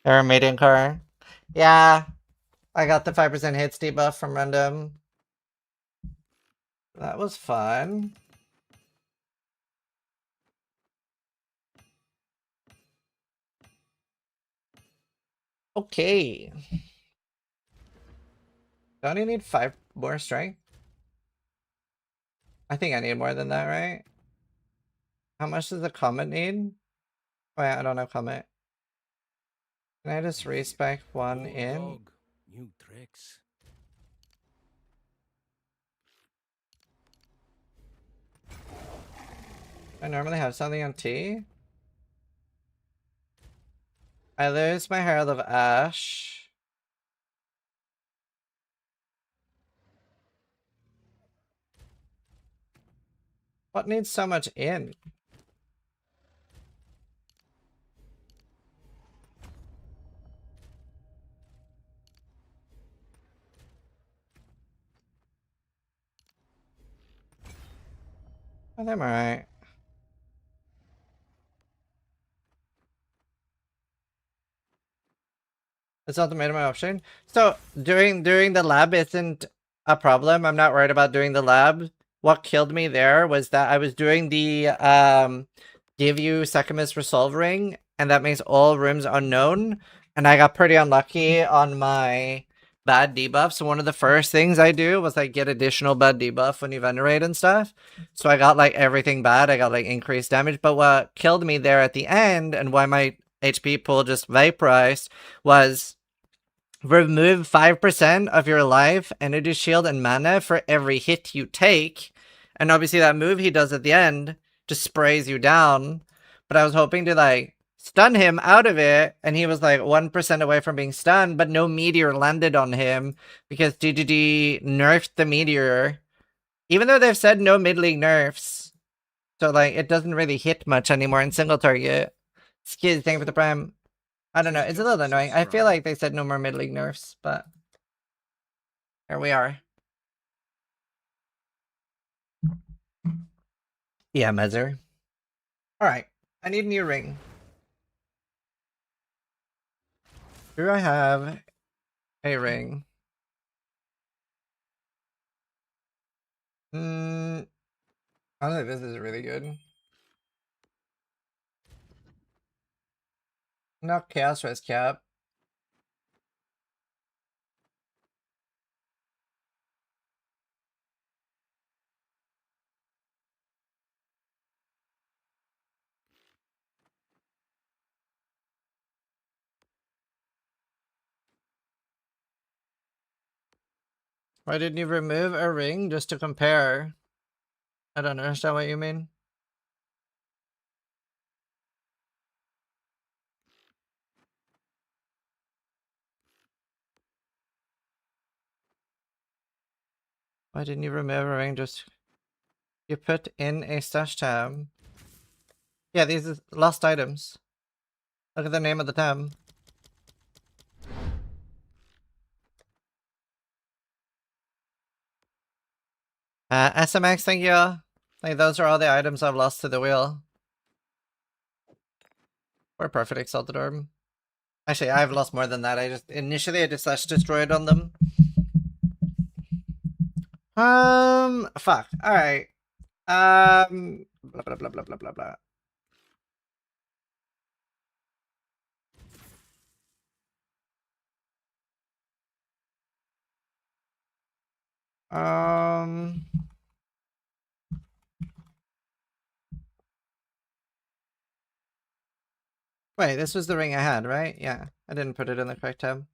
Error mating car. Yeah. I got the 5% hits debuff from random. That was fun. Okay. Don't you need 5 more strength? I think I need more than that, right? How much does the comet need? Oh yeah, I don't have comet. Can I just respec one in? Dog. New tricks. I normally have something on T. I lose my Herald of Ash. What needs so much in? I think I'm alright. It's ultimatum my option. So doing the lab isn't a problem. I'm not worried about doing the lab. What killed me there was that I was doing the give you Sekimus Resolve ring, and that makes all rooms unknown. And I got pretty unlucky on my bad debuff. So one of the first things I do was like get additional bad debuff when you venerate and stuff. So I got like everything bad. I got like increased damage. But what killed me there at the end and why my HP pool just vaporized was remove 5% of your life, energy shield, and mana for every hit you take. And obviously that move he does at the end just sprays you down. But I was hoping to like stun him out of it, and he was like 1% away from being stunned, but no meteor landed on him because GGD nerfed the meteor. Even though they've said no mid-league nerfs. So like it doesn't really hit much anymore in single target. Skid, thank you for the prime. I don't know, it's a little annoying. I feel like they said no more mid-league nerfs, but here we are. Yeah, Mezzer. Alright, I need a new ring. Do I have a ring? I think this is really good. Not Chaos Res Cap. Why didn't you remove a ring just to compare? I don't understand what you mean. Why didn't you remove a ring just... You put in a stash tab. Yeah, these are lost items. Look at the name of the tab. SMX, thank you. Like, those are all the items I've lost to the wheel. Or perfect exalted orb. Actually, I've lost more than that. Initially I just slash destroyed on them. Fuck. Alright. Blah blah blah blah blah blah blah. Wait, this was the ring I had, right? Yeah, I didn't put it in the correct tab.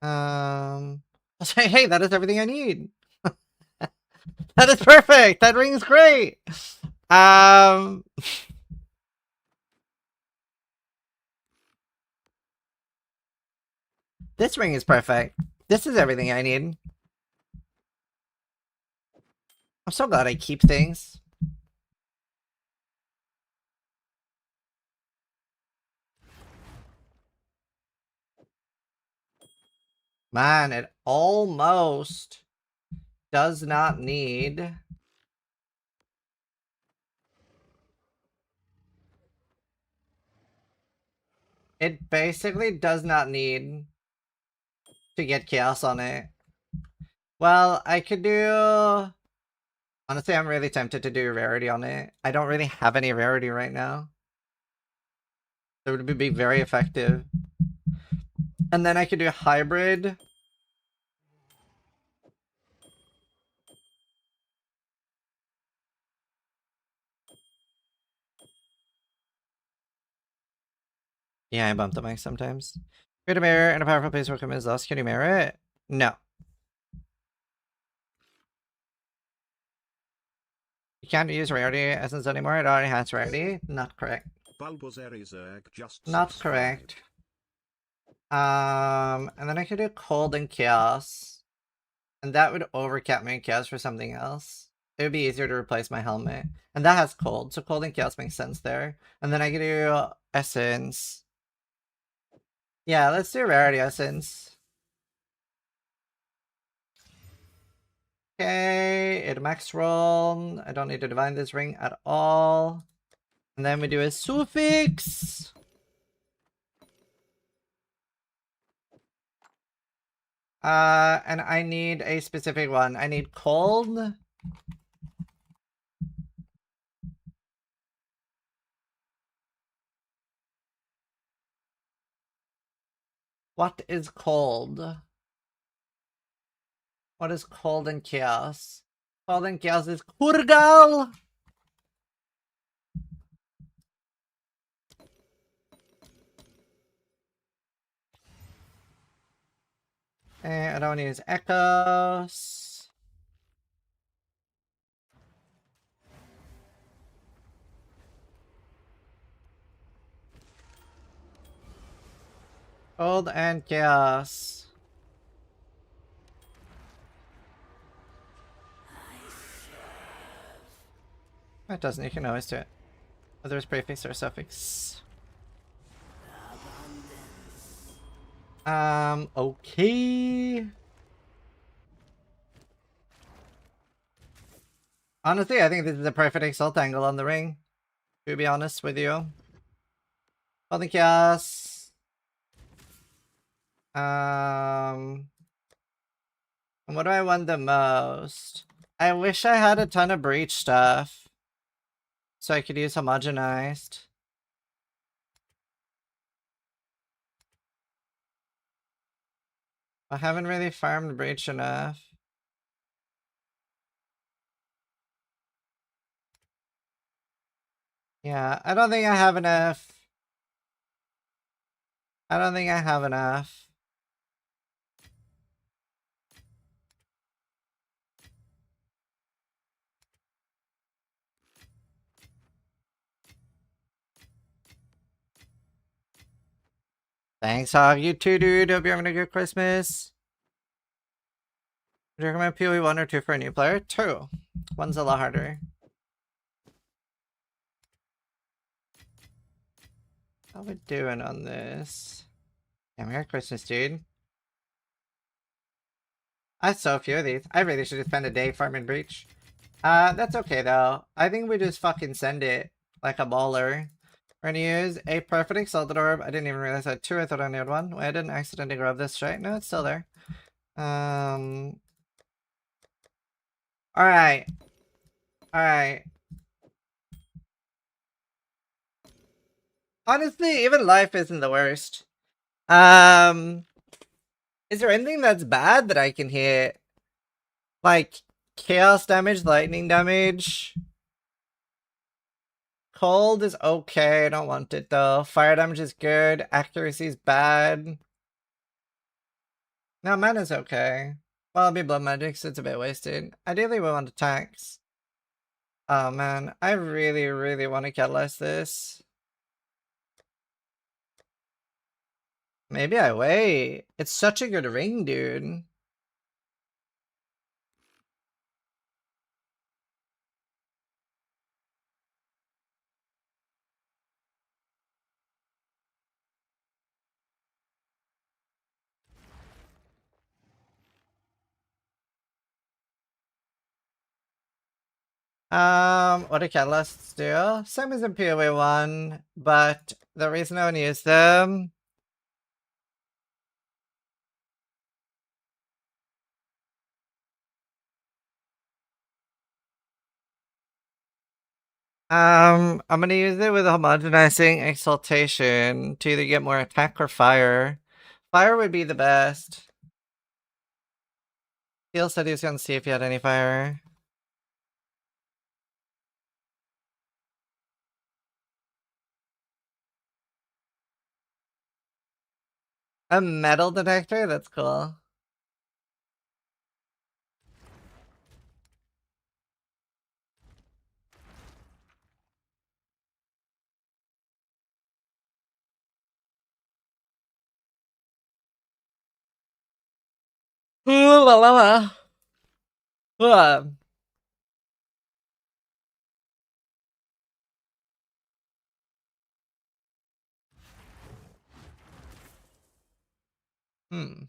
I'll say, hey, that is everything I need. That is perfect. That ring is great. This ring is perfect. This is everything I need. I'm so glad I keep things. Man, it almost does not need. It basically does not need to get chaos on it. Well, I could do... Honestly, I'm really tempted to do rarity on it. I don't really have any rarity right now. So it would be very effective. And then I could do hybrid. Yeah, I bump the mic sometimes. Create a mirror and a powerful place where command is lost. Can you mirror it? No. You can't use rarity essence anymore. It already has rarity. Not correct. Not correct. And then I could do cold and chaos. And that would overcap my chaos for something else. It would be easier to replace my helmet. And that has cold, so cold and chaos makes sense there. And then I could do essence. Yeah, let's do rarity essence. Okay, it Maxroll. I don't need to divine this ring at all. And then we do a suffix. And I need a specific one. I need cold. What is cold? What is cold and chaos? Cold and chaos is Kurgal! And I don't want to use echoes. Cold and chaos. It doesn't, you can always do it. Whether it's prefix or suffix. Okay. Honestly, I think this is a perfect exalt angle on the ring. To be honest with you. Cold and chaos. And what do I want the most? I wish I had a ton of breach stuff. So I could use homogenized. I haven't really farmed breach enough. Yeah, I don't think I have enough. I don't think I have enough. Thanks, Hog. You too, dude. Hope you're having a good Christmas. Would you recommend PoE 1 or 2 for a new player? 2. 1's a lot harder. How we doing on this? Yeah, Merry Christmas, dude. I have so few of these. I really should just spend a day farming breach. That's okay though. I think we just fucking send it like a baller. We're gonna use a perfect exalted orb. I didn't even realize I had 2. I thought I only had 1. Wait, I didn't accidentally grab this, right? No, it's still there. Alright. Alright. Honestly, even life isn't the worst. Is there anything that's bad that I can hit? Like, chaos damage, lightning damage, Cold is okay. I don't want it though. Fire damage is good. Accuracy is bad. No, mana's okay. Well, it'll be blood magic, so it's a bit wasted. Ideally, we want attacks. Oh man, I really, really want to catalyze this. Maybe I wait. It's such a good ring, dude. What do catalysts do? Same as in PoE 1, but the reason I want to use them I'm gonna use it with homogenizing exaltation to either get more attack or fire. Fire would be the best. Heal said he was gonna see if he had any fire. A metal detector? That's cool. Ooh, la la la. Hmm.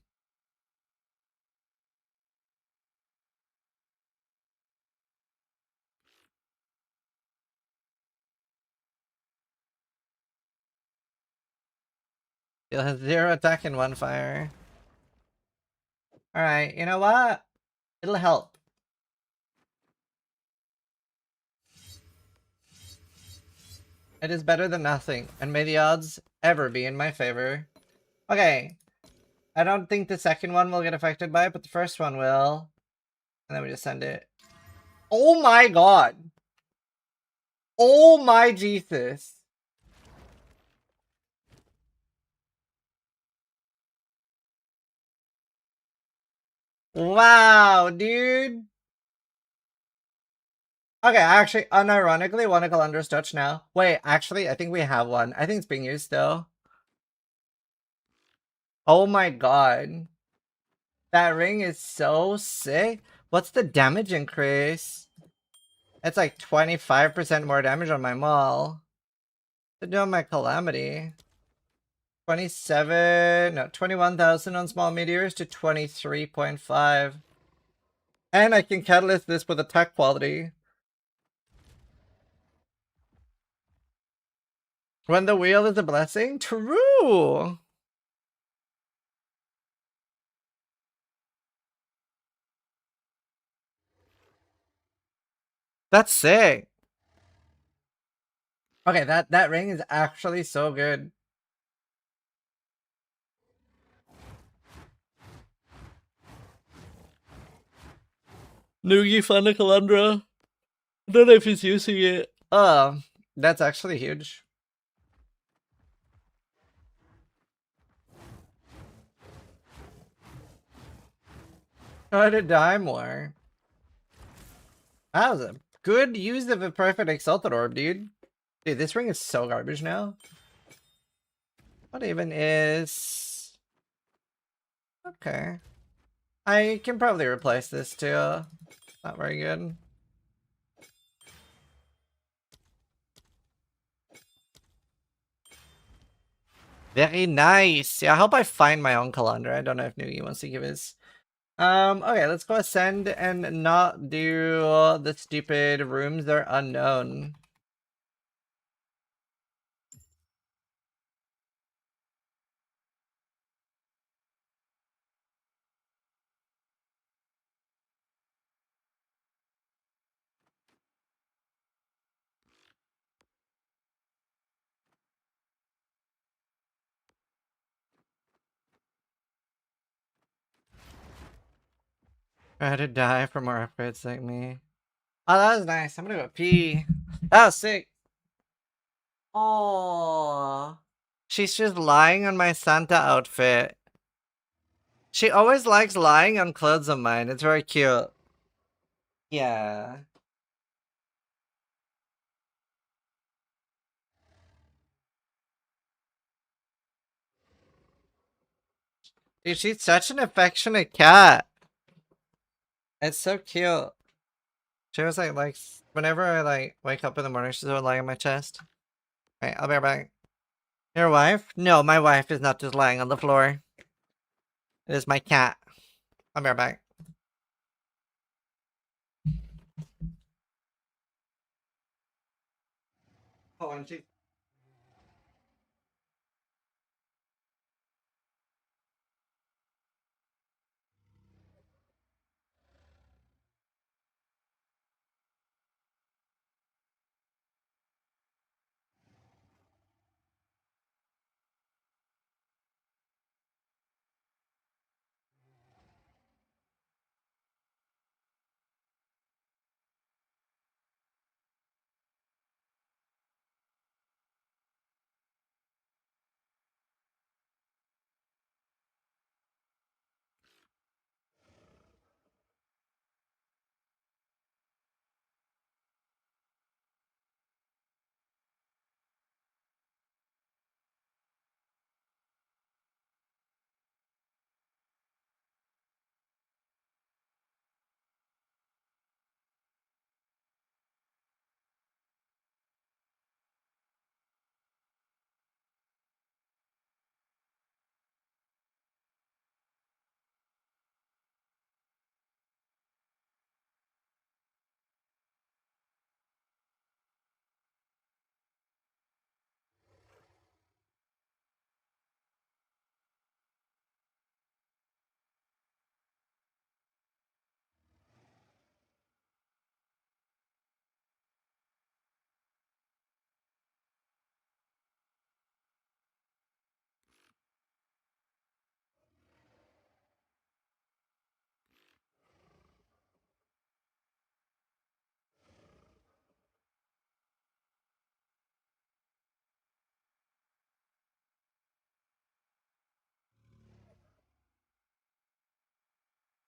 He'll have 0 attack and 1 fire. Alright, you know what? It'll help. It is better than nothing, and may the odds ever be in my favor. Okay. I don't think the second one will get affected by it, but the first one will. And then we just send it. Oh my god! Oh my Jesus! Wow, dude! Okay, actually, unironically, want to Calendar's Touch now. Wait, actually, I think we have one. I think it's being used still. Oh my god. That ring is so sick. What's the damage increase? It's like 25% more damage on my maul. To do on my Calamity. 21,000 on small meteors to 23.5. And I can catalyst this with attack quality. When the wheel is a blessing? True! That's sick. Okay, that ring is actually so good. Noogie found a Calandra. I don't know if he's using it. That's actually huge. Try to die more. That was a good use of a perfect Exalted Orb, dude. Dude, this ring is so garbage now. What even is... Okay. I can probably replace this too. Not very good. Very nice. Yeah, I hope I find my own Calandra. I don't know if Noogie wants to give his. Okay, let's go ascend and not do the stupid rooms that are unknown. Try to die for more upgrades like me. Oh, that was nice. I'm gonna go pee. That was sick. Oh, she's just lying on my Santa outfit. She always likes lying on clothes of mine. It's very cute. Yeah. Dude, she's such an affectionate cat. It's so cute. She was like whenever I like wake up in the morning, she's always lying on my chest. Right, I'll be right back. Your wife? No, my wife is not just lying on the floor. It is my cat. I'll be right back. Hold on, she.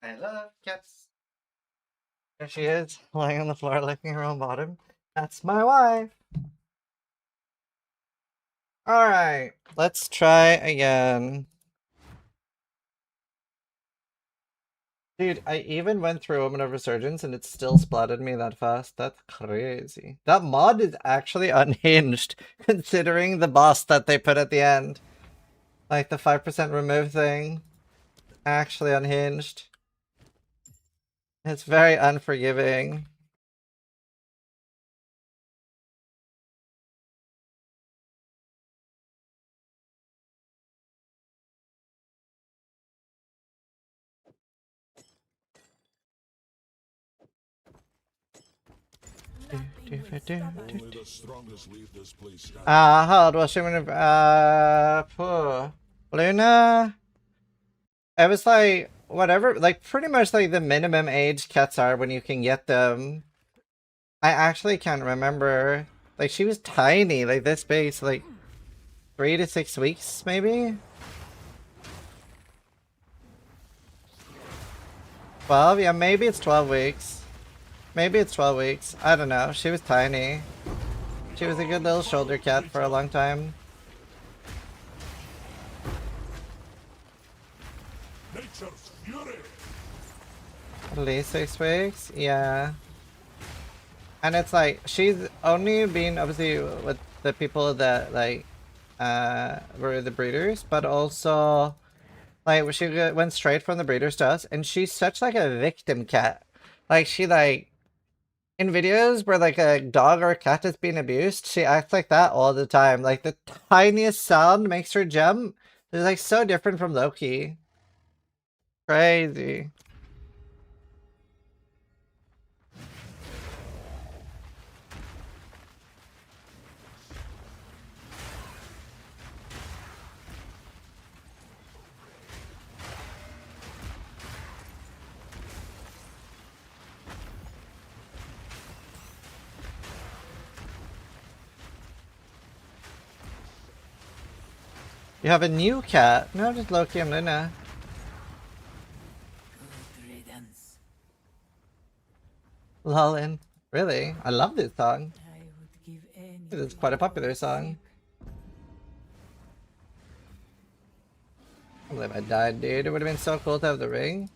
I love cats. There she is, lying on the floor, licking her own bottom. That's my wife. Alright, let's try again. Dude, I even went through Woman of Resurgence and it still splatted me that fast. That's crazy. That mod is actually unhinged, considering the boss that they put at the end. Like the 5% remove thing. Actually unhinged. It's very unforgiving. Only the strongest leave this place standing. How old was she when Luna? It was like, whatever, like pretty much like the minimum age cats are when you can get them. I actually can't remember. Like she was tiny, like this big, so like 3 to 6 weeks maybe? 12? Yeah, maybe it's 12 weeks. Maybe it's 12 weeks. I don't know. She was tiny. She was a good little shoulder cat for a long time. Nature's fury. At least 6 weeks? Yeah. And it's like, she's only been obviously with the people that like, were the breeders, but also like she went straight from the breeders to us, and she's such like a victim cat. Like she like, in videos where like a dog or a cat is being abused, she acts like that all the time. Like the tiniest sound makes her jump. It's like so different from Loki. Crazy. You have a new cat? No, just Loki and Luna. Lolin. Really? I love this song. It's quite a popular song. I can't believe I died, dude. It would have been so cool to have the ring.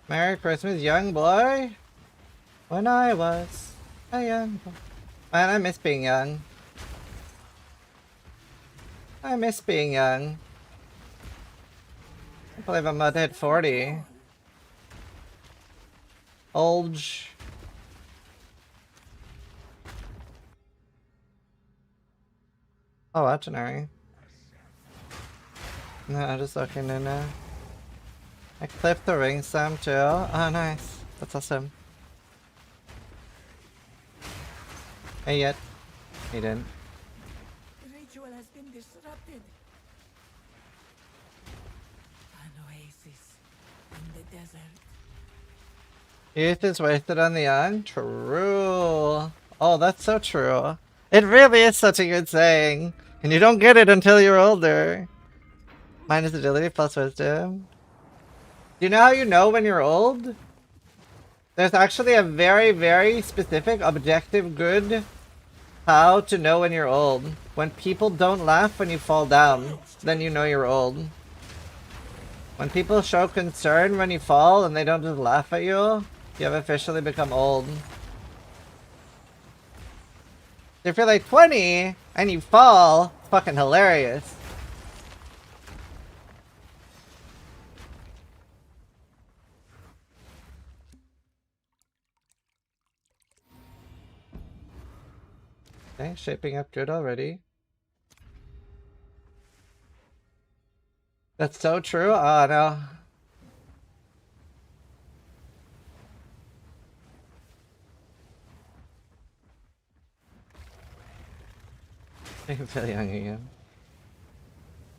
Merry Christmas, young boy. When I was a young boy. Man, I miss being young. I miss being young. I can't believe I'm about to hit 40. Olge. Oh, legendary. No, just looking in there. I clipped the ring some too. Oh, nice. That's awesome. Hey, yet. He didn't. The ritual has been disrupted. An oasis in the desert. Youth is wasted on the young? True. Oh, that's so true. It really is such a good saying. And you don't get it until you're older. Minus agility plus wisdom. Do you know how you know when you're old? There's actually a very, very specific, objective, good how to know when you're old. When people don't laugh when you fall down, then you know you're old. When people show concern when you fall and they don't just laugh at you, you have officially become old. If you're like 20 and you fall, it's fucking hilarious. Okay, shaping up good already. That's so true. Oh no. I can feel young again.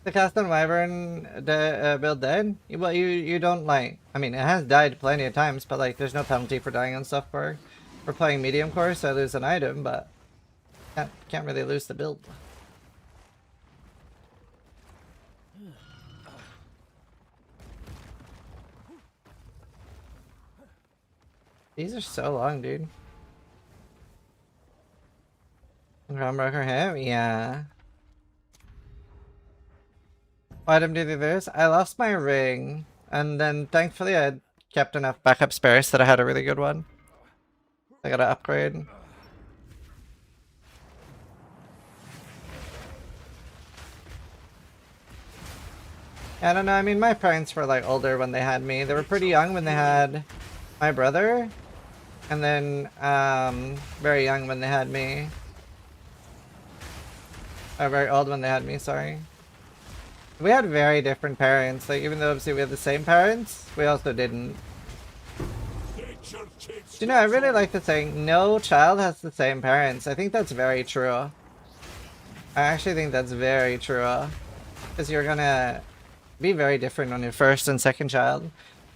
The custom wyvern build dead? Well, you don't like. I mean, it has died plenty of times, but like, there's no penalty for dying on stuff for playing medium core, so I lose an item, but can't really lose the build. These are so long, dude. Groundbreaker him? Yeah. What item did you lose? I lost my ring, and then thankfully I kept enough backup spares that I had a really good one. I gotta upgrade. I don't know, I mean, my parents were like older when they had me. They were pretty young when they had my brother, and then very young when they had me. Or very old when they had me, sorry. We had very different parents. Like, even though obviously we had the same parents, we also didn't. You know, I really like the saying, no child has the same parents. I think that's very true. I actually think that's very true. Because you're gonna be very different on your first and second child.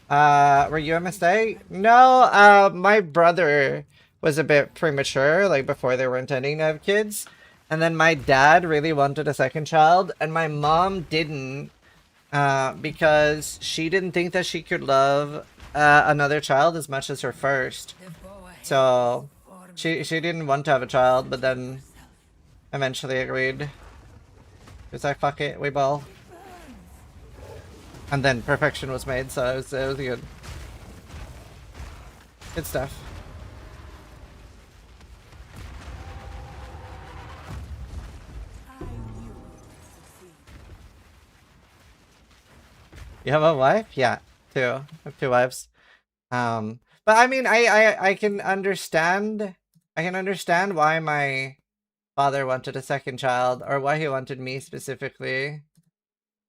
Were you a mistake? No, my brother was a bit premature, like before they were intending to have kids. And then my dad really wanted a second child, and my mom didn't, because she didn't think that she could love another child as much as her first. So she didn't want to have a child, but then eventually agreed. It was like, fuck it, we ball. And then perfection was made, so it was good. Good stuff. You have a wife? Yeah, two. I have two wives. But I mean, I can understand. I can understand why my father wanted a second child, or why he wanted me specifically.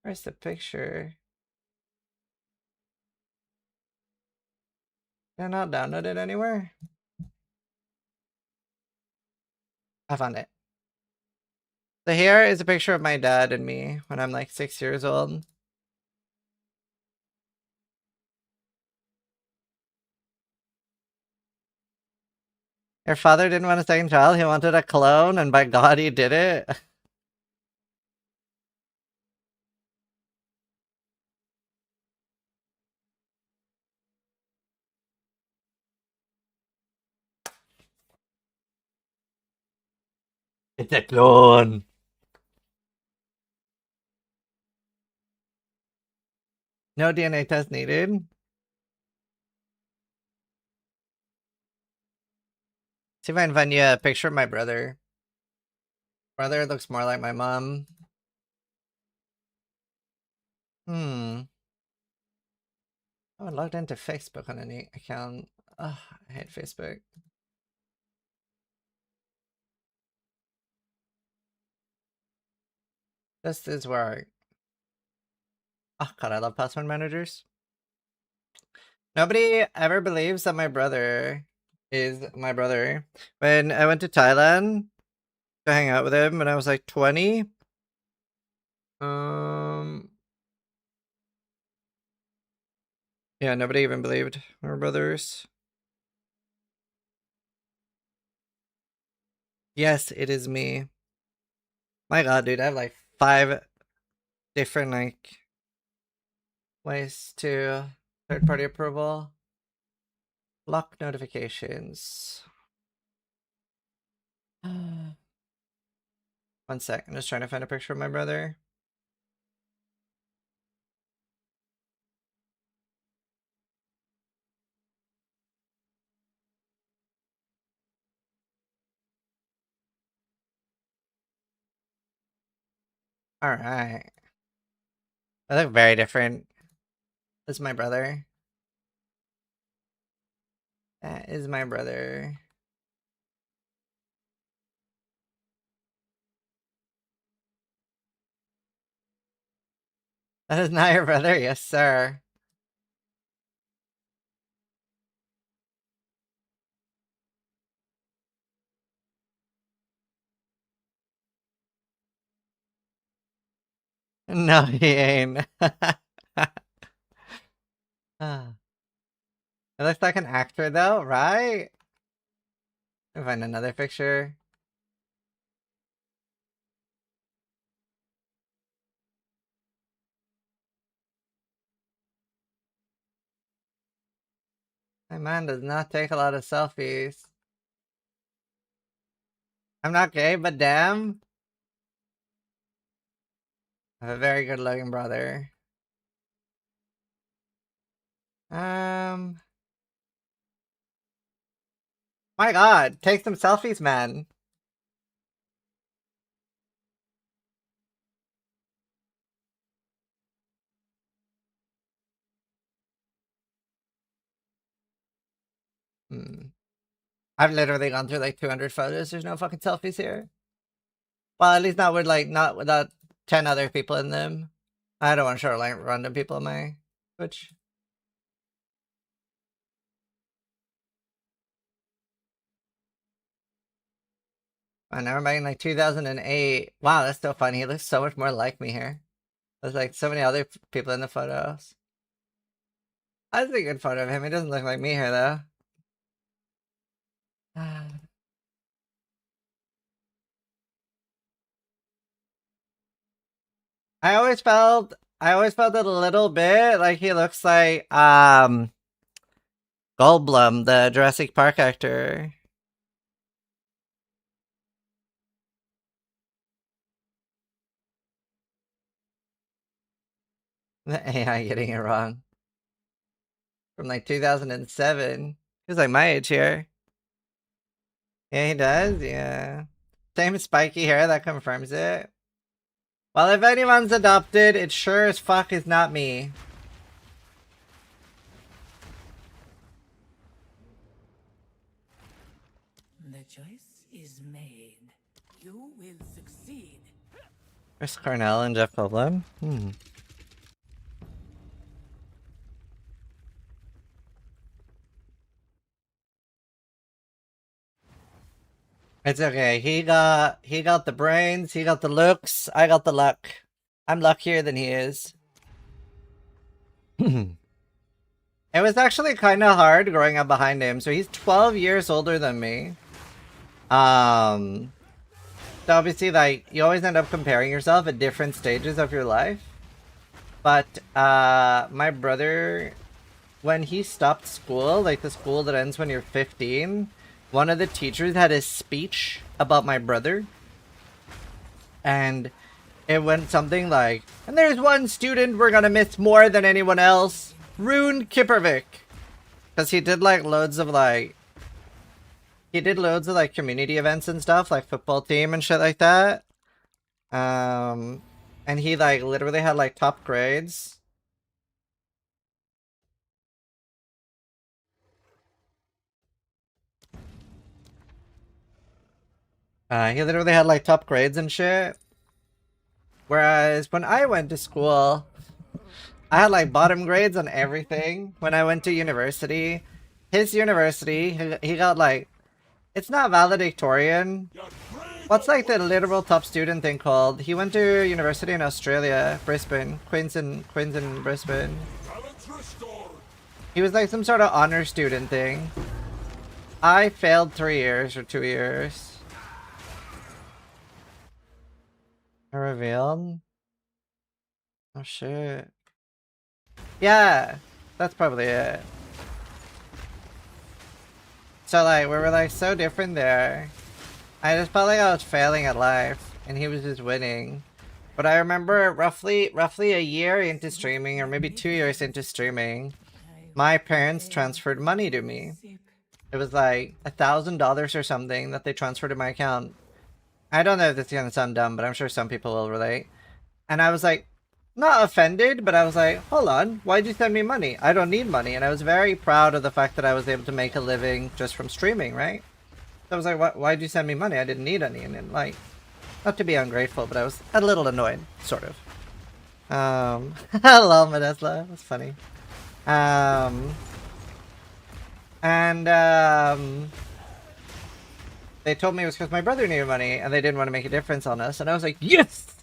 Where's the picture? Can I not download it anywhere? I found it. So here is a picture of my dad and me when I'm like 6 years old. Your father didn't want a second child, he wanted a clone, and by God he did it. It's a clone. No DNA test needed. See if I can find you a picture of my brother. Brother looks more like my mom. Oh, I logged into Facebook on an account. Oh, I hate Facebook. This is where oh god, I love password managers. Nobody ever believes that my brother is my brother. When I went to Thailand to hang out with him when I was like 20. Yeah, nobody even believed we were brothers. Yes, it is me. My god, dude, I have like 5 different like ways to third-party approval. Lock notifications. 1 sec, I'm just trying to find a picture of my brother. Alright. I look very different. This is my brother. That is my brother. That is not your brother? Yes, sir. No, he ain't. It looks like an actor though, right? Let me find another picture. My man does not take a lot of selfies. I'm not gay, but damn. I have a very good looking brother. My god, take some selfies, man. I've literally gone through like 200 photos. There's no fucking selfies here. Well, at least not with like, not without 10 other people in them. I don't want to show like random people on my Twitch. I never mind, like 2008. Wow, that's so funny. He looks so much more like me here. There's like so many other people in the photos. That's a good photo of him. He doesn't look like me here though. I always felt a little bit like he looks like Goldblum, the Jurassic Park actor. The AI getting it wrong. From like 2007. He was like my age here. Yeah, he does, yeah. Same spiky hair, that confirms it. Well, if anyone's adopted, it sure as fuck is not me. The choice is made. You will succeed. Chris Cornell and Jeff Goldblum? It's okay. He got the brains, he got the looks, I got the luck. I'm luckier than he is. It was actually kind of hard growing up behind him. So he's 12 years older than me. So obviously, like, you always end up comparing yourself at different stages of your life. But my brother, when he stopped school, like the school that ends when you're 15, one of the teachers had a speech about my brother. And it went something like, and there's one student we're gonna miss more than anyone else, Rune Kipervik. Because he did like loads of like community events and stuff, like football team and shit like that. And he like literally had like top grades. He literally had like top grades and shit. Whereas when I went to school, I had like bottom grades on everything. When I went to university, his university, he got like, it's not valedictorian. What's like the literal top student thing called? He went to university in Australia, Brisbane, Queens and Brisbane. He was like some sort of honor student thing. I failed 3 years or 2 years. I revealed? Oh shit. Yeah, that's probably it. So like, we were like so different there. I just felt like I was failing at life, and he was just winning. But I remember roughly a year into streaming, or maybe 2 years into streaming, my parents transferred money to me. It was like $1,000 or something that they transferred to my account. I don't know if this is gonna sound dumb, but I'm sure some people will relate. And I was like, not offended, but I was like, hold on, why'd you send me money? I don't need money. And I was very proud of the fact that I was able to make a living just from streaming, right? So I was like, why'd you send me money? I didn't need any. And then, like, not to be ungrateful, but I was a little annoyed, sort of. Hello, Medesla. That's funny. They told me it was because my brother needed money and they didn't want to make a difference on us. And I was like, yes!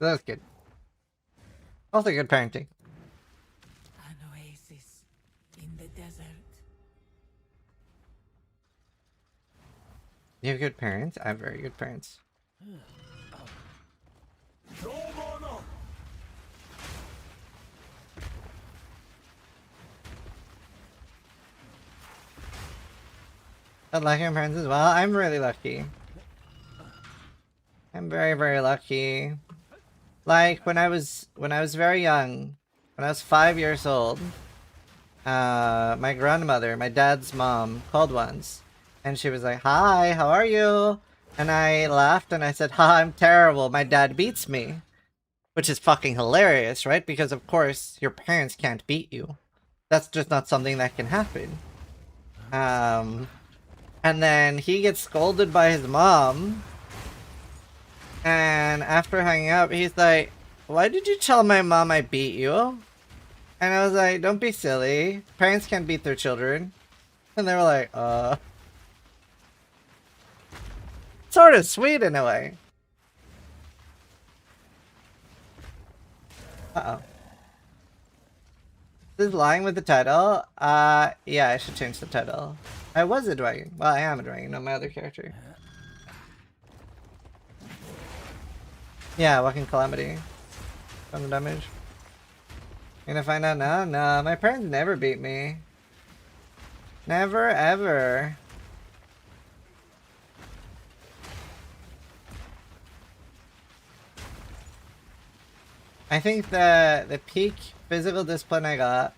That was good. Also good parenting. An oasis in the desert. You have good parents? I have very good parents. I like my parents as well. I'm really lucky. I'm very, very lucky. Like when I was very young, when I was 5 years old, my grandmother, my dad's mom, called once, and she was like, "Hi, how are you?" And I laughed and I said, "Ha, I'm terrible. My dad beats me," which is fucking hilarious, right? Because of course your parents can't beat you. That's just not something that can happen. And then he gets scolded by his mom. And after hanging up, he's like, "Why did you tell my mom I beat you?" And I was like, "Don't be silly. Parents can't beat their children." And they were like, Sort of sweet in a way. Uh-oh. This is lying with the title? Yeah, I should change the title. I was a Dwagon. Well, I am a Dwagon, not my other character. Yeah, Walking Calamity. Some damage. You gonna find out now? No, my parents never beat me. Never, ever. I think the peak physical discipline I got,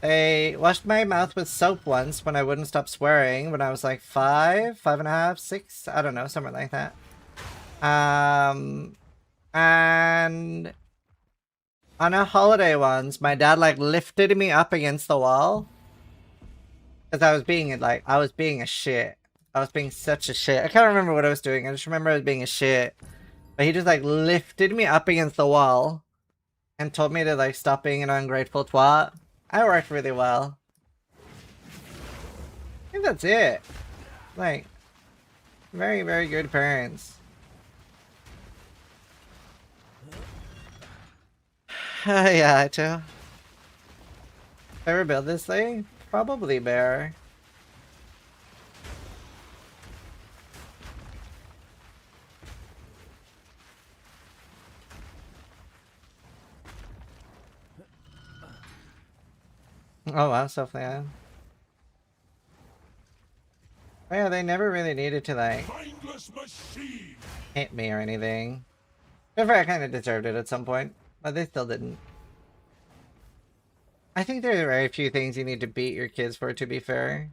they washed my mouth with soap once when I wouldn't stop swearing when I was like 5, 5.5, 6, I don't know, somewhere like that. And on a holiday once, my dad like lifted me up against the wall because I was being a shit. I was being such a shit. I can't remember what I was doing. I just remember I was being a shit. But he just like lifted me up against the wall and told me to like stop being an ungrateful twat. I worked really well. I think that's it. Like, very, very good parents. Yeah, I too. Ever build this thing? Probably, Bear. Oh wow, so yeah. Oh yeah, they never really needed to like Mindless machine! hit me or anything. However, I kind of deserved it at some point, but they still didn't. I think there are very few things you need to beat your kids for, to be fair.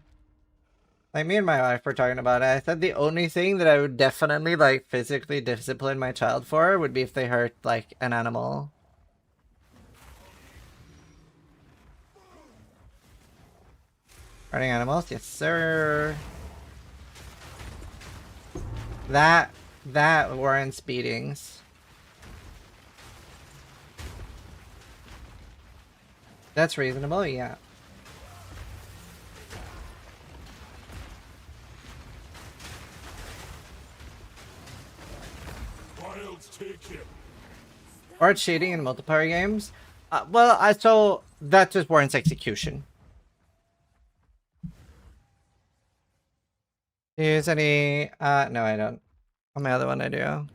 Like, me and my wife were talking about it. I said the only thing that I would definitely, like, physically discipline my child for would be if they hurt, like, an animal. Hurting animals? Yes, sir. That warrants beatings. That's reasonable, yeah. Or cheating in multiplayer games? So that just warrants execution. Do you use any... no, I don't. On my other one, I do.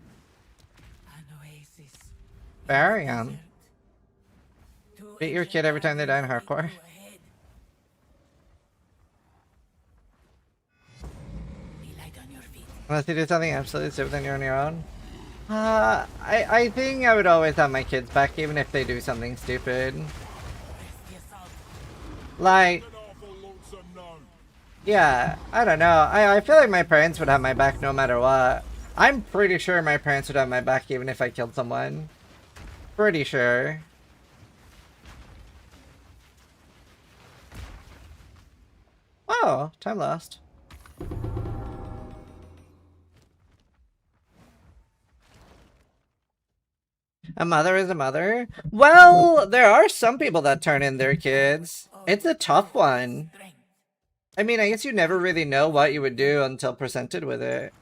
Fair, yeah. Beat your kid every time they die in hardcore. Unless you do something absolutely stupid, then you're on your own. I think I would always have my kids back, even if they do something stupid. Like... Yeah, I don't know. I feel like my parents would have my back no matter what. I'm pretty sure my parents would have my back even if I killed someone. Pretty sure. Oh, time lost. A mother is a mother? Well, there are some people that turn in their kids. It's a tough one. I mean, I guess you never really know what you would do until presented with it.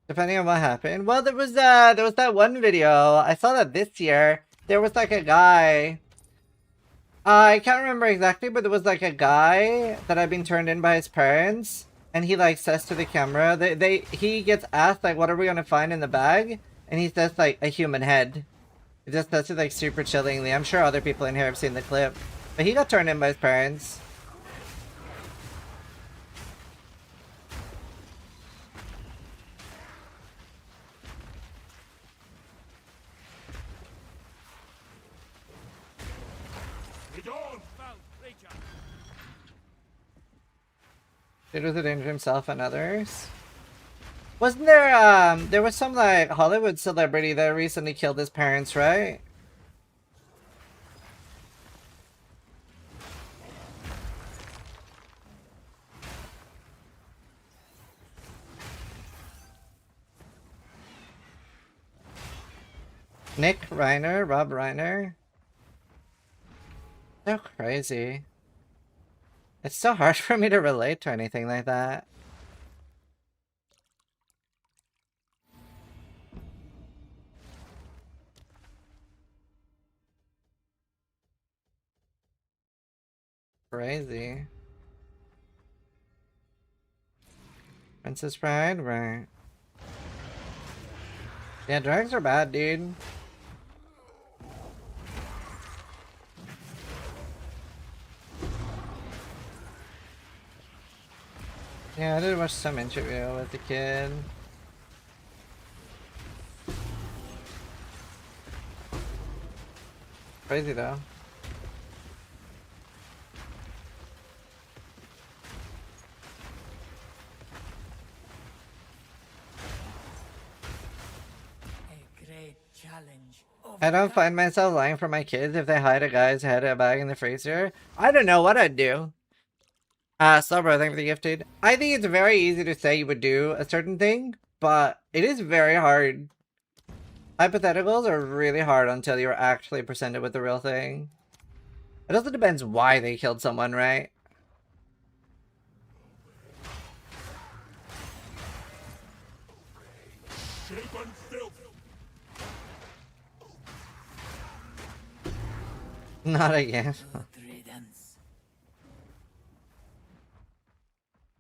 Depending on what happened. Well, there was that one video. I saw that this year. There was like a guy. I can't remember exactly, but there was like a guy that had been turned in by his parents, and he like says to the camera, he gets asked like, what are we gonna find in the bag? And he says like a human head. It just says it like super chillingly. I'm sure other people in here have seen the clip, but he got turned in by his parents. It was a danger himself and others. Wasn't there, there was some, like, Hollywood celebrity that recently killed his parents, right? Nick Reiner? Rob Reiner? So crazy. It's so hard for me to relate to anything like that. Crazy. Princess Bride? Right. Yeah, drugs are bad, dude. Yeah, I did watch some interview with the kid. Crazy though. I don't find myself lying for my kids if they hide a guy's head in a bag in the freezer. I don't know what I'd do. Slubber, thank you for the gifted. I think it's very easy to say you would do a certain thing, but it is very hard. Hypotheticals are really hard until you're actually presented with the real thing. It also depends why they killed someone, right? Not again.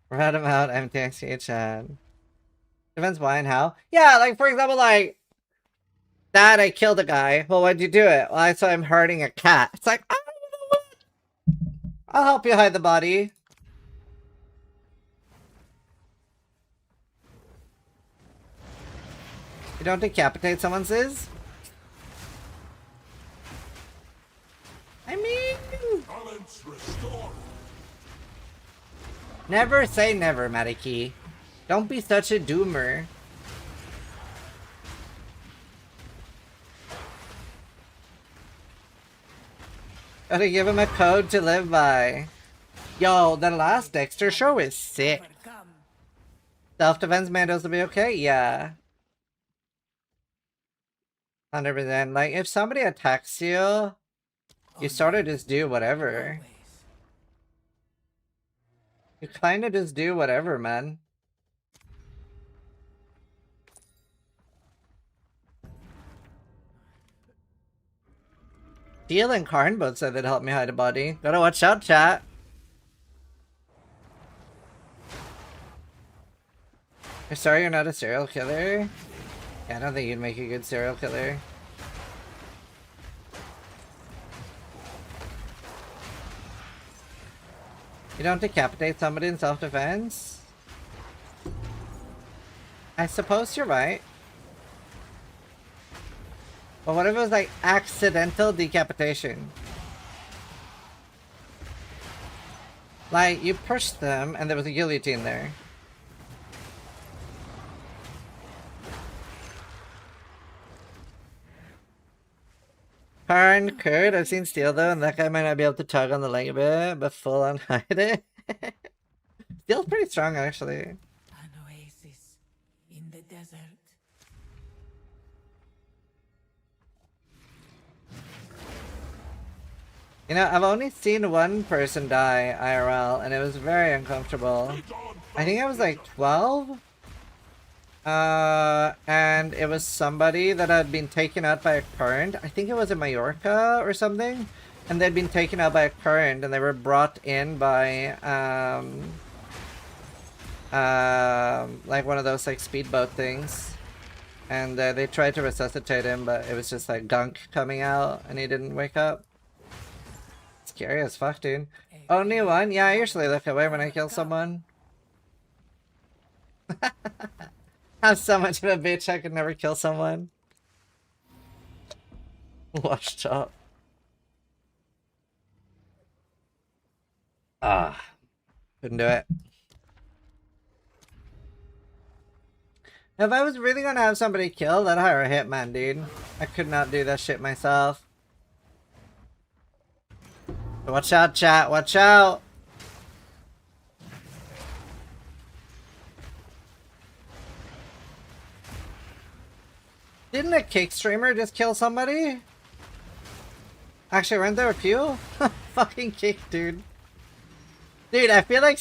Rat him out, MTXK chat. Depends why and how. Yeah, like for example, like that I killed a guy. Well, why'd you do it? Well, I saw him hurting a cat. It's like, I don't know what. I'll help you hide the body. You don't decapitate someone, sis? I mean, Balance restored. never say never, Mariki. Don't be such a doomer. Gotta give him a code to live by. Yo, the last Dexter show is sick. Self-defense Mandos will be okay? Yeah. 100%. Like, if somebody attacks you, you sort of just do whatever. You kind of just do whatever, man. Steel and Karn both said they'd help me hide a body. Gotta watch out, chat. You're sorry you're not a serial killer? Yeah, I don't think you'd make a good serial killer. You don't decapitate somebody in self-defense? I suppose you're right. But what if it was like accidental decapitation? Like, you pushed them and there was a guillotine there. Karn could. I've seen Steel though, and that guy might not be able to tug on the leg a bit, but full on hide it. Steel's pretty strong actually. An oasis in the desert. You know, I've only seen one person die IRL, and it was very uncomfortable. I think I was like 12? And it was somebody that had been taken out by a current. I think it was in Mallorca or something. And they'd been taken out by a current, and they were brought in by, like one of those, like, speedboat things. And they tried to resuscitate him, but it was just, like, gunk coming out, and he didn't wake up. Scary as fuck, dude. Only one? Yeah, I usually look away when I kill someone. I'm so much of a bitch, I could never kill someone. Washed up. Ah. Couldn't do it. If I was really gonna have somebody killed, I'd hire a hitman, dude. I could not do that shit myself. Watch out, chat. Watch out. Didn't a kick streamer just kill somebody? Actually, weren't there a few? Fucking kick, dude. Dude, I feel like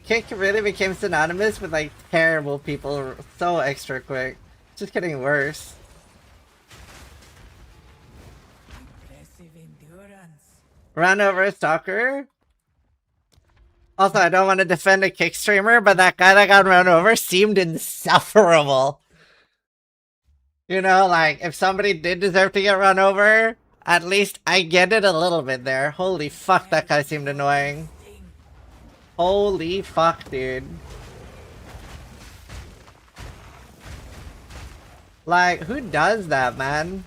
kick really became synonymous with like terrible people so extra quick. It's just getting worse. Impressive endurance. Run over a stalker? Also, I don't want to defend a kick streamer, but that guy that got run over seemed insufferable. You know, like, if somebody did deserve to get run over, at least I get it a little bit there. Holy fuck, that guy seemed annoying. Holy fuck, dude. Like, who does that, man?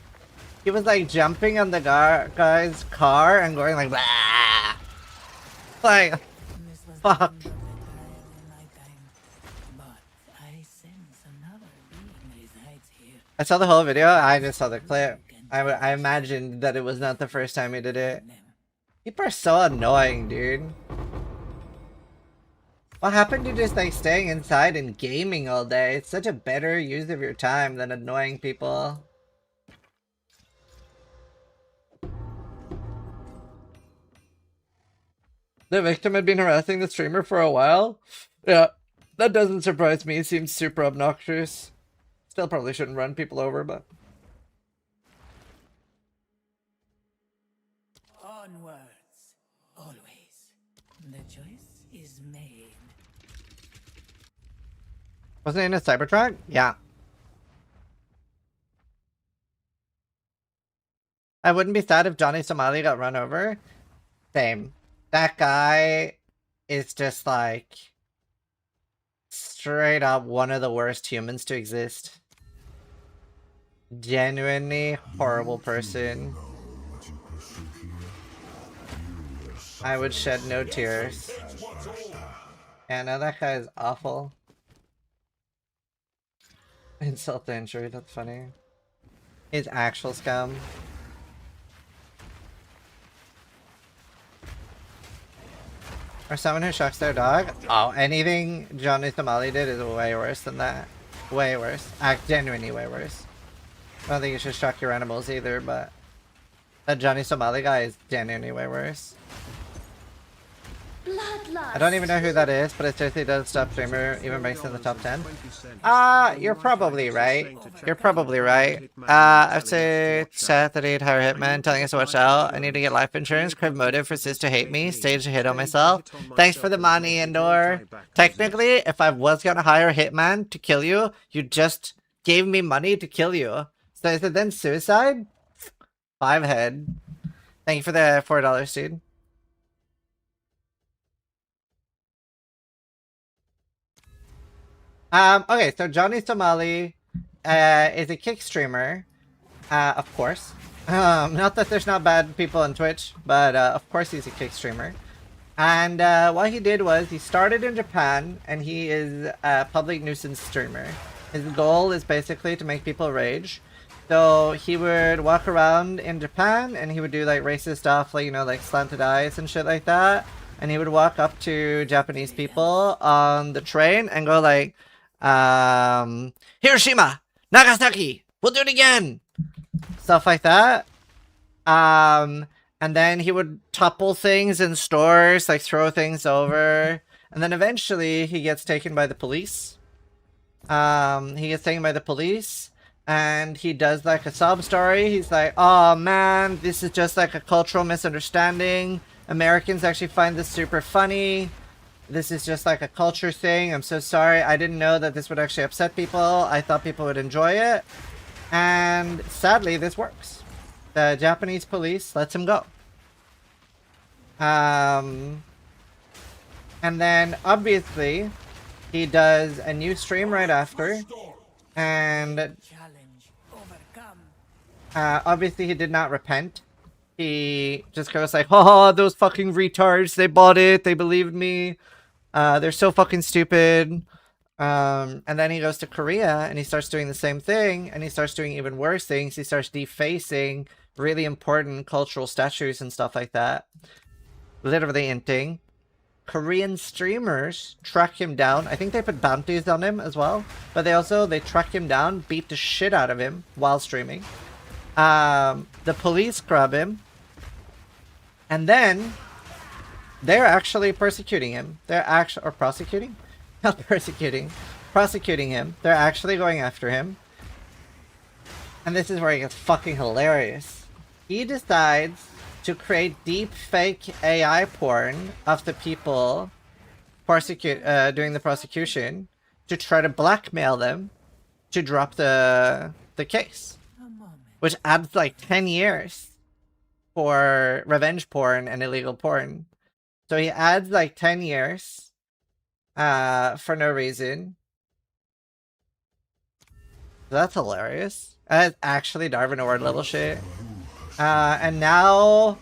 He was, like, jumping on the guy's car and going like, blah! Like, fuck. I saw the whole video, I just saw the clip. I imagined that it was not the first time he did it. People are so annoying, dude. What happened to just like staying inside and gaming all day? It's such a better use of your time than annoying people. The victim had been harassing the streamer for a while? Yeah, that doesn't surprise me. It seems super obnoxious. Still probably shouldn't run people over, but... Onwards, always. The choice is made. Wasn't it in a Cybertruck? Yeah. I wouldn't be sad if Johnny Somali got run over. Same. That guy is just like straight up one of the worst humans to exist. Genuinely horrible person. I would shed no tears. Yeah, no, that guy is awful. Insult to injury, that's funny. He's actual scum. Or someone who shucks their dog? Oh, anything Johnny Somali did is way worse than that. Way worse. Genuinely way worse. I don't think you should shuck your animals either, but that Johnny Somali guy is genuinely way worse. I don't even know who that is, but it seriously does top streamer even breaks in the top 10. You're probably right. You're probably right. I'd say Seth that he'd hire Hitman telling us to watch out. I need to get life insurance. Crib motive for sis to hate me. Stage a hit on myself. Thanks for the money, Endor. Technically, if I was gonna hire Hitman to kill you, you just gave me money to kill you. So is it then suicide? 5 head. Thank you for the $4, dude. Okay, so Johnny Somali is a kick streamer, of course. Not that there's not bad people on Twitch, but of course he's a kick streamer. And what he did was he started in Japan, and he is a public nuisance streamer. His goal is basically to make people rage. So he would walk around in Japan, and he would do like racist stuff, like, you know, like slanted eyes and shit like that. And he would walk up to Japanese people on the train and go like, Hiroshima, Nagasaki, we'll do it again. Stuff like that. And then he would topple things in stores, like throw things over. And then eventually he gets taken by the police. And he does like a sob story. He's like, oh man, this is just like a cultural misunderstanding. Americans actually find this super funny. This is just like a culture thing. I'm so sorry. I didn't know that this would actually upset people. I thought people would enjoy it. And sadly, this works. The Japanese police lets him go. And then obviously he does a new stream right after. And obviously he did not repent. He just goes like, haha, those fucking retards, they bought it, they believed me. They're so fucking stupid. And then he goes to Korea and he starts doing the same thing, and he starts doing even worse things. He starts defacing really important cultural statues and stuff like that. Literally inting. Korean streamers track him down. I think they put bounties on him as well, but they track him down, beat the shit out of him while streaming. The police grab him, and then they're actually persecuting him. Prosecuting him. They're actually going after him. And this is where it gets fucking hilarious. He decides to create deep fake AI porn of the people doing the prosecution to try to blackmail them to drop the case. Which adds like 10 years for revenge porn and illegal porn. So he adds like 10 years for no reason. That's hilarious. That's actually Darwin Award level shit. And now,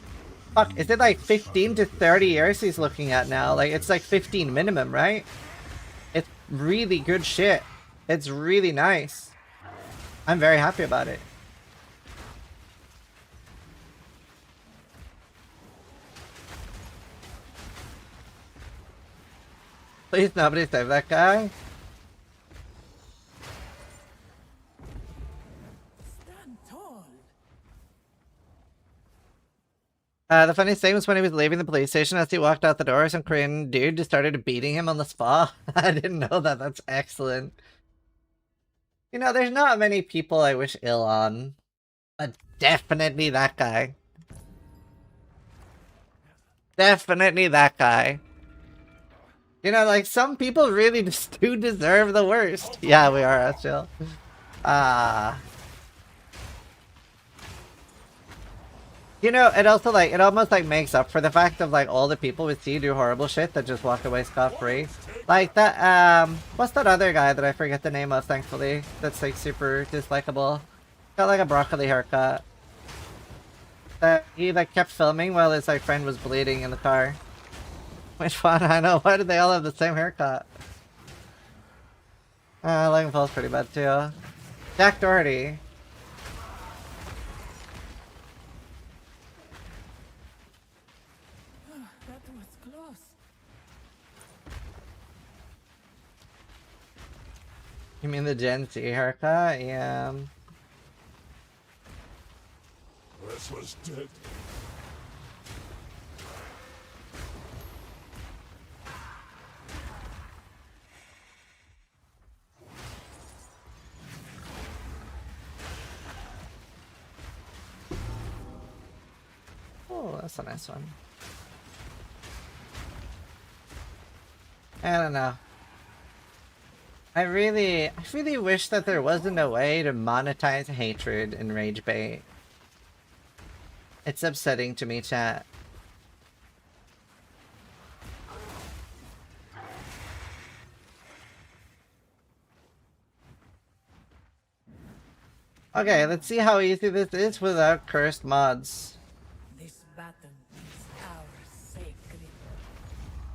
fuck, is it like 15 to 30 years he's looking at now? Like, it's like 15 minimum, right? It's really good shit. It's really nice. I'm very happy about it. Please nobody save that guy. The funniest thing was when he was leaving the police station, as he walked out the door, some Korean dude just started beating him on the spot. I didn't know that. That's excellent. You know, there's not many people I wish ill on, but definitely that guy. Definitely that guy. You know, like, some people really just do deserve the worst. Yeah, we are, Astral. You know, it also, like, it almost, like, makes up for the fact of, like, all the people we see do horrible shit that just walk away scot-free. Like, that, what's that other guy that I forget the name of, thankfully? That's, like, super dislikable. Got, like, a broccoli haircut. That he, like, kept filming while his, like, friend was bleeding in the car. Which one? I know. Why did they all have the same haircut? Logan Paul's pretty bad too. Jack Doherty. That was close. You mean the Gen Z haircut? Yeah. This was dead. Oh, that's a nice one. I don't know. I really wish that there wasn't a way to monetize hatred in Rage Bait. It's upsetting to me, chat. Okay, let's see how easy this is without cursed mods. This baton is our sacred.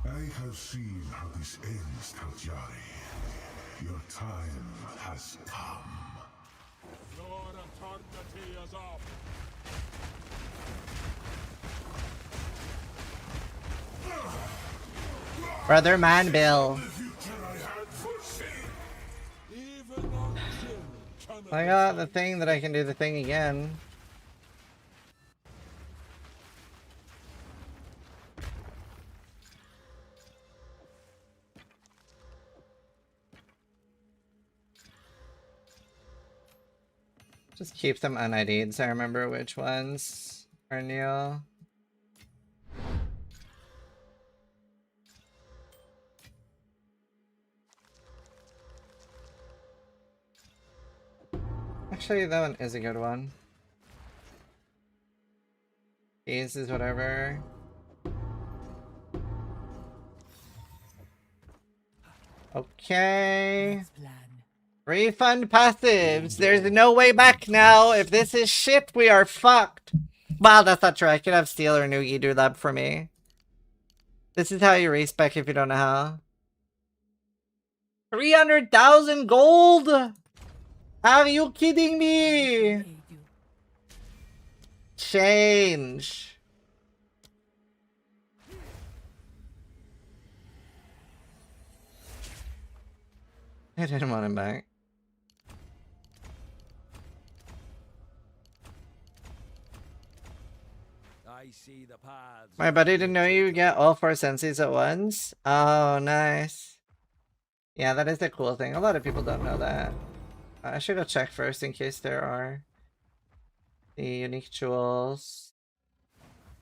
I have seen how this ends, Taljari. Your time has come. Your eternity is up. Brother Man Bill. Even our kin cannot I got the thing that I can do the thing again. Just keep them un-ID'd so I remember which ones are new. Actually, that one is a good one. These is whatever. Okay. Refund passives. There's no way back now. If this is shit, we are fucked. Wow, that's not true. I could have Steel or Noogie do that for me. This is how you respec if you don't know how. 300,000 gold? Are you kidding me? Change. I didn't want him back. I see the paths. My buddy didn't know you get all 4 senses at once. Oh, nice. Yeah, that is a cool thing. A lot of people don't know that. I should go check first in case there are the unique jewels.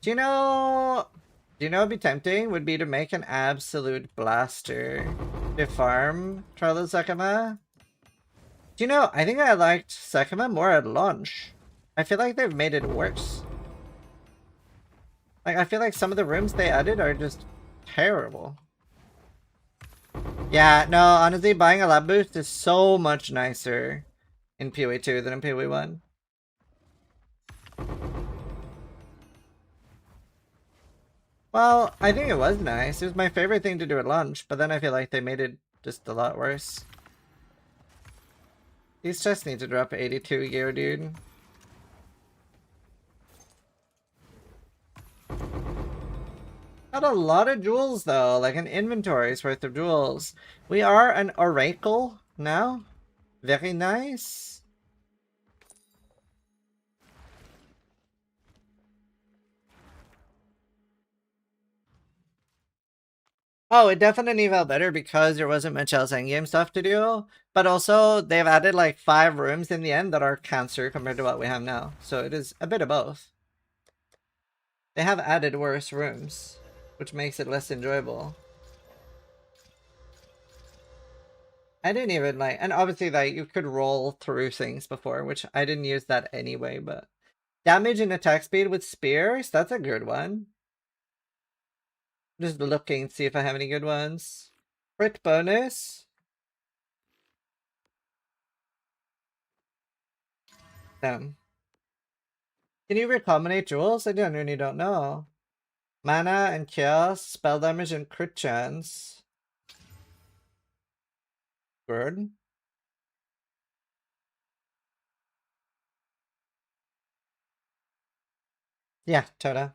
Do you know what'd be tempting? Would be to make an absolute blaster to farm Trollo Sakama. Do you know, I think I liked Sakama more at launch. I feel like they've made it worse. Like, I feel like some of the rooms they added are just terrible. Yeah, no, honestly, buying a lab boost is so much nicer in PoE 2 than in PoE 1. Well, I think it was nice. It was my favorite thing to do at lunch, but then I feel like they made it just a lot worse. These chests need to drop 82 gear, dude. Got a lot of jewels though, like an inventory's worth of jewels. We are an oracle now. Very nice. Oh, it definitely felt better because there wasn't much else endgame stuff to do. But also, they've added like 5 rooms in the end that are cancer compared to what we have now. So it is a bit of both. They have added worse rooms, which makes it less enjoyable. I didn't even like, and obviously like you could roll through things before, which I didn't use that anyway, but damage and attack speed with spears, that's a good one. Just looking, see if I have any good ones. Crit bonus. Damn. Can you recombinate jewels? I genuinely don't know. Mana and chaos, spell damage and crit chance. Good. Yeah, Toda.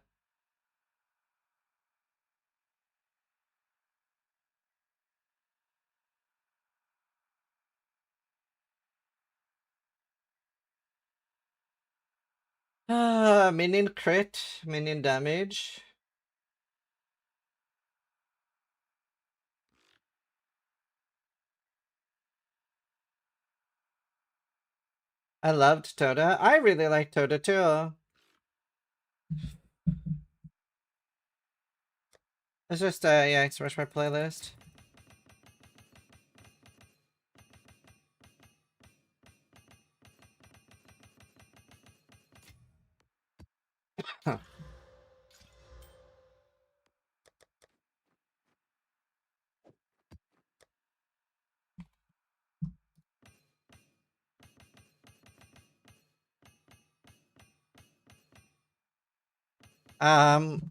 Minion crit, minion damage. I loved Toda. I really like Toda too. Let's just yeah, express my playlist. Huh.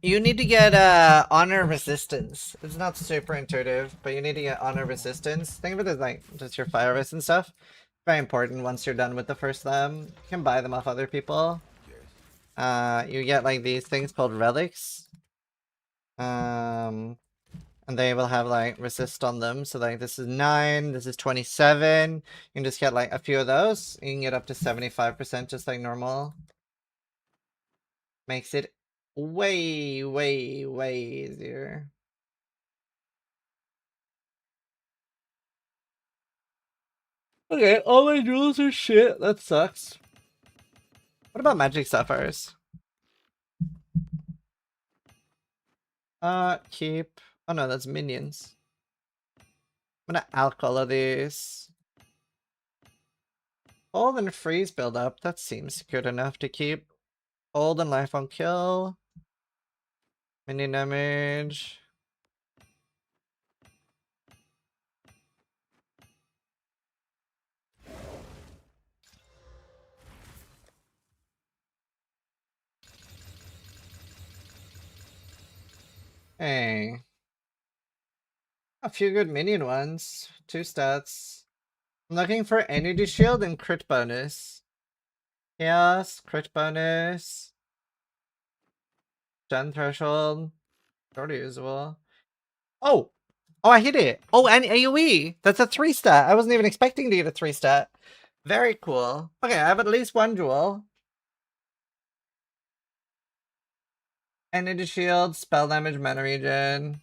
You need to get honor resistance. It's not super intuitive, but you need to get honor resistance. Think of it as like just your fire resist and stuff. Very important once you're done with the first you can buy them off other people. You get like these things called relics. And they will have like resist on them. So like this is 9, this is 27. You can just get like a few of those. You can get up to 75% just like normal. Makes it way, way, way easier. Okay, all my jewels are shit. That sucks. What about magic sapphires? Keep. Oh no, that's minions. I'm gonna alch all of these. Hold and freeze build up. That seems good enough to keep. Hold and life on kill. Minion damage. Hey. A few good minion ones. 2 stats. I'm looking for energy shield and crit bonus. Chaos, crit bonus. Gen threshold. Already usable. Oh! Oh, I hit it! Oh, and AoE! That's a 3 stat! I wasn't even expecting to get a 3 stat. Very cool. Okay, I have at least one jewel. Energy shield, spell damage, mana regen.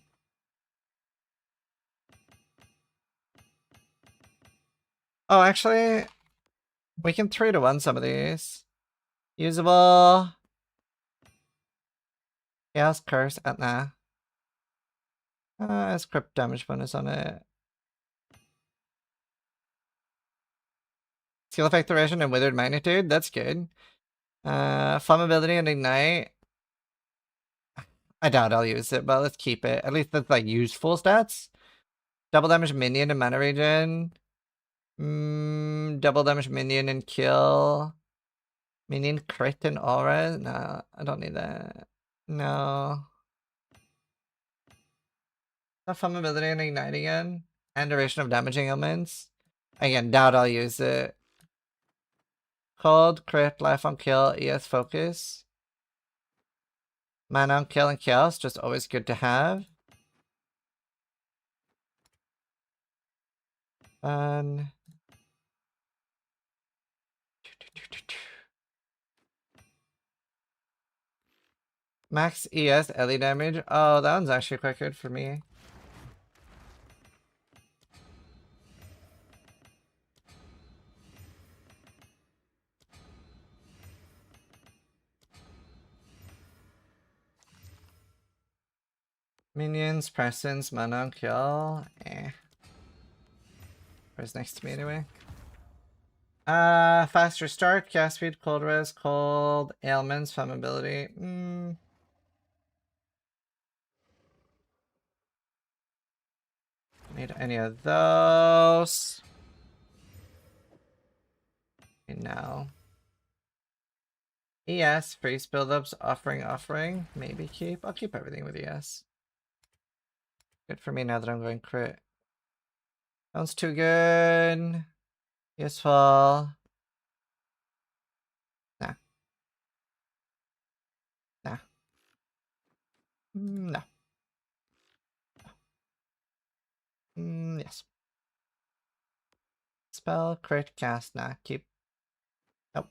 Oh, actually, we can 3-to-1 some of these. Usable. Chaos, curse, Etna. Has crit damage bonus on it. Skill effect duration and withered magnitude, that's good. Flammability and ignite. I doubt I'll use it, but let's keep it. At least that's like useful stats. Double damage minion and mana regen. Double damage minion and kill. Minion crit and aura. No, I don't need that. No. Flammability and ignite again. And duration of damaging elements. Again, doubt I'll use it. Cold, crit, life on kill, ES focus. Mana on kill and chaos, just always good to have. Fun. Max ES Ellie damage. Oh, that one's actually quite good for me. Minions, presence, mana on kill. Eh. Where's next to me anyway? Faster start, cast speed, cold res, cold ailments, flammability. Need any of those? Okay, now. ES, freeze buildups, offering. Maybe keep. I'll keep everything with ES. Good for me now that I'm going crit. Sounds too good. Useful. Nah. Nah. No. Yes. Spell, crit, cast, nah. Keep. Nope.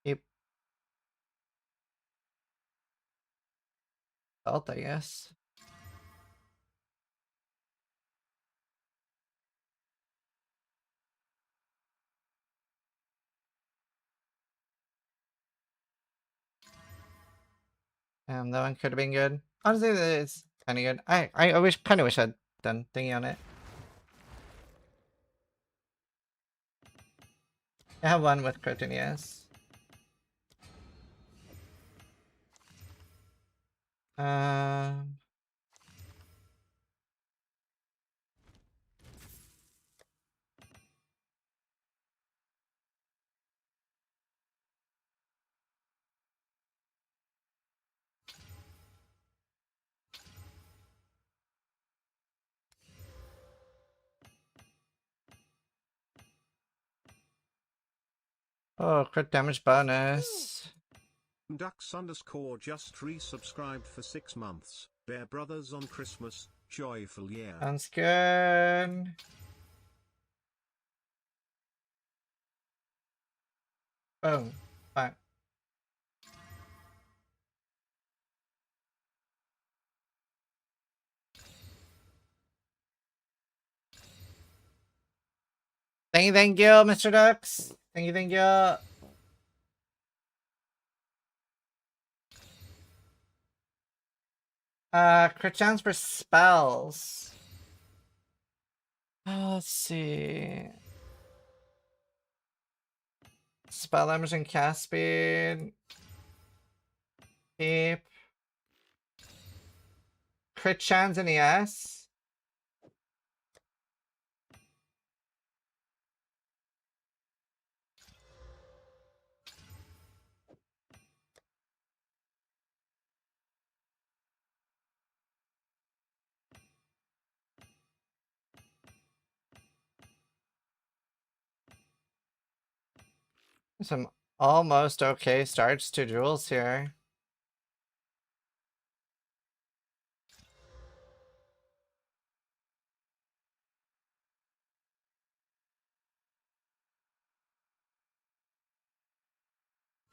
Keep. Salt, I guess. That one could have been good. Honestly, it's kind of good. I kind of wish I'd done thingy on it. I have one with crit and yes. Oh, crit damage bonus. Ducks _ just resubscribed for 6 months. Bear Brothers on Christmas. Joyful year. Sounds good. Boom. Fine. Thank you, Mr. Ducks. Thank you. Crit chance for spells. Let's see. Spell damage and cast speed. Keep. Crit chance and ES. Some almost okay starts to duels here.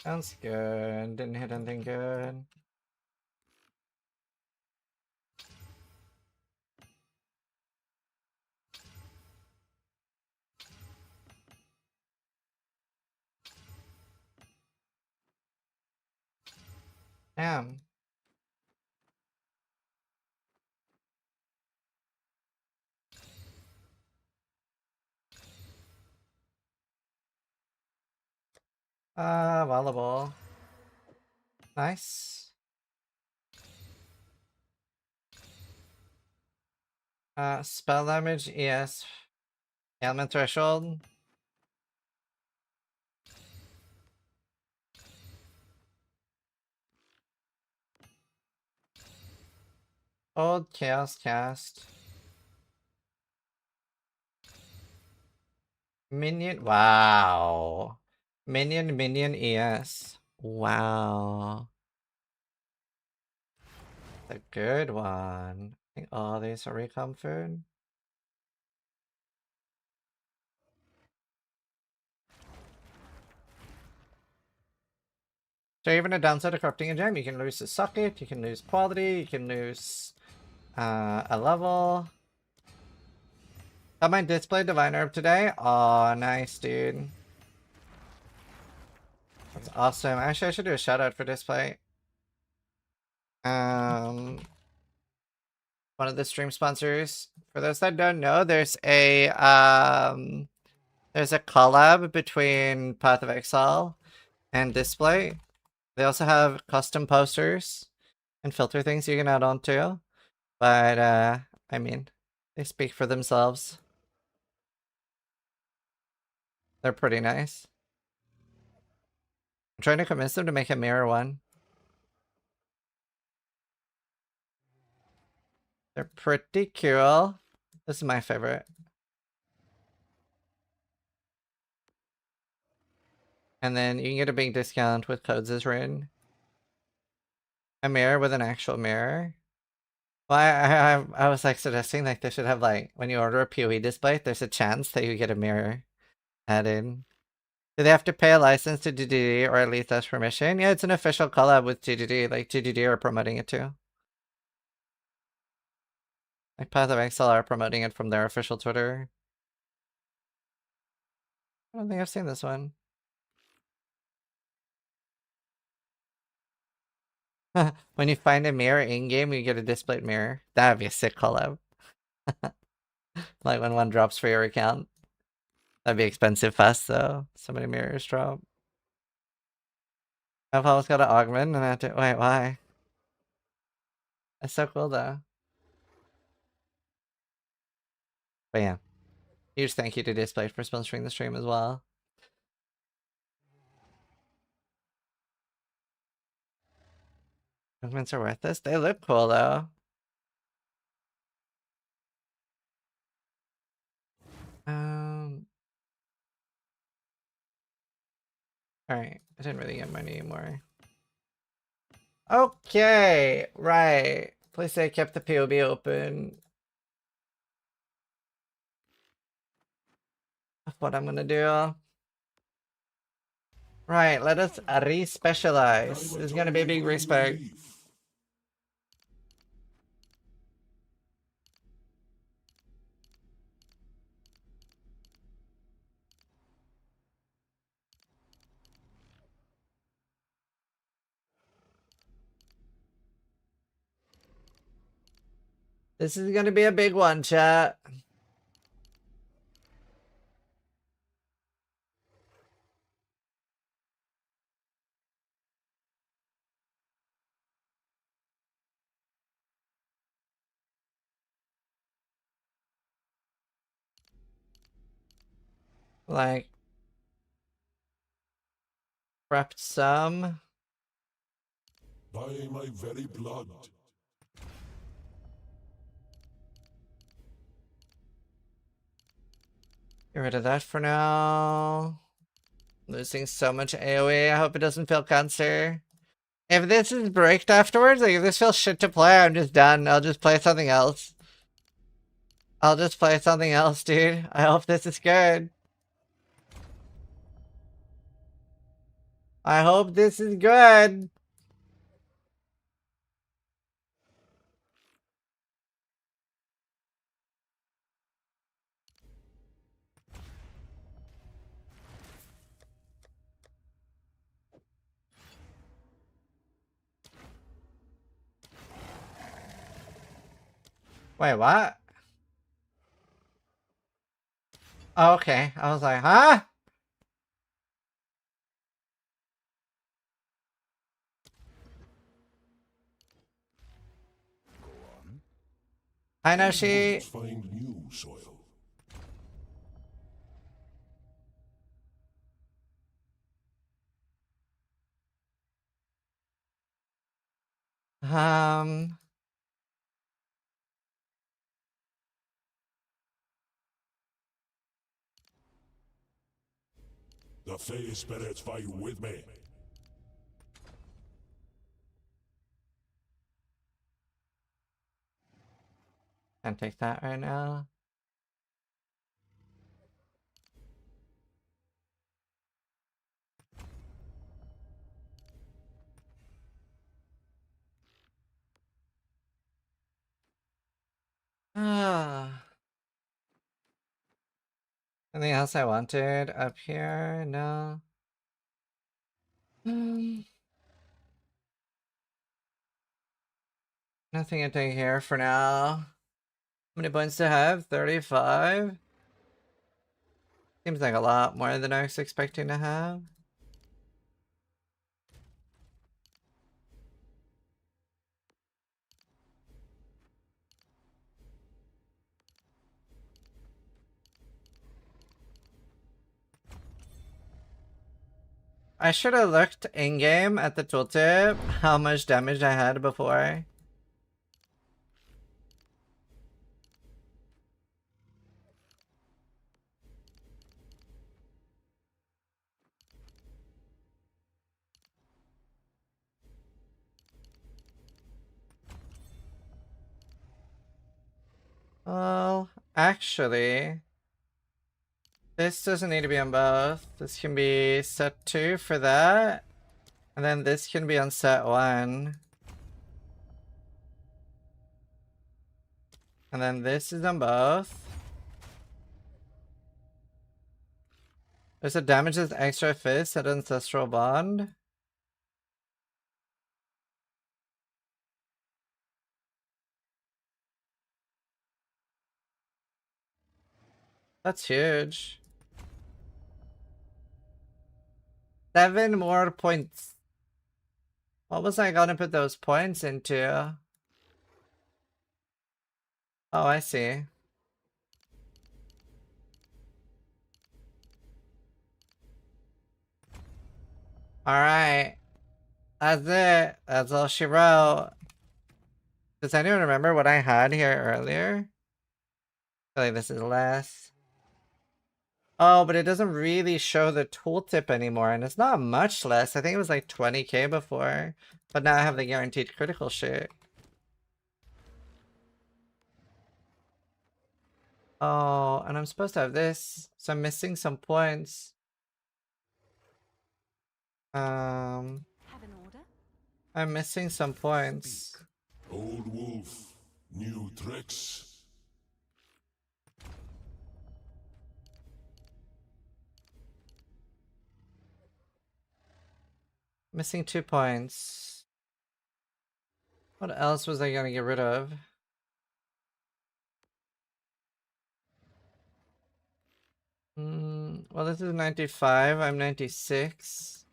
Sounds good. Didn't hit anything good. Damn. Volleyball. Nice. Spell damage, ES. Ailment threshold. Old chaos cast. Minion. Wow. Minion ES. Wow. A good one. I think all these are recomfort. So even a downside of corrupting a gem, you can lose the socket, you can lose quality, you can lose a level. Got my display diviner up today. Oh, nice, dude. That's awesome. Actually, I should do a shout out for display. one of the stream sponsors. For those that don't know, there's a collab between Path of Exile and Displate. They also have custom posters and filter things you can add on too. But I mean, they speak for themselves. They're pretty nice. I'm trying to convince them to make a mirror one. They're pretty cool. This is my favorite. And then you can get a big discount with codes as written. A mirror with an actual mirror. Well, I was like suggesting like they should have like when you order a PoE display, there's a chance that you get a mirror added. Do they have to pay a license to GGD or at least ask permission? Yeah, it's an official collab with GGD. Like GGD are promoting it too. Like Path of Exile are promoting it from their official Twitter. I don't think I've seen this one. When you find a mirror in-game, you get a Displate mirror. That'd be a sick collab. Like when one drops for your account. That'd be expensive fast though. So many mirrors drop. I've always got to augment and I have to wait, why? That's so cool though. But yeah. Huge thank you to Displate for sponsoring the stream as well. Augments are worth this. They look cool though. Alright, I didn't really get money anymore. Okay, right. Please say I kept the POB open. That's what I'm gonna do. Right, let us re-specialize. This is gonna be a big respec. This is gonna be a big one, chat. Like, prepped some. By my very blood. Get rid of that for now. Losing so much AoE. I hope it doesn't feel cancer. If this is bricked afterwards, like if this feels shit to play, I'm just done. I'll just play something else. I'll just play something else, dude. I hope this is good. I hope this is good. Wait, what? Oh, okay. I was like, huh? I know she... Find new soil. The Fey spirits fight with me. Can't take that right now. Anything else I wanted up here? No. Nothing to take here for now. How many points to have? 35? Seems like a lot more than I was expecting to have. I should have looked in-game at the tooltip how much damage I had before. Well, actually, this doesn't need to be on both. This can be set 2 for that. And then this can be on set 1. And then this is on both. There's a damages extra fist at Ancestral Bond. That's huge. 7 more points. What was I gonna put those points into? Oh, I see. Alright. That's it. That's all she wrote. Does anyone remember what I had here earlier? I feel like this is less. Oh, but it doesn't really show the tooltip anymore, and it's not much less. I think it was like 20k before. But now I have the guaranteed critical shit. Oh, and I'm supposed to have this, so I'm missing some points. Have an order? I'm missing some points. Old wolf, new tricks. Missing 2 points. What else was I gonna get rid of? Well, this is 95. I'm 96.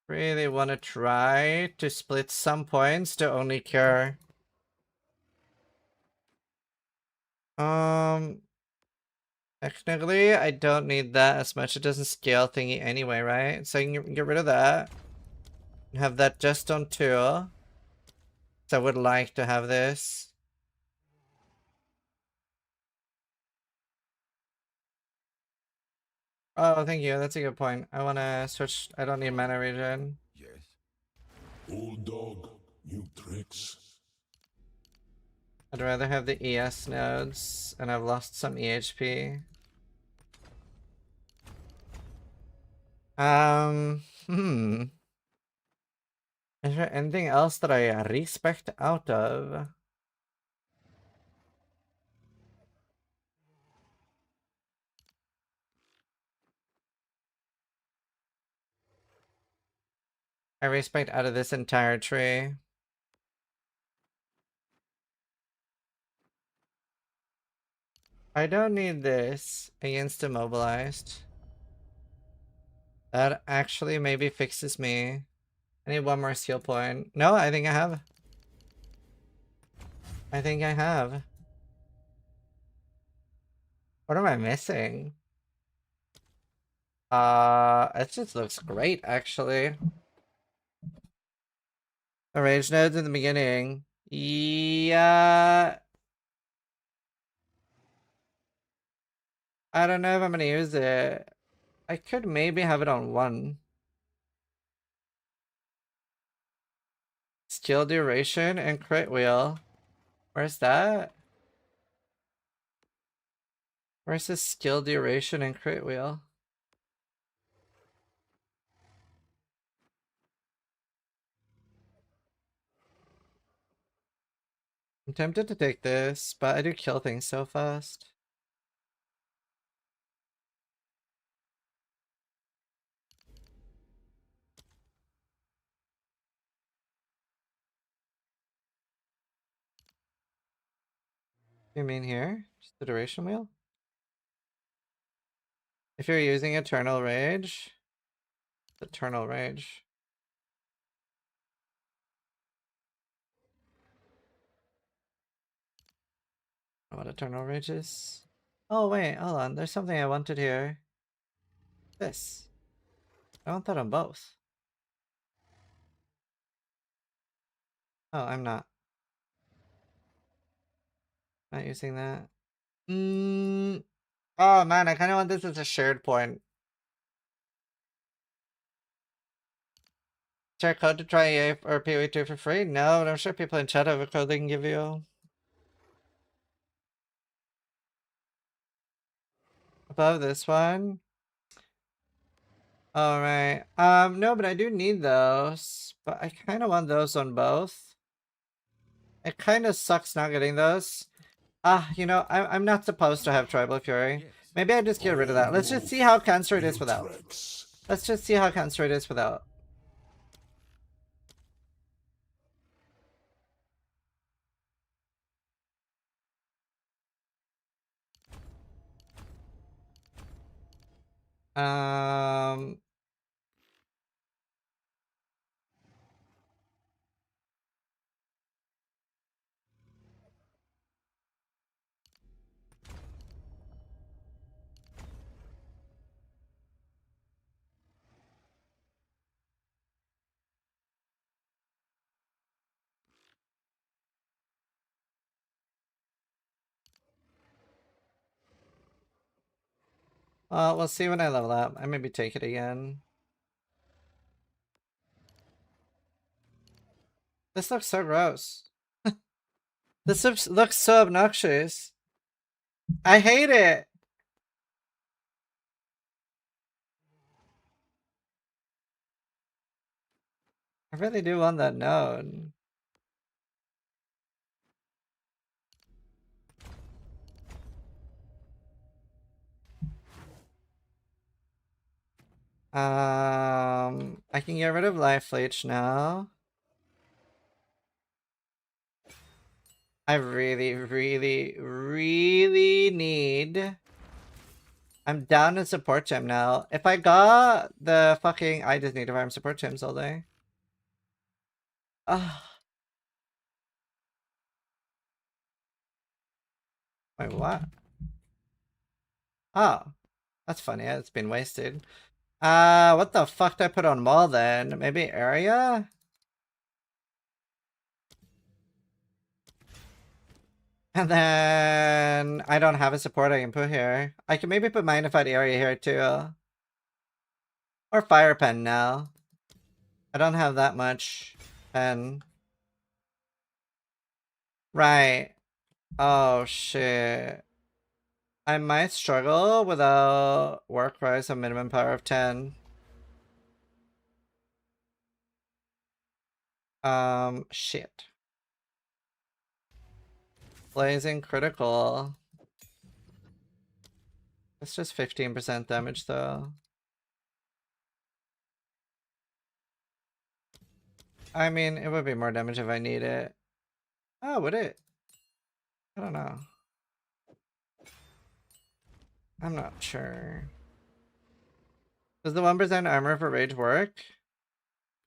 Really want to try to split some points to only cure. Technically, I don't need that as much. It doesn't scale thingy anyway, right? So I can get rid of that. And have that just on 2. So I would like to have this. Oh, thank you. That's a good point. I want to switch. I don't need mana regen. Yes. Old dog, new tricks. I'd rather have the ES nodes, and I've lost some EHP. Is there anything else that I respect out of? I respect out of this entire tree. I don't need this against immobilized. That actually maybe fixes me. I need 1 more skill point. No, I think I have. I think I have. What am I missing? It just looks great, actually. The rage nodes in the beginning. Yeah. I don't know if I'm gonna use it. I could maybe have it on 1. Skill duration and crit wheel. Where's that? Where's the skill duration and crit wheel? I'm tempted to take this, but I do kill things so fast. you mean here? Just the duration wheel? If you're using Eternal Rage. Eternal Rage. What Eternal Rage is? Oh wait, hold on. There's something I wanted here. This. I want that on both. Oh, I'm not. Not using that. Oh man, I kind of want this as a shared point. Share code to try EA or PoE2 for free? No, but I'm sure people in chat have a code they can give you. Above this one. Alright. No, but I do need those. But I kind of want those on both. It kind of sucks not getting those. You know, I'm not supposed to have Tribal Fury. Maybe I just get rid of that. Let's just see how cancer it is without. Let's just see how cancer it is without. We'll see when I level up. I maybe take it again. This looks so gross. This looks so obnoxious. I hate it. I really do want that node. I can get rid of Life Leech now. I really, really, really need... I'm down to support gem now. If I got the fucking... I just need to farm support gems all day. Wait, what? Oh. That's funny. It's been wasted. What the fuck did I put on wall then? Maybe area? And then I don't have a support I can put here. I can maybe put magnified area here too. Or fire pen now. I don't have that much pen. Right. Oh shit. I might struggle without work price of minimum power of 10. Shit. Blazing critical. It's just 15% damage though. I mean, it would be more damage if I need it. Oh, would it? I don't know. I'm not sure. Does the 1% armor for rage work?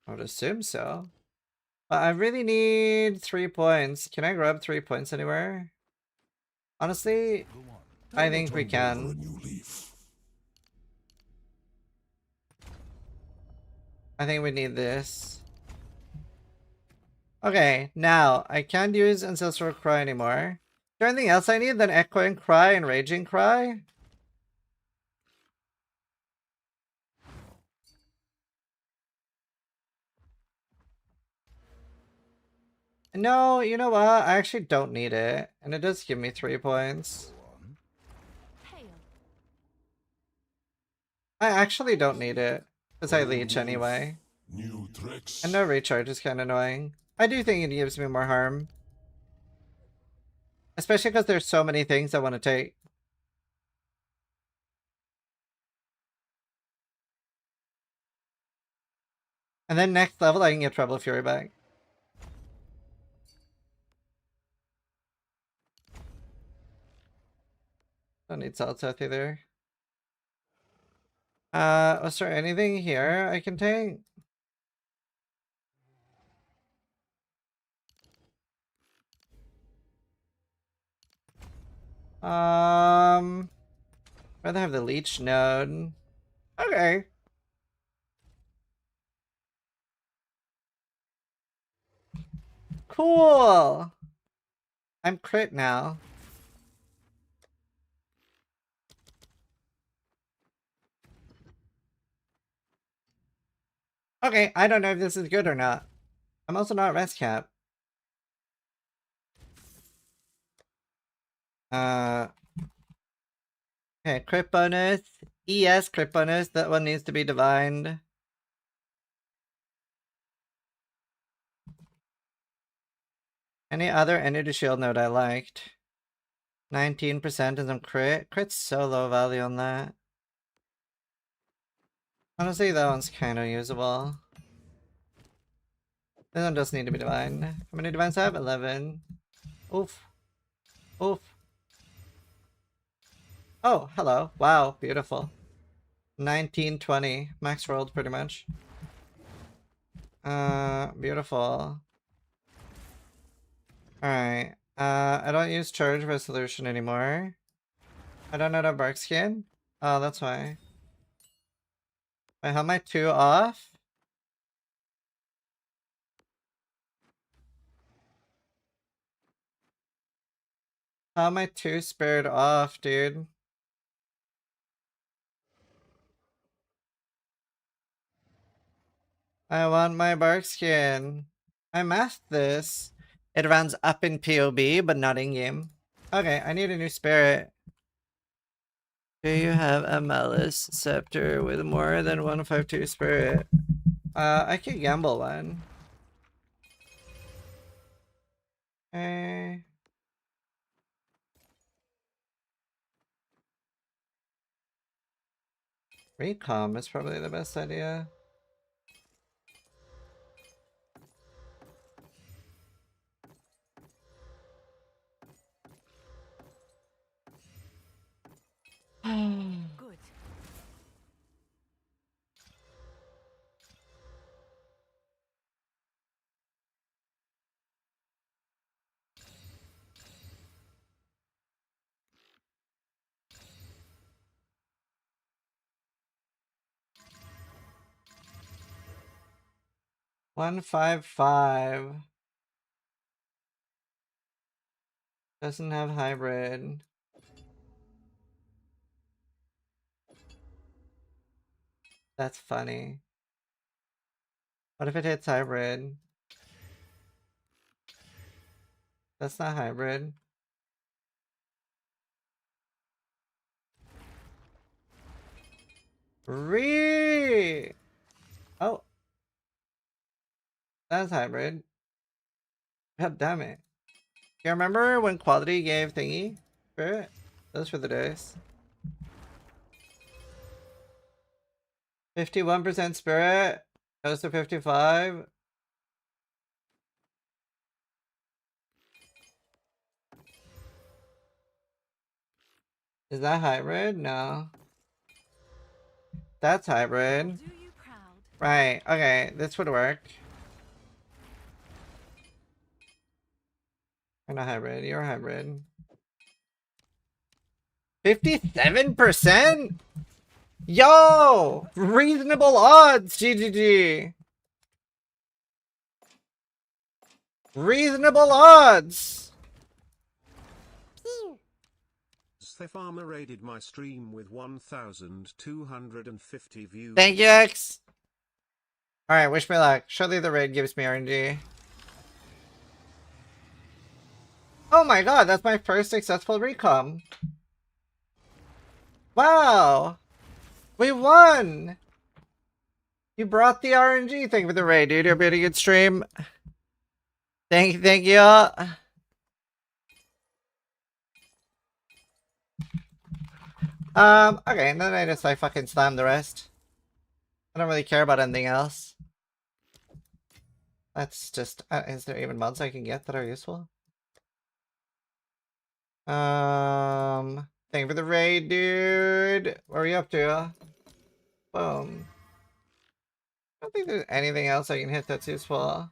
I would assume so. But I really need 3 points. Can I grab 3 points anywhere? Honestly, I think we can. I think we need this. Okay, now I can't use Ancestral Cry anymore. Is there anything else I need than Echoing Cry and Raging Cry? No, you know what? I actually don't need it. And it does give me 3 points. I actually don't need it. Because I leech anyway. And no recharge is kind of annoying. I do think it gives me more harm. Especially because there's so many things I want to take. And then next level I can get Treble Fury back. Don't need salt south either. Was there anything here I can take? Rather have the leech node. Okay. Cool. I'm crit now. Okay, I don't know if this is good or not. I'm also not rest cap. Okay, crit bonus. ES crit bonus. That one needs to be divined. Any other energy shield node I liked? 19% and some crit. Crit's so low value on that. Honestly, that one's kind of usable. This one does need to be divined. How many divines I have? 11. Oof. Oof. Oh, hello. Wow, beautiful. 1920. Max rolled pretty much. Beautiful. Alright. I don't use charge resolution anymore. I don't know the bark skin. Oh, that's why. Wait, how am I 2 off? How am I 2 spared off, dude? I want my bark skin. I masked this. It runs up in POB, but not in game. Okay, I need a new spirit. Do you have a Malice Scepter with more than 152 spirit? I could gamble one. Okay. Recom is probably the best idea. Good. 155. Doesn't have hybrid. That's funny. What if it hits hybrid? That's not hybrid. Oh. That's hybrid. God damn it. You remember when Quality gave thingy? Spirit? Those were the days. 51% spirit. Goes to 55. Is that hybrid? No. That's hybrid. Do you proud? Right, okay, this would work. You're not hybrid, you're hybrid. 57%? Yo! Reasonable odds, GGG! Reasonable odds! The farmer raided my stream with 1,250 views. Thank you, X! Alright, wish me luck. Surely the raid gives me RNG. Oh my god, that's my first successful recom. Wow! We won! You brought the RNG. Thank you for the raid, dude. You're a pretty good stream. Thank you. Okay, and then I just fucking slam the rest. I don't really care about anything else. That's just, is there even mods I can get that are useful? Thank you for the raid, dude. What are you up to? Boom. I don't think there's anything else I can hit that's useful.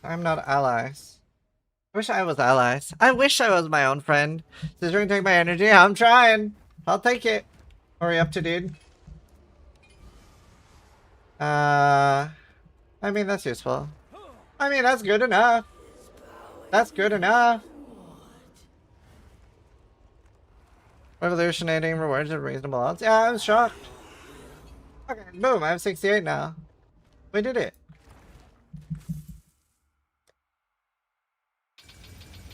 I'm not allies. I wish I was allies. I wish I was my own friend. Does you take my energy? I'm trying. I'll take it. What are you up to, dude? I mean, that's useful. I mean, that's good enough. That's good enough. Revolutionating rewards at reasonable odds. Yeah, I was shocked. Okay, boom, I have 68 now. We did it.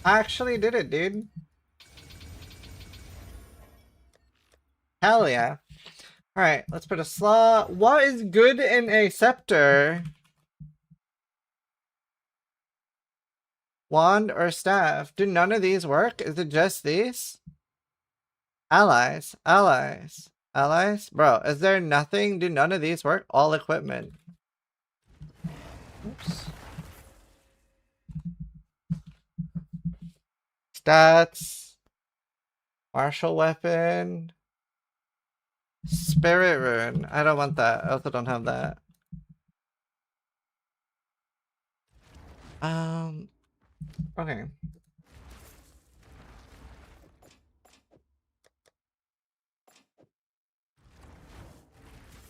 I actually did it, dude. Hell yeah. Alright, let's put a slot. What is good in a scepter? Wand or staff? Do none of these work? Is it just these? Allies. Allies. Allies? Bro, is there nothing? Do none of these work? All equipment. Oops. Stats. Martial weapon. Spirit rune. I don't want that. I also don't have that. Okay.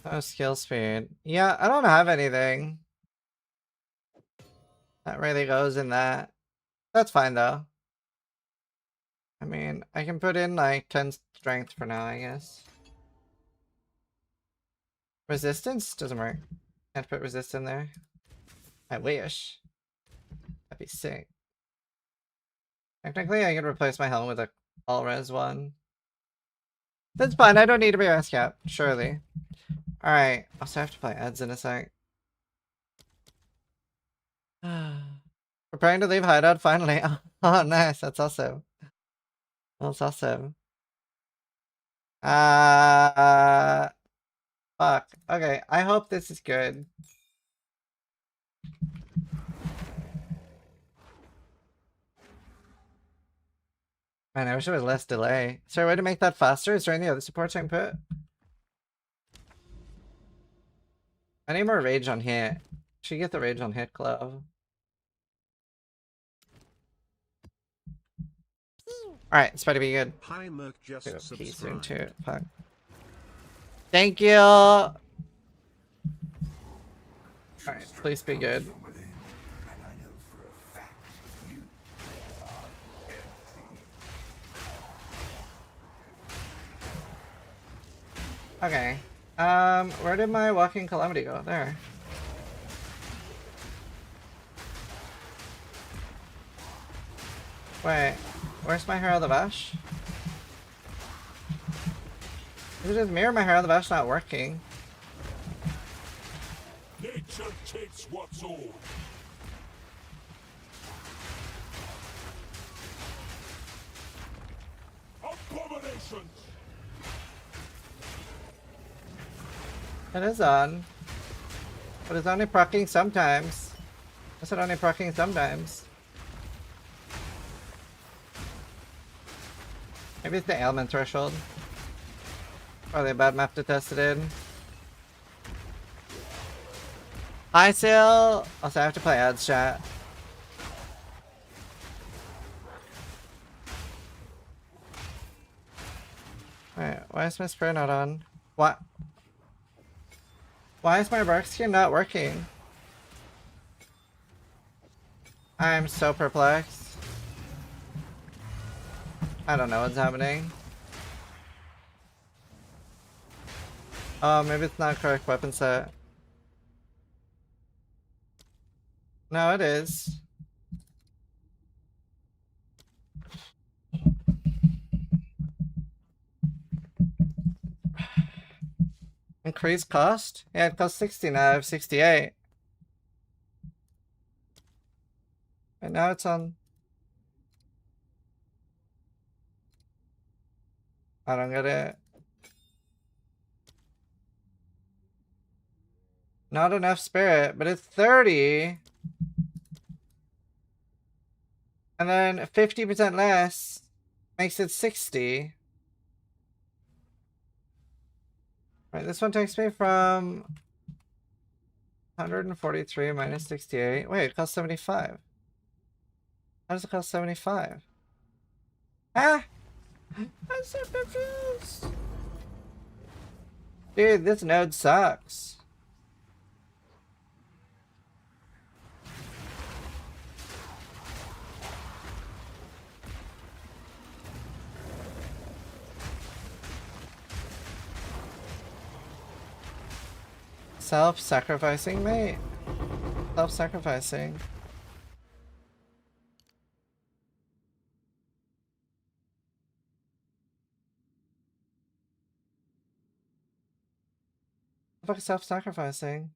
Oh, skill speed. Yeah, I don't have anything that really goes in that. That's fine though. I mean, I can put in like 10 strength for now, I guess. Resistance doesn't work. Can't put resist in there. I wish. That'd be sick. Technically, I could replace my helmet with a all-res one. That's fine, I don't need to be RS-cap, surely. Alright, also have to play ads in a sec. Preparing to leave hideout finally. Oh, nice, that's awesome. That's awesome. Fuck. Okay, I hope this is good. Man, I wish it was less delay. Is there a way to make that faster? Is there any other supports I can put? I need more rage on hit. Should get the rage on hit glove. Alright, it's about to be good. Hi, Merc just Soon subscribed. too. Fuck. Thank you! Alright, please be good. Okay. Where did my walking calamity go? There. Wait, where's my Herald of Ash? Is it just me or my Herald of Ash not working? Nature takes what's old. Abominations! It is on. But it's only proccing sometimes. Is it only proccing sometimes? Maybe it's the ailment threshold. Or the bad map to test it in. Hi, Sil! Also, I have to play ads chat. Wait, why is my spray not on? What? Why is my bark skin not working? I'm so perplexed. I don't know what's happening. Oh, maybe it's not correct weapon set. No, it is. Increased cost? Yeah, it costs 60 now. I have 68. And now it's on. I don't get it. Not enough spirit, but it's 30. And then 50% less makes it 60. Right, this one takes me from 143 minus 68. Wait, it costs 75. How does it cost 75? Ah! I'm so confused! Dude, this node sucks. Self-sacrificing, mate. Self-sacrificing. Fuck self-sacrificing.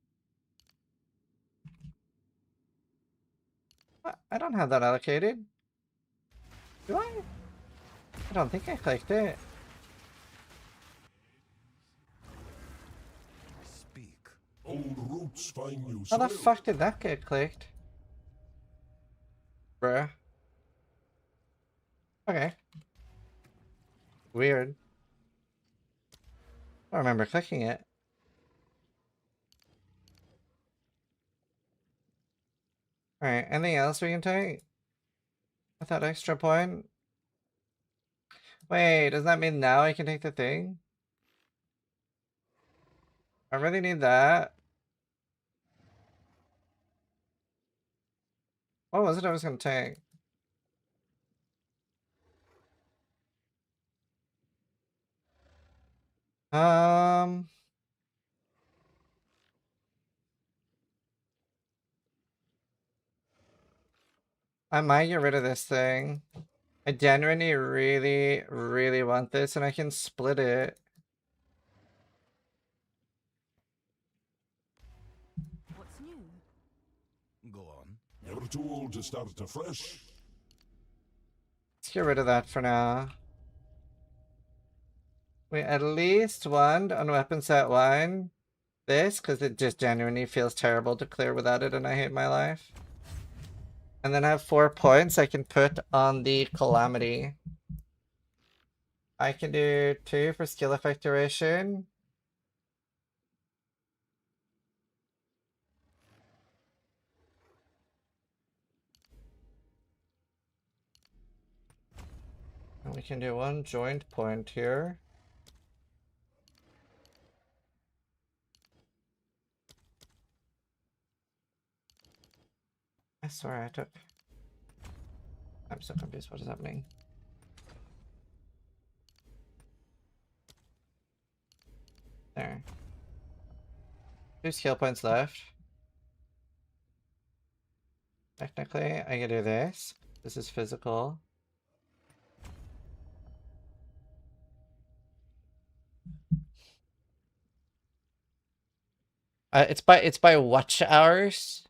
I don't have that allocated. Do I? I don't think I clicked it. Speak. Old roots find new How the soil. fuck did that get clicked? Bruh. Okay. Weird. I don't remember clicking it. Alright, anything else we can take? With that extra point? Wait, does that mean now I can take the thing? I really need that. What was it I was gonna take? I might get rid of this thing. I genuinely really want this and I can split it. What's new? Go on. Never too old to start afresh. Let's get rid of that for now. We at least one on weapon set 1. This, because it just genuinely feels terrible to clear without it and I hate my life. And then I have 4 points I can put on the Calamity. I can do 2 for skill effect duration. And we can do 1 joint point here. I swear I took... I'm so confused. What is happening? There. 2 skill points left. Technically, I can do this. This is physical. It's by watch hours.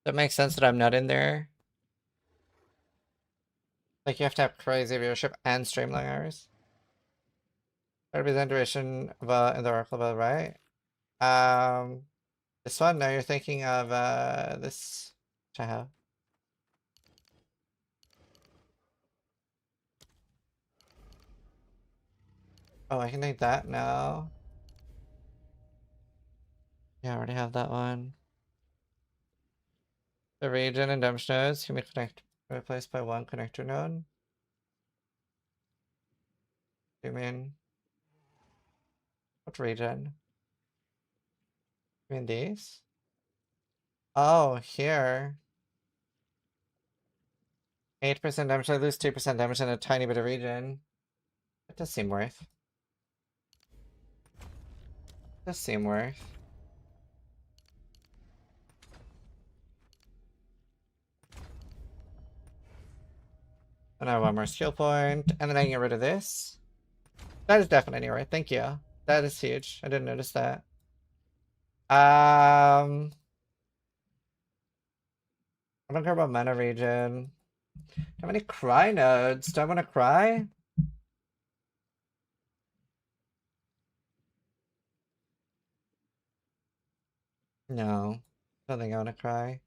That makes sense that I'm not in there. Like you have to have crazy viewership and streaming hours. Representation of in the Oracle Bell, right? This one. Now you're thinking of this which I have. Oh, I can take that now. Yeah, I already have that one. The region and dump nodes can be replaced by 1 connector node. Zoom in. What region? You mean these? Oh, here. 8% damage, I lose 2% damage in a tiny bit of region. It does seem worth. Does seem worth. And I have 1 more skill point, and then I can get rid of this. That is definitely worth. Thank you. That is huge. I didn't notice that. I don't care about mana region. How many cry nodes? Do I want to cry? No. I don't think I want to cry.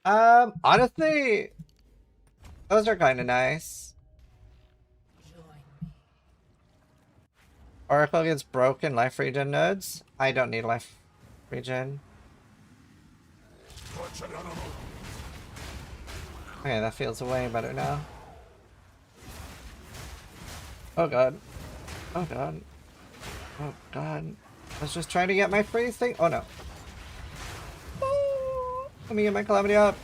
Honestly, Those are kind of nice. Oracle gets broken life regen nodes. I don't need life regen. Okay, that feels way better now. Oh god. Oh god. Oh god. I was just trying to get my freeze thing. Oh no. Oh, let me get my calamity up.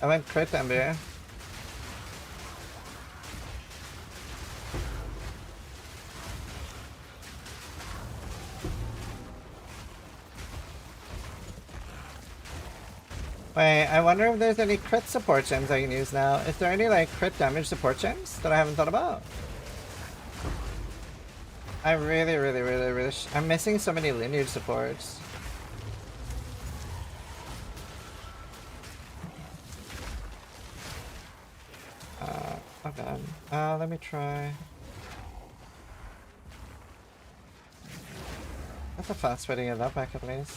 I went crit Ember. Wait, I wonder if there's any crit support gems I can use now. Is there any like crit damage support gems that I haven't thought about? I really I'm missing so many lineage supports. Oh god. Let me try. That's a fast way to get that back at least.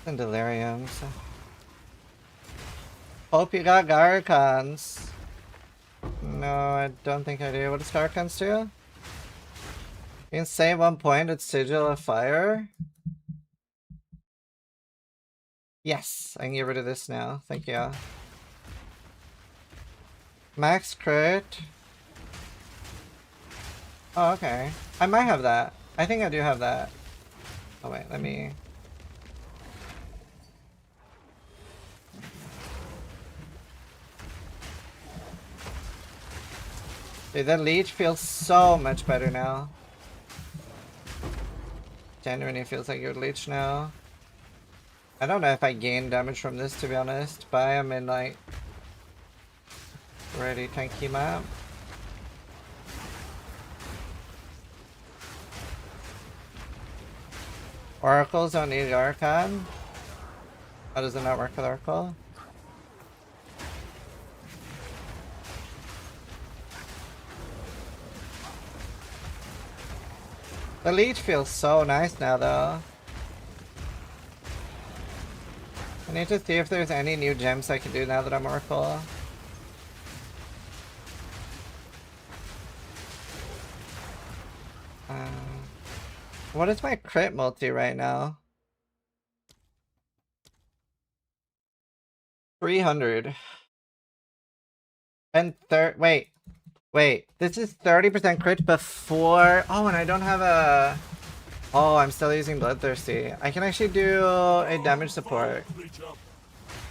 And deliriums. Hope you got Garcons. No, I don't think I do. What does Garcons do? You can save 1 point at Sigil of Fire. Yes, I can get rid of this now. Thank you. Max crit. Oh, okay. I might have that. I think I do have that. Oh wait, let me... Dude, that leech feels so much better now. Genuinely feels like your leech now. I don't know if I gain damage from this, to be honest, but I am in like ready tanky map. Oracles don't need Archon. How does it not work with Oracle? The leech feels so nice now though. I need to see if there's any new gems I can do now that I'm Oracle. What is my crit multi right now? 300. And wait, this is 30% crit before... Oh, and I don't have a... Oh, I'm still using Bloodthirsty. I can actually do a damage support.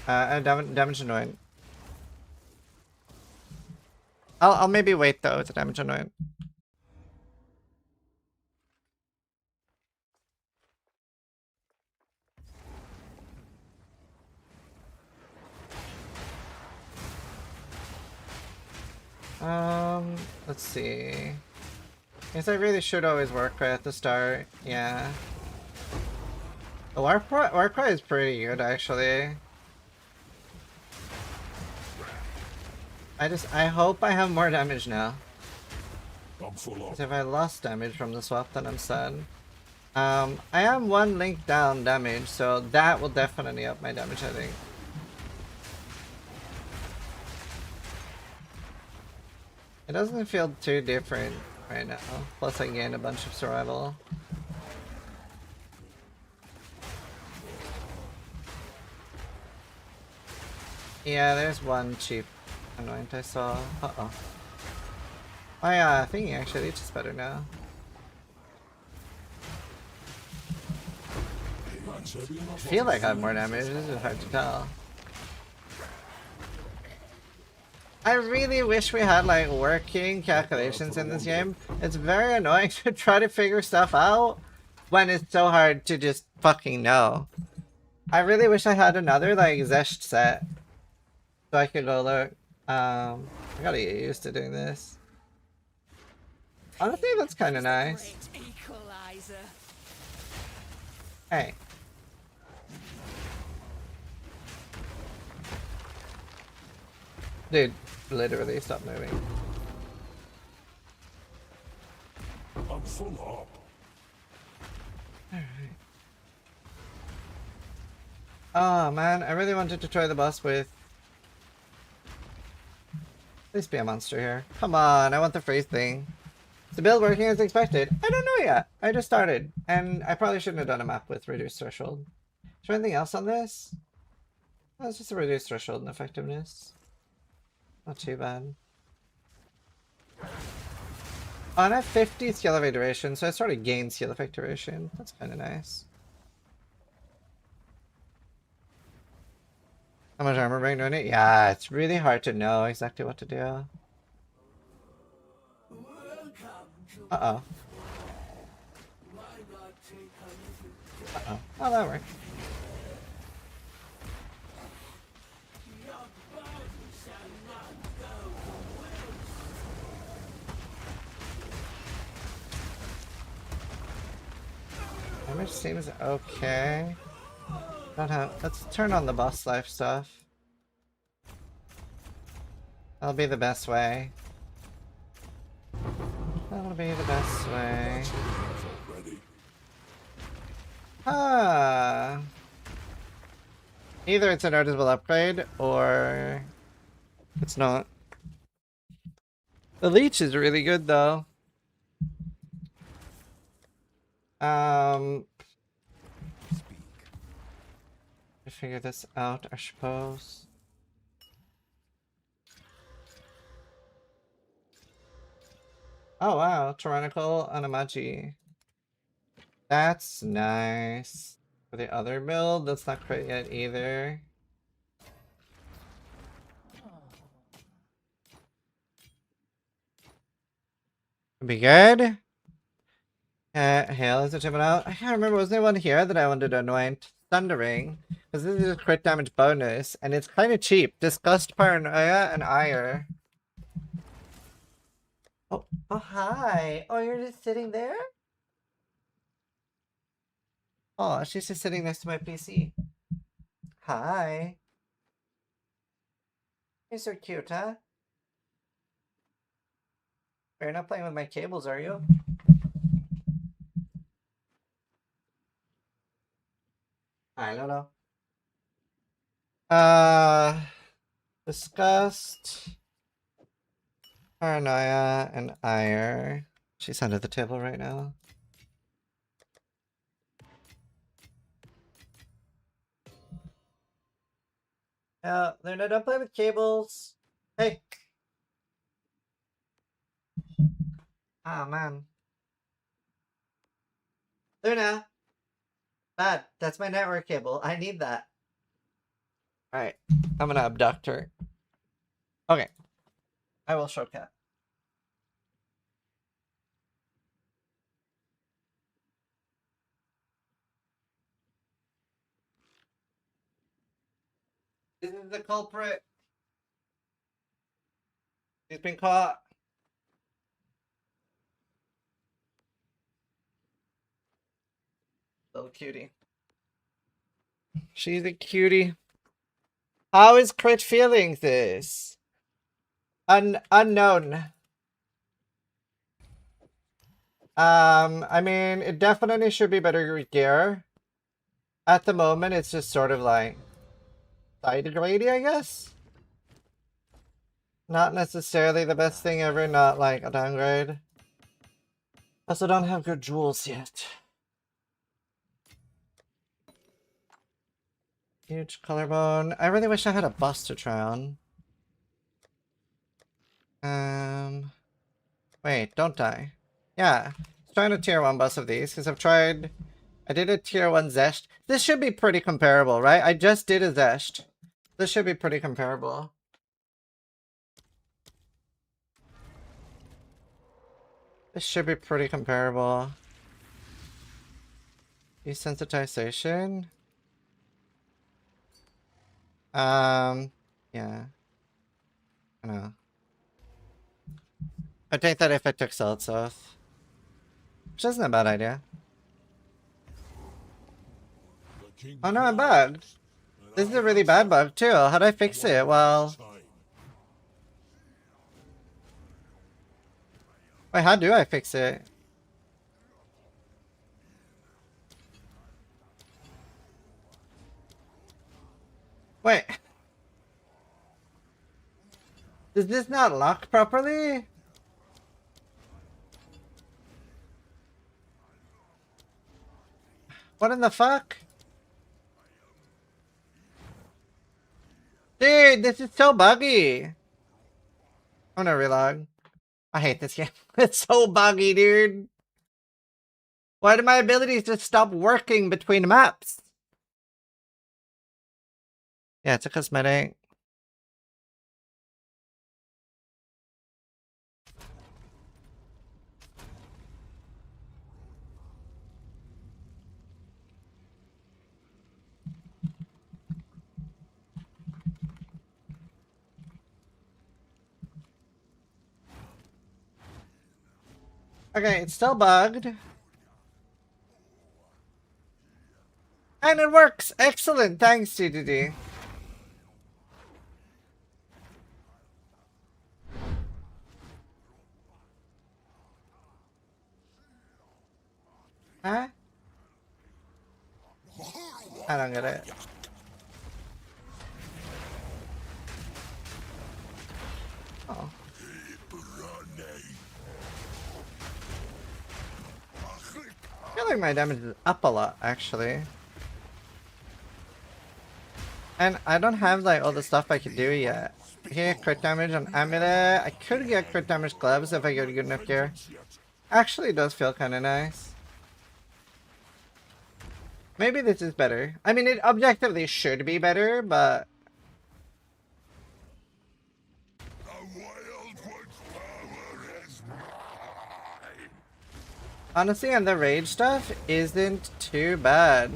A damage annoyant. I'll maybe wait though to damage annoyant. Let's see. I guess I really should always work right at the start. Yeah. The Warcry is pretty good actually. I hope I have more damage now. Because if I lost damage from the swap, then I'm sad. I am 1 link down damage, so that will definitely up my damage, I think. It doesn't feel too different right now. Plus I gained a bunch of survival. Yeah, there's one cheap annoyant I saw. Uh-oh. Oh yeah, I think he actually leeches better now. I feel like I have more damage, this is hard to tell. I really wish we had like working calculations in this game. It's very annoying to try to figure stuff out when it's so hard to just fucking know. I really wish I had another like Zesht set so I could go look. I gotta get used to doing this. Honestly, that's kind of nice. Hey. Dude, literally stop moving. I'm full up. Alright. Oh man, I really wanted to try the boss with... Please be a monster here. Come on, I want the phrase thing. Is the build working as expected? I don't know yet. I just started. And I probably shouldn't have done a map with reduced threshold. Is there anything else on this? Oh, it's just a reduced threshold and effectiveness. Not too bad. Oh, and I have 50 skill effect duration, so I sort of gained skill effect duration. That's kind of nice. How much armor bring doing it? Yeah, it's really hard to know exactly what to do. Uh-oh. Uh-oh. Oh, that worked. Damage seems okay. Don't have. Let's turn on the boss life stuff. That'll be the best way. That'll be the best way. Ah. Either it's a noticeable upgrade or it's not. The leech is really good though. To figure this out, I suppose. Oh wow, tyrannical Anamaji. That's nice. For the other build, that's not quite yet either. Be good. Hail is a chipping out. I can't remember, was there one here that I wanted to anoint? Thundering. Because this is a crit damage bonus, and it's kind of cheap. Disgust, Paranoia, and Ire. Oh, hi. Oh, you're just sitting there? Oh, she's just sitting next to my PC. Hi. You're so cute, huh? You're not playing with my cables, are you? I don't know. Disgust, Paranoia, and Ire. She's under the table right now. Luna, don't play with cables. Hey. Oh, man. Luna. Bad. That's my network cable. I need that. Alright. I'm gonna abduct her. Okay. I will show Cat. This is the culprit. He's been caught. Little cutie. She's a cutie. How is Crit feeling this? Unknown. I mean, it definitely should be better gear. At the moment, it's just sort of like side grady, I guess. Not necessarily the best thing ever, not like a downgrade. Also don't have good jewels yet. Huge collarbone. I really wish I had a bus to try on. Wait, don't die. Yeah, trying a tier 1 bus of these, because I did a tier 1 Zesht. This should be pretty comparable, right? I just did a Zesht. This should be pretty comparable. This should be pretty comparable. Desensitization. Yeah. I know. I take that if I took Solid South. Which isn't a bad idea. Oh no, I'm bugged. This is a really bad bug too. How'd I fix it? Well... Wait, how do I fix it? Does this not lock properly? What in the fuck? Dude, this is so buggy. I'm gonna relog. I hate this game. It's so buggy, dude. Why do my abilities just stop working between maps? Yeah, it's a cosmetic. Okay, it's still bugged. And it works! Excellent! Thanks, CDD. Huh? I don't get it. Oh. I feel like my damage is up a lot, actually. And I don't have like all the stuff I could do yet. I can get crit damage on Amulet. I could get crit damage gloves if I get good enough gear. Actually, it does feel kind of nice. Maybe this is better. I mean, it objectively should be better, but... honestly, and the rage stuff isn't too bad.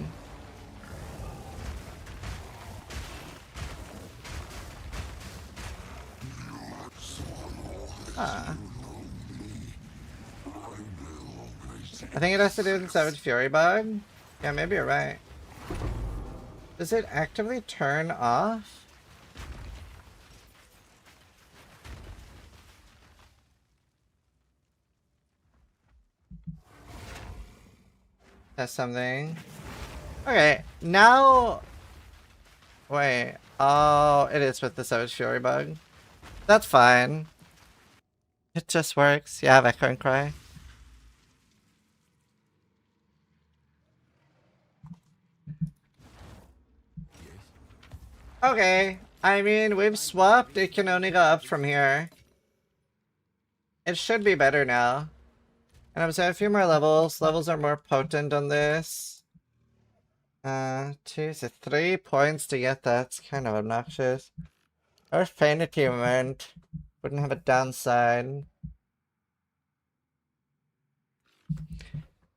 Huh. I think it has to do with the Savage Fury bug. Yeah, maybe you're right. Does it actively turn off? That's something. Okay, now... wait. Oh, it is with the Savage Fury bug. That's fine. It just works. Yeah, have Echo and Cry. Okay, I mean, we've swapped. It can only go up from here. It should be better now. And I'm saying a few more levels. Levels are more potent on this. 2 to 3 points to get that. It's kind of obnoxious. Our Feint achievement wouldn't have a downside.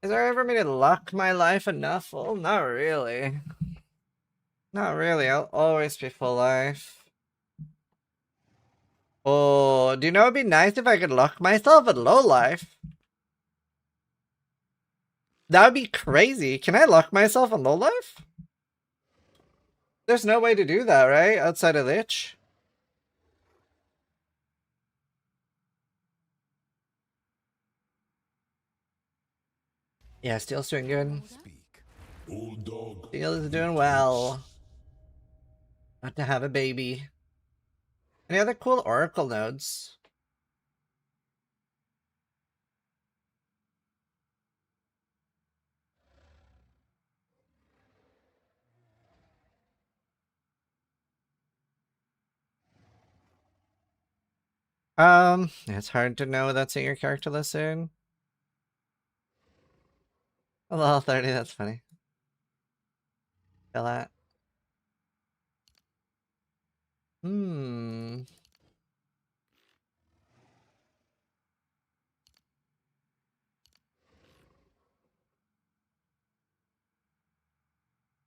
Is there ever me to lock my life enough? Well, not really. Not really. I'll always be full life. Oh, do you know it'd be nice if I could lock myself at low life? That would be crazy. Can I lock myself on low life? There's no way to do that, right? Outside of Lich. Yeah, Steel's doing good. Old dog. Steel is doing well. About to have a baby. Any other cool Oracle nodes? It's hard to know that's in your character list soon. A level 30, that's funny. Feel that.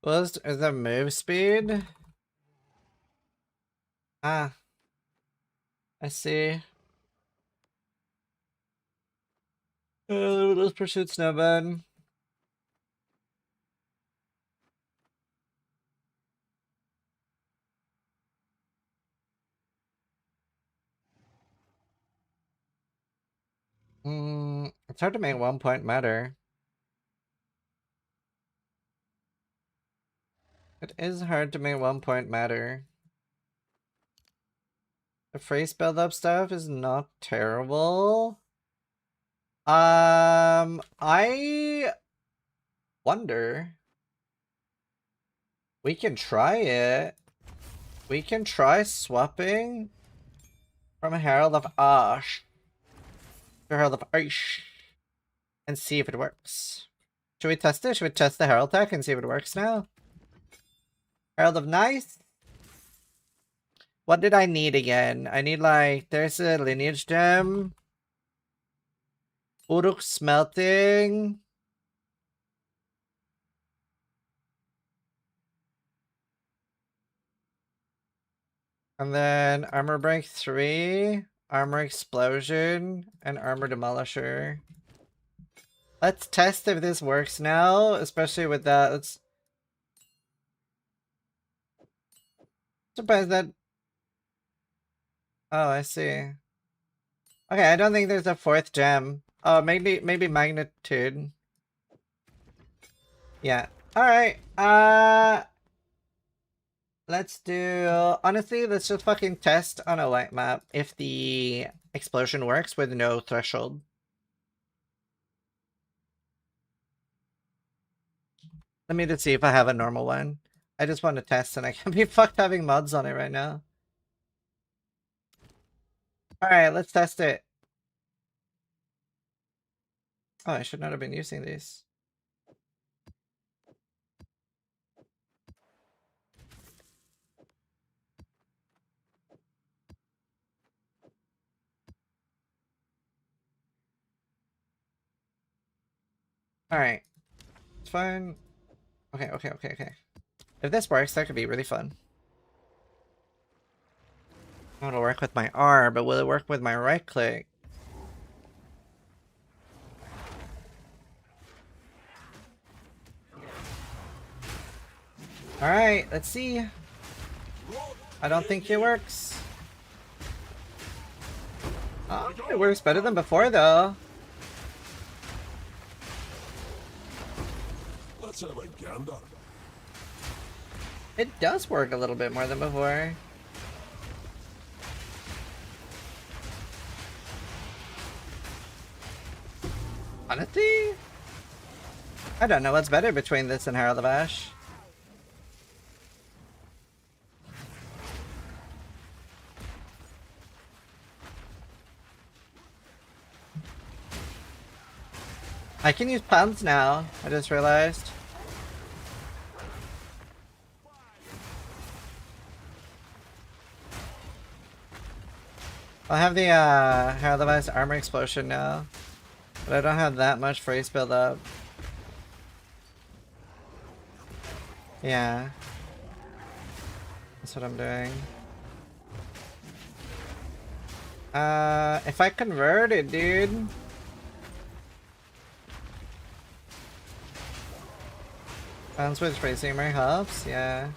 What is the move speed? Ah. I see. Those pursuits no bad. It's hard to make 1 point matter. It is hard to make 1 point matter. The phrase build-up stuff is not terrible. I wonder. We can try it. We can try swapping from Herald of Ash to Herald of Ash and see if it works. Should we test it? Should we test the Herald tech and see if it works now? Herald of Nice? What did I need again? I need like, there's a lineage gem. Uruk smelting. And then armor break 3, armor explosion, and armor demolisher. Let's test if this works now, especially with that. Let's surprised that. Oh, I see. Okay, I don't think there's a 4th gem. Oh, maybe magnitude. Yeah. Alright. Let's do... Honestly, let's just fucking test on a white map if the explosion works with no threshold. Let me just see if I have a normal one. I just want to test and I can't be fucked having mods on it right now. Alright, let's test it. Oh, I should not have been using these. Alright. It's fine. Okay. If this works, that could be really fun. It'll work with my R, but will it work with my right click? Alright, let's see. I don't think it works. Oh, it works better than before, though. Let's have a gander. It does work a little bit more than before. Honestly, I don't know what's better between this and Herald of Ash. I can use puns now, I just realized. I have the Herald of Ash armor explosion now, but I don't have that much phrase build up. Yeah. That's what I'm doing. If I convert it, dude. Sounds with phrasing my helps, yeah.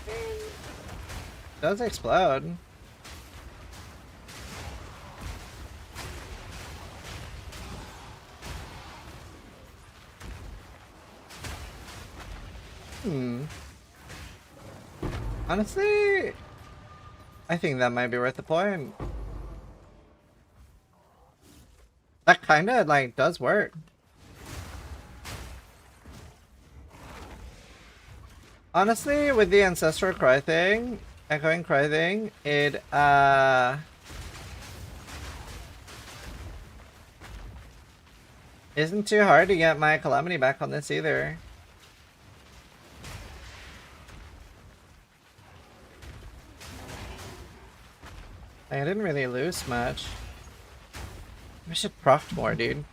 It does explode. Honestly, I think that might be worth the point. That kinda, like, does work. Honestly, with the Ancestral Cry thing, Echoing Cry thing, it, isn't too hard to get my Calamity back on this either. I didn't really lose much. I should proc more, dude.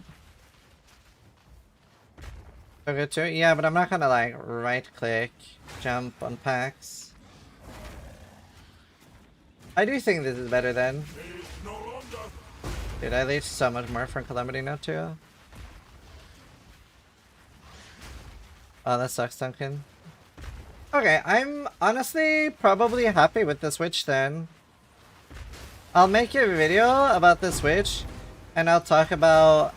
So good too? Yeah, but I'm not gonna like right click, jump on packs. I do think this is better then. Dude, I leech so much more from Calamity now too. Oh, that sucks, Duncan. Okay, I'm honestly probably happy with the switch then. I'll make a video about the switch, and I'll talk about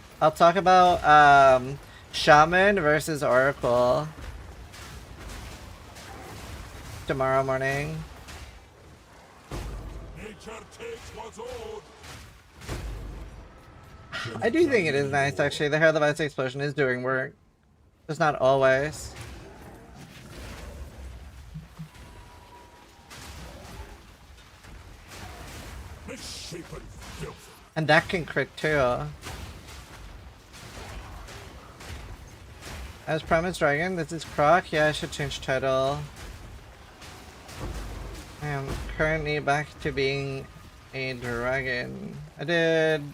Shaman versus Oracle tomorrow morning. I do think it is nice, actually. The Hair of the Vice Explosion is doing work. Just not always. And that can crit too. As promised, Dragon, this is Croc. Yeah, I should change title. I am currently back to being a dragon.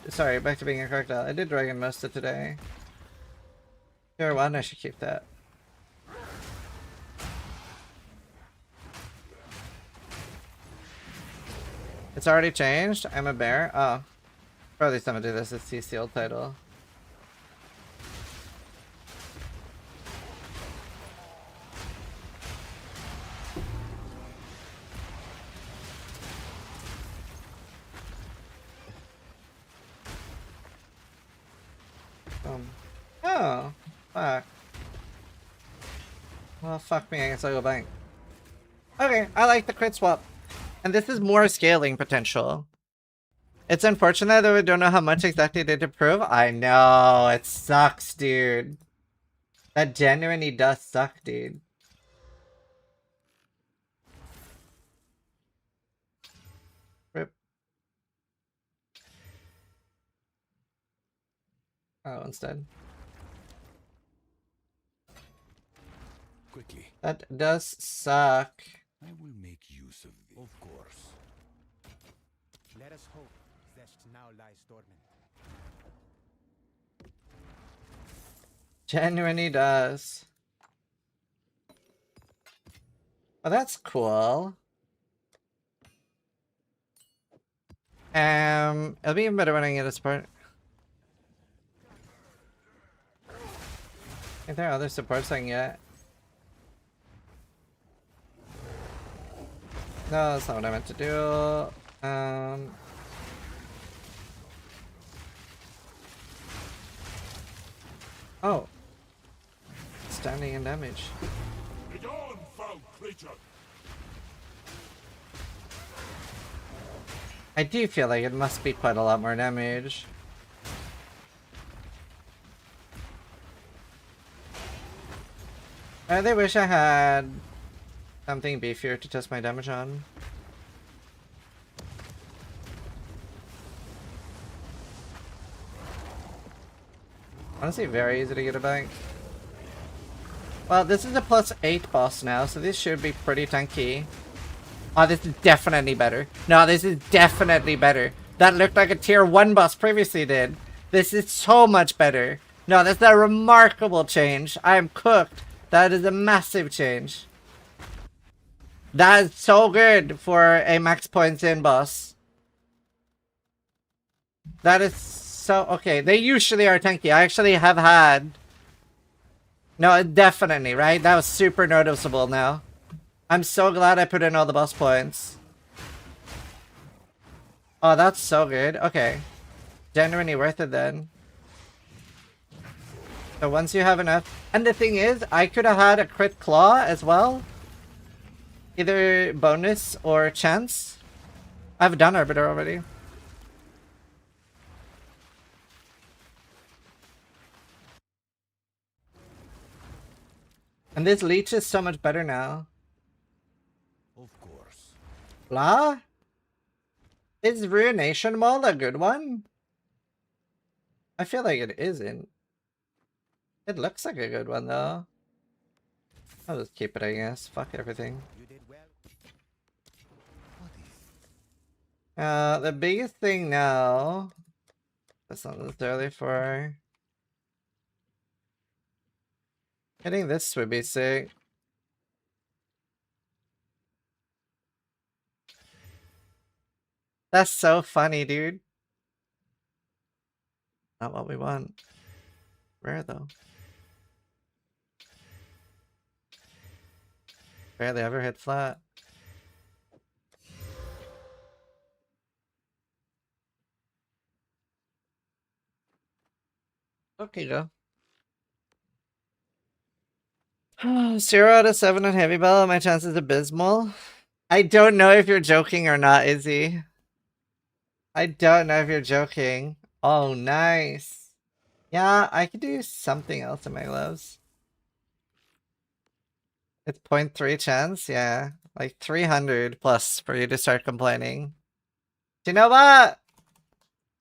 Sorry, back to being a crocodile. I did dragon most of today. Tier 1, I should keep that. It's already changed? I'm a bear? Oh. Probably someone do this. It's the sealed title. Oh, fuck. Well, fuck me, I guess I'll go bank. Okay, I like the crit swap. And this is more scaling potential. It's unfortunate that we don't know how much exactly they did to prove. I know, it sucks, dude. That genuinely does suck, dude. Rip. Oh, instead. Quickly. That does suck. I will make use of this. Of course. Let us hope Zest now lies dormant. Genuinely does. Oh, that's cool. It'll be even better when I get a support. Is there other supports I can get? No, that's not what I meant to do. Oh. Standing in damage. Begone, foul creature! I do feel like it must be quite a lot more damage. I really wish I had something beefier to test my damage on. Honestly, very easy to get a bank. Well, this is a +8 boss now, so this should be pretty tanky. Oh, this is definitely better. No, this is definitely better. That looked like a tier 1 boss previously did. This is so much better. No, that's a remarkable change. I am cooked. That is a massive change. That is so good for a max points in boss. That is so... Okay, they usually are tanky. I actually have had... No, definitely, right? That was super noticeable now. I'm so glad I put in all the boss points. Oh, that's so good. Okay. Genuinely worth it then. So once you have enough... And the thing is, I could have had a crit claw as well. Either bonus or chance. I've done Arbiter already. And this leech is so much better now. Of course. Blah? Is Ruination Maul a good one? I feel like it isn't. It looks like a good one though. I'll just keep it, I guess. Fuck everything. You did well. The biggest thing now... That's not necessarily for... Hitting this would be sick. That's so funny, dude. Not what we want. Rare though. Barely ever hit flat. Okay, go. 0 out of 7 on Heavy Bell. My chance is abysmal. I don't know if you're joking or not, Izzy. I don't know if you're joking. Oh, nice. Yeah, I could do something else in my gloves. It's 0.3 chance, yeah. Like 300 plus for you to start complaining. Do you know what?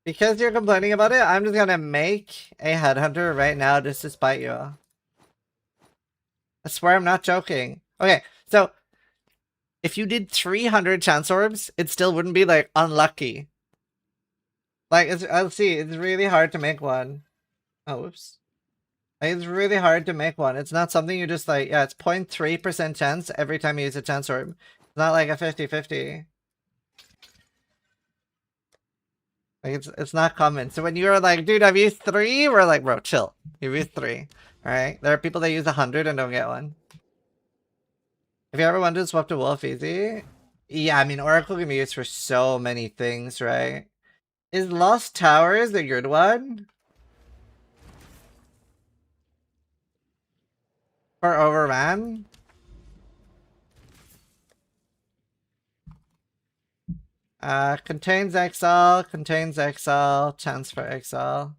Because you're complaining about it, I'm just gonna make a headhunter right now just to spite you. I swear I'm not joking. Okay, so if you did 300 chance orbs, it still wouldn't be like unlucky. Like let's see, it's really hard to make one. Oh, whoops. Like, it's really hard to make one. It's not something you just like, yeah, it's 0.3% chance every time you use a chance orb. It's not like a 50-50. Like it's not common. So when you're like, dude, I've used 3, we're like, bro, chill. You've used 3. Alright? There are people that use 100 and don't get one. Have you ever wanted to swap to Wolf easy? Yeah, I mean, Oracle can be used for so many things, right? Is Lost Towers a good one? For Overran? Contains exile, chance for exile.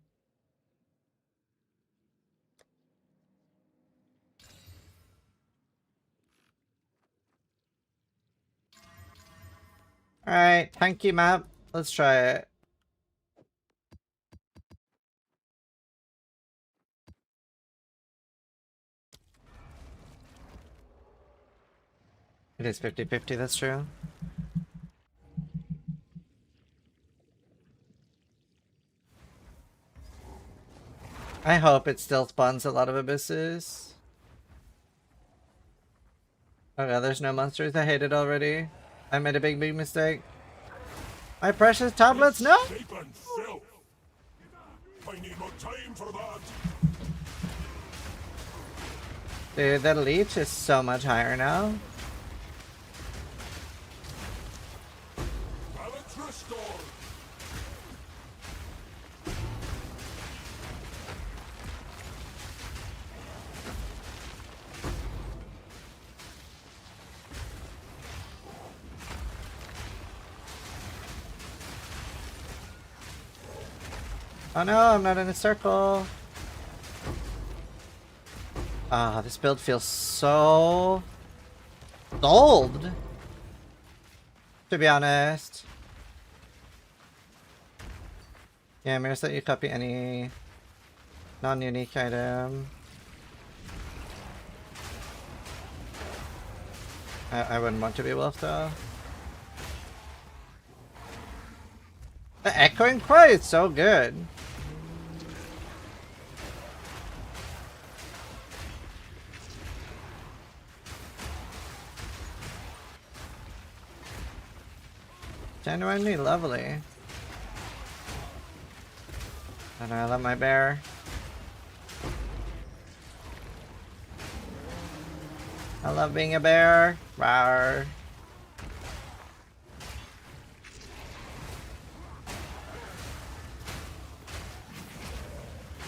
Alright, tanky map. Let's try it. It is 50-50, that's true. I hope it still spawns a lot of abysses. Okay, there's no monsters. I hate it already. I made a big mistake. My precious tablets, no! I need more time for that. Dude, that leech is so much higher now. Balance restored. Oh no, I'm not in a circle. Ah, this build feels so sold, to be honest. Yeah, I'm gonna let you copy any non-unique item. I wouldn't want to be wolf though. The echoing cry is so good. Genuinely lovely. And I love my bear. I love being a bear. Rawr.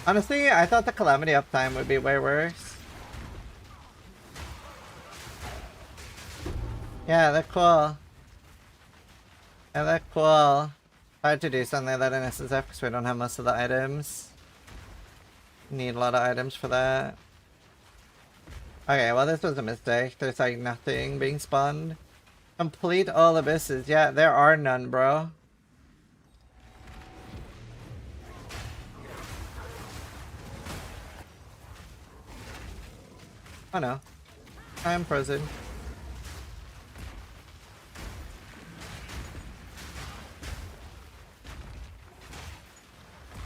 Honestly, I thought the calamity uptime would be way worse. Yeah, they're cool. Yeah, they're cool. Hard to do something like that in SSF because we don't have most of the items. Need a lot of items for that. Okay, well this was a mistake. There's like nothing being spawned. Complete all abysses. Yeah, there are none, bro. Oh no. I am frozen.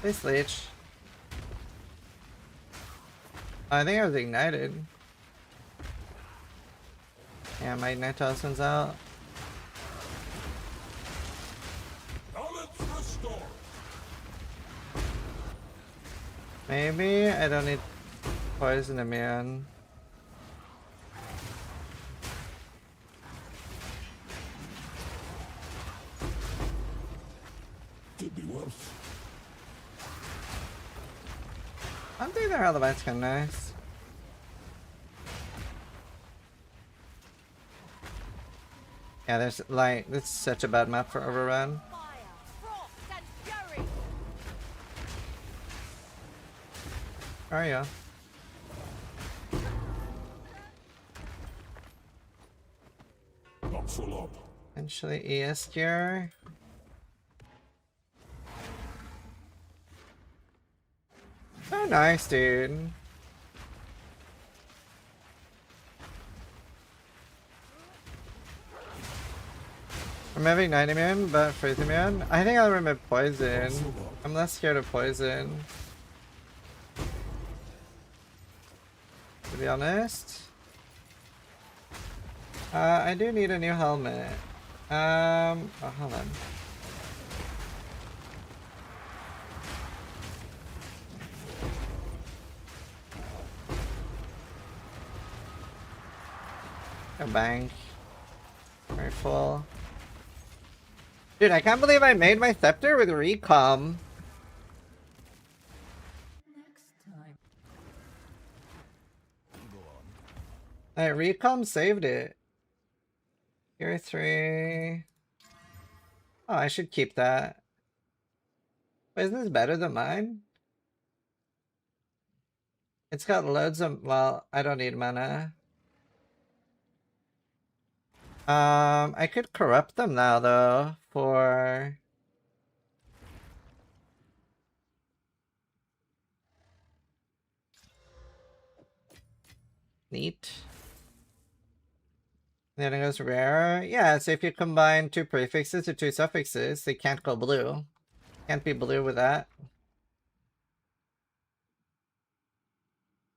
This leech. I think I was ignited. Yeah, my ignite talisman's out. Maybe I don't need poison immune. Could be worse. I don't think their Hellbite's kind of nice. Yeah, there's like, this is such a bad map for Overrun. Are ya? Maxroll up. Eventually ES gear. Oh, nice, dude. I'm having night immune, but freeze immune. I think I'll remove poison. I'm less scared of poison, to be honest. I do need a new helmet. Oh, hold on. A bank. Very full. Dude, I can't believe I made my scepter with recom. Recom saved it. Here 3. Oh, I should keep that. Wait, isn't this better than mine? It's got loads of, well, I don't need mana. I could corrupt them now though, for... Neat. Then it goes rare. Yeah, so if you combine 2 prefixes or 2 suffixes, they can't go blue. Can't be blue with that.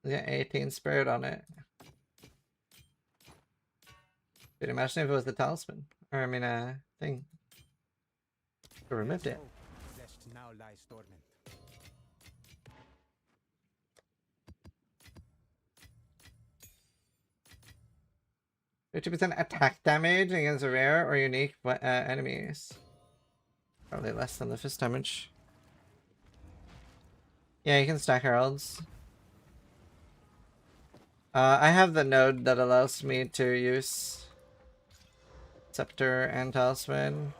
Yeah, 18 spirit on it. Dude, imagine if it was the talisman. Or, I mean, thing. I removed it. Zest now lies dormant. 50% attack damage against rare or unique enemies. Probably less than the fist damage. Yeah, you can stack heralds. I have the node that allows me to use Scepter and Talisman.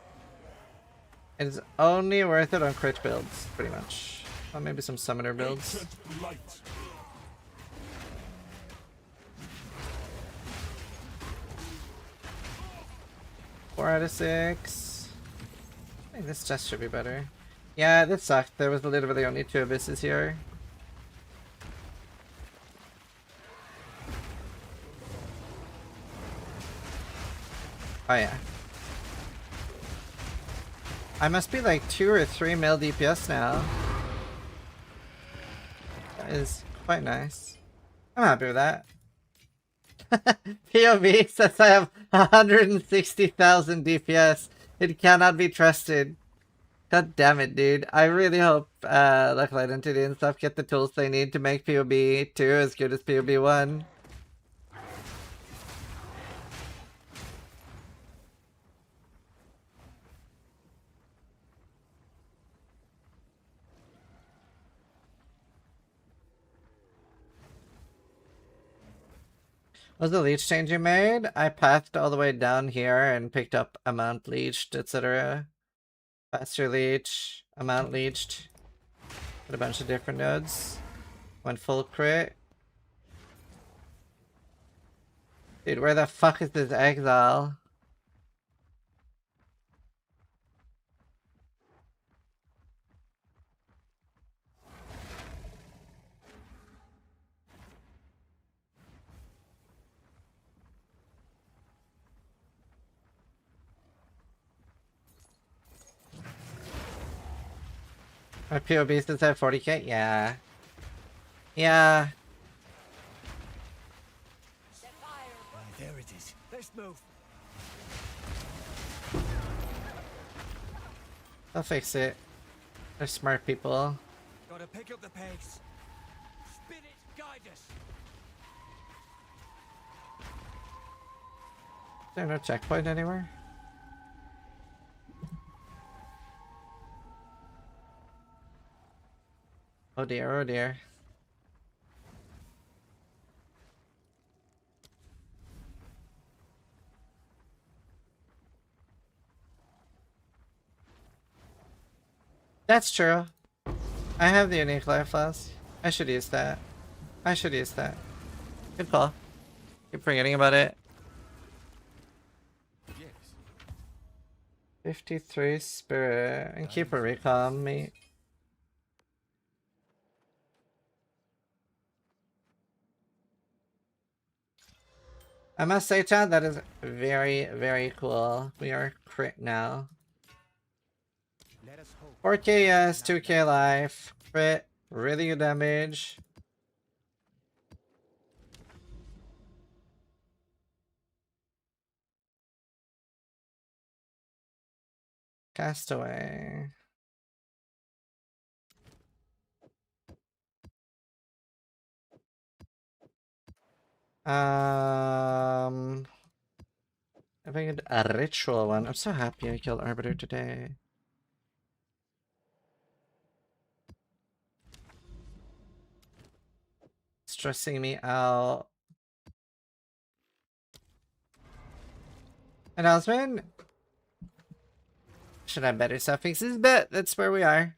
It's only worth it on crit builds, pretty much. Or maybe some summoner builds. 4 out of 6. I think this chest should be better. Yeah, this sucked. There was literally only 2 abysses here. Oh yeah. I must be like 2 or 3 mil DPS now. That is quite nice. I'm happy with that. POV says I have 160,000 DPS. It cannot be trusted. God damn it, dude. I really hope Local Identity and stuff get the tools they need to make POB 2 as good as POB 1. Was the leech change you made? I pathed all the way down here and picked up amount leached, etc. Faster leech, amount leached. Put a bunch of different nodes. Went full crit. Dude, where the fuck is this exile? My POB says I have 40k? Yeah. Yeah. There it is. Let's move. They'll fix it. They're smart people. Gotta pick up the pace. Spin it, guide us. Is there no checkpoint anywhere? Oh dear, oh dear. That's true. I have the unique life loss. I should use that. I should use that. Good call. Keep forgetting about it. Yes. 53 spirit and keep a recom, mate. I must say, Chad, that is very, very cool. We are crit now. 4k yes, 2k life. Crit, really good damage. Castaway. If I get a ritual one, I'm so happy I killed Arbiter today. Stressing me out. Announcement? Should have better suffixes, but that's where we are.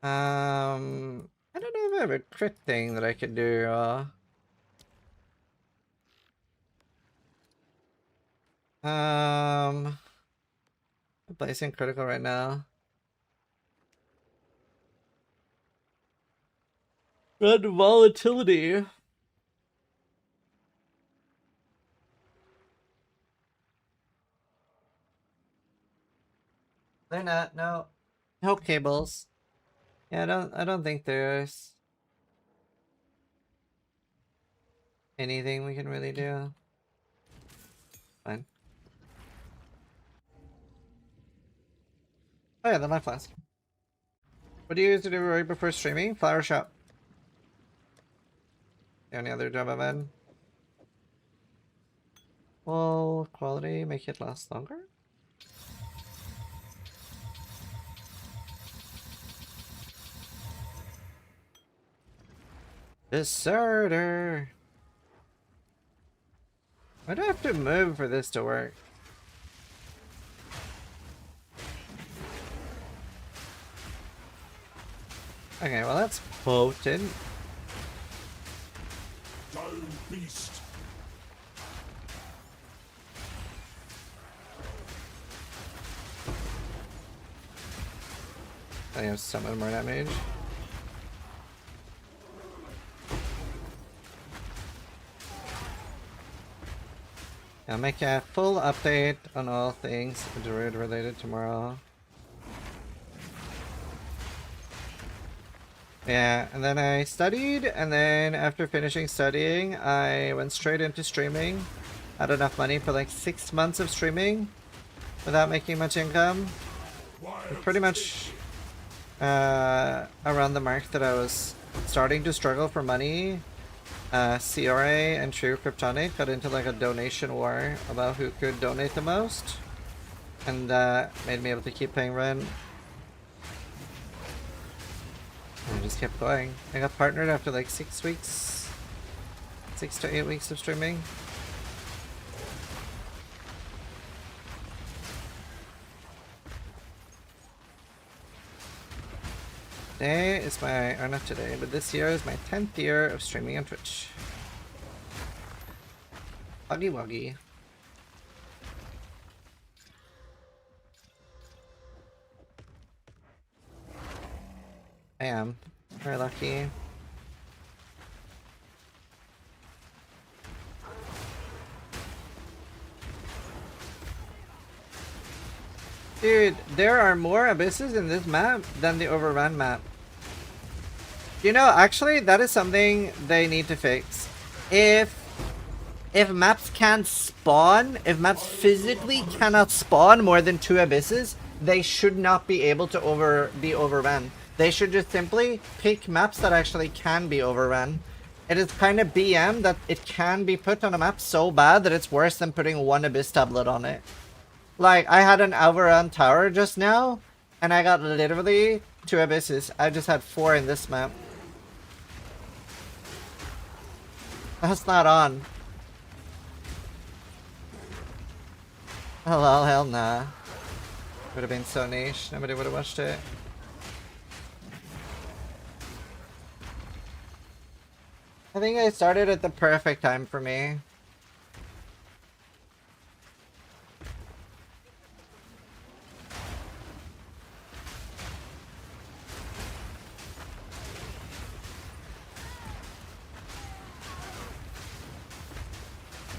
I don't know if I have a crit thing that I could do. I'm placing critical right now. Red volatility. They're not. No. No cables. Yeah, I don't think there's anything we can really do. Fine. Oh yeah, the life flask. What do you use to do right before streaming? Flower shop. Any other job I've had? Well, quality, make it last longer? Deserter! Why do I have to move for this to work? Okay, well that's potent. Dull beast. I have so much more damage. I'll make a full update on all things Druid related tomorrow. Yeah, and then I studied, and then after finishing studying, I went straight into streaming. Had enough money for like 6 months of streaming without making much income. Pretty much around the mark that I was starting to struggle for money. CRA and True Kryptonic got into like a donation war about who could donate the most, and made me able to keep paying rent. And I just kept going. I got partnered after like 6 weeks, 6 to 8 weeks of streaming. Today is my, or not today, but this year is my 10th year of streaming on Twitch. Huggy wuggy. I am. Very lucky. Dude, there are more abysses in this map than the overrun map. You know, actually, that is something they need to fix. If maps can't spawn, if maps physically cannot spawn more than 2 abysses, they should not be able to be overrun. They should just simply pick maps that actually can be overrun. It is kind of BM that it can be put on a map so bad that it's worse than putting 1 abyss tablet on it. Like, I had an overrun tower just now, and I got literally 2 abysses. I just had 4 in this map. That's not on. Oh, well, hell nah. Would have been so niche. Nobody would have watched it. I think I started at the perfect time for me.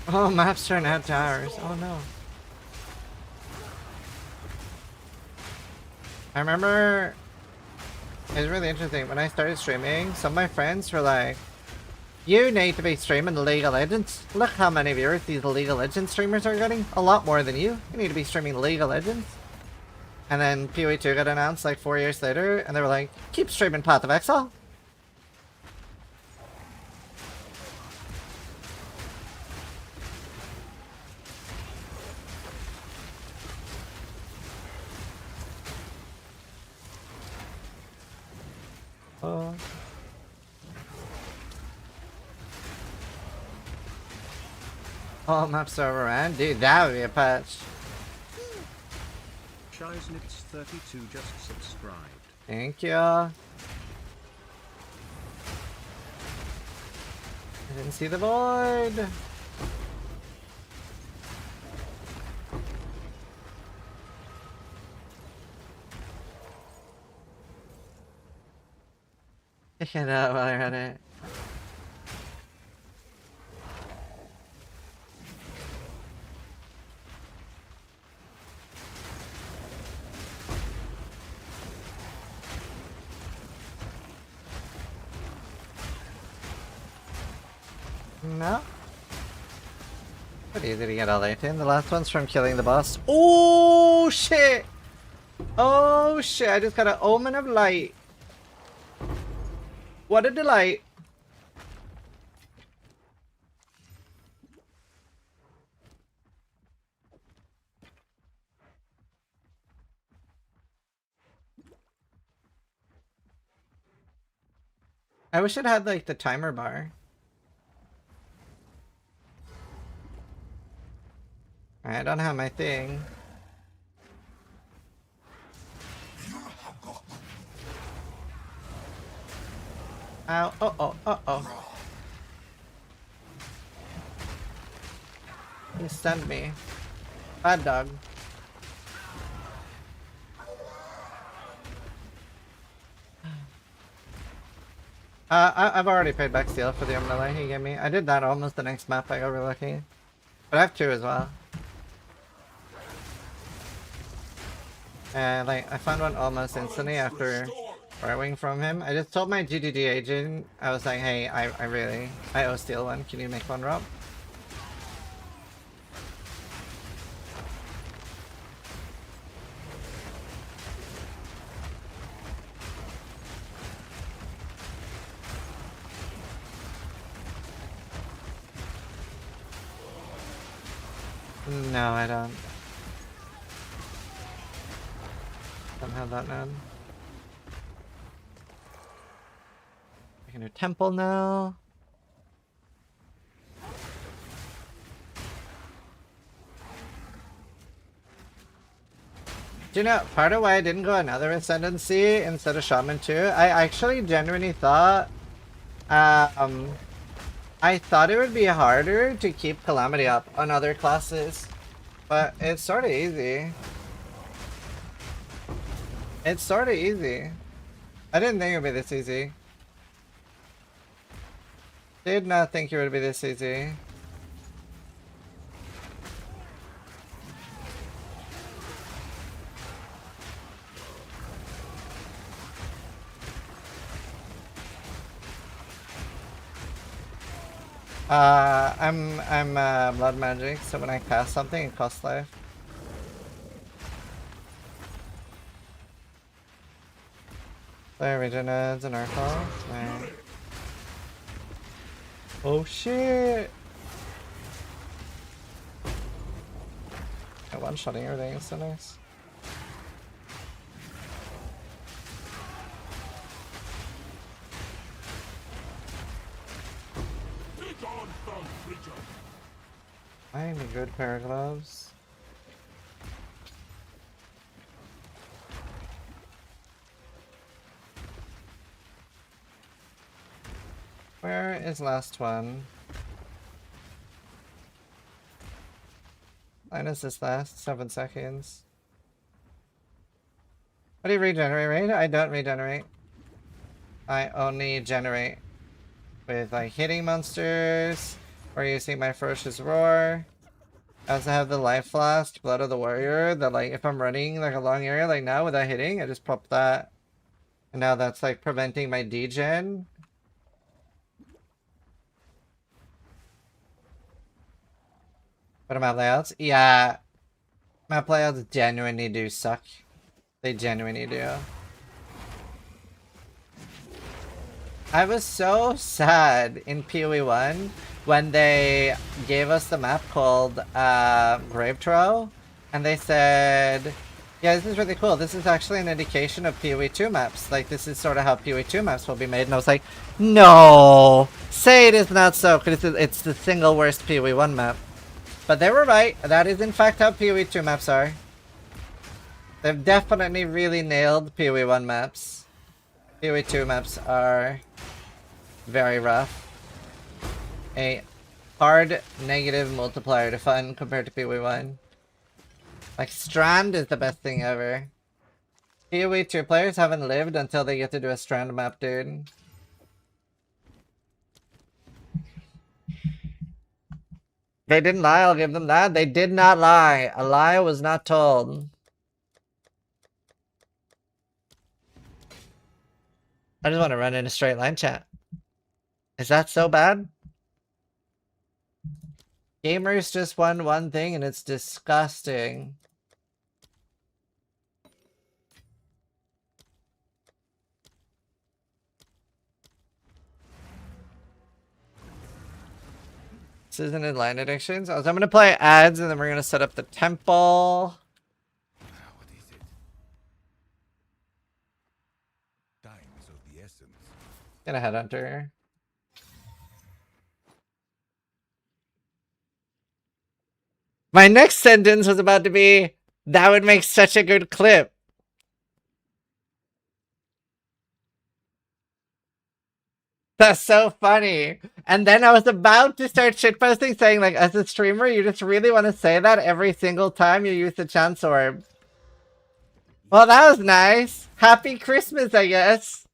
Oh, maps turn out towers. Oh no. I remember it was really interesting when I started streaming, some of my friends were like, you need to be streaming the League of Legends. Look how many viewers these League of Legends streamers are getting. A lot more than you. You need to be streaming League of Legends. And then PoE2 got announced like 4 years later and they were like, keep streaming Path of Exile. Oh. Oh, map server ran? Dude, that would be a patch. Shiznits32 just subscribed. Thank you. I didn't see the void. Pick it up while you're at it. No. What easy to get all 18. The last one's from killing the boss. Oh shit! Oh shit, I just got an omen of light. What a delight. I wish it had like the timer bar. I don't have my thing. Ow, oh. He stunned me. Bad dog. I've already paid back steel for the umbrella he gave me. I did that almost the next map I got really lucky. But I have 2 as well. And like, I found one almost instantly after borrowing from him. I just told my GDD agent, I was like, hey, I owe steel one. Can you make one, Rob? No, I don't. Don't have that node. I can do temple now. Do you know, part of why I didn't go another Ascendancy instead of Shaman 2? I actually genuinely thought, I thought it would be harder to keep Calamity up on other classes, but it's sort of easy. It's sort of easy. I didn't think it would be this easy. Did not think it would be this easy. I'm blood magic, so when I cast something, it costs life. There, regen nodes and Urkel. Right. Oh shit! Yeah, one-shotting everything is so nice. I need a good pair of gloves. Where is last one? When does this last? 7 seconds. What do you regenerate, right? I don't regenerate. I only generate with like hitting monsters or using my ferocious roar. I also have the life flask, blood of the warrior, that like if I'm running like a long area like now without hitting, I just pop that. And now that's like preventing my degen. What are map layouts? Yeah. Map layouts genuinely do suck. They genuinely do. I was so sad in PoE 1 when they gave us the map called Grave Troll, and they said, yeah, this is really cool. This is actually an indication of PoE 2 maps. Like, this is sort of how PoE 2 maps will be made. And I was like, no! Say it is not so, because it's the single worst PoE 1 map. But they were right. That is in fact how PoE 2 maps are. They've definitely really nailed PoE 1 maps. PoE 2 maps are very rough. A hard negative multiplier to fun compared to PoE 1. Like, Strand is the best thing ever. PoE 2 players haven't lived until they get to do a Strand map, dude. They didn't lie, I'll give them that. They did not lie. A lie was not told. I just want to run in a straight line, chat. Is that so bad? Gamers just won one thing and it's disgusting. This isn't in line addictions. So I'm going to play ads and then we're going to set up the temple. What is it? Time is of the essence. Get a headhunter. My next sentence was about to be, that would make such a good clip. That's so funny. And then I was about to start shitposting saying, like, as a streamer, you just really want to say that every single time you use the chance orb. Well, that was nice. Happy Christmas, I guess.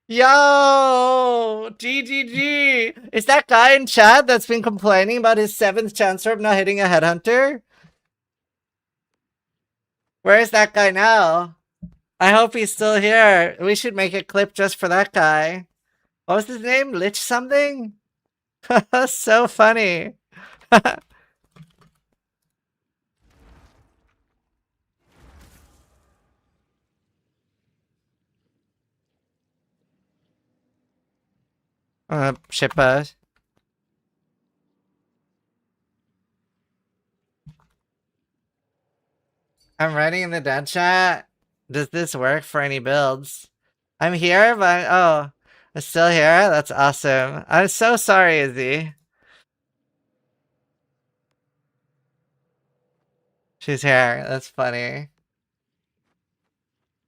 Yo! GGG! Is that guy in chat that's been complaining about his 7th chance orb not hitting a headhunter? Where is that guy now? I hope he's still here. We should make a clip just for that guy. What was his name? Lich something? So funny. Shipper. I'm writing in the dead chat. Does this work for any builds? I'm here, but oh, I'm still here? That's awesome. I'm so sorry, Izzy. She's here. That's funny.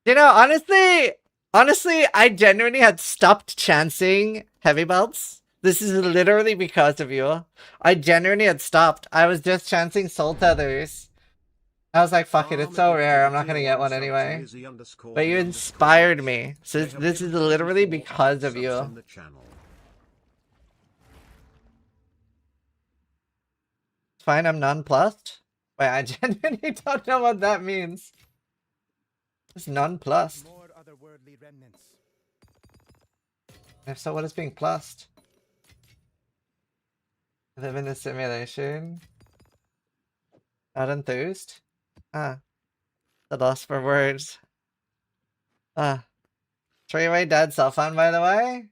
You know, honestly, I genuinely had stopped chancing heavy belts. This is literally because of you. I genuinely had stopped. I was just chancing soul tethers. I was like, fuck it, it's so rare, I'm not gonna get one anyway. But you inspired me. So this is literally because of you. It's fine, I'm nonplussed. Wait, I genuinely don't know what that means. It's nonplussed. If so, what is being plussed? Live in a simulation. Not enthused? Ah. The loss for words. Ah. Three-way dead cell phone, by the way?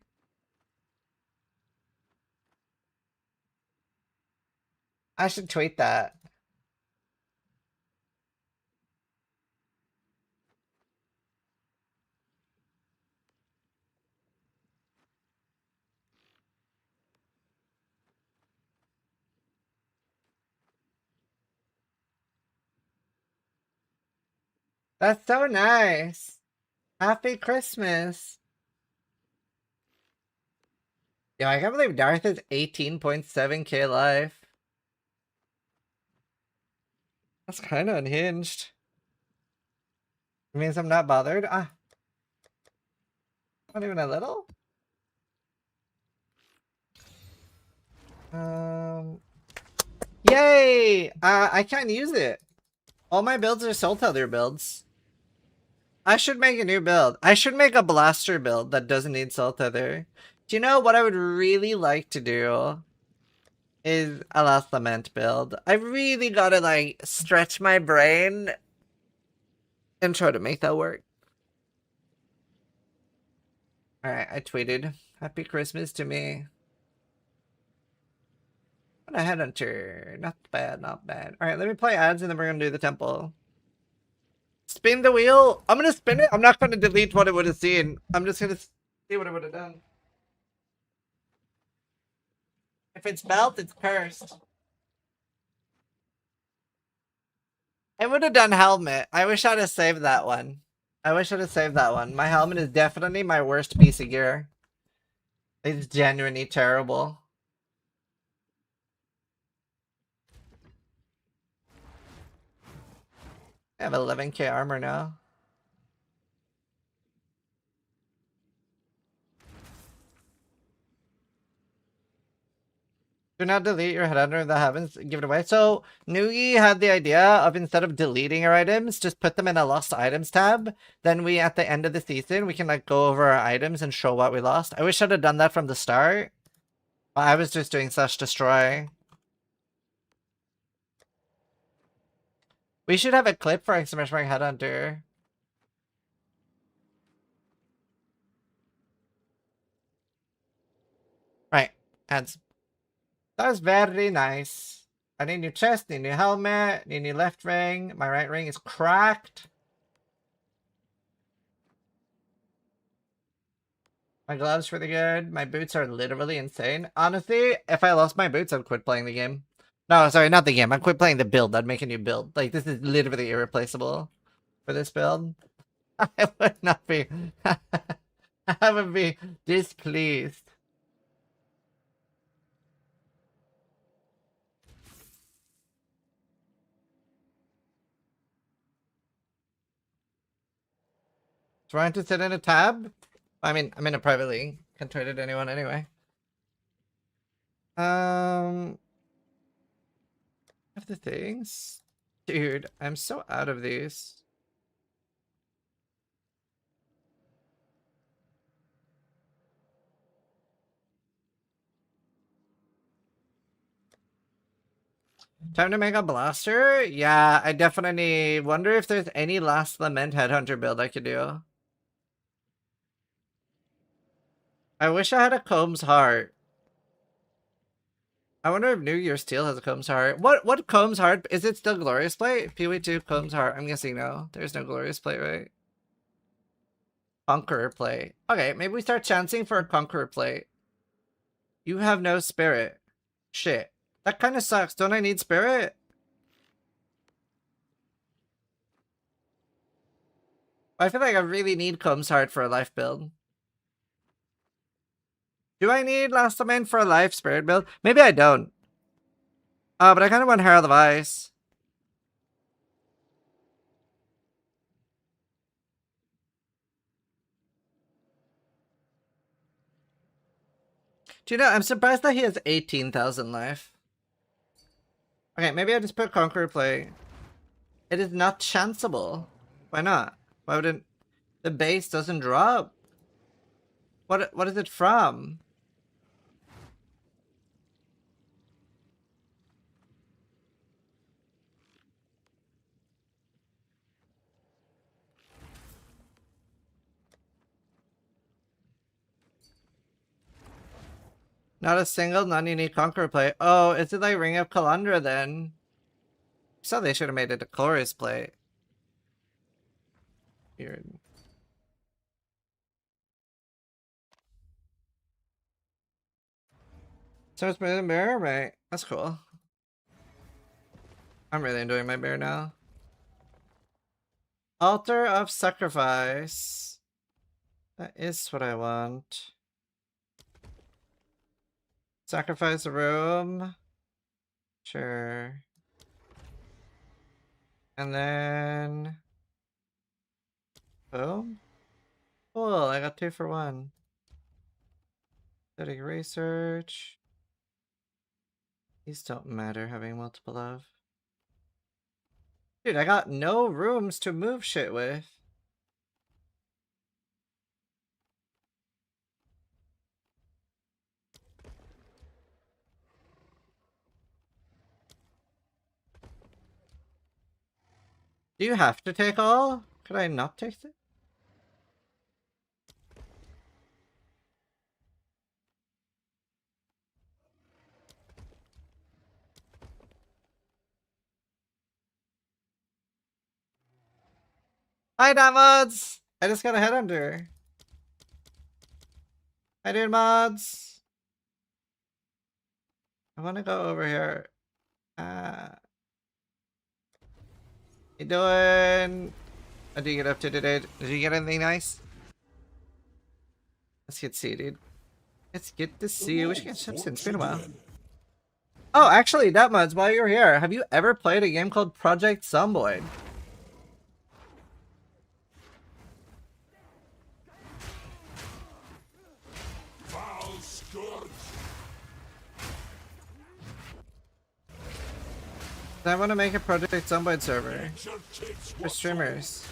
I should tweet that. That's so nice. Happy Christmas. Yo, I can't believe Darth is 18.7k life. That's kind of unhinged. It means I'm not bothered. Ah. Not even a little? Yay! I can't use it. All my builds are Soul Tether builds. I should make a new build. I should make a blaster build that doesn't need Soul Tether. Do you know what I would really like to do? Is a Last Lament build. I really gotta like stretch my brain and try to make that work. Alright, I tweeted. Happy Christmas to me. What a headhunter. Not bad, not bad. Alright, let me play ads and then we're gonna do the temple. Spin the wheel. I'm gonna spin it. I'm not gonna delete what it would have seen. I'm just gonna see what it would have done. If it's belt, it's cursed. It would have done helmet. I wish I'd have saved that one. I wish I'd have saved that one. My helmet is definitely my worst piece of gear. It's genuinely terrible. I have 11k armor now. Do not delete your headhunter that happens. Give it away. So Nugi had the idea of instead of deleting our items, just put them in a lost items tab. Then we, at the end of the season, we can like go over our items and show what we lost. I wish I'd have done that from the start. I was just doing slash destroy. We should have a clip for exclamation mark headhunter. Right. Ads. That was very nice. I need new chest, need new helmet, need new left ring. My right ring is cracked. My gloves really good. My boots are literally insane. Honestly, if I lost my boots, I'd quit playing the game. No, sorry, not the game. I'd quit playing the build. I'd make a new build. Like, this is literally irreplaceable for this build. I would not be... I would be displeased. Trying to sit in a tab? I mean, I'm in a private league. Can't trade it to anyone anyway. Of the things? Dude, I'm so out of these. Time to make a blaster? Yeah, I definitely wonder if there's any Last Lament Headhunter build I could do. I wish I had a Combs Heart. I wonder if New Year's Steel has a Combs Heart. What Combs Heart? Is it still Glorious Plate? PW2 Combs Heart. I'm guessing no. There's no Glorious Plate, right? Conqueror Plate. Okay, maybe we start chancing for a Conqueror Plate. You have no spirit. Shit. That kind of sucks. Don't I need spirit? I feel like I really need Combs Heart for a life build. Do I need Last Lament for a life spirit build? Maybe I don't. But I kind of want Herald of Ice. Do you know, I'm surprised that he has 18,000 life. Okay, maybe I just put Conqueror Play. It is not chanceable. Why not? Why wouldn't... The base doesn't drop. What is it from? Not a single non-unique Conqueror Play. Oh, is it like Ring of Calandra then? So they should have made it a Glorious Plate. Weird. So it's better than bear? Right. That's cool. I'm really enjoying my bear now. Altar of Sacrifice. That is what I want. Sacrifice a room. Sure. And then... Boom. Cool, I got 2 for 1. Studying research. These don't matter having multiple of. Dude, I got no rooms to move shit with. Do you have to take all? Could I not take it? Hi, mods! I just got a headhunter. Hi, dude, mods. I want to go over here. You doing? What do you get up to today? Did you get anything nice? Let's get see, dude. It's good to see you. We should get ships in. It's been a while. Oh, actually, that mods, while you're here, have you ever played a game called Project Zomboid? I want to make a Project Zomboid server for streamers.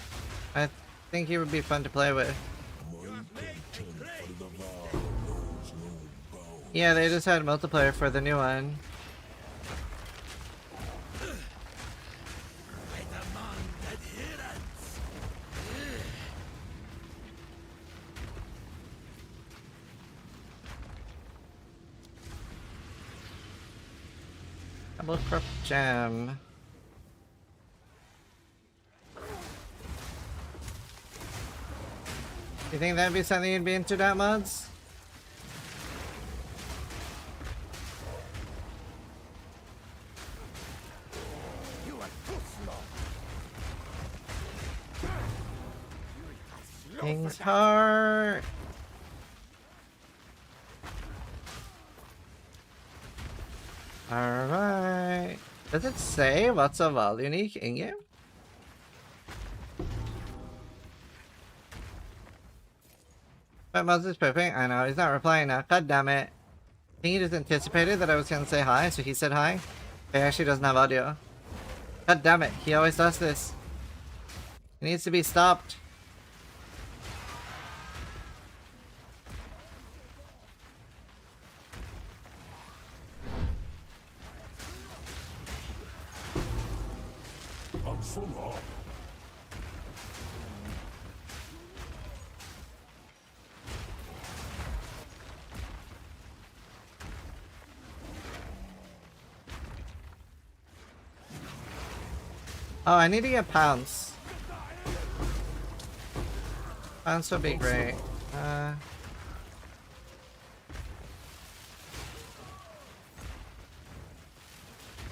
I think he would be fun to play with. Yeah, they just had multiplayer for the new one. Double crop gem. You think that'd be something you'd be into, that mods? King's Heart. Alright. Does it say what's a val unique in game? But Moses is pooping. I know, he's not replying now. God damn it. I think he just anticipated that I was gonna say hi, so he said hi. He actually doesn't have audio. God damn it, he always does this. It needs to be stopped. I'm full up. Oh, I need to get pounds. Pounds would be great.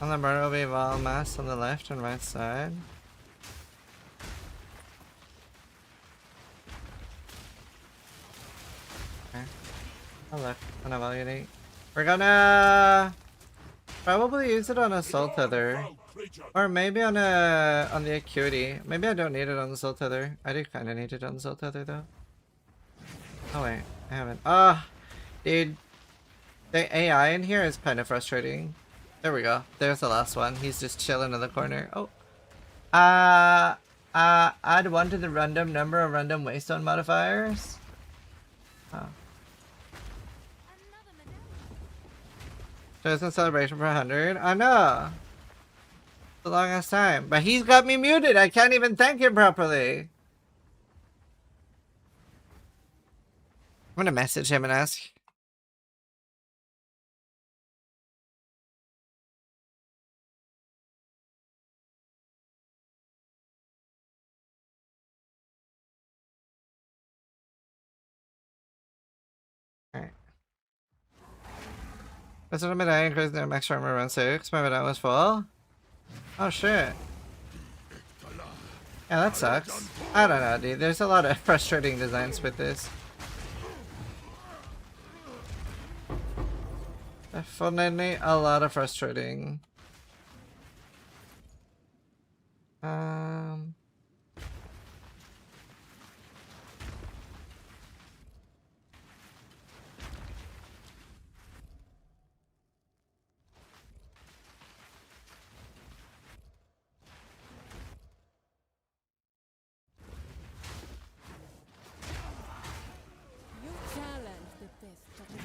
On the burner will be wall mass on the left and right side. Okay. I'll look on evaluate. We're gonna probably use it on a soul tether. Or maybe on the acuity. Maybe I don't need it on the soul tether. I do kinda need it on the soul tether though. Oh wait, I haven't. Ah, dude. The AI in here is kind of frustrating. There we go. There's the last one. He's just chilling in the corner. Oh. Add 1 to the random number of random waystone modifiers. Oh. Chosen celebration for 100. I know. The longest time. But he's got me muted. I can't even thank him properly. I'm gonna message him and ask. Alright. That's what I'm at. Increase the max armor around 6. My medallion was full. Oh shit. Yeah, that sucks. I don't know, dude. There's a lot of frustrating designs with this. The definitely a lot of frustrating. You challenge the best of the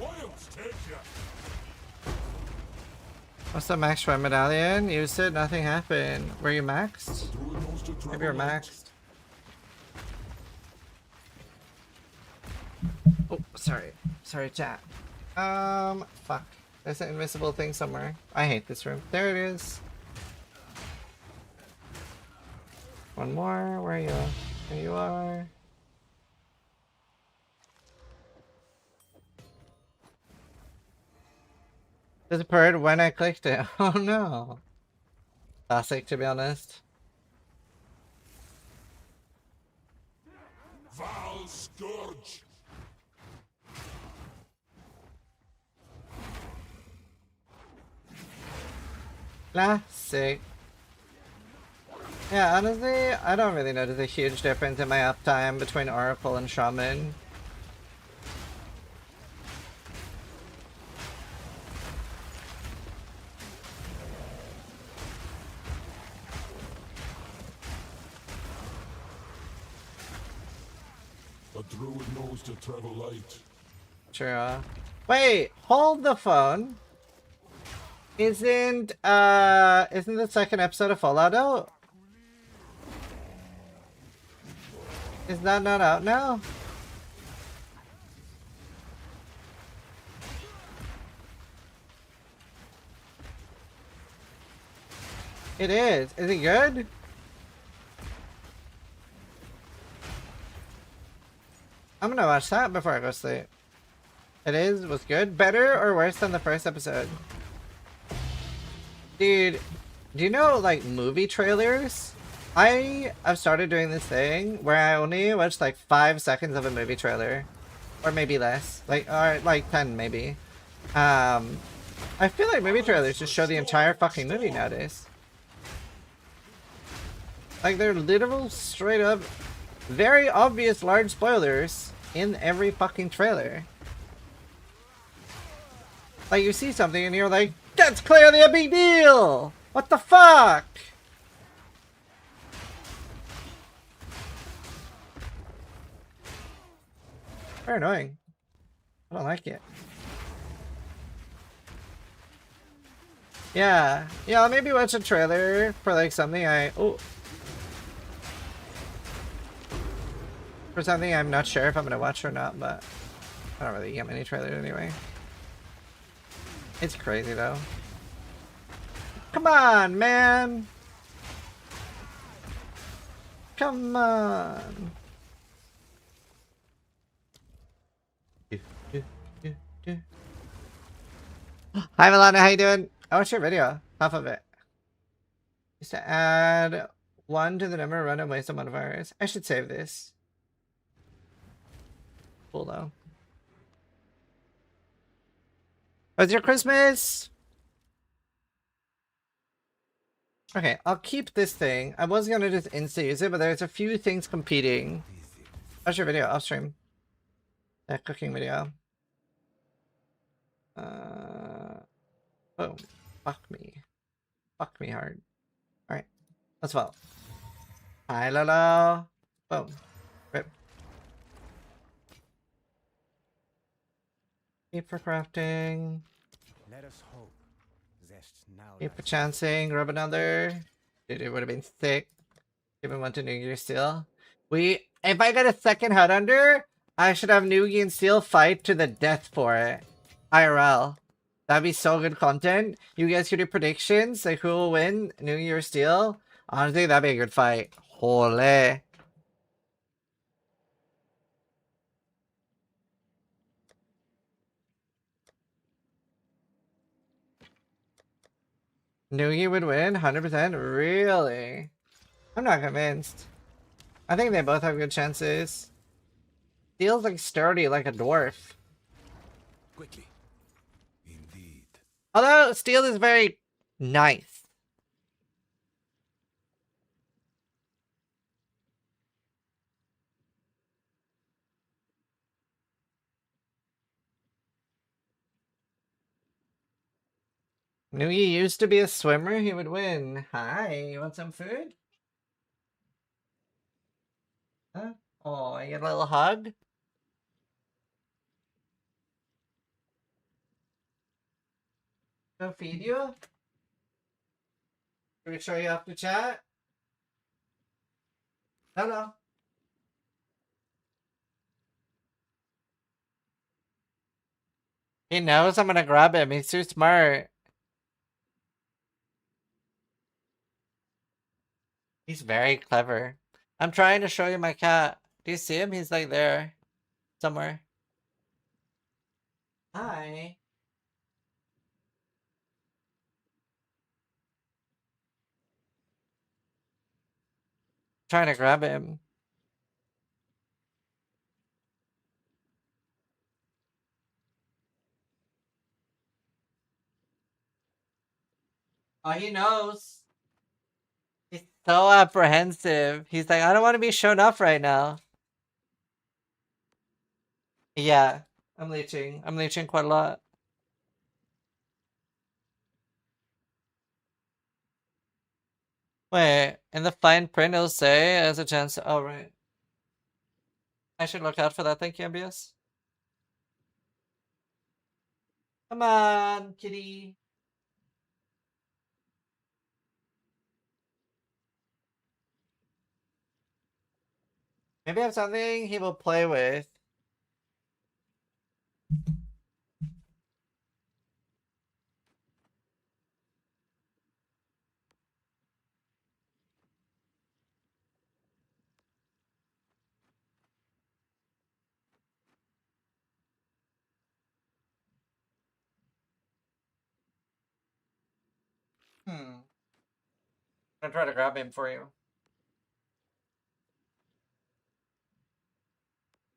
Williams, take ya! What's the Maxroll medallion? Used it, nothing happened. Were you maxed? Druid knows to Maybe you're travel light. maxed. Oh, sorry. Sorry, chat. Fuck. There's an invisible thing somewhere. I hate this room. There it is. One more. Where are you? There you are. Disappeared when I clicked it. Oh no. Classic, to be honest. Val Scourge! Classic. Yeah, honestly, I don't really notice a huge difference in my uptime between Oracle and Shaman. A druid knows to travel light. Sure. Wait, hold the phone. Isn't the second episode of Fallout out? Is that not out now? It is. Is it good? I'm gonna watch that before I go sleep. It is? Was good? Better or worse than the first episode? Dude, do you know, like, movie trailers? I've started doing this thing where I only watch, like, 5 seconds of a movie trailer. Or maybe less. Like, or, like, 10 maybe. I feel like movie trailers just show the entire fucking movie nowadays. Like, they're literal, straight up, very obvious large spoilers in every fucking trailer. Like, you see something and you're like, that's clearly a big deal! What the fuck? Very annoying. I don't like it. Yeah. Yeah, I'll maybe watch a trailer for like something for something I'm not sure if I'm gonna watch or not, but I don't really get many trailers anyway. It's crazy though. Come on, man! Come on! Hi Milana, how you doing? I watched your video. Half of it. Used to add 1 to the number of random waste of modifiers. I should save this. Cool though. What's your Christmas? Okay, I'll keep this thing. I was gonna just insta use it, but there's a few things competing. Watch your video off stream. That cooking video. Boom. Fuck me. Fuck me hard. Alright. Let's vote. Hi Lolo. Boom. Rip. Keep for crafting. Let us hope. Zest now. Keep for chancing. Grab another. Dude, it would have been sick. Given one to Noogie Steel. If I get a second Hut Under, I should have Noogie and Steel fight to the death for it. IRL. That'd be so good content. You guys could do predictions, like who will win, Noogie or Steel. Honestly, that'd be a good fight. Holy. Noogie would win? 100%? Really? I'm not convinced. I think they both have good chances. Steel's like sturdy like a dwarf. Quickly. Indeed. Although steel is very nice. Knew he used to be a swimmer, he would win. Hi, you want some food? Huh? Oh, you get a little hug? Go feed you? Can we show you off the chat? Hello. He knows I'm gonna grab him. He's too smart. He's very clever. I'm trying to show you my cat. Do you see him? He's like there. Somewhere. Hi. Trying to grab him. Oh, he knows. He's so apprehensive. He's like, I don't want to be shown off right now. Yeah, I'm leeching. I'm leeching quite a lot. Wait, in the fine print it'll say as a chance. Oh, right. I should look out for that. Thank you, MBS. Come on, kitty. Maybe I have something he will play with. I'm gonna try to grab him for you.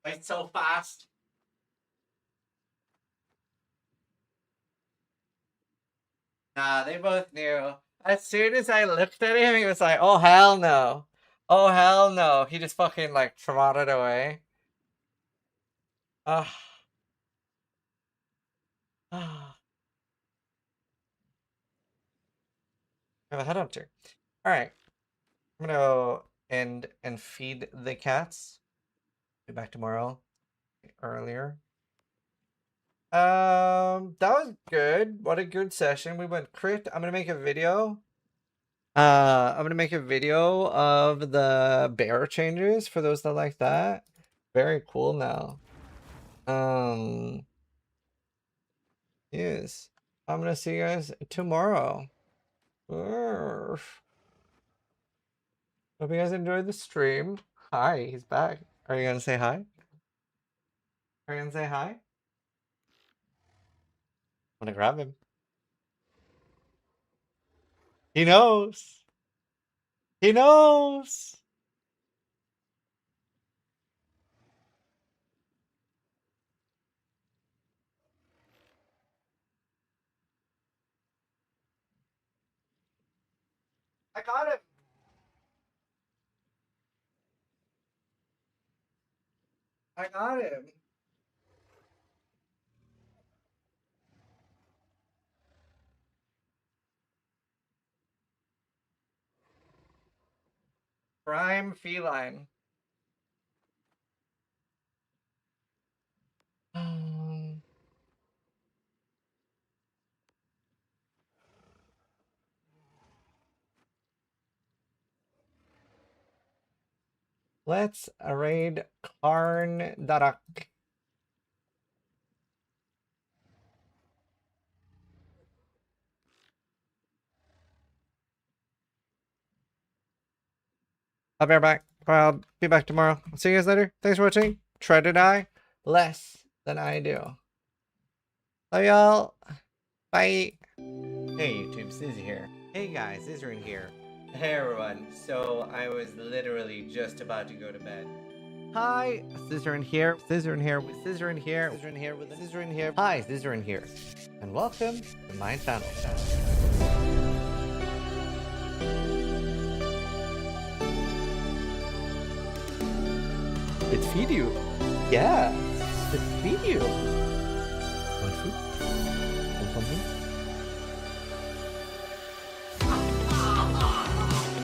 Wait, so fast. Nah, they both knew. As soon as I looked at him, he was like, oh, hell no. Oh, hell no. He just fucking, like, trotted away. Ugh. I have a headhunter. Alright. I'm gonna go and feed the cats. Be back tomorrow. Earlier. That was good. What a good session. We went crit. I'm gonna make a video. I'm gonna make a video of the bear changes for those that like that. Very cool now. Yes. I'm gonna see you guys tomorrow. Hope you guys enjoyed the stream. Hi, he's back. Are you gonna say hi? Are you gonna say hi? I'm gonna grab him. He knows. He knows. I got him. I got him. Prime feline. Let's raid Karn Darak. I'll be right back. I'll be back tomorrow. I'll see you guys later. Thanks for watching. Try to die less than I do. Love y'all. Bye. Hey YouTube, Sizzy here. Hey guys, Isrin here. Hey everyone. So I was literally just about to go to bed. Hi, Scissorin here. Scissorin here with Scissorin here. Scissorin here with Scissorin here. Hi, Scissorin here. And welcome to my channel. It's video. Yeah, it's video. Want food? Want something?